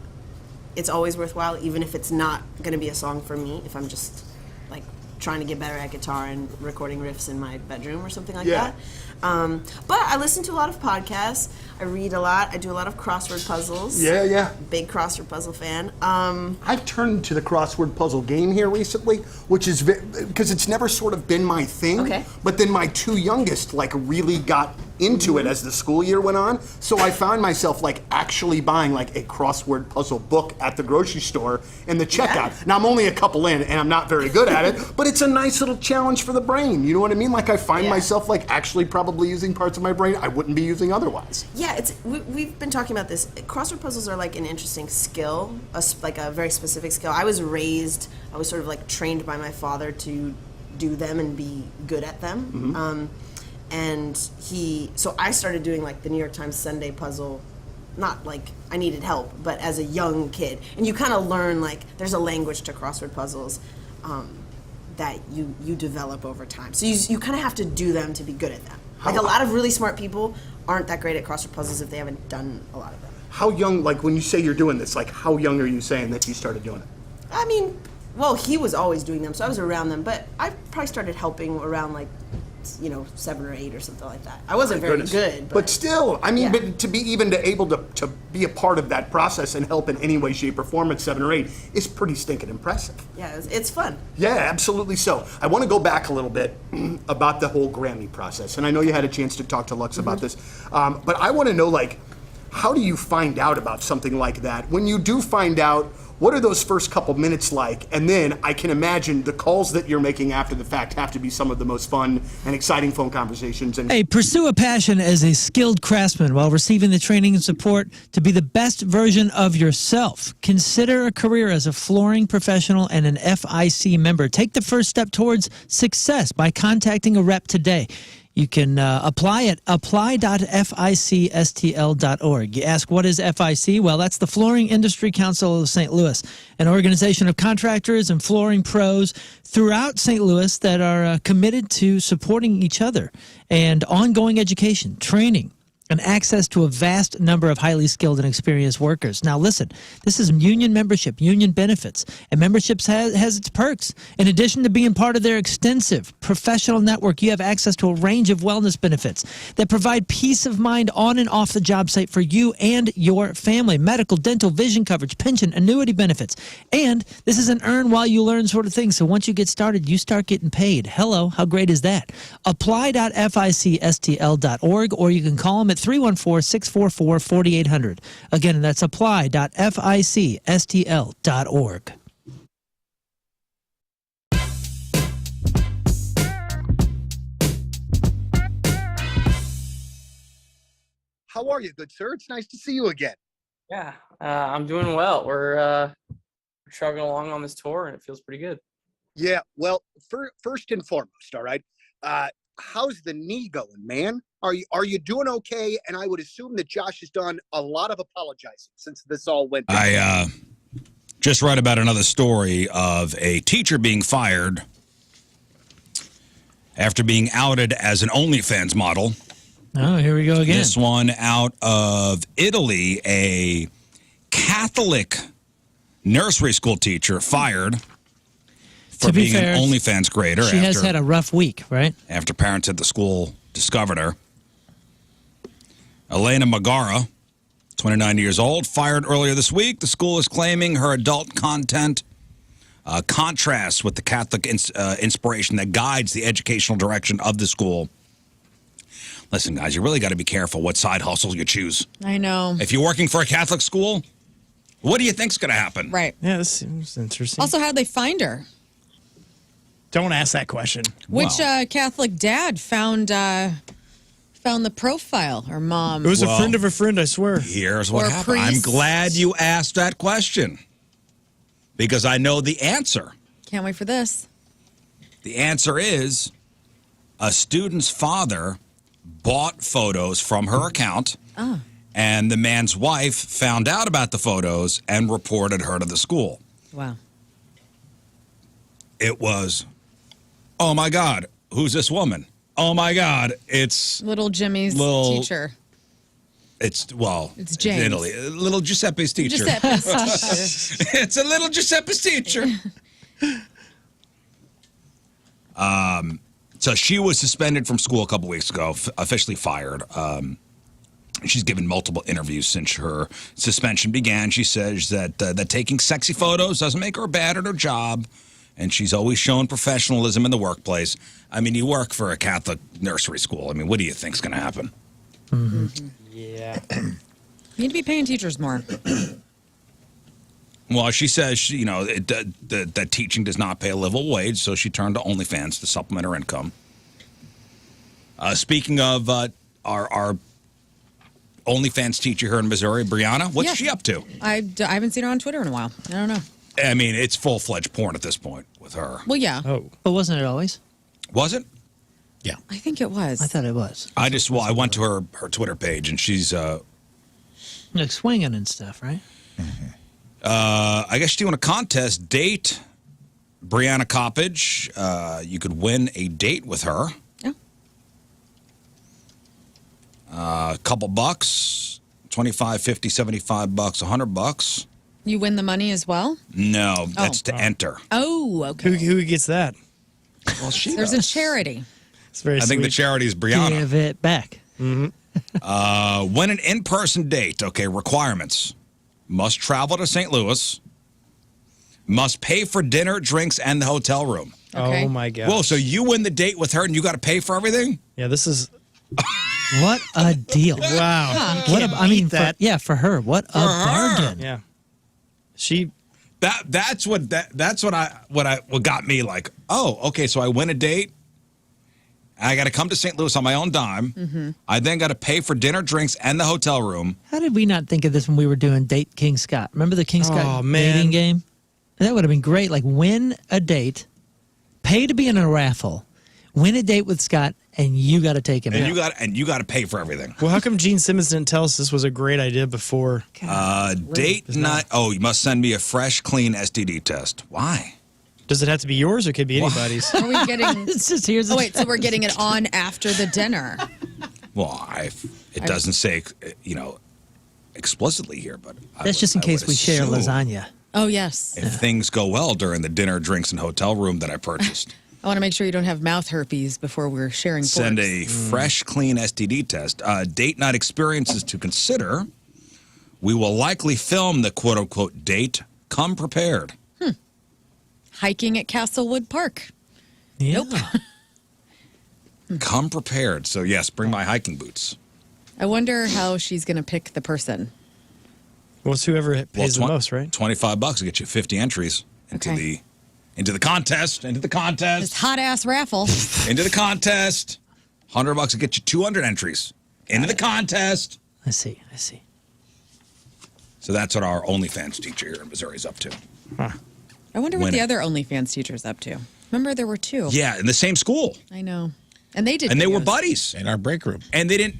it's always worthwhile, even if it's not going to be a song for me, if I'm just like trying to get better at guitar and recording riffs in my bedroom or something like that. But I listen to a lot of podcasts. I read a lot. I do a lot of crossword puzzles. Yeah. Big crossword puzzle fan. I've turned to the crossword puzzle game here recently, which is because it's never sort of been my thing. Okay. But then my two youngest like really got into it as the school year went on. So I found myself like actually buying like a crossword puzzle book at the grocery store in the checkout. Yeah. Now I'm only a couple in and I'm not very good at it, but it's a nice little challenge for the brain. You know what I mean? Like I find myself like actually probably using parts of my brain I wouldn't be using otherwise. Yeah, we've been talking about this. Crossword puzzles are like an interesting skill, like a very specific skill. I was sort of like trained by my father to do them and be good at them. So I started doing like the New York Times Sunday puzzle, not like I needed help, but as a young kid. And you kind of learn like there's a language to crossword puzzles that you develop over time. So you kind of have to do them to be good at them. Like a lot of really smart people aren't that great at crossword puzzles if they haven't done a lot of them. How young, like when you say you're doing this, like how young are you saying that you started doing it? I mean, well, he was always doing them, so I was around them, but I probably started helping around like, 7 or 8 or something like that. I wasn't very good. But still, I mean, but to be able to be a part of that process and help in any way, shape, or form at 7 or 8 is pretty stinking impressive. Yeah, it's fun. Yeah, absolutely so. I want to go back a little bit about the whole Grammy process, and I know you had a chance to talk to Lux about this, but I want to know, like, how do you find out about something like that? When you do find out, what are those first couple minutes like? And then I can imagine the calls that you're making after the fact have to be some of the most fun and exciting phone conversations. And Hey, pursue a passion as a skilled craftsman while receiving the training and support to be the best version of yourself. Consider a career as a flooring professional and an FIC member. Take the first step towards success by contacting a rep today. You can apply at apply.ficstl.org. You ask, what is FIC? Well, that's the Flooring Industry Council of St. Louis, an organization of contractors and flooring pros throughout St. Louis that are committed to supporting each other and ongoing education, training, and access to a vast number of highly skilled and experienced workers. Now, listen, this is union membership, union benefits, and membership has its perks. In addition to being part of their extensive professional network, you have access to a range of wellness benefits that provide peace of mind on and off the job site for you and your family. Medical, dental, vision coverage, pension, annuity benefits. And this is an earn while you learn sort of thing. So once you get started, you start getting paid. Hello, how great is that? Apply.ficstl.org, or you can call them at 314-644-4800. Again, that's apply.ficstl.org. how are you, good sir? It's nice to see you again. Yeah, I'm doing well. We're chugging along on this tour, and it feels pretty good. Yeah, well, first and foremost, all right, how's the knee going, man? Are you doing okay? And I would assume that Josh has done a lot of apologizing since this all went down. I just read about another story of a teacher being fired after being outed as an OnlyFans model. Oh, here we go again. This one out of Italy, a Catholic nursery school teacher fired for being an OnlyFans creator. She has had a rough week, right? After parents at the school discovered her. Elena Magara, 29 years old, fired earlier this week. The school is claiming her adult content contrasts with the Catholic inspiration that guides the educational direction of the school. Listen, guys, you really got to be careful what side hustle you choose. I know. If you're working for a Catholic school, what do you think's going to happen? Right. Yeah, this seems interesting. Also, how'd they find her? Don't ask that question. Which Catholic dad found the profile? Her mom. It was a friend of a friend, I swear. Here's what Or happened. I'm priests. glad you asked that question because I know the answer. Can't wait for this. The answer is a student's father bought photos from her account, and the man's wife found out about the photos and reported her to the school. Wow. It was, oh my God, who's this woman? Oh my God, it's Little Jimmy's Little- teacher. It's James. in Italy. A little Giuseppe's teacher. Giuseppe's teacher. It's a little Giuseppe's teacher. So she was suspended from school a couple weeks ago, officially fired. She's given multiple interviews since her suspension began. She says that taking sexy photos doesn't make her bad at her job, and she's always shown professionalism in the workplace. I mean, you work for a Catholic nursery school. I mean, what do you think's going to happen? Mm-hmm. Yeah. Need to be paying teachers more. Well, she says, that teaching does not pay a livable wage, so she turned to OnlyFans to supplement her income. Speaking of our OnlyFans teacher here in Missouri, Brianna, what's she up to? I haven't seen her on Twitter in a while. I don't know. I mean, it's full-fledged porn at this point with her. Well, yeah. Oh. But wasn't it always? Was it? Yeah. I think it was. I thought it was. I went to her Twitter page, and she's... Like swinging and stuff, right? I guess she's doing a contest. Date Brianna Coppage. You could win a date with her. Yeah. A couple bucks, $25, $50, $75, $100. You win the money as well? No, that's to enter. Oh, okay. Who gets that? Well, There's a charity. It's very I think the sweet. charity is Brianna. Give it back. When an in-person date, okay, requirements. Must travel to St. Louis. Must pay for dinner, drinks, and the hotel room. Okay. Oh my god. Whoa, so you win the date with her and you got to pay for everything? Yeah, this is What a deal. wow. What I mean, that. for her, what a bargain. Yeah. She That's what got me like, oh, okay, so I win a date. I got to come to St. Louis on my own dime. Mm-hmm. I then got to pay for dinner, drinks, and the hotel room. How did we not think of this when we were doing Date King Scott? Remember the King Scott man. dating game? That would have been great. Like, win a date, pay to be in a raffle, win a date with Scott, and you got to take him And out. you got to pay for everything. Well, how come Gene Simmons didn't tell us this was a great idea before? Date night. Oh, you must send me a fresh, clean STD test. Why? Does it have to be yours or could it be anybody's? Are we getting... It's just here's the Oh, wait, so we're getting it on after the dinner. Well, it doesn't say, explicitly here, but That's just in case we share lasagna. Oh, yes. If things go well during the dinner, drinks, and hotel room that I purchased, I want to make sure you don't have mouth herpes before we're sharing send forks. a fresh, clean STD test. Date night experiences to consider. We will likely film the quote-unquote date. Come prepared. Hiking at Castlewood Park. Yeah. Come prepared. So, yes, bring my hiking boots. I wonder how she's going to pick the person. Well, it's whoever pays the most, right? $25 to get you 50 entries into Okay. the contest. This hot-ass raffle. Into the contest. $100 to get you 200 entries into the contest. I see. So that's what our OnlyFans teacher here in Missouri is up to. I wonder what Win the it. other OnlyFans teacher's up to. Remember, there were two. Yeah, in the same school. I know. And they did And they were videos. buddies. In our break room. And they didn't.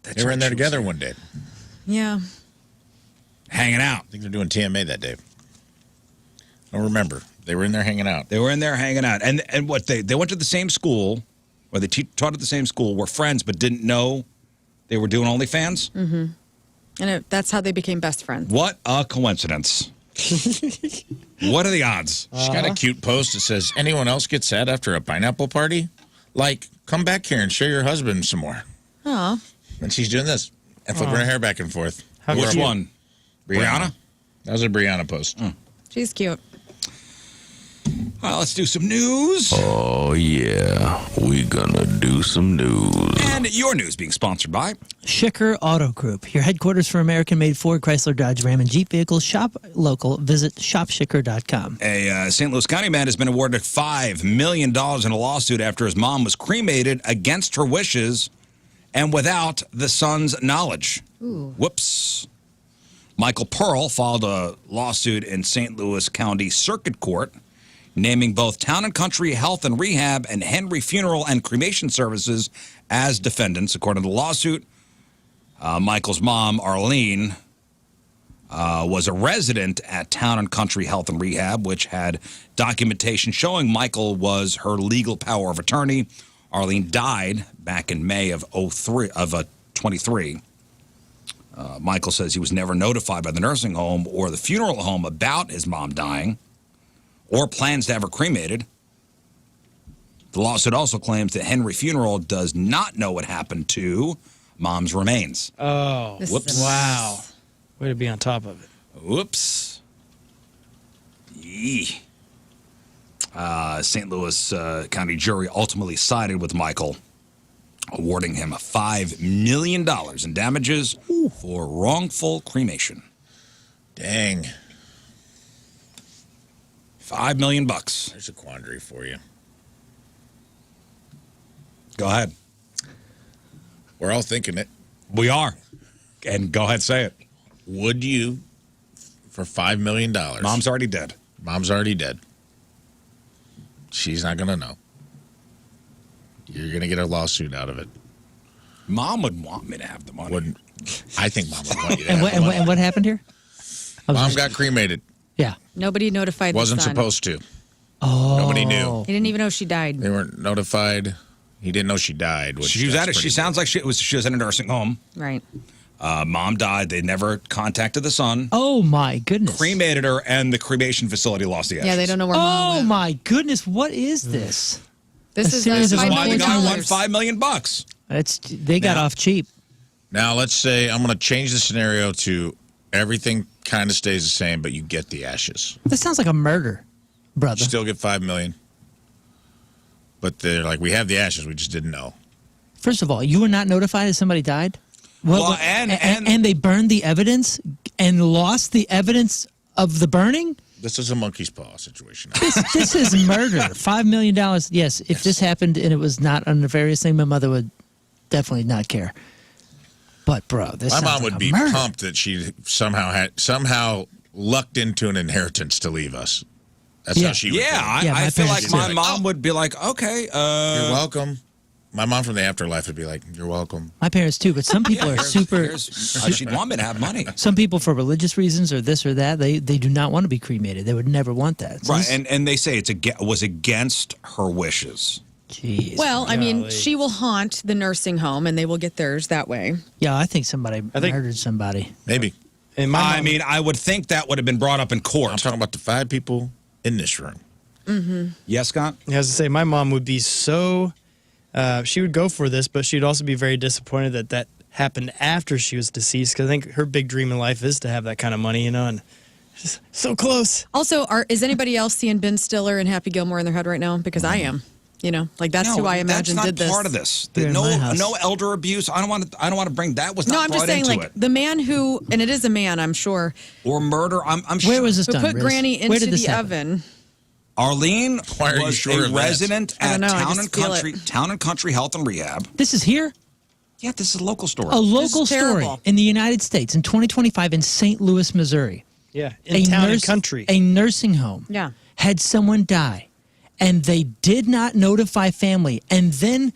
They were in there together one day. Yeah. Hanging out. I think they're doing TMA that day. I don't remember. They were in there hanging out. They were in there hanging out. And what they went to the same school, or they taught at the same school, were friends, but didn't know they were doing OnlyFans. Mm-hmm. And that's how they became best friends. What a coincidence. What are the odds? She's got a cute post that says, anyone else get sad after a pineapple party? Like, come back here and show your husband some more. Oh. And she's doing this and flipping her hair back and forth. Which one? Brianna? That was a Brianna post. She's cute. All right, let's do some news. Oh, yeah. We gonna do some news. And your news being sponsored by Schicker Auto Group, your headquarters for American-made Ford, Chrysler, Dodge, Ram, and Jeep vehicles. Shop local. Visit shopschicker.com. A St. Louis County man has been awarded $5 million in a lawsuit after his mom was cremated against her wishes and without the son's knowledge. Ooh. Whoops. Michael Pearl filed a lawsuit in St. Louis County Circuit Court, naming both Town and Country Health and Rehab and Henry Funeral and Cremation Services as defendants. According to the lawsuit, Michael's mom, Arlene, was a resident at Town and Country Health and Rehab, which had documentation showing Michael was her legal power of attorney. Arlene died back in May of 23. Michael says he was never notified by the nursing home or the funeral home about his mom dying or plans to have her cremated. The lawsuit also claims that Henry Funeral does not know what happened to mom's remains. Oh, Whoops. wow. Way to be on top of it. Whoops. Yee. St. Louis County jury ultimately sided with Michael, awarding him $5 million in damages for wrongful cremation. Dang. $5 million. There's a quandary for you. Go ahead. We're all thinking it. We are. And go ahead, say it. Would you, for $5 million? Mom's already dead. Mom's already dead. She's not going to know. You're going to get a lawsuit out of it. Mom would want me to have the money. Wouldn't. I think Mom would want you to And, have what, the and, money. what, and what happened here? Mom got cremated. Yeah. Nobody notified Wasn't the son. supposed to. Oh. Nobody knew. He didn't even know she died. They weren't notified. He didn't know she died. Which She was that's at it. She pretty sounds like she was in a nursing home. Right. Mom died. They never contacted the son. Oh, my goodness. Cremated her, and the cremation facility lost the ashes. Yeah, they don't know where mom Oh, went. my goodness. What is this? This A is series of That's $5 why the million. guy won $5 million. They got off cheap. Now, let's say I'm going to change the scenario to everything kind of stays the same, but you get the ashes. This sounds like a murder, brother. You still get $5 million. But they're like, we have the ashes. We just didn't know. First of all, you were not notified that somebody died? Well, and they burned the evidence and lost the evidence of the burning? This is a monkey's paw situation. This is murder. $5 million. Yes, if this happened and it was not a nefarious thing, my mother would definitely not care. But, bro, this My sounds mom like would a be murder. pumped that she somehow lucked into an inheritance to leave us. That's Yeah. how she would yeah, feel. Yeah, my I feel parents like did. my mom would be like, okay, You're welcome. My mom from the afterlife would be like, you're welcome. My parents, too, but some people are super... she'd want me to have money. Some people, for religious reasons or this or that, they do not want to be cremated. They would never want that. So Right, this- and they say it was against her wishes. Jeez. Well, I mean, Golly. she will haunt the nursing home, and they will get theirs that way. Yeah, I think somebody murdered somebody. Maybe. And my I mom- mean, I would think that would have been brought up in I'm court. talking about the 5 people in this room. Yes, Scott? I has to say, my mom would be so. She would go for this, but she'd also be very disappointed that that happened after she was deceased. Because I think her big dream in life is to have that kind of money, and just so close. Also, is anybody else seeing Ben Stiller and Happy Gilmore in their head right now? Because I am. You know, like that's who I imagine that's not did this. part of this. You're in my house. No elder abuse. I don't want to bring that. Was No, not I'm brought just saying, into like it. the man who, and it is a man, I'm sure, Or murder. I'm Where sure. was this who done, put Rizz? Granny Where into did this the happen? oven. Arlene Why are you was sure a of that? resident I at don't know, I Town just and feel Country, it. Town and Country Health and Rehab. This is here? Yeah, this is a local story. A local story terrible. in the United States in 2025 in St. Louis, Missouri. Yeah, in town and country. A nursing home Yeah. had someone die, and they did not notify family, and then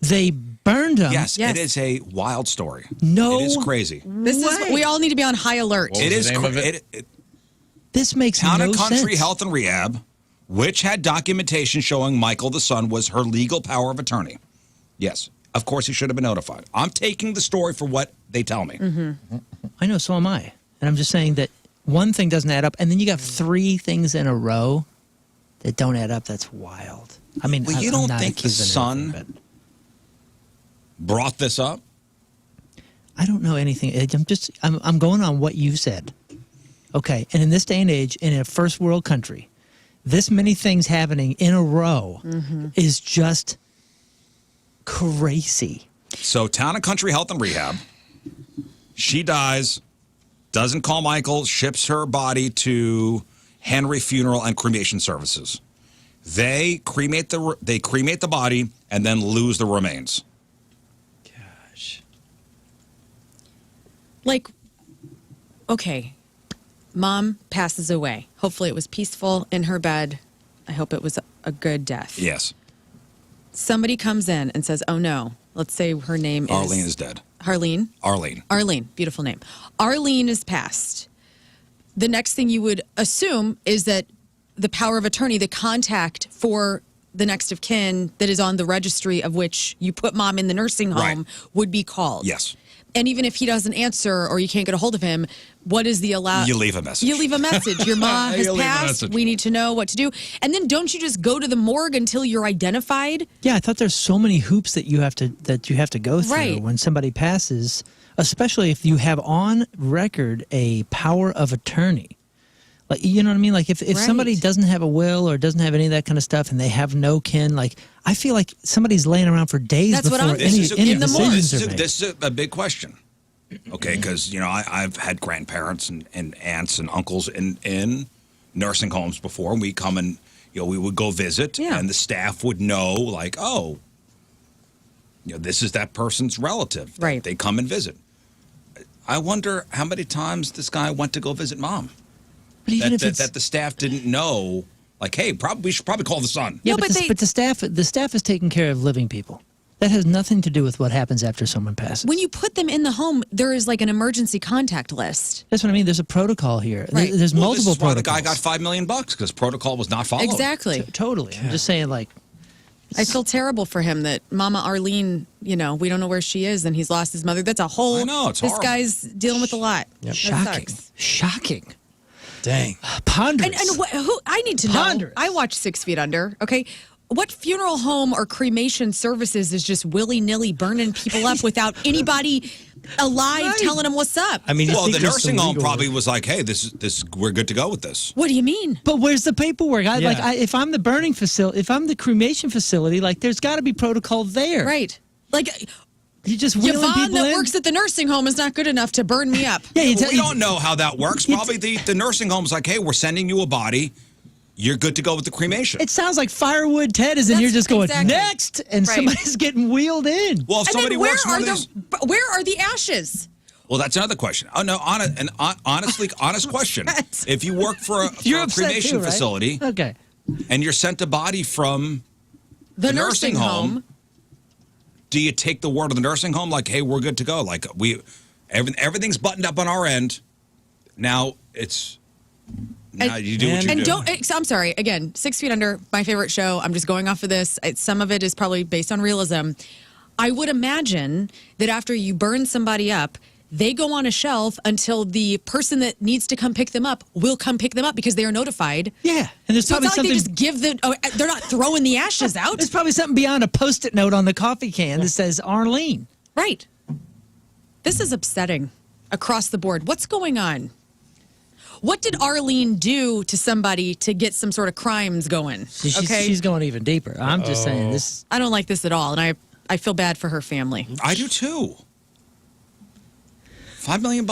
they burned them. Yes, Yes. it is a wild story. No it is crazy. This is, we all need to be on high alert. What It was is the name of cra- it? This makes Town no and Country sense. Health and Rehab, which had documentation showing Michael the son was her legal power of attorney. Yes, of course he should have been notified. I'm taking the story for what they tell me. I know, so am I. And I'm just saying that one thing doesn't add up, and then you got 3 things in a row that don't add up. That's wild. I mean, Well, you I'm don't not think the accusing son anything, but brought this up? I don't know anything. I'm going on what you said. Okay, and in this day and age, in a first world country, this many things happening in a row is just crazy. So Town and Country Health and Rehab, she dies, doesn't call Michael, ships her body to Henry Funeral and Cremation Services. They cremate the body and then lose the remains. Gosh. Like, okay, mom passes away. Hopefully it was peaceful in her bed. I hope it was a good death. Yes, Somebody comes in and says, oh no, let's say her name is... Arlene is dead. Harleen? Arlene. Arlene, beautiful name. Arlene is passed. The next thing you would assume is that the power of attorney, the contact for the next of kin that is on the registry of which you put mom in the nursing home Right. would be called. Yes. And even if he doesn't answer or you can't get a hold of him, what is the allow? You leave a message. You leave a message. Your mom has You leave a passed. message. We need to know what to do. And then don't you just go to the morgue until you're identified? Yeah, I thought there's so many hoops that you have to go through Right. when somebody passes, especially if you have on record a power of attorney. Like, you know what I mean? Like if somebody Right. doesn't have a will or doesn't have any of that kind of stuff and they have no kin, like I feel like somebody's laying around for days That's what before I'm any thinking. In the morgue. decisions are made. This is a big question. Okay, because I've had grandparents and aunts and uncles in nursing homes before, and we come and we would go visit, Yeah. and the staff would know, like, oh, this is that person's relative. Right. They come and visit. I wonder how many times this guy went to go visit mom. But even if That the staff didn't know, like, hey, we should probably call the son. yeah, No, but, but the staff is taking care of living people. That has nothing to do with what happens after someone passes. When you put them in the home, there is like an emergency contact list. That's what I mean. There's a protocol here. Right. There's Well, multiple this is why the protocols. guy got $5 million because protocol was not followed. Exactly. Totally. I'm just saying, like, I feel terrible for him that Mama Arlene, we don't know where she is and he's lost his mother. That's a whole. I know, it's This horrible. guy's dealing with a lot. That shocking. sucks. Shocking. Dang. Ponderous. And who I need to know. Ponderous. I watch 6 Feet Under. Okay, what funeral home or cremation services is just willy-nilly burning people up without anybody alive Right. telling them what's up? I mean, you Well, think the there's nursing some home legal- probably was like, hey, this we're good to go with this. What do you mean? But where's the paperwork? Yeah. If I'm the burning facility, if I'm the cremation facility, like there's got to be protocol there. Right. Like You just wheeling Yvonne people that in. works at the nursing home is not good enough to burn me up. Yeah, We don't know how that works. Probably the nursing home's like, hey, we're sending you a body. You're good to go with the cremation. It sounds like Firewood Ted is in here That's just going exactly. next, and Right. somebody's getting wheeled in. Well, if And somebody then where works one are of these, where are the ashes? well, that's another question. Oh no, honest question. upset. If you work for a You're upset cremation too, right? facility Okay. and you're sent a body from The nursing nursing home. home. do you take the word of the nursing home like, hey, we're good to go? Like everything's buttoned up on our end. Now you do what you And do. don't, I'm sorry, again, 6 Feet Under, my favorite show. I'm just going off of this. Some of it is probably based on realism. I would imagine that after you burn somebody up, they go on a shelf until the person that needs to come pick them up will come pick them up because they are notified. Yeah, and there's So probably it's not like something. they just give they're not throwing the ashes out. There's probably something beyond a Post-it note on the coffee can that says Arlene. Right. This is upsetting across the board. What's going on? What did Arlene do to somebody to get some sort of crimes going? She's going even deeper. I'm just saying this. I don't like this at all, and I feel bad for her family. I do too. $5 million.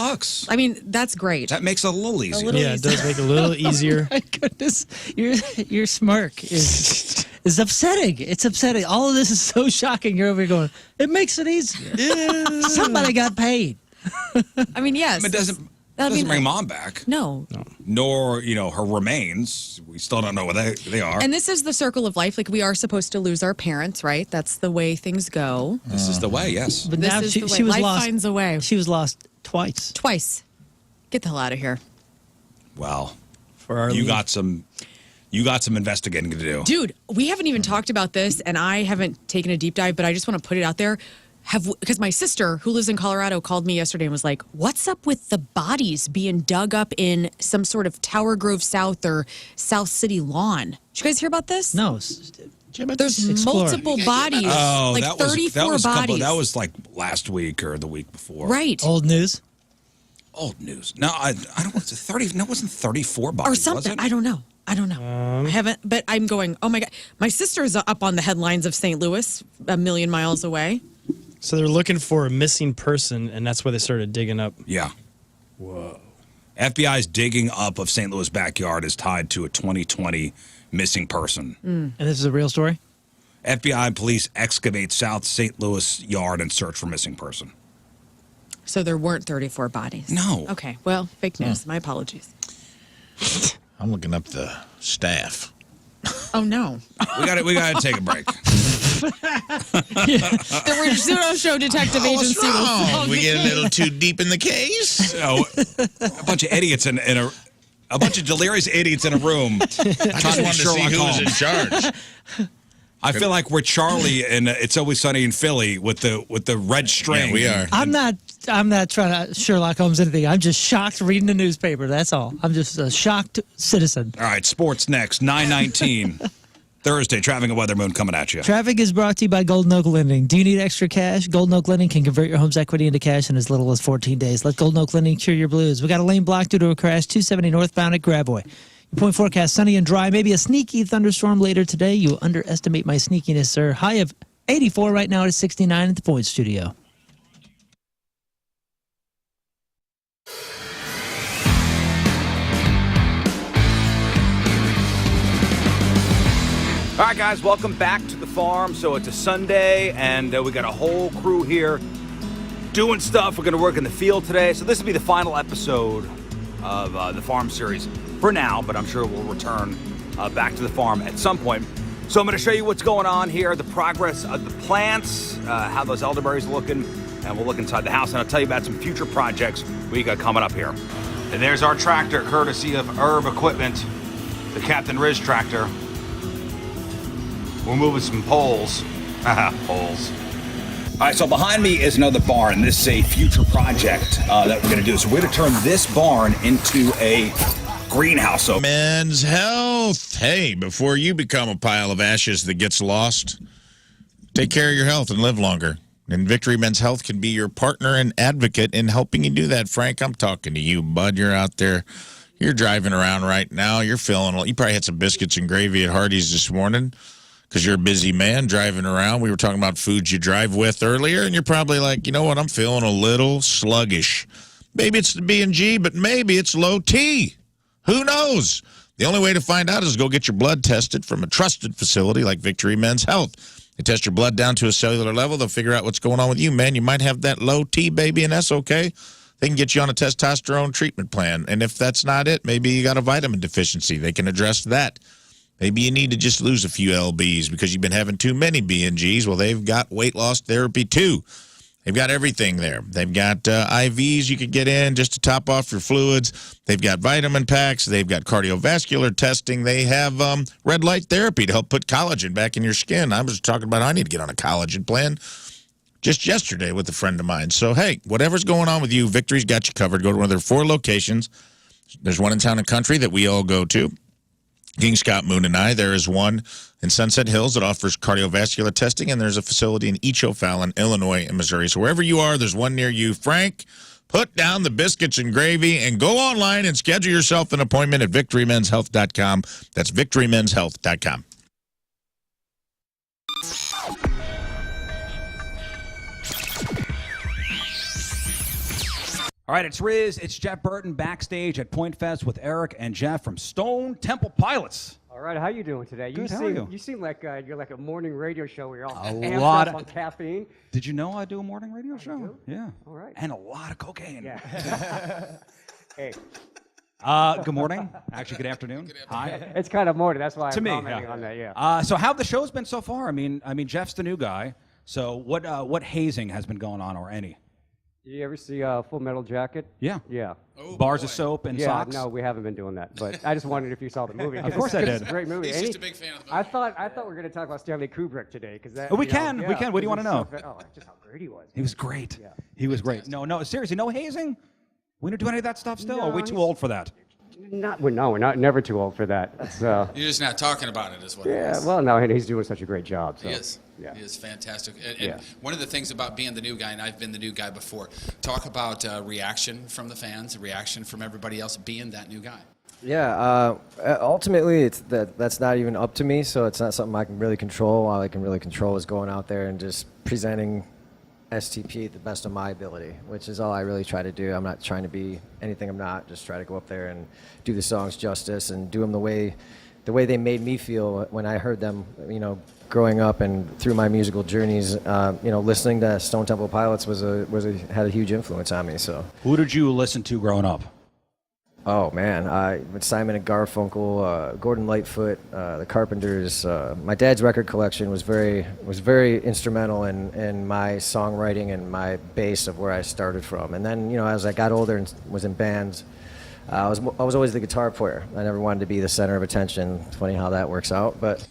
I mean, that's great. That makes it a little easier. little Yeah, it does make it a little easier. My goodness, your smirk is upsetting. It's upsetting. All of this is so shocking. You're over here going, it makes it easier. Somebody got paid. I mean, yes. It doesn't bring mom back. No. Nor, her remains. We still don't know what they are. And this is the circle of life. Like, we are supposed to lose our parents, right? That's the way things go. This is the way, yes. But This now is she the way. was Life lost. finds a way. She was lost twice. Twice. Get the hell out of here. Well, For our you got some investigating to do. Dude, we haven't even talked about this, and I haven't taken a deep dive, but I just want to put it out there. Because my sister, who lives in Colorado, called me yesterday and was like, what's up with the bodies being dug up in some sort of Tower Grove South or South City lawn? Did you guys hear about this? No. There's Explore. multiple bodies. Oh, like that 34 was bodies. that was like last week or the week before. Right. Old news. Old news. No, I don't want to 30. No, it wasn't 34 bodies. Or Was something. it? I don't know. I haven't, but I'm going, oh my God. My sister's up on the headlines of St. Louis, a million miles away. So they're looking for a missing person, and that's why they started digging up. Yeah. Whoa. FBI's digging up of St. Louis backyard is tied to a 2020 missing person. And this is a real story? FBI police excavate South St. Louis yard and search for missing person. So there weren't 34 bodies. No. Okay. Well, fake news. My apologies. I'm looking up the staff. Oh, no. We got to take a break. The Rizzuto Show Detective Agency was Oh, we get a little too deep in the case. So, a bunch of idiots in a bunch of delirious idiots in a room. I just wanted to see who was in charge. I feel like we're Charlie and It's Always Sunny in Philly with the red string. Yeah, we are. I'm not trying to Sherlock Holmes anything. I'm just shocked reading the newspaper. That's all. I'm just a shocked citizen. All right, sports next. 9:19 Thursday. Traffic and weather, Moon coming at you. Traffic is brought to you by Golden Oak Lending. Do you need extra cash? Golden Oak Lending can convert your home's equity into cash in as little as 14 days. Let Golden Oak Lending cure your blues. We got a lane blocked due to a crash, 270 northbound at Gravois. Your point forecast, sunny and dry. Maybe a sneaky thunderstorm later today. You underestimate my sneakiness, sir. High of 84 right now at 69 at the Point Studio. All right, guys, welcome back to the farm. So it's a Sunday, and we got a whole crew here doing stuff. We're going to work in the field today. So this will be the final episode of the farm series for now, but I'm sure we'll return back to the farm at some point. So I'm going to show you what's going on here, the progress of the plants, how those elderberries are looking, and we'll look inside the house, and I'll tell you about some future projects we got coming up here. And there's our tractor, courtesy of Herb Equipment, the Captain Rizz tractor. We're moving some poles. Poles. All right, so behind me is another barn. This is a future project that we're going to do. So we're going to turn this barn into a greenhouse. So Men's health. Hey, before you become a pile of ashes that gets lost, take care of your health and live longer. And Victory Men's Health can be your partner and advocate in helping you do that. Frank, I'm talking to you, bud. You're out there. You're driving around right now. You're feeling, you probably had some biscuits and gravy at Hardee's this morning because you're a busy man driving around. We were talking about foods you drive with earlier, and you're probably like, you know what, I'm feeling a little sluggish. Maybe it's the B&G, but maybe it's low T. Who knows? The only way to find out is go get your blood tested from a trusted facility like Victory Men's Health. They test your blood down to a cellular level. They'll figure out what's going on with you, man. You might have that low T, baby, and that's okay. They can get you on a testosterone treatment plan. And if that's not it, maybe you got a vitamin deficiency. They can address that. Maybe you need to just lose a few lbs because you've been having too many B&Gs. Well, they've got weight loss therapy, too. They've got everything there. They've got IVs you could get in just to top off your fluids. They've got vitamin packs. They've got cardiovascular testing. They have red light therapy to help put collagen back in your skin. I was talking about I need to get on a collagen plan just yesterday with a friend of mine. So, hey, whatever's going on with you, Victory's got you covered. Go to one of their 4 locations. There's one in Town and Country that we all go to. King Scott, Moon, and I. There is one in Sunset Hills that offers cardiovascular testing, and there's a facility in East O'Fallon, Illinois, and Missouri. So wherever you are, there's one near you. Frank, put down the biscuits and gravy and go online and schedule yourself an appointment at victorymenshealth.com. That's victorymenshealth.com. All right, it's Rizz. It's Jeff Burton backstage at Point Fest with Eric and Jeff from Stone Temple Pilots. All right, how you doing today? Good, how are you? You seem like you're like a morning radio show where you're all A amped lot up of- on caffeine. Did you know I do a morning radio show? do? Yeah. All right. And a lot of cocaine. Yeah. Hey, good morning. Actually, good afternoon. Hi. It's kind of morning. That's why To I'm me, commenting yeah. on that. Yeah. So how have the shows been so far? I mean, Jeff's the new guy. So what hazing has been going on, or any? Did you ever see Full Metal Jacket? Yeah. Yeah. Bars of soap and Yeah. socks. No, we haven't been doing that. But I just wondered if you saw the movie. Of course I did. It's a great movie. He's just a big fan of the movie. I thought we were going to talk about Stanley Kubrick today because that. Oh, we you know, can. We yeah, can. What do you want to know? Just how great he was. He was great. Yeah. He was great. No, seriously, no hazing. We don't do any of that stuff still. No, or are we too old for that? We're not never too old for that. It's, You're just not talking about it, is what it yeah. is. Well, no, and he's doing such a great job. So. He is. Yeah. He is fantastic. And Yeah. one of the things about being the new guy, and I've been the new guy before, talk about reaction from the fans, reaction from everybody else being that new guy. Yeah, ultimately, that's not even up to me, so it's not something I can really control. All I can really control is going out there and just presenting STP at the best of my ability, which is all I really try to do. I'm not trying to be anything I'm not. Just try to go up there and do the songs justice and do them the way they made me feel when I heard them, growing up and through my musical journeys. Listening to Stone Temple Pilots had a huge influence on me. So, Who did you listen to growing up? oh man, Simon and Garfunkel, Gordon Lightfoot, the Carpenters. My dad's record collection was very instrumental in my songwriting and my base of where I started from. And then as I got older and was in bands, I was always the guitar player. I never wanted to be the center of attention. It's funny how that works out, but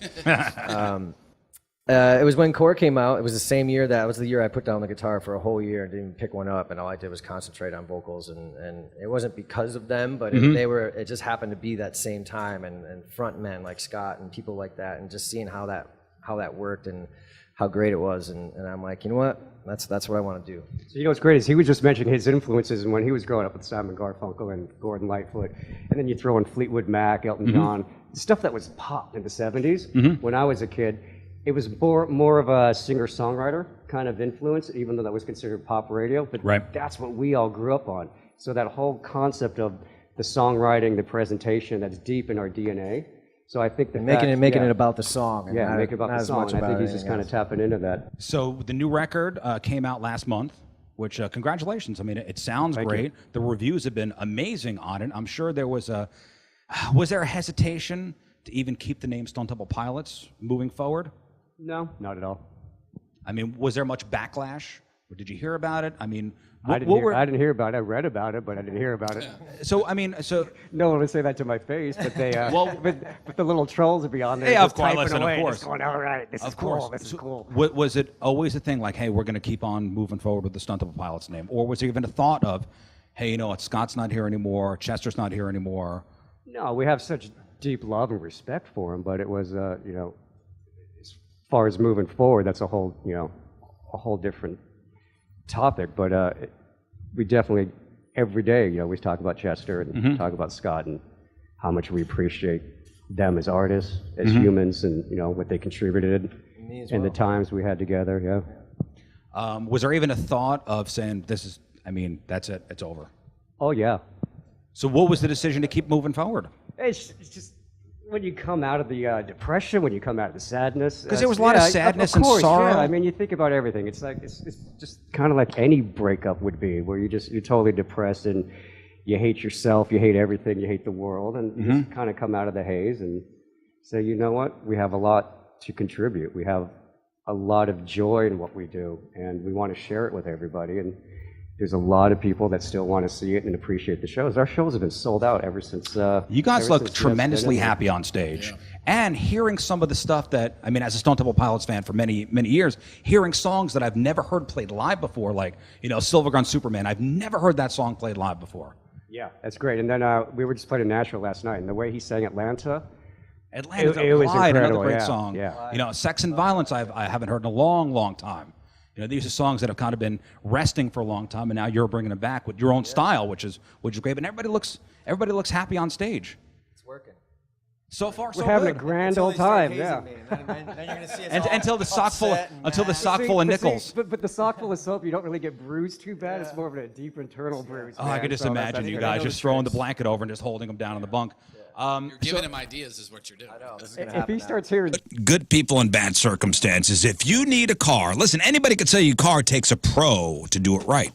It was when Core came out. It was the same year that was the year I put down the guitar for a whole year and didn't pick one up, and all I did was concentrate on vocals. And it wasn't because of them, but it just happened to be that same time, and front men like Scott and people like that, and just seeing how that worked and how great it was. And I'm like, you know what? That's what I want to do. So you know what's great is he was just mentioning his influences and when he was growing up with Simon Garfunkel and Gordon Lightfoot, and then you throw in Fleetwood Mac, Elton John, stuff that was pop in the 70s. When I was a kid, it was more of a singer-songwriter kind of influence, even though that was considered pop radio. But that's what we all grew up on. So that whole concept of the songwriting, the presentation, that's deep in our DNA. So I think making it about the song. Yeah, make it about the song. And I think he's just kind of tapping into that. So the new record came out last month, which congratulations. I mean, it sounds great. The reviews have been amazing on it. I'm sure there was there a hesitation to even keep the name Stone Temple Pilots moving forward? No, not at all. I mean, was there much backlash? Or did you hear about it? I mean, I didn't hear about it. I read about it, but I didn't hear about it. So I mean, no one would say that to my face, but they but the little trolls would be on there. Yeah, just of course. typing Listen, away, of course. just going, all right, this is cool. This is cool. Was it always a thing like, hey, we're going to keep on moving forward with the Stone Temple Pilots name, or was there even a thought of, hey, you know what, Scott's not here anymore, Chester's not here anymore? No, we have such deep love and respect for him, but it was you know, as far as moving forward, that's a whole different topic. But we definitely every day, you know, we talk about Chester and talk about Scott and how much we appreciate them as artists, as humans, and you know what they contributed and the times we had together. Yeah. Was there even a thought of saying that's it, it's over? Oh yeah. So what was the decision to keep moving forward? It's just when you come out of the depression, when you come out of the sadness. Because there was a lot of sadness and sorrow. Yeah. I mean, you think about everything. It's like it's just kind of like any breakup would be, where you're totally depressed and you hate yourself, you hate everything, you hate the world, and you just kind of come out of the haze and say, you know what, we have a lot to contribute. We have a lot of joy in what we do, and we want to share it with everybody. And there's a lot of people that still want to see it and appreciate the shows. Our shows have been sold out ever since. You guys look tremendously happy on stage. Yeah. And hearing some of the stuff that, I mean, as a Stone Temple Pilots fan for many, many years, hearing songs that I've never heard played live before, like, you know, Silver Gun Superman. I've never heard that song played live before. Yeah, that's great. And then we were just playing in Nashville last night, and the way he sang Atlanta. Atlanta's it was incredible. Another great song. Yeah. You know, Sex and Violence I haven't heard in a long, long time. You know, these are songs that have kind of been resting for a long time, and now you're bringing them back with your own style, which is great. And everybody looks happy on stage. It's working. So far, so good. We're having good. a grand old time, yeah. Then you're gonna see Until the sock full of nickels. But the sock full of soap, you don't really get bruised too bad. It's more of a deep internal bruise. Oh, I could just imagine you guys just throwing the blanket over and just holding them down on the bunk. You're giving him ideas is what you're doing. I know. This is If he starts hearing Good people in bad circumstances. If you need a car, listen, anybody could say your car takes a pro to do it right.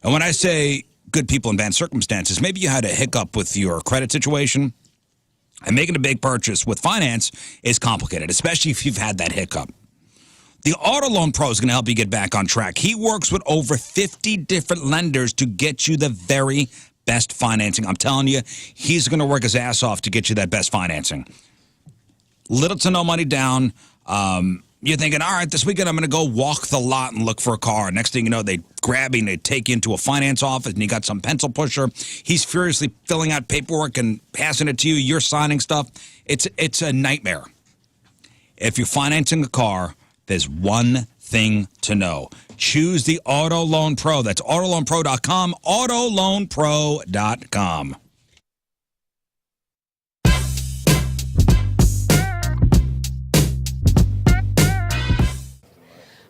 And when I say good people in bad circumstances, maybe you had a hiccup with your credit situation. And making a big purchase with finance is complicated, especially if you've had that hiccup. The Auto Loan Pro is going to help you get back on track. He works with over 50 different lenders to get you the very best financing. I'm telling you, he's going to work his ass off to get you that best financing. Little to no money down. You're thinking, all right, this weekend I'm going to go walk the lot and look for a car. Next thing you know, they grab you and they take you into a finance office and you got some pencil pusher. He's furiously filling out paperwork and passing it to you. You're signing stuff. It's a nightmare. If you're financing a car, there's one thing to know. Choose the Auto Loan Pro. That's autoloanpro.com, autoloanpro.com.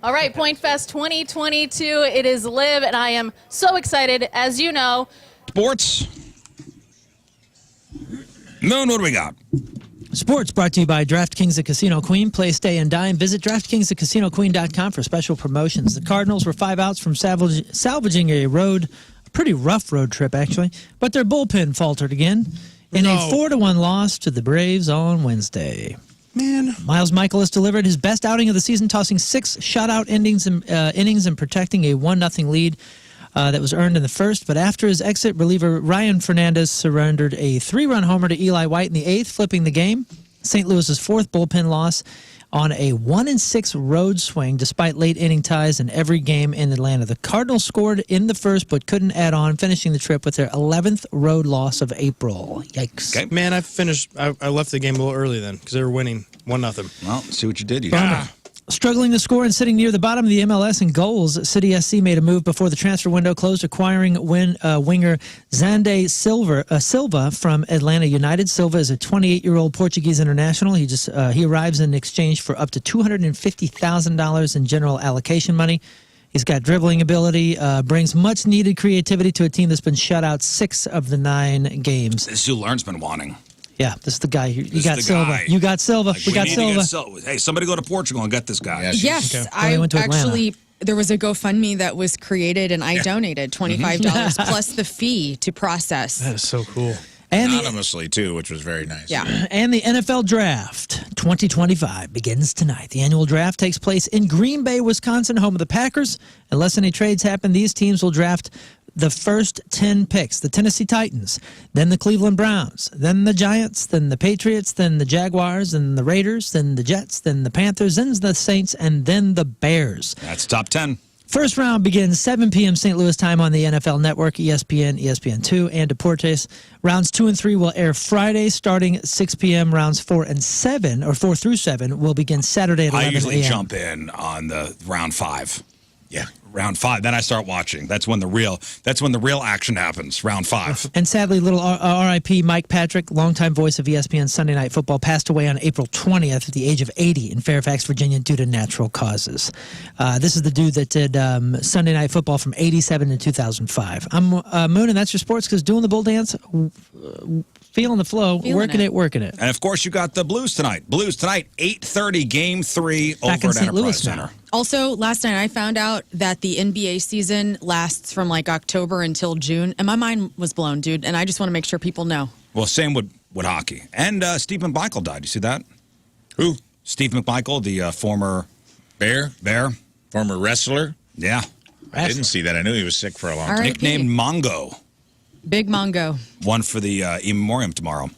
All right, Point Fest 2022. It is live, and I am so excited, as you know. Sports. Moon, what do we got? Sports brought to you by DraftKings at Casino Queen. Play, stay, and dine. Visit DraftKings at CasinoQueen.com for special promotions. The Cardinals were 5 outs from salvaging a pretty rough road trip, actually, but their bullpen faltered again in a 4-1 loss to the Braves on Wednesday. Man. Miles Michaelis delivered his best outing of the season, tossing 6 shutout innings and protecting a 1-0 lead that was earned in the first. But after his exit, reliever Ryan Fernandez surrendered a 3-run homer to Eli White in the 8th, flipping the game. St. Louis's fourth bullpen loss on a 1-6 road swing despite late inning ties in every game in Atlanta. The Cardinals scored in the first but couldn't add on, finishing the trip with their 11th road loss of April. Yikes. Okay. Man, I left the game a little early then because they were winning 1-0. Well, see what you did. Struggling to score and sitting near the bottom of the MLS in goals, City SC made a move before the transfer window closed, acquiring winger Xande Silva from Atlanta United. Silva is a 28-year-old Portuguese international. He arrives in exchange for up to $250,000 in general allocation money. He's got dribbling ability, brings much-needed creativity to a team that's been shut out 6 of the 9 games. This is who Lern's been wanting. Yeah, this is the guy. You got Silva. Guy. You got Silva. Like, we got Silva. Hey, somebody go to Portugal and get this guy. Yes, Okay. I went to Atlanta. actually, there was a GoFundMe that was created, and I donated $25 plus the fee to process. That is so cool. And Anonymously, too, which was very nice. Yeah. And the NFL Draft 2025 begins tonight. The annual draft takes place in Green Bay, Wisconsin, home of the Packers. Unless any trades happen, these teams will draft the first 10 picks. The Tennessee Titans, then the Cleveland Browns, then the Giants, then the Patriots, then the Jaguars, then the Raiders, then the Jets, then the Panthers, then the Saints, and then the Bears. That's top 10. First round begins 7 p.m. St. Louis time on the NFL Network, ESPN, ESPN2, and Deportes. Rounds 2 and 3 will air Friday starting at 6 p.m. Rounds 4 through 7 will begin Saturday at 11 a.m. I usually jump in on the round 5. Yeah. Round 5. Then I start watching. That's when the real action happens. Round 5. And sadly, little R.I.P. Mike Patrick, longtime voice of ESPN Sunday Night Football, passed away on April 20th at the age of 80 in Fairfax, Virginia, due to natural causes. This is the dude that did Sunday Night Football from 87 to 2005. I'm Moon, and that's your sports, because doing the bull dance, feeling the flow, working it. And of course, you got the Blues tonight. 8:30, Game 3 Back over in at St. Enterprise Louis now. Center. Also, last night I found out that the NBA season lasts from like October until June, and my mind was blown, dude. And I just want to make sure people know. Well, same with hockey. And Steve McMichael died. You see that? Who? Steve McMichael, the former Bear? Former wrestler? Yeah. I didn't see that. I knew he was sick for a long time. Nicknamed Mongo. Big Mongo. One for the in memoriam tomorrow. All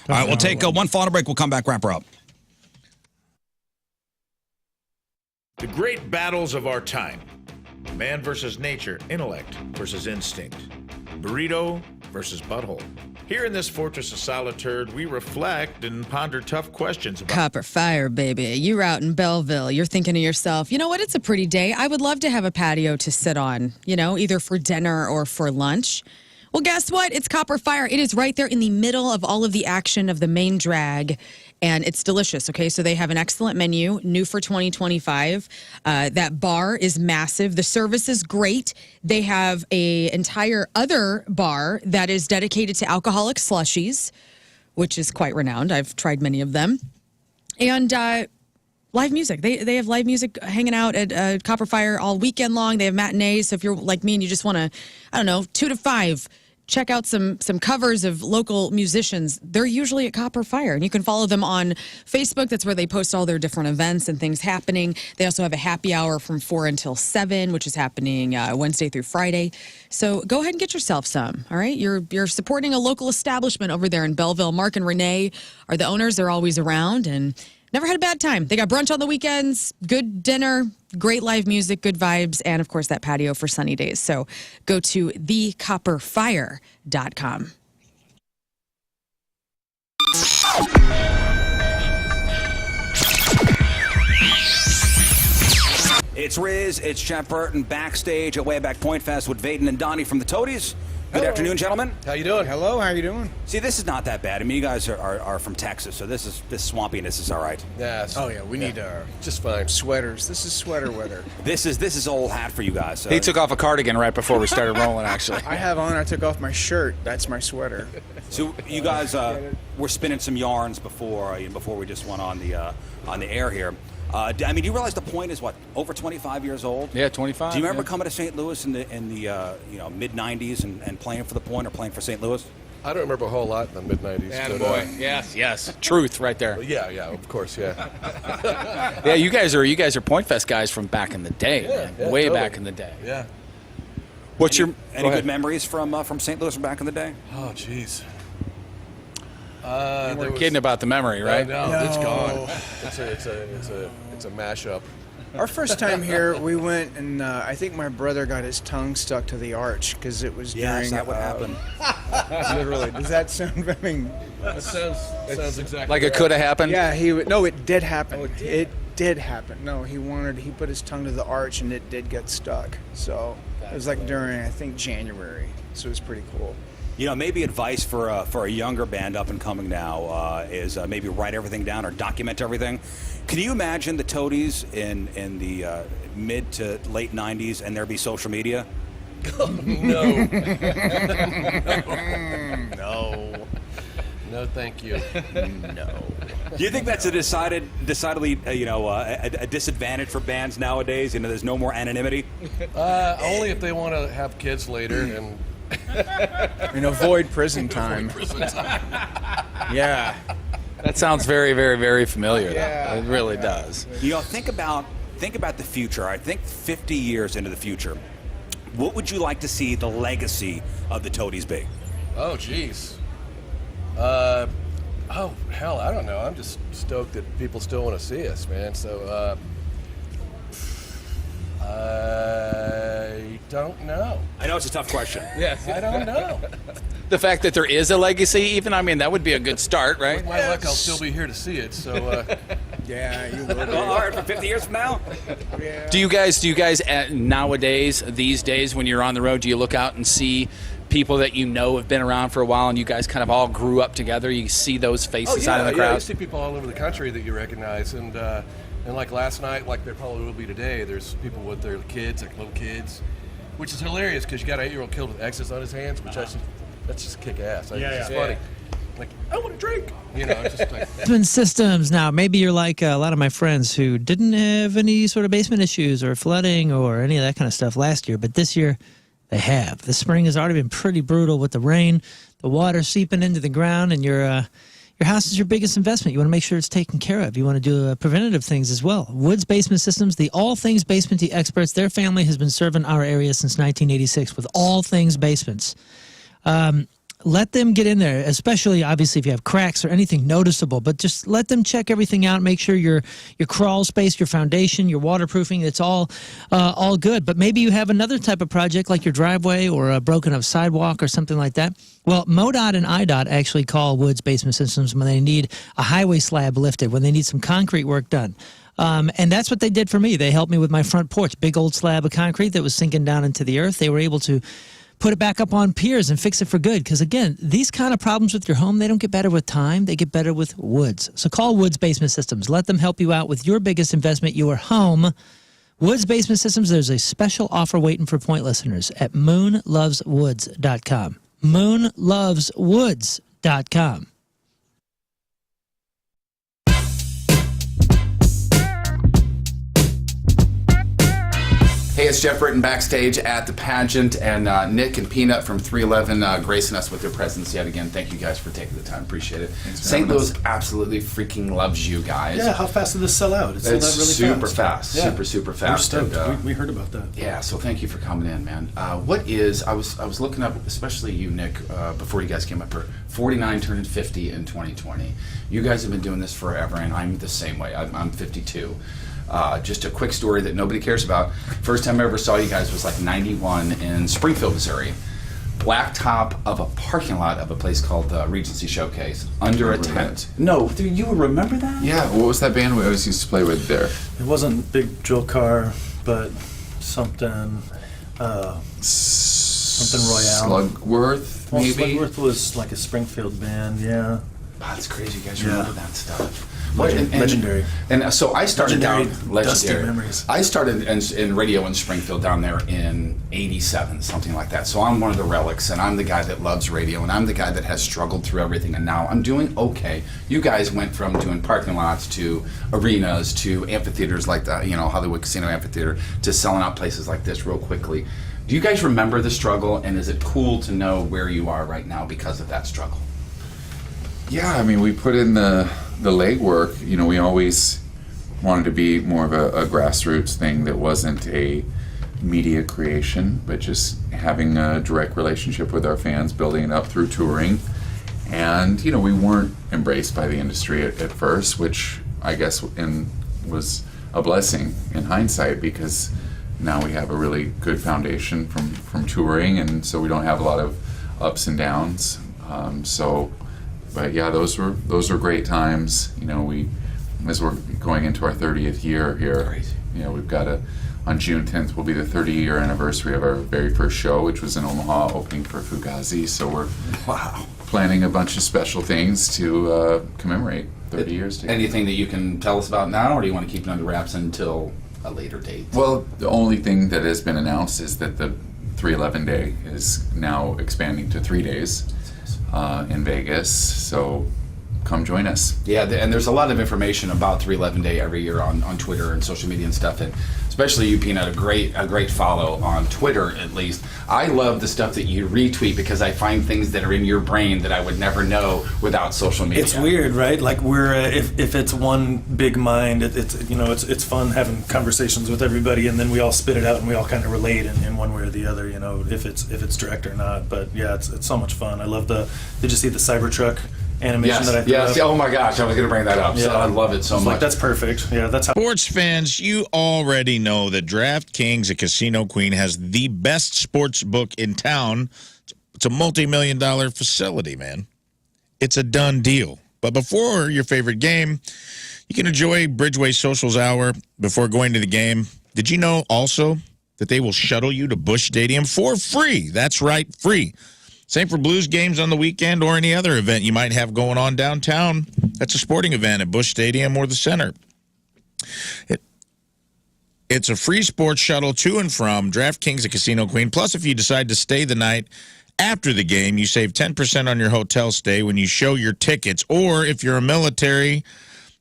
right, we'll take one final break. We'll come back, wrap her up. The great battles of our time. Man versus nature, intellect versus instinct. Burrito versus butthole. Here in this fortress of solitude, we reflect and ponder tough questions about Copper fire, baby. You're out in Belleville. You're thinking to yourself, you know what? It's a pretty day. I would love to have a patio to sit on, either for dinner or for lunch. Well, guess what? It's Copper Fire. It is right there in the middle of all of the action of the main drag, and it's delicious, okay? So they have an excellent menu, new for 2025. That bar is massive. The service is great. They have an entire other bar that is dedicated to alcoholic slushies, which is quite renowned. I've tried many of them. And live music. They have live music hanging out at Copper Fire all weekend long. They have matinees. So if you're like me and you just want to, 2 to 5, check out some covers of local musicians. They're usually at Copper Fire, and you can follow them on Facebook. That's where they post all their different events and things happening. They also have a happy hour from 4 until 7, which is happening Wednesday through Friday. So go ahead and get yourself some, all right? You're supporting a local establishment over there in Belleville. Mark and Renee are the owners. They're always around, and never had a bad time. They got brunch on the weekends, good dinner, great live music, good vibes, and, of course, that patio for sunny days. So go to thecopperfire.com. It's Rizz, it's Jeff Burton, backstage at Way Back Point Fest with Vaden and Donnie from the Toadies. Good afternoon, gentlemen. How you doing? Hello, how you doing? See, this is not that bad. I mean, you guys are from Texas, so this swampiness is all right. Yes. Oh yeah, we need just fine sweaters. This is sweater weather. This is old hat for you guys. So. He took off a cardigan right before we started rolling, actually. I took off my shirt. That's my sweater. So you guys were spinning some yarns before we just went on the air here. I mean, do you realize the point is what, over 25 years old? Yeah, 25. Do you remember coming to St. Louis in the mid 90s and playing for the Point or playing for St. Louis? I don't remember a whole lot in the mid 90s. Attaboy. Yes. Truth right there. Yeah, of course, yeah. Yeah, you guys are Point Fest guys from back in the day, way totally. Back in the day. Yeah. What's any good memories from St. Louis from back in the day? Oh, jeez. You weren't kidding about the memory, right? No, it's gone. It's a mashup. Our first time here, we went and I think my brother got his tongue stuck to the arch because it was during. That would happen. Literally, does that sound? I mean, That sounds exactly Like it could have happened? yeah, no, it did happen. It did happen. No, he put his tongue to the arch and it did get stuck. So it was like during, I think, January. So it was pretty cool. You know, maybe advice for a younger band up and coming now is maybe write everything down or document everything. Can you imagine the Toadies in the mid to late 90s and there be social media? No. No, thank you. No. Do you think that's a decidedly a disadvantage for bands nowadays? You know, there's no more anonymity. Only if they want to have kids later and avoid prison time. Yeah. That sounds very, very, very familiar. Yeah. It really does. You know, think about the future. I think 50 years into the future, what would you like to see the legacy of the Toadies be? Oh, jeez. Oh, hell, I don't know. I'm just stoked that people still want to see us, man. So, I don't know. I know it's a tough question. Yes. I don't know. The fact that there is a legacy, even, I mean, that would be a good start, right? With my luck, I'll still be here to see it. So, yeah, you will. Well, all right, for 50 years from now? Yeah. Do you guys nowadays, these days, when you're on the road, do you look out and see people that you know have been around for a while and you guys kind of all grew up together? You see those faces out in the crowd? Yeah, you see people all over the country that you recognize. And like last night, like there probably will be today, there's people with their kids, like little kids, which is hilarious because you got an 8-year-old kid with X's on his hands, which that's just kick ass. It's just funny. Like, I want to drink. You know, it's just like. Basement systems. Now, maybe you're like a lot of my friends who didn't have any sort of basement issues or flooding or any of that kind of stuff last year, but this year they have. The spring has already been pretty brutal with the rain, the water seeping into the ground, and your house is your biggest investment. You want to make sure it's taken care of. You want to do preventative things as well. Woods Basement Systems, the all things basementy experts. Their family has been serving our area since 1986 with all things basements. Let them get in there, especially obviously if you have cracks or anything noticeable, but just let them check everything out, make sure your crawl space, your foundation, your waterproofing, it's all good. But maybe you have another type of project like your driveway or a broken up sidewalk or something like that. Well, MoDOT and IDOT actually call Woods Basement Systems when they need a highway slab lifted, when they need some concrete work done. And that's what they did for me. They helped me with my front porch, big old slab of concrete that was sinking down into the earth. They were able to put it back up on piers and fix it for good. Because, again, these kind of problems with your home, they don't get better with time. They get better with Woods. So call Woods Basement Systems. Let them help you out with your biggest investment, your home. Woods Basement Systems, there's a special offer waiting for Point listeners at moonloveswoods.com. moonloveswoods.com. Hey, it's Jeff Britton backstage at the pageant, and Nick and Peanut from 311 gracing us with their presence yet again. Thank you guys for taking the time. Appreciate it. St. Louis absolutely freaking loves you guys. Yeah, how fast did this sell out? It sold out really super fast. Yeah. Super fast. We're stoked. And, we heard about that. Yeah, so thank you for coming in, man. I was looking up, especially you, Nick, before you guys came up here, 49 turning 50 in 2020. You guys have been doing this forever, and I'm the same way. I'm 52. Just a quick story that nobody cares about. First time I ever saw you guys was like 91 in Springfield, Missouri. Blacktop of a parking lot of a place called the Regency Showcase, under a tent. No, do you remember that? Yeah, what was that band we always used to play with there? It wasn't Big Joe Carr, but something Royale. Slugworth, Well, maybe? Slugworth was like a Springfield band, yeah. Wow, that's crazy. You guys remember that stuff. Legendary. And so I started Dusty memories. I started in radio in Springfield down there in '87, something like that. So I'm one of the relics, and I'm the guy that loves radio, and I'm the guy that has struggled through everything, and now I'm doing okay. You guys went from doing parking lots to arenas to amphitheaters like the Hollywood Casino Amphitheater to selling out places like this real quickly. Do you guys remember the struggle, and is it cool to know where you are right now because of that struggle? Yeah, I mean, we put in the legwork. We always wanted to be more of a grassroots thing that wasn't a media creation, but just having a direct relationship with our fans, building it up through touring. And, you know, we weren't embraced by the industry at first, which I guess was a blessing in hindsight, because now we have a really good foundation from touring, and so we don't have a lot of ups and downs. But yeah, those were great times. You know, as we're going into our 30th year here, you know, we've got on June 10th will be the 30-year anniversary of our very first show, which was in Omaha, opening for Fugazi. So we're planning a bunch of special things to commemorate 30 years together. Anything that you can tell us about now, or do you want to keep it under wraps until a later date? Well, the only thing that has been announced is that the 311 Day is now expanding to 3 days in Vegas. So come join us. Yeah, and there's a lot of information about 311 Day every year on Twitter and social media and stuff, and especially you, Peanut, a great follow on Twitter, at least. I love the stuff that you retweet, because I find things that are in your brain that I would never know without social media. It's weird, right? Like we're if it's one big mind, it's fun having conversations with everybody, and then we all spit it out and we all kind of relate in one way or the other, you know, if it's direct or not. But yeah, it's so much fun. I love did you see the Cybertruck animation that I threw up? Oh my gosh, I was going to bring that up. Yeah. So I love it so much. Like, that's perfect. Yeah, that's how. Sports fans, you already know that DraftKings at Casino Queen has the best sports book in town. It's a multi-million-dollar facility, man. It's a done deal. But before your favorite game, you can enjoy Bridgeway Socials Hour before going to the game. Did you know also that they will shuttle you to Busch Stadium for free? That's right, free. Same for Blues games on the weekend or any other event you might have going on downtown. That's a sporting event at Busch Stadium or the Center. It's a free sports shuttle to and from DraftKings at Casino Queen. Plus, if you decide to stay the night after the game, you save 10% on your hotel stay when you show your tickets. Or if you're a military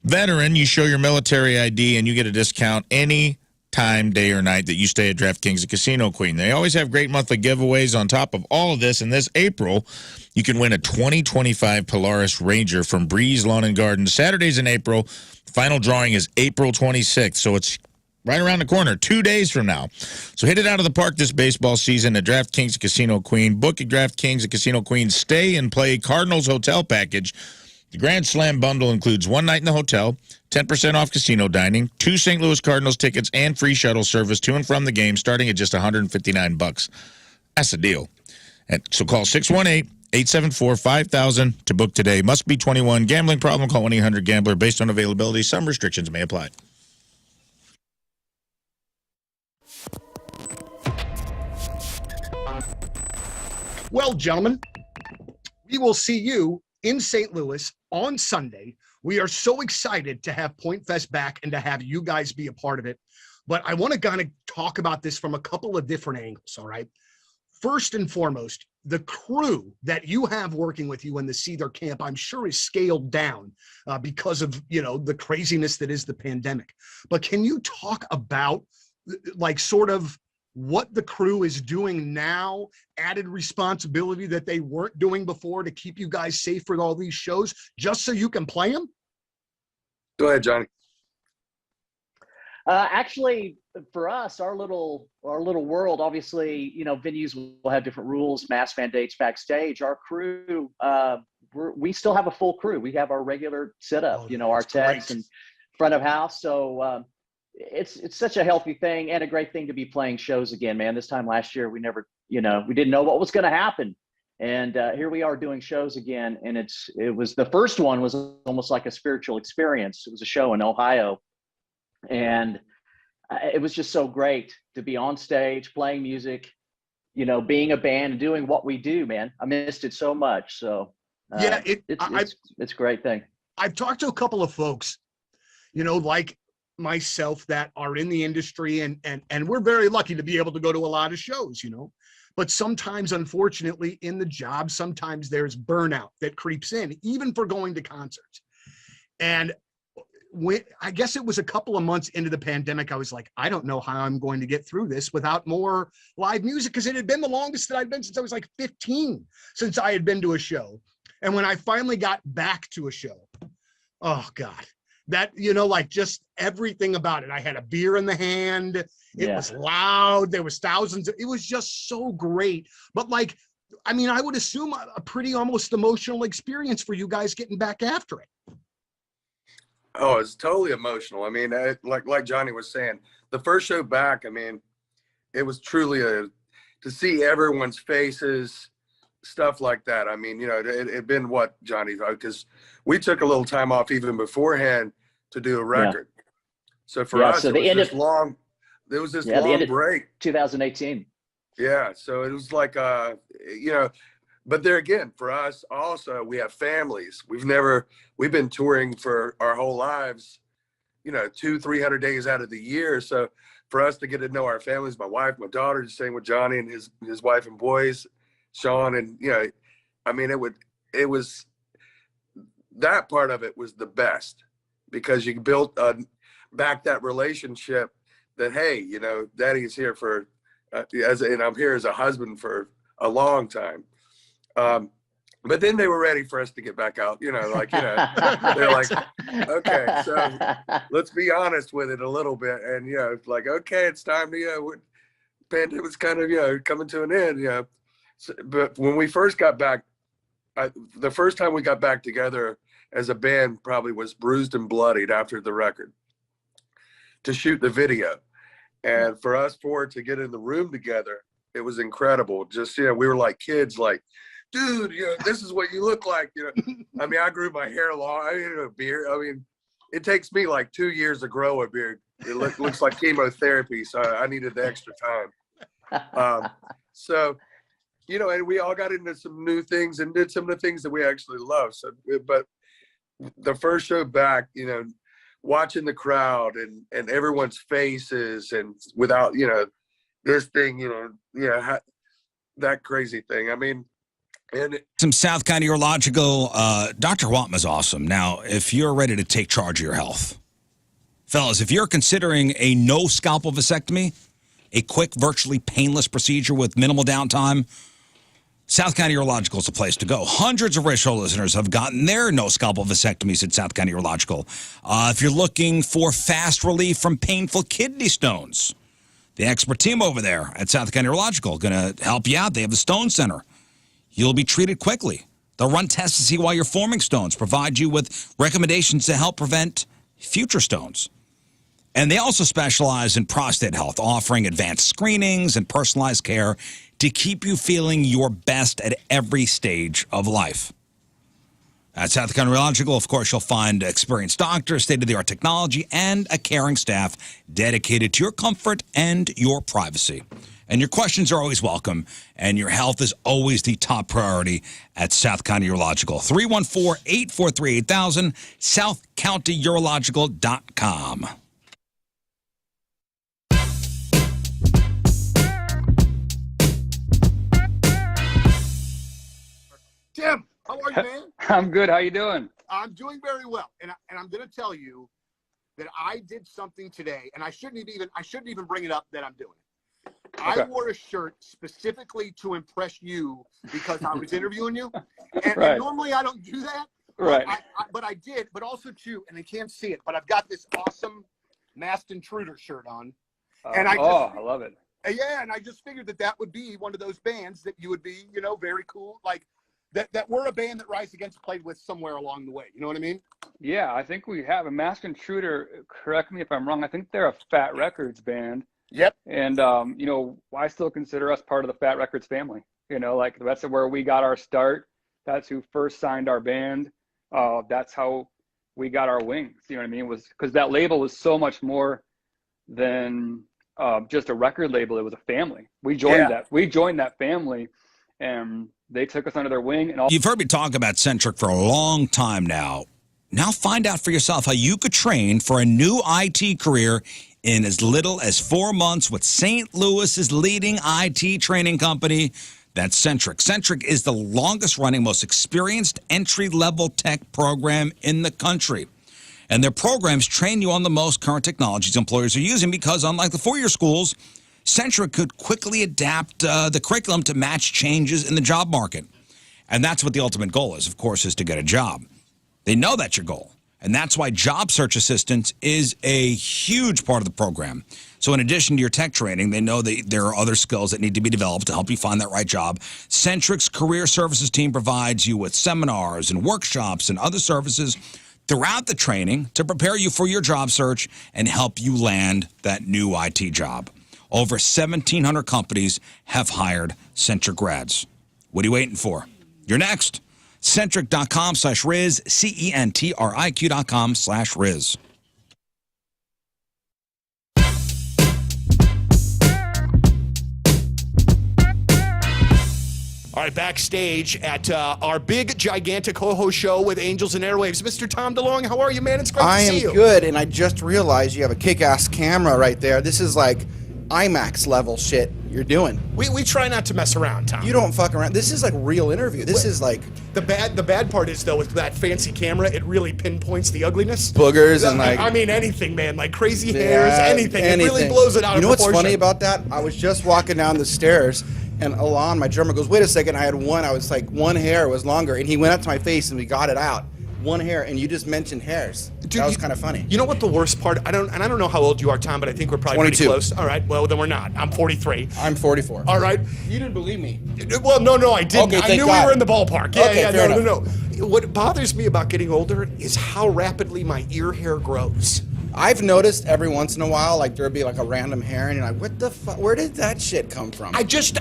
veteran, you show your military ID and you get a discount any time, day or night that you stay at DraftKings at Casino Queen. They always have great monthly giveaways on top of all of this. And this April, you can win a 2025 Polaris Ranger from Breeze Lawn and Garden. Saturdays in April. Final drawing is April 26th, so it's right around the corner, 2 days from now. So hit it out of the park this baseball season at DraftKings at Casino Queen. Book at DraftKings at Casino Queen. Stay and play Cardinals Hotel Package. The Grand Slam bundle includes 1 night in the hotel, 10% off casino dining, 2 St. Louis Cardinals tickets, and free shuttle service to and from the game starting at just $159. That's a deal. And so call 618-874-5000 to book today. Must be 21. Gambling problem? Call 1-800-GAMBLER. Based on availability, some restrictions may apply. Well, gentlemen, we will see you in St. Louis on Sunday. We are so excited to have Point Fest back and to have you guys be a part of it. But I want to kind of talk about this from a couple of different angles, all right? First and foremost, the crew that you have working with you in the Seether camp, I'm sure is scaled down because of, you know, the craziness that is the pandemic. But can you talk about, like, sort of what the crew is doing now, added responsibility that they weren't doing before to keep you guys safe for all these shows, just so you can play them? Go ahead, Johnny. Actually, for us, our little world, obviously, you know, venues will have different rules, mask mandates, backstage. Our crew, we still have a full crew. We have our regular setup, you know, our techs and front of house. So it's such a healthy thing and a great thing to be playing shows again, man. This time last year, we never, you know, we didn't know what was going to happen. And here we are doing shows again. And it was the first one was almost like a spiritual experience. It was a show in Ohio. And it was just so great to be on stage, playing music, you know, being a band and doing what we do, man. I missed it so much. So yeah, it's a great thing. I've talked to a couple of folks, you know, like myself, that are in the industry, and we're very lucky to be able to go to a lot of shows, you know, but sometimes, unfortunately, in the job, sometimes there's burnout that creeps in, even for going to concerts. And I guess it was a couple of months into the pandemic, I was like, I don't know how I'm going to get through this without more live music, because it had been the longest that I'd been since I was like 15, since I had been to a show. And when I finally got back to a show, oh God, that, you know, like just everything about it. I had a beer in the hand. It was loud. There was thousands. It was just so great. But like, I mean, I would assume a pretty almost emotional experience for you guys getting back after it. Oh, it's totally emotional. I mean, like Johnny was saying, the first show back, I mean, it was truly to see everyone's faces, stuff like that. I mean, you know, it been what, Johnny, because we took a little time off even beforehand to do a record. Yeah. So for us, it was this long break. 2018. Yeah. So it was like, you know, but there again, for us also, we have families. We've been touring for our whole lives, you know, 200-300 days out of the year. So for us to get to know our families, my wife, my daughter, the same with Johnny and his wife and boys, Sean, and, you know, I mean, it was, that part of it was the best, because you built back that relationship that, hey, you know, Daddy's here for, and I'm here as a husband for a long time. But then they were ready for us to get back out, you know, like, you know, they're like, okay, so let's be honest with it a little bit. And, you know, it's like, okay, it's time to, you know, pandemic's kind of, you know, coming to an end, you know. So, but when we first got back, the first time we got back together as a band probably was Bruised and Bloodied after the record to shoot the video. And for us four to get in the room together, it was incredible. Just, you know, we were like kids, like, dude, you know, this is what you look like. You know, I mean, I grew my hair long. I needed a beard. I mean, it takes me like 2 years to grow a beard. It looks like chemotherapy, so I needed the extra time. So, you know, and we all got into some new things and did some of the things that we actually love. So, but the first show back, you know, watching the crowd and everyone's faces, and without, you know, this thing, you know, yeah, that crazy thing. I mean, and some South County Urological. Dr. Watma's awesome. Now, if you're ready to take charge of your health, fellas, if you're considering a no scalpel vasectomy, a quick, virtually painless procedure with minimal downtime, South County Urological is the place to go. Hundreds of Rizz Show listeners have gotten their no scalpel vasectomies at South County Urological. If you're looking for fast relief from painful kidney stones, the expert team over there at South County Urological going to help you out. They have the Stone Center. You'll be treated quickly. They'll run tests to see why you're forming stones, provide you with recommendations to help prevent future stones. And they also specialize in prostate health, offering advanced screenings and personalized care to keep you feeling your best at every stage of life. At South County Urological, of course, you'll find experienced doctors, state-of-the-art technology, and a caring staff dedicated to your comfort and your privacy. And your questions are always welcome, and your health is always the top priority at South County Urological. 314-843-8000, southcountyurological.com. Tim, how are you, man? I'm good. How you doing? I'm doing very well, and I'm going to tell you that I did something today, and I shouldn't even bring it up that I'm doing it. Okay. I wore a shirt specifically to impress you because I was interviewing you, and, right. And normally I don't do that, right? But I did. But also too, and they can't see it, but I've got this awesome Masked Intruder shirt on, and I love it. Yeah, and I just figured that would be one of those bands that you would be, you know, very cool, like. That we're a band that Rise Against played with somewhere along the way. You know what I mean? Yeah, I think we have a Masked Intruder. Correct me if I'm wrong. I think they're a Fat Records band. Yep. And, you know, I still consider us part of the Fat Records family. You know, like that's where we got our start. That's who first signed our band. That's how we got our wings. You know what I mean? It was because that label was so much more than just a record label. It was a family. We joined that. We joined that family, and they took us under their wing. And You've heard me talk about Centric for a long time now. Now find out for yourself how you could train for a new IT career in as little as 4 months with St. Louis's leading IT training company. That's Centric. Centric is the longest-running, most experienced entry-level tech program in the country. And their programs train you on the most current technologies employers are using because, unlike the four-year schools, Centric could quickly adapt the curriculum to match changes in the job market. And that's what the ultimate goal is, of course, is to get a job. They know that's your goal. And that's why Job Search Assistance is a huge part of the program. So in addition to your tech training, they know that there are other skills that need to be developed to help you find that right job. Centric's Career Services team provides you with seminars and workshops and other services throughout the training to prepare you for your job search and help you land that new IT job. Over 1,700 companies have hired Centric grads. What are you waiting for? You're next. Centric.com/Rizz, CENTRIQ.com/Rizz. All right, backstage at our big, gigantic ho-ho show with Angels and Airwaves. Mr. Tom DeLong, how are you, man? It's great to see you. I am good, and I just realized you have a kick-ass camera right there. This is like IMAX level shit you're doing. We try not to mess around, Tom. You don't fuck around. This is like real interview. This is like the bad part is though with that fancy camera, it really pinpoints the ugliness. Boogers and like I mean anything, man, like crazy hairs, anything. It really blows it out. You know of what's proportion. funny about that? I was just walking down the stairs, and Alon, my drummer, goes, "Wait a second, I had one. I was like one hair was longer," and he went up to my face and we got it out. One hair, and you just mentioned hairs. Dude, that was kind of funny. You know what the worst part? I don't know how old you are, Tom, but I think we're probably 22. pretty close. All right, well then we're not. I'm 43. I'm 44. All right. You didn't believe me. Well, no, I didn't. Okay, I thank knew God. we were in the ballpark. Yeah, Okay, fair no. What bothers me about getting older is how rapidly my ear hair grows. I've noticed every once in a while, like there'll be like a random hair, and you're like, "What the fuck? Where did that shit come from?" I just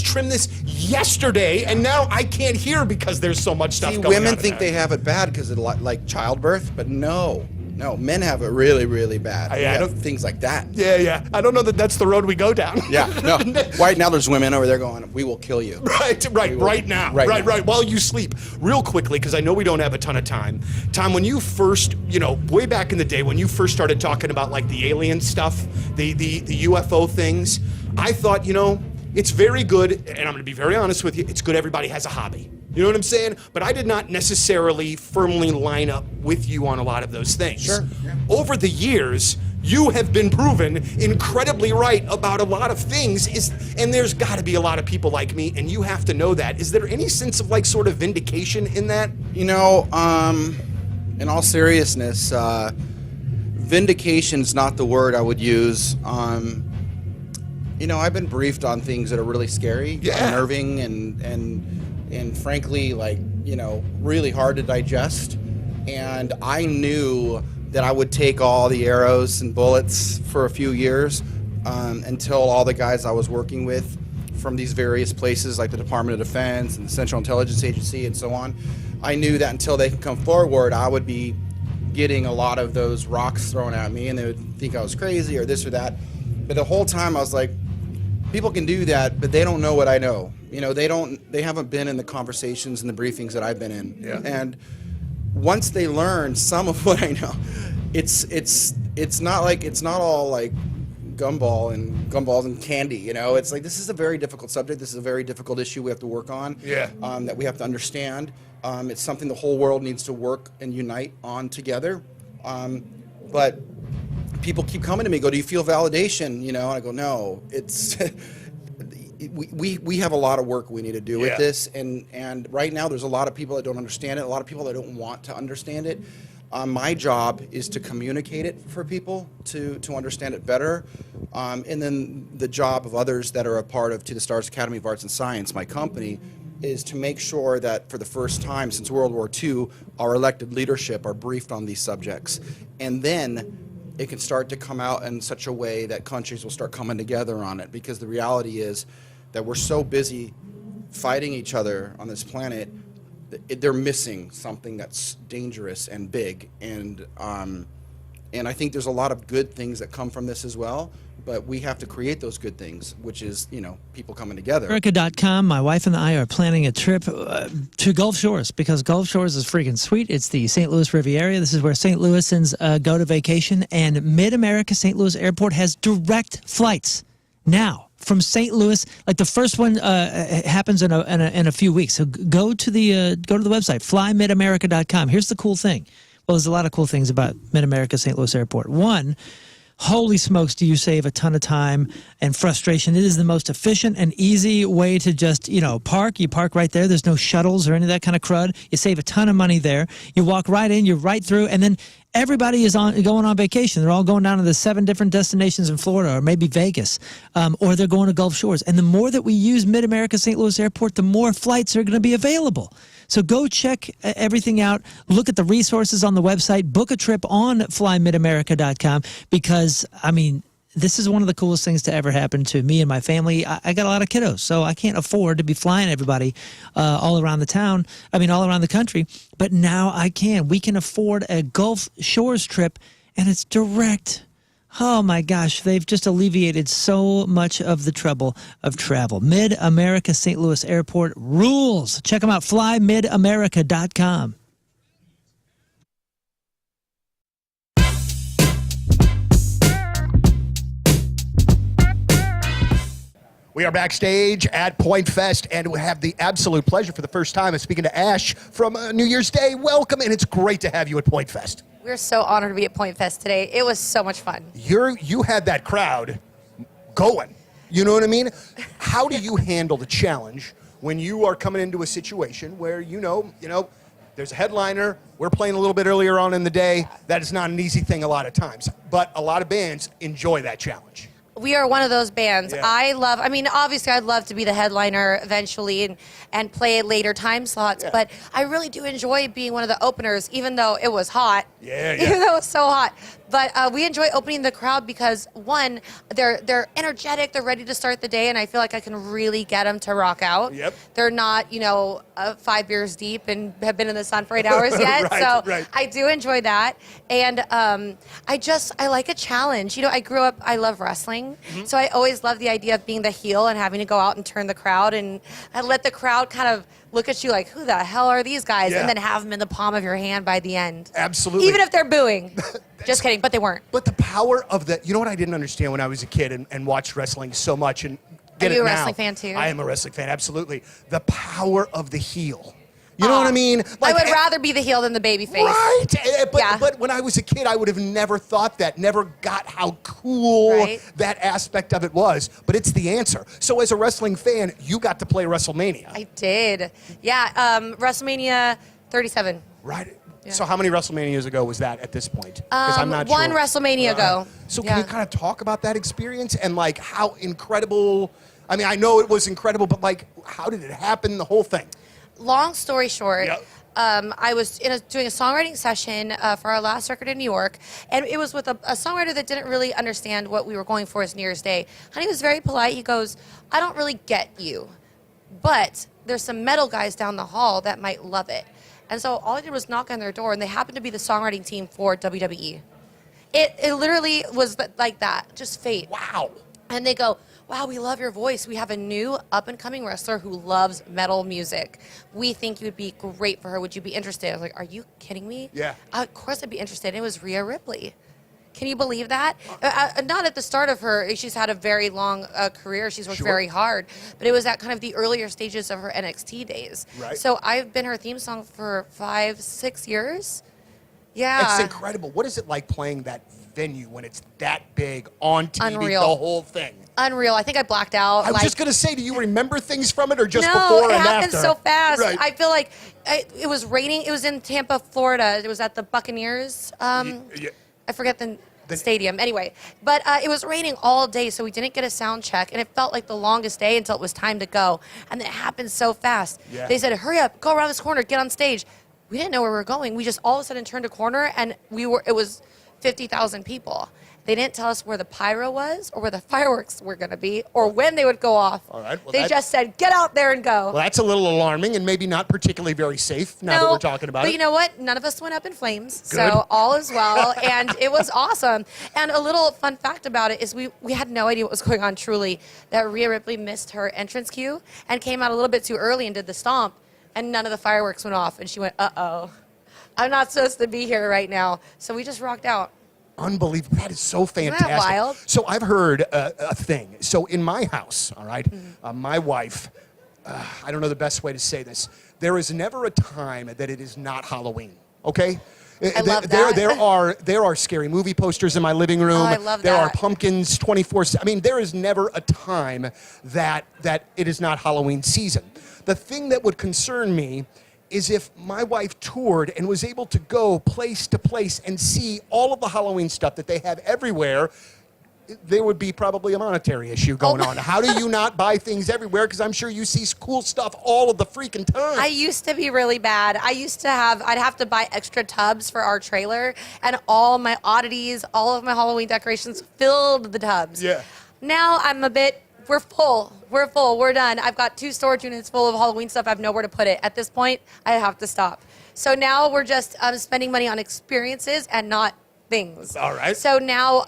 trimmed this yesterday, and now I can't hear because there's so much stuff See, going on. women think they have it bad because of like childbirth, but no, men have it really, really bad. I We have don't- things like that. Yeah. I don't know that that's the road we go down. Yeah, no. Right now, there's women over there going, "We will kill you." Right now. Right. While you sleep. Real quickly, because I know we don't have a ton of time. Tom, when you first, way back in the day, when you first started talking about like the alien stuff, the UFO things, I thought, it's very good, and I'm going to be very honest with you, it's good everybody has a hobby. You know what I'm saying? But I did not necessarily firmly line up with you on a lot of those things. Sure. Yeah. Over the years, you have been proven incredibly right about a lot of things, and there's got to be a lot of people like me, and you have to know that. Is there any sense of like sort of vindication in that? In all seriousness, vindication's not the word I would use. I've been briefed on things that are really scary, unnerving, and frankly, really hard to digest. And I knew that I would take all the arrows and bullets for a few years until all the guys I was working with from these various places like the Department of Defense and the Central Intelligence Agency and so on, I knew that until they could come forward, I would be getting a lot of those rocks thrown at me, and they would think I was crazy or this or that. But the whole time I was like, people can do that, but they don't know what I know. They haven't been in the conversations and the briefings that I've been in. Yeah. And once they learn some of what I know, it's not all like gumballs and candy. It's like, this is a very difficult subject. This is a very difficult issue we have to work on. Yeah. That we have to understand. It's something the whole world needs to work and unite on together. But people keep coming to me, go, "Do you feel validation?" And I go, "No, it's." We have a lot of work we need to do with this, and right now there's a lot of people that don't understand it, a lot of people that don't want to understand it. My job is to communicate it for people to understand it better, and then the job of others that are a part of To the Stars Academy of Arts and Science, my company, is to make sure that for the first time since World War II, our elected leadership are briefed on these subjects, and then it can start to come out in such a way that countries will start coming together on it, because the reality is that we're so busy fighting each other on this planet, they're missing something that's dangerous and big, and I think there's a lot of good things that come from this as well, but we have to create those good things, which is, people coming together. America.com, my wife and I are planning a trip to Gulf Shores, because Gulf Shores is freaking sweet. It's the St. Louis Riviera. This is where St. Louisans go to vacation, and Mid-America St. Louis Airport has direct flights now from St. Louis. Like the first one happens in a few weeks. So go to the website, flymidamerica.com. Here's the cool thing. Well, there's a lot of cool things about Mid-America St. Louis Airport. One, Holy smokes, do you save a ton of time and frustration. It is the most efficient and easy way to just, park. You park right there. There's no shuttles or any of that kind of crud. You save a ton of money there. You walk right in, you're right through, and then everybody is going on vacation. They're all going down to the 7 different destinations in Florida or maybe Vegas, or they're going to Gulf Shores. And the more that we use Mid-America St. Louis Airport, the more flights are going to be available. So go check everything out. Look at the resources on the website. Book a trip on flymidamerica.com because, this is one of the coolest things to ever happen to me and my family. I got a lot of kiddos, so I can't afford to be flying everybody all around the town. All around the country. But now I can. We can afford a Gulf Shores trip, and it's direct. Oh my gosh, they've just alleviated so much of the trouble of travel. Mid-America St. Louis Airport rules. Check them out, flymidamerica.com. We are backstage at Point Fest, and we have the absolute pleasure for the first time of speaking to Ash from New Year's Day. Welcome, and it's great to have you at Point Fest. We're so honored to be at Point Fest today. It was so much fun. You had that crowd going. You know what I mean? How do you handle the challenge when you are coming into a situation where there's a headliner, we're playing a little bit earlier on in the day. That is not an easy thing a lot of times, but a lot of bands enjoy that challenge. We are one of those bands. Yeah. Obviously I'd love to be the headliner eventually and play at later time slots, but I really do enjoy being one of the openers, even though it was hot. Yeah. Even though it was so hot. But we enjoy opening the crowd because, one, they're energetic, they're ready to start the day, and I feel like I can really get them to rock out. Yep. They're not, 5 beers deep and have been in the sun for 8 hours yet. Right. I do enjoy that. And I like a challenge. I grew up, I love wrestling. Mm-hmm. So I always love the idea of being the heel and having to go out and turn the crowd and let the crowd kind of look at you like, who the hell are these guys? Yeah. And then have them in the palm of your hand by the end. Absolutely. Even if they're booing. Just kidding, but they weren't. But the power of you know what I didn't understand when I was a kid and watched wrestling so much and Are you a now. wrestling fan too? I am a wrestling fan, absolutely. The power of the heel. You know what I mean? I would rather be the heel than the baby face. Right. Yeah. But when I was a kid, I would have never thought that, never got how cool that aspect of it was. But it's the answer. So as a wrestling fan, you got to play WrestleMania. I did. Yeah, WrestleMania 37. Right. Yeah. So how many WrestleManias ago was that at this point? Because I'm not one sure. WrestleMania ago. So can you kind of talk about that experience and how incredible? I know it was incredible, but how did it happen? The whole thing. Long story short, I was doing a songwriting session for our last record in New York, and it was with a songwriter that didn't really understand what we were going for as New Year's Day. And he was very polite. He goes, I don't really get you, but there's some metal guys down the hall that might love it. And so all I did was knock on their door, and they happened to be the songwriting team for WWE. It literally was like that, just fate. Wow. And they go, wow, we love your voice. We have a new up-and-coming wrestler who loves metal music. We think you would be great for her. Would you be interested? I was like, are you kidding me? Yeah. Of course I'd be interested. It was Rhea Ripley. Can you believe that? Not at the start of her. She's had a very long career. She's worked very hard. But it was at kind of the earlier stages of her NXT days. Right. So I've been her theme song for 5-6 years. Yeah. It's incredible. What is it like playing that venue when it's that big on TV, Unreal. the whole thing? Unreal. I think I blacked out. I was just going to say, do you remember things from it or just no, before and it happened after? so fast. Right. I feel like it was raining. It was in Tampa, Florida. It was at the Buccaneers. I forget the stadium. Anyway, but it was raining all day, so we didn't get a sound check, and it felt like the longest day until it was time to go. And then it happened so fast. Yeah. They said, hurry up, go around this corner, get on stage. We didn't know where we were going. We just all of a sudden turned a corner, and it was 50,000 people. They didn't tell us where the pyro was or where the fireworks were going to be or when they would go off. All right. Well, they just said, get out there and go. Well, that's a little alarming and maybe not particularly very safe now that we're talking about it. But you know what? None of us went up in flames, so all is well, and it was awesome. And a little fun fact about it is we had no idea what was going on, truly, that Rhea Ripley missed her entrance cue and came out a little bit too early and did the stomp, and none of the fireworks went off, and she went, uh-oh, I'm not supposed to be here right now. So we just rocked out. Unbelievable. That is so fantastic. Isn't that wild? So I've heard a thing. So in my house, all right, my wife, I don't know the best way to say this. There is never a time that it is not Halloween, okay? love that. There are scary movie posters in my living room. Oh, I love there that. are pumpkins 24/7. I mean, there is never a time that it is not Halloween season. The thing that would concern me is if my wife toured and was able to go place to place and see all of the Halloween stuff that they have everywhere, there would be probably a monetary issue going on. How do you not buy things everywhere? Because I'm sure you see cool stuff all of the freaking time. I used to be really bad. I'd have to buy extra tubs for our trailer, and all my oddities, all of my Halloween decorations filled the tubs. Yeah. Now we're full. We're done. I've got 2 storage units full of Halloween stuff. I have nowhere to put it. At this point, I have to stop. So now we're just spending money on experiences and not things. All right. So now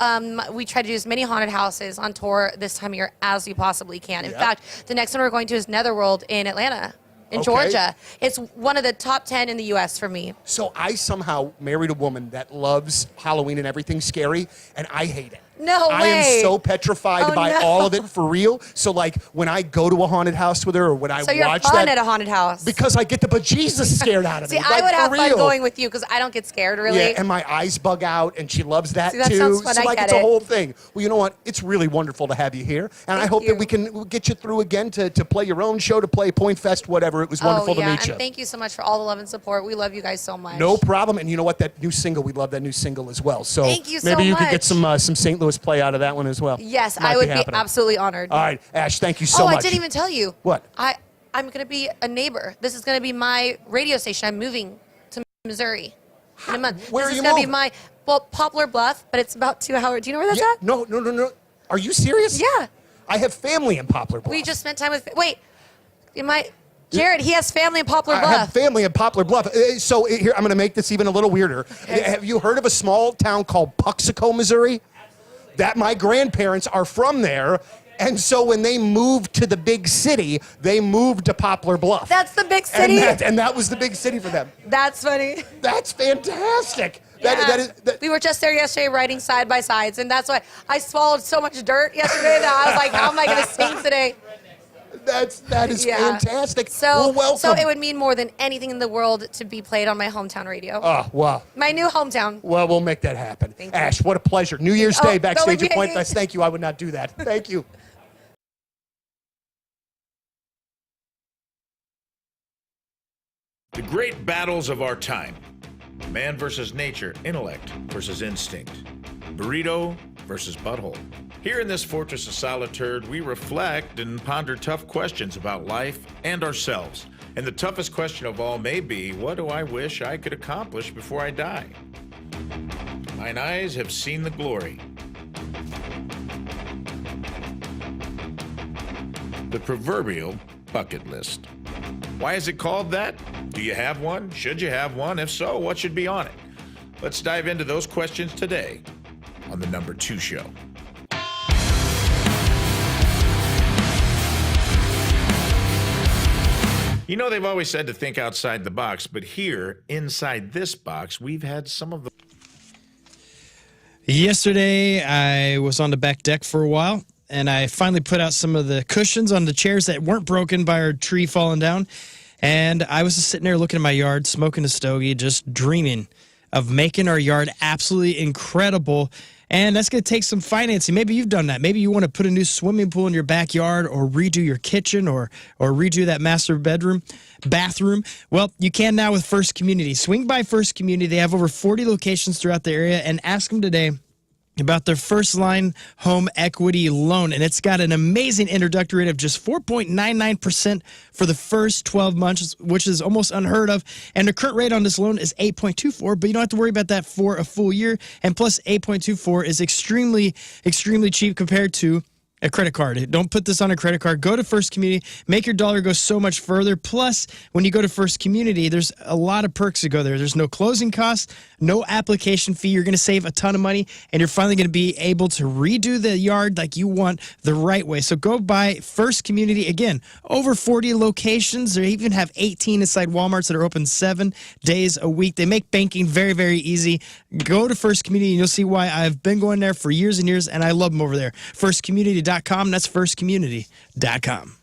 we try to do as many haunted houses on tour this time of year as we possibly can. In fact, the next one we're going to is Netherworld in Atlanta, in Georgia. It's one of the top 10 in the U.S. for me. So I somehow married a woman that loves Halloween and everything scary, and I hate it. No way. I am so petrified by no. all of it for real. So like when I go to a haunted house with her or when I So you're watch fun that, at a haunted house. because I get the bejesus scared out of See, me. I Like, would for have fun real. going with you because I don't get scared really. Yeah, and my eyes bug out, and she loves that See, that too. sounds fun. So I like get it's a it. whole thing. Well, you know what? It's really wonderful to have you here, and I Thank hope that you. we can get you through again to play your own show, to play Point Fest, whatever. It was wonderful oh, yeah. to meet And you. thank you so much for all the love and support. We love you guys so much. No problem. And you know what? That new single, we love that new single as well. So Thank you so maybe you could get much. some St. Louis play out of that one as well. Yes, Might I would be happening. absolutely honored. All right, Ash, thank you so oh, much. I didn't even tell you. What? I'm going to be a neighbor. This is going to be my radio station. I'm moving to Missouri in a month. Where this are is you going to be moving? Poplar Bluff, but it's about 2 hours. Do you know where that's Yeah, at? no. Are you serious? Yeah. I have family in Poplar Bluff. We just spent time with. Wait, Jared, he has family in Poplar Bluff. I have family in Poplar Bluff. So here, I'm going to make this even a little weirder. Have you heard of a small town called Puxico, Missouri? Absolutely. That my grandparents are from there. And so when they moved to the big city, they moved to Poplar Bluff. That's the big city? And that was the big city for them. That's funny. That's fantastic. Yeah. We were just there yesterday riding side by sides, and that's why I swallowed so much dirt yesterday that I was like, how am I going to sing today? That is fantastic. So, well, welcome. so it would mean more than anything in the world to be played on my hometown radio. Oh, wow. My new hometown. Well, we'll make that happen. Thank you. Ash, what a pleasure. New Year's Day, Oh, Backstage no, at Point Fest. Thank you. I would not do that. Thank you. The great battles of our time. Man versus nature, intellect versus instinct. Burrito versus butthole. Here in this fortress of solitude, we reflect and ponder tough questions about life and ourselves. And the toughest question of all may be, what do I wish I could accomplish before I die? Mine eyes have seen the glory. The proverbial bucket list. Why is it called that? Do you have one? Should you have one? If so, what should be on it? Let's dive into those questions today on the Number 2 Show. You know, they've always said to think outside the box, but here, inside this box, we've had some of the... Yesterday, I was on the back deck for a while, and I finally put out some of the cushions on the chairs that weren't broken by our tree falling down. And I was just sitting there looking at my yard, smoking a stogie, just dreaming of making our yard absolutely incredible. And that's going to take some financing. Maybe you've done that. Maybe you want to put a new swimming pool in your backyard or redo your kitchen or redo that master bathroom. Well, you can now with First Community. Swing by First Community. They have over 40 locations throughout the area, and ask them today about their first line home equity loan. And it's got an amazing introductory rate of just 4.99% for the first 12 months, which is almost unheard of. And the current rate on this loan is 8.24, but you don't have to worry about that for a full year. And plus 8.24 is extremely, extremely cheap compared to a credit card. Don't put this on a credit card. Go to First Community. Make your dollar go so much further. Plus, when you go to First Community, there's a lot of perks to go there. There's no closing costs, no application fee. You're going to save a ton of money, and you're finally going to be able to redo the yard like you want the right way. So go by First Community. Again, over 40 locations. They even have 18 inside Walmarts that are open 7 days a week. They make banking very, very easy. Go to First Community, and you'll see why I've been going there for years and years, and I love them over there. FirstCommunity.com. That's firstcommunity.com.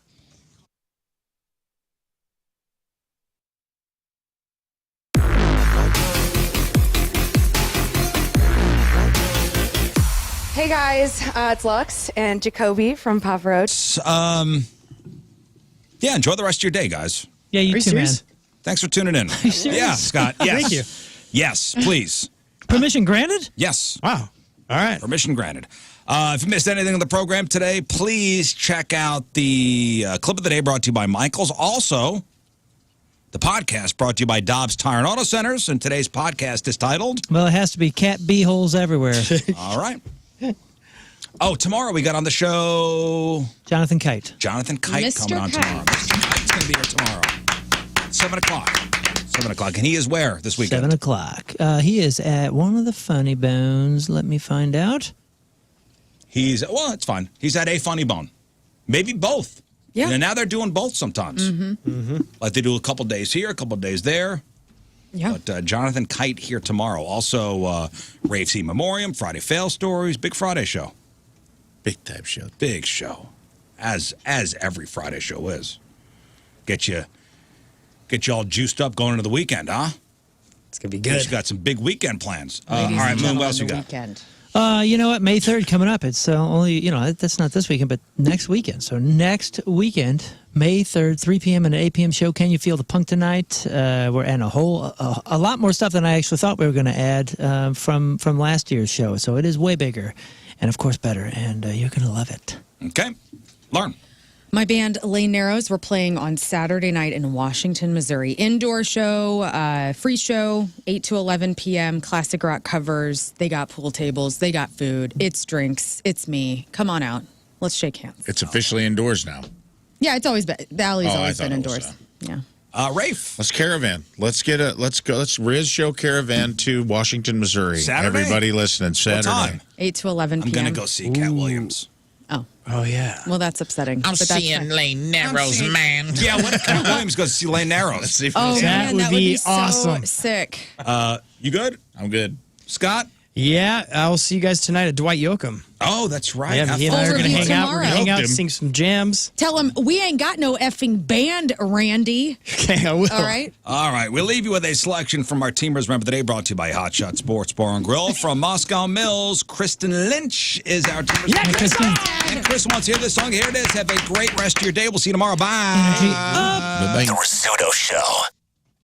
Hey guys, it's Lux and Jacoby from Pop Roach. Yeah, enjoy the rest of your day, guys. Yeah, you too, man. Thanks for tuning in. Yeah, Scott. Yes. Thank you. Yes, please. Permission granted? Yes. Wow. All right. Permission granted. If you missed anything on the program today, please check out the clip of the day brought to you by Michaels. Also, the podcast brought to you by Dobbs Tire and Auto Centers. And today's podcast is titled... Well, it has to be cat beeholes everywhere. All right. Oh, tomorrow we got on the show... Jonathan Kite. Jonathan Kite Mr. coming on Kite. tomorrow. Mr. Kite's going to be here tomorrow. 7 o'clock. 7 o'clock. And he is where this weekend? 7 o'clock. He is at one of the Funny Bones. Let me find out. Well, it's fine. He's at a Funny Bone. Maybe both. Yeah. And now they're doing both sometimes. Like they do a couple days here, a couple days there. Yeah. But Jonathan Kite here tomorrow. Also, Rafe's E Memoriam, Friday Fail Stories, big Friday show. Big time show. Big show. As every Friday show is. Get you all juiced up going into the weekend, huh? It's going to be He's good. got some big weekend plans. All Ladies right, and Moon, what gentlemen, else you the got? weekend. You know what? May 3rd coming up. It's only, that's not this weekend, but next weekend. So next weekend, May 3rd, 3 p.m. and an 8 p.m. show. Can you feel the punk tonight? We're adding a lot more stuff than I actually thought we were going to add from last year's show. So it is way bigger and, of course, better. And you're going to love it. Okay. Learn. My band Lane Narrows were playing on Saturday night in Washington, Missouri. Indoor show, free show, 8 to 11 p.m., classic rock covers. They got pool tables. They got food. It's drinks. It's me. Come on out. Let's shake hands. It's officially indoors now. Yeah, it's always been. The alley's Oh, I always thought been it was, indoors. Yeah. Rafe. Let's caravan. Let's go. Let's Rizz show caravan to Washington, Missouri. Saturday? Everybody listening. Saturday. What time? 8 to 11 I'm p.m. going to go see Cat Williams. Oh. Oh, yeah. Well, that's upsetting. but that's fine. Lane Narrows, man. Yeah, what if Cat Williams goes to see Lane Narrows? Oh, That man, would that would be be so awesome. sick. You good? I'm good. Scott? Yeah, I'll see you guys tonight at Dwight Yoakam. Oh, that's right. Yeah, Have he and I fun. are going to Overview hang out. We're going to hang out, tomorrow. sing some jams. Tell him we ain't got no effing band, Randy. Okay, I will. All right? All right, we'll leave you with a selection from our Teamers Remember the Day, brought to you by Hot Shot Sports Bar and Grill. From Moscow Mills, Kristen Lynch is our Teamers Remember the Day. Kristen. And Chris wants to hear this song. Here it is. Have a great rest of your day. We'll see you tomorrow. Bye. Bye-bye. The Rizzuto Show.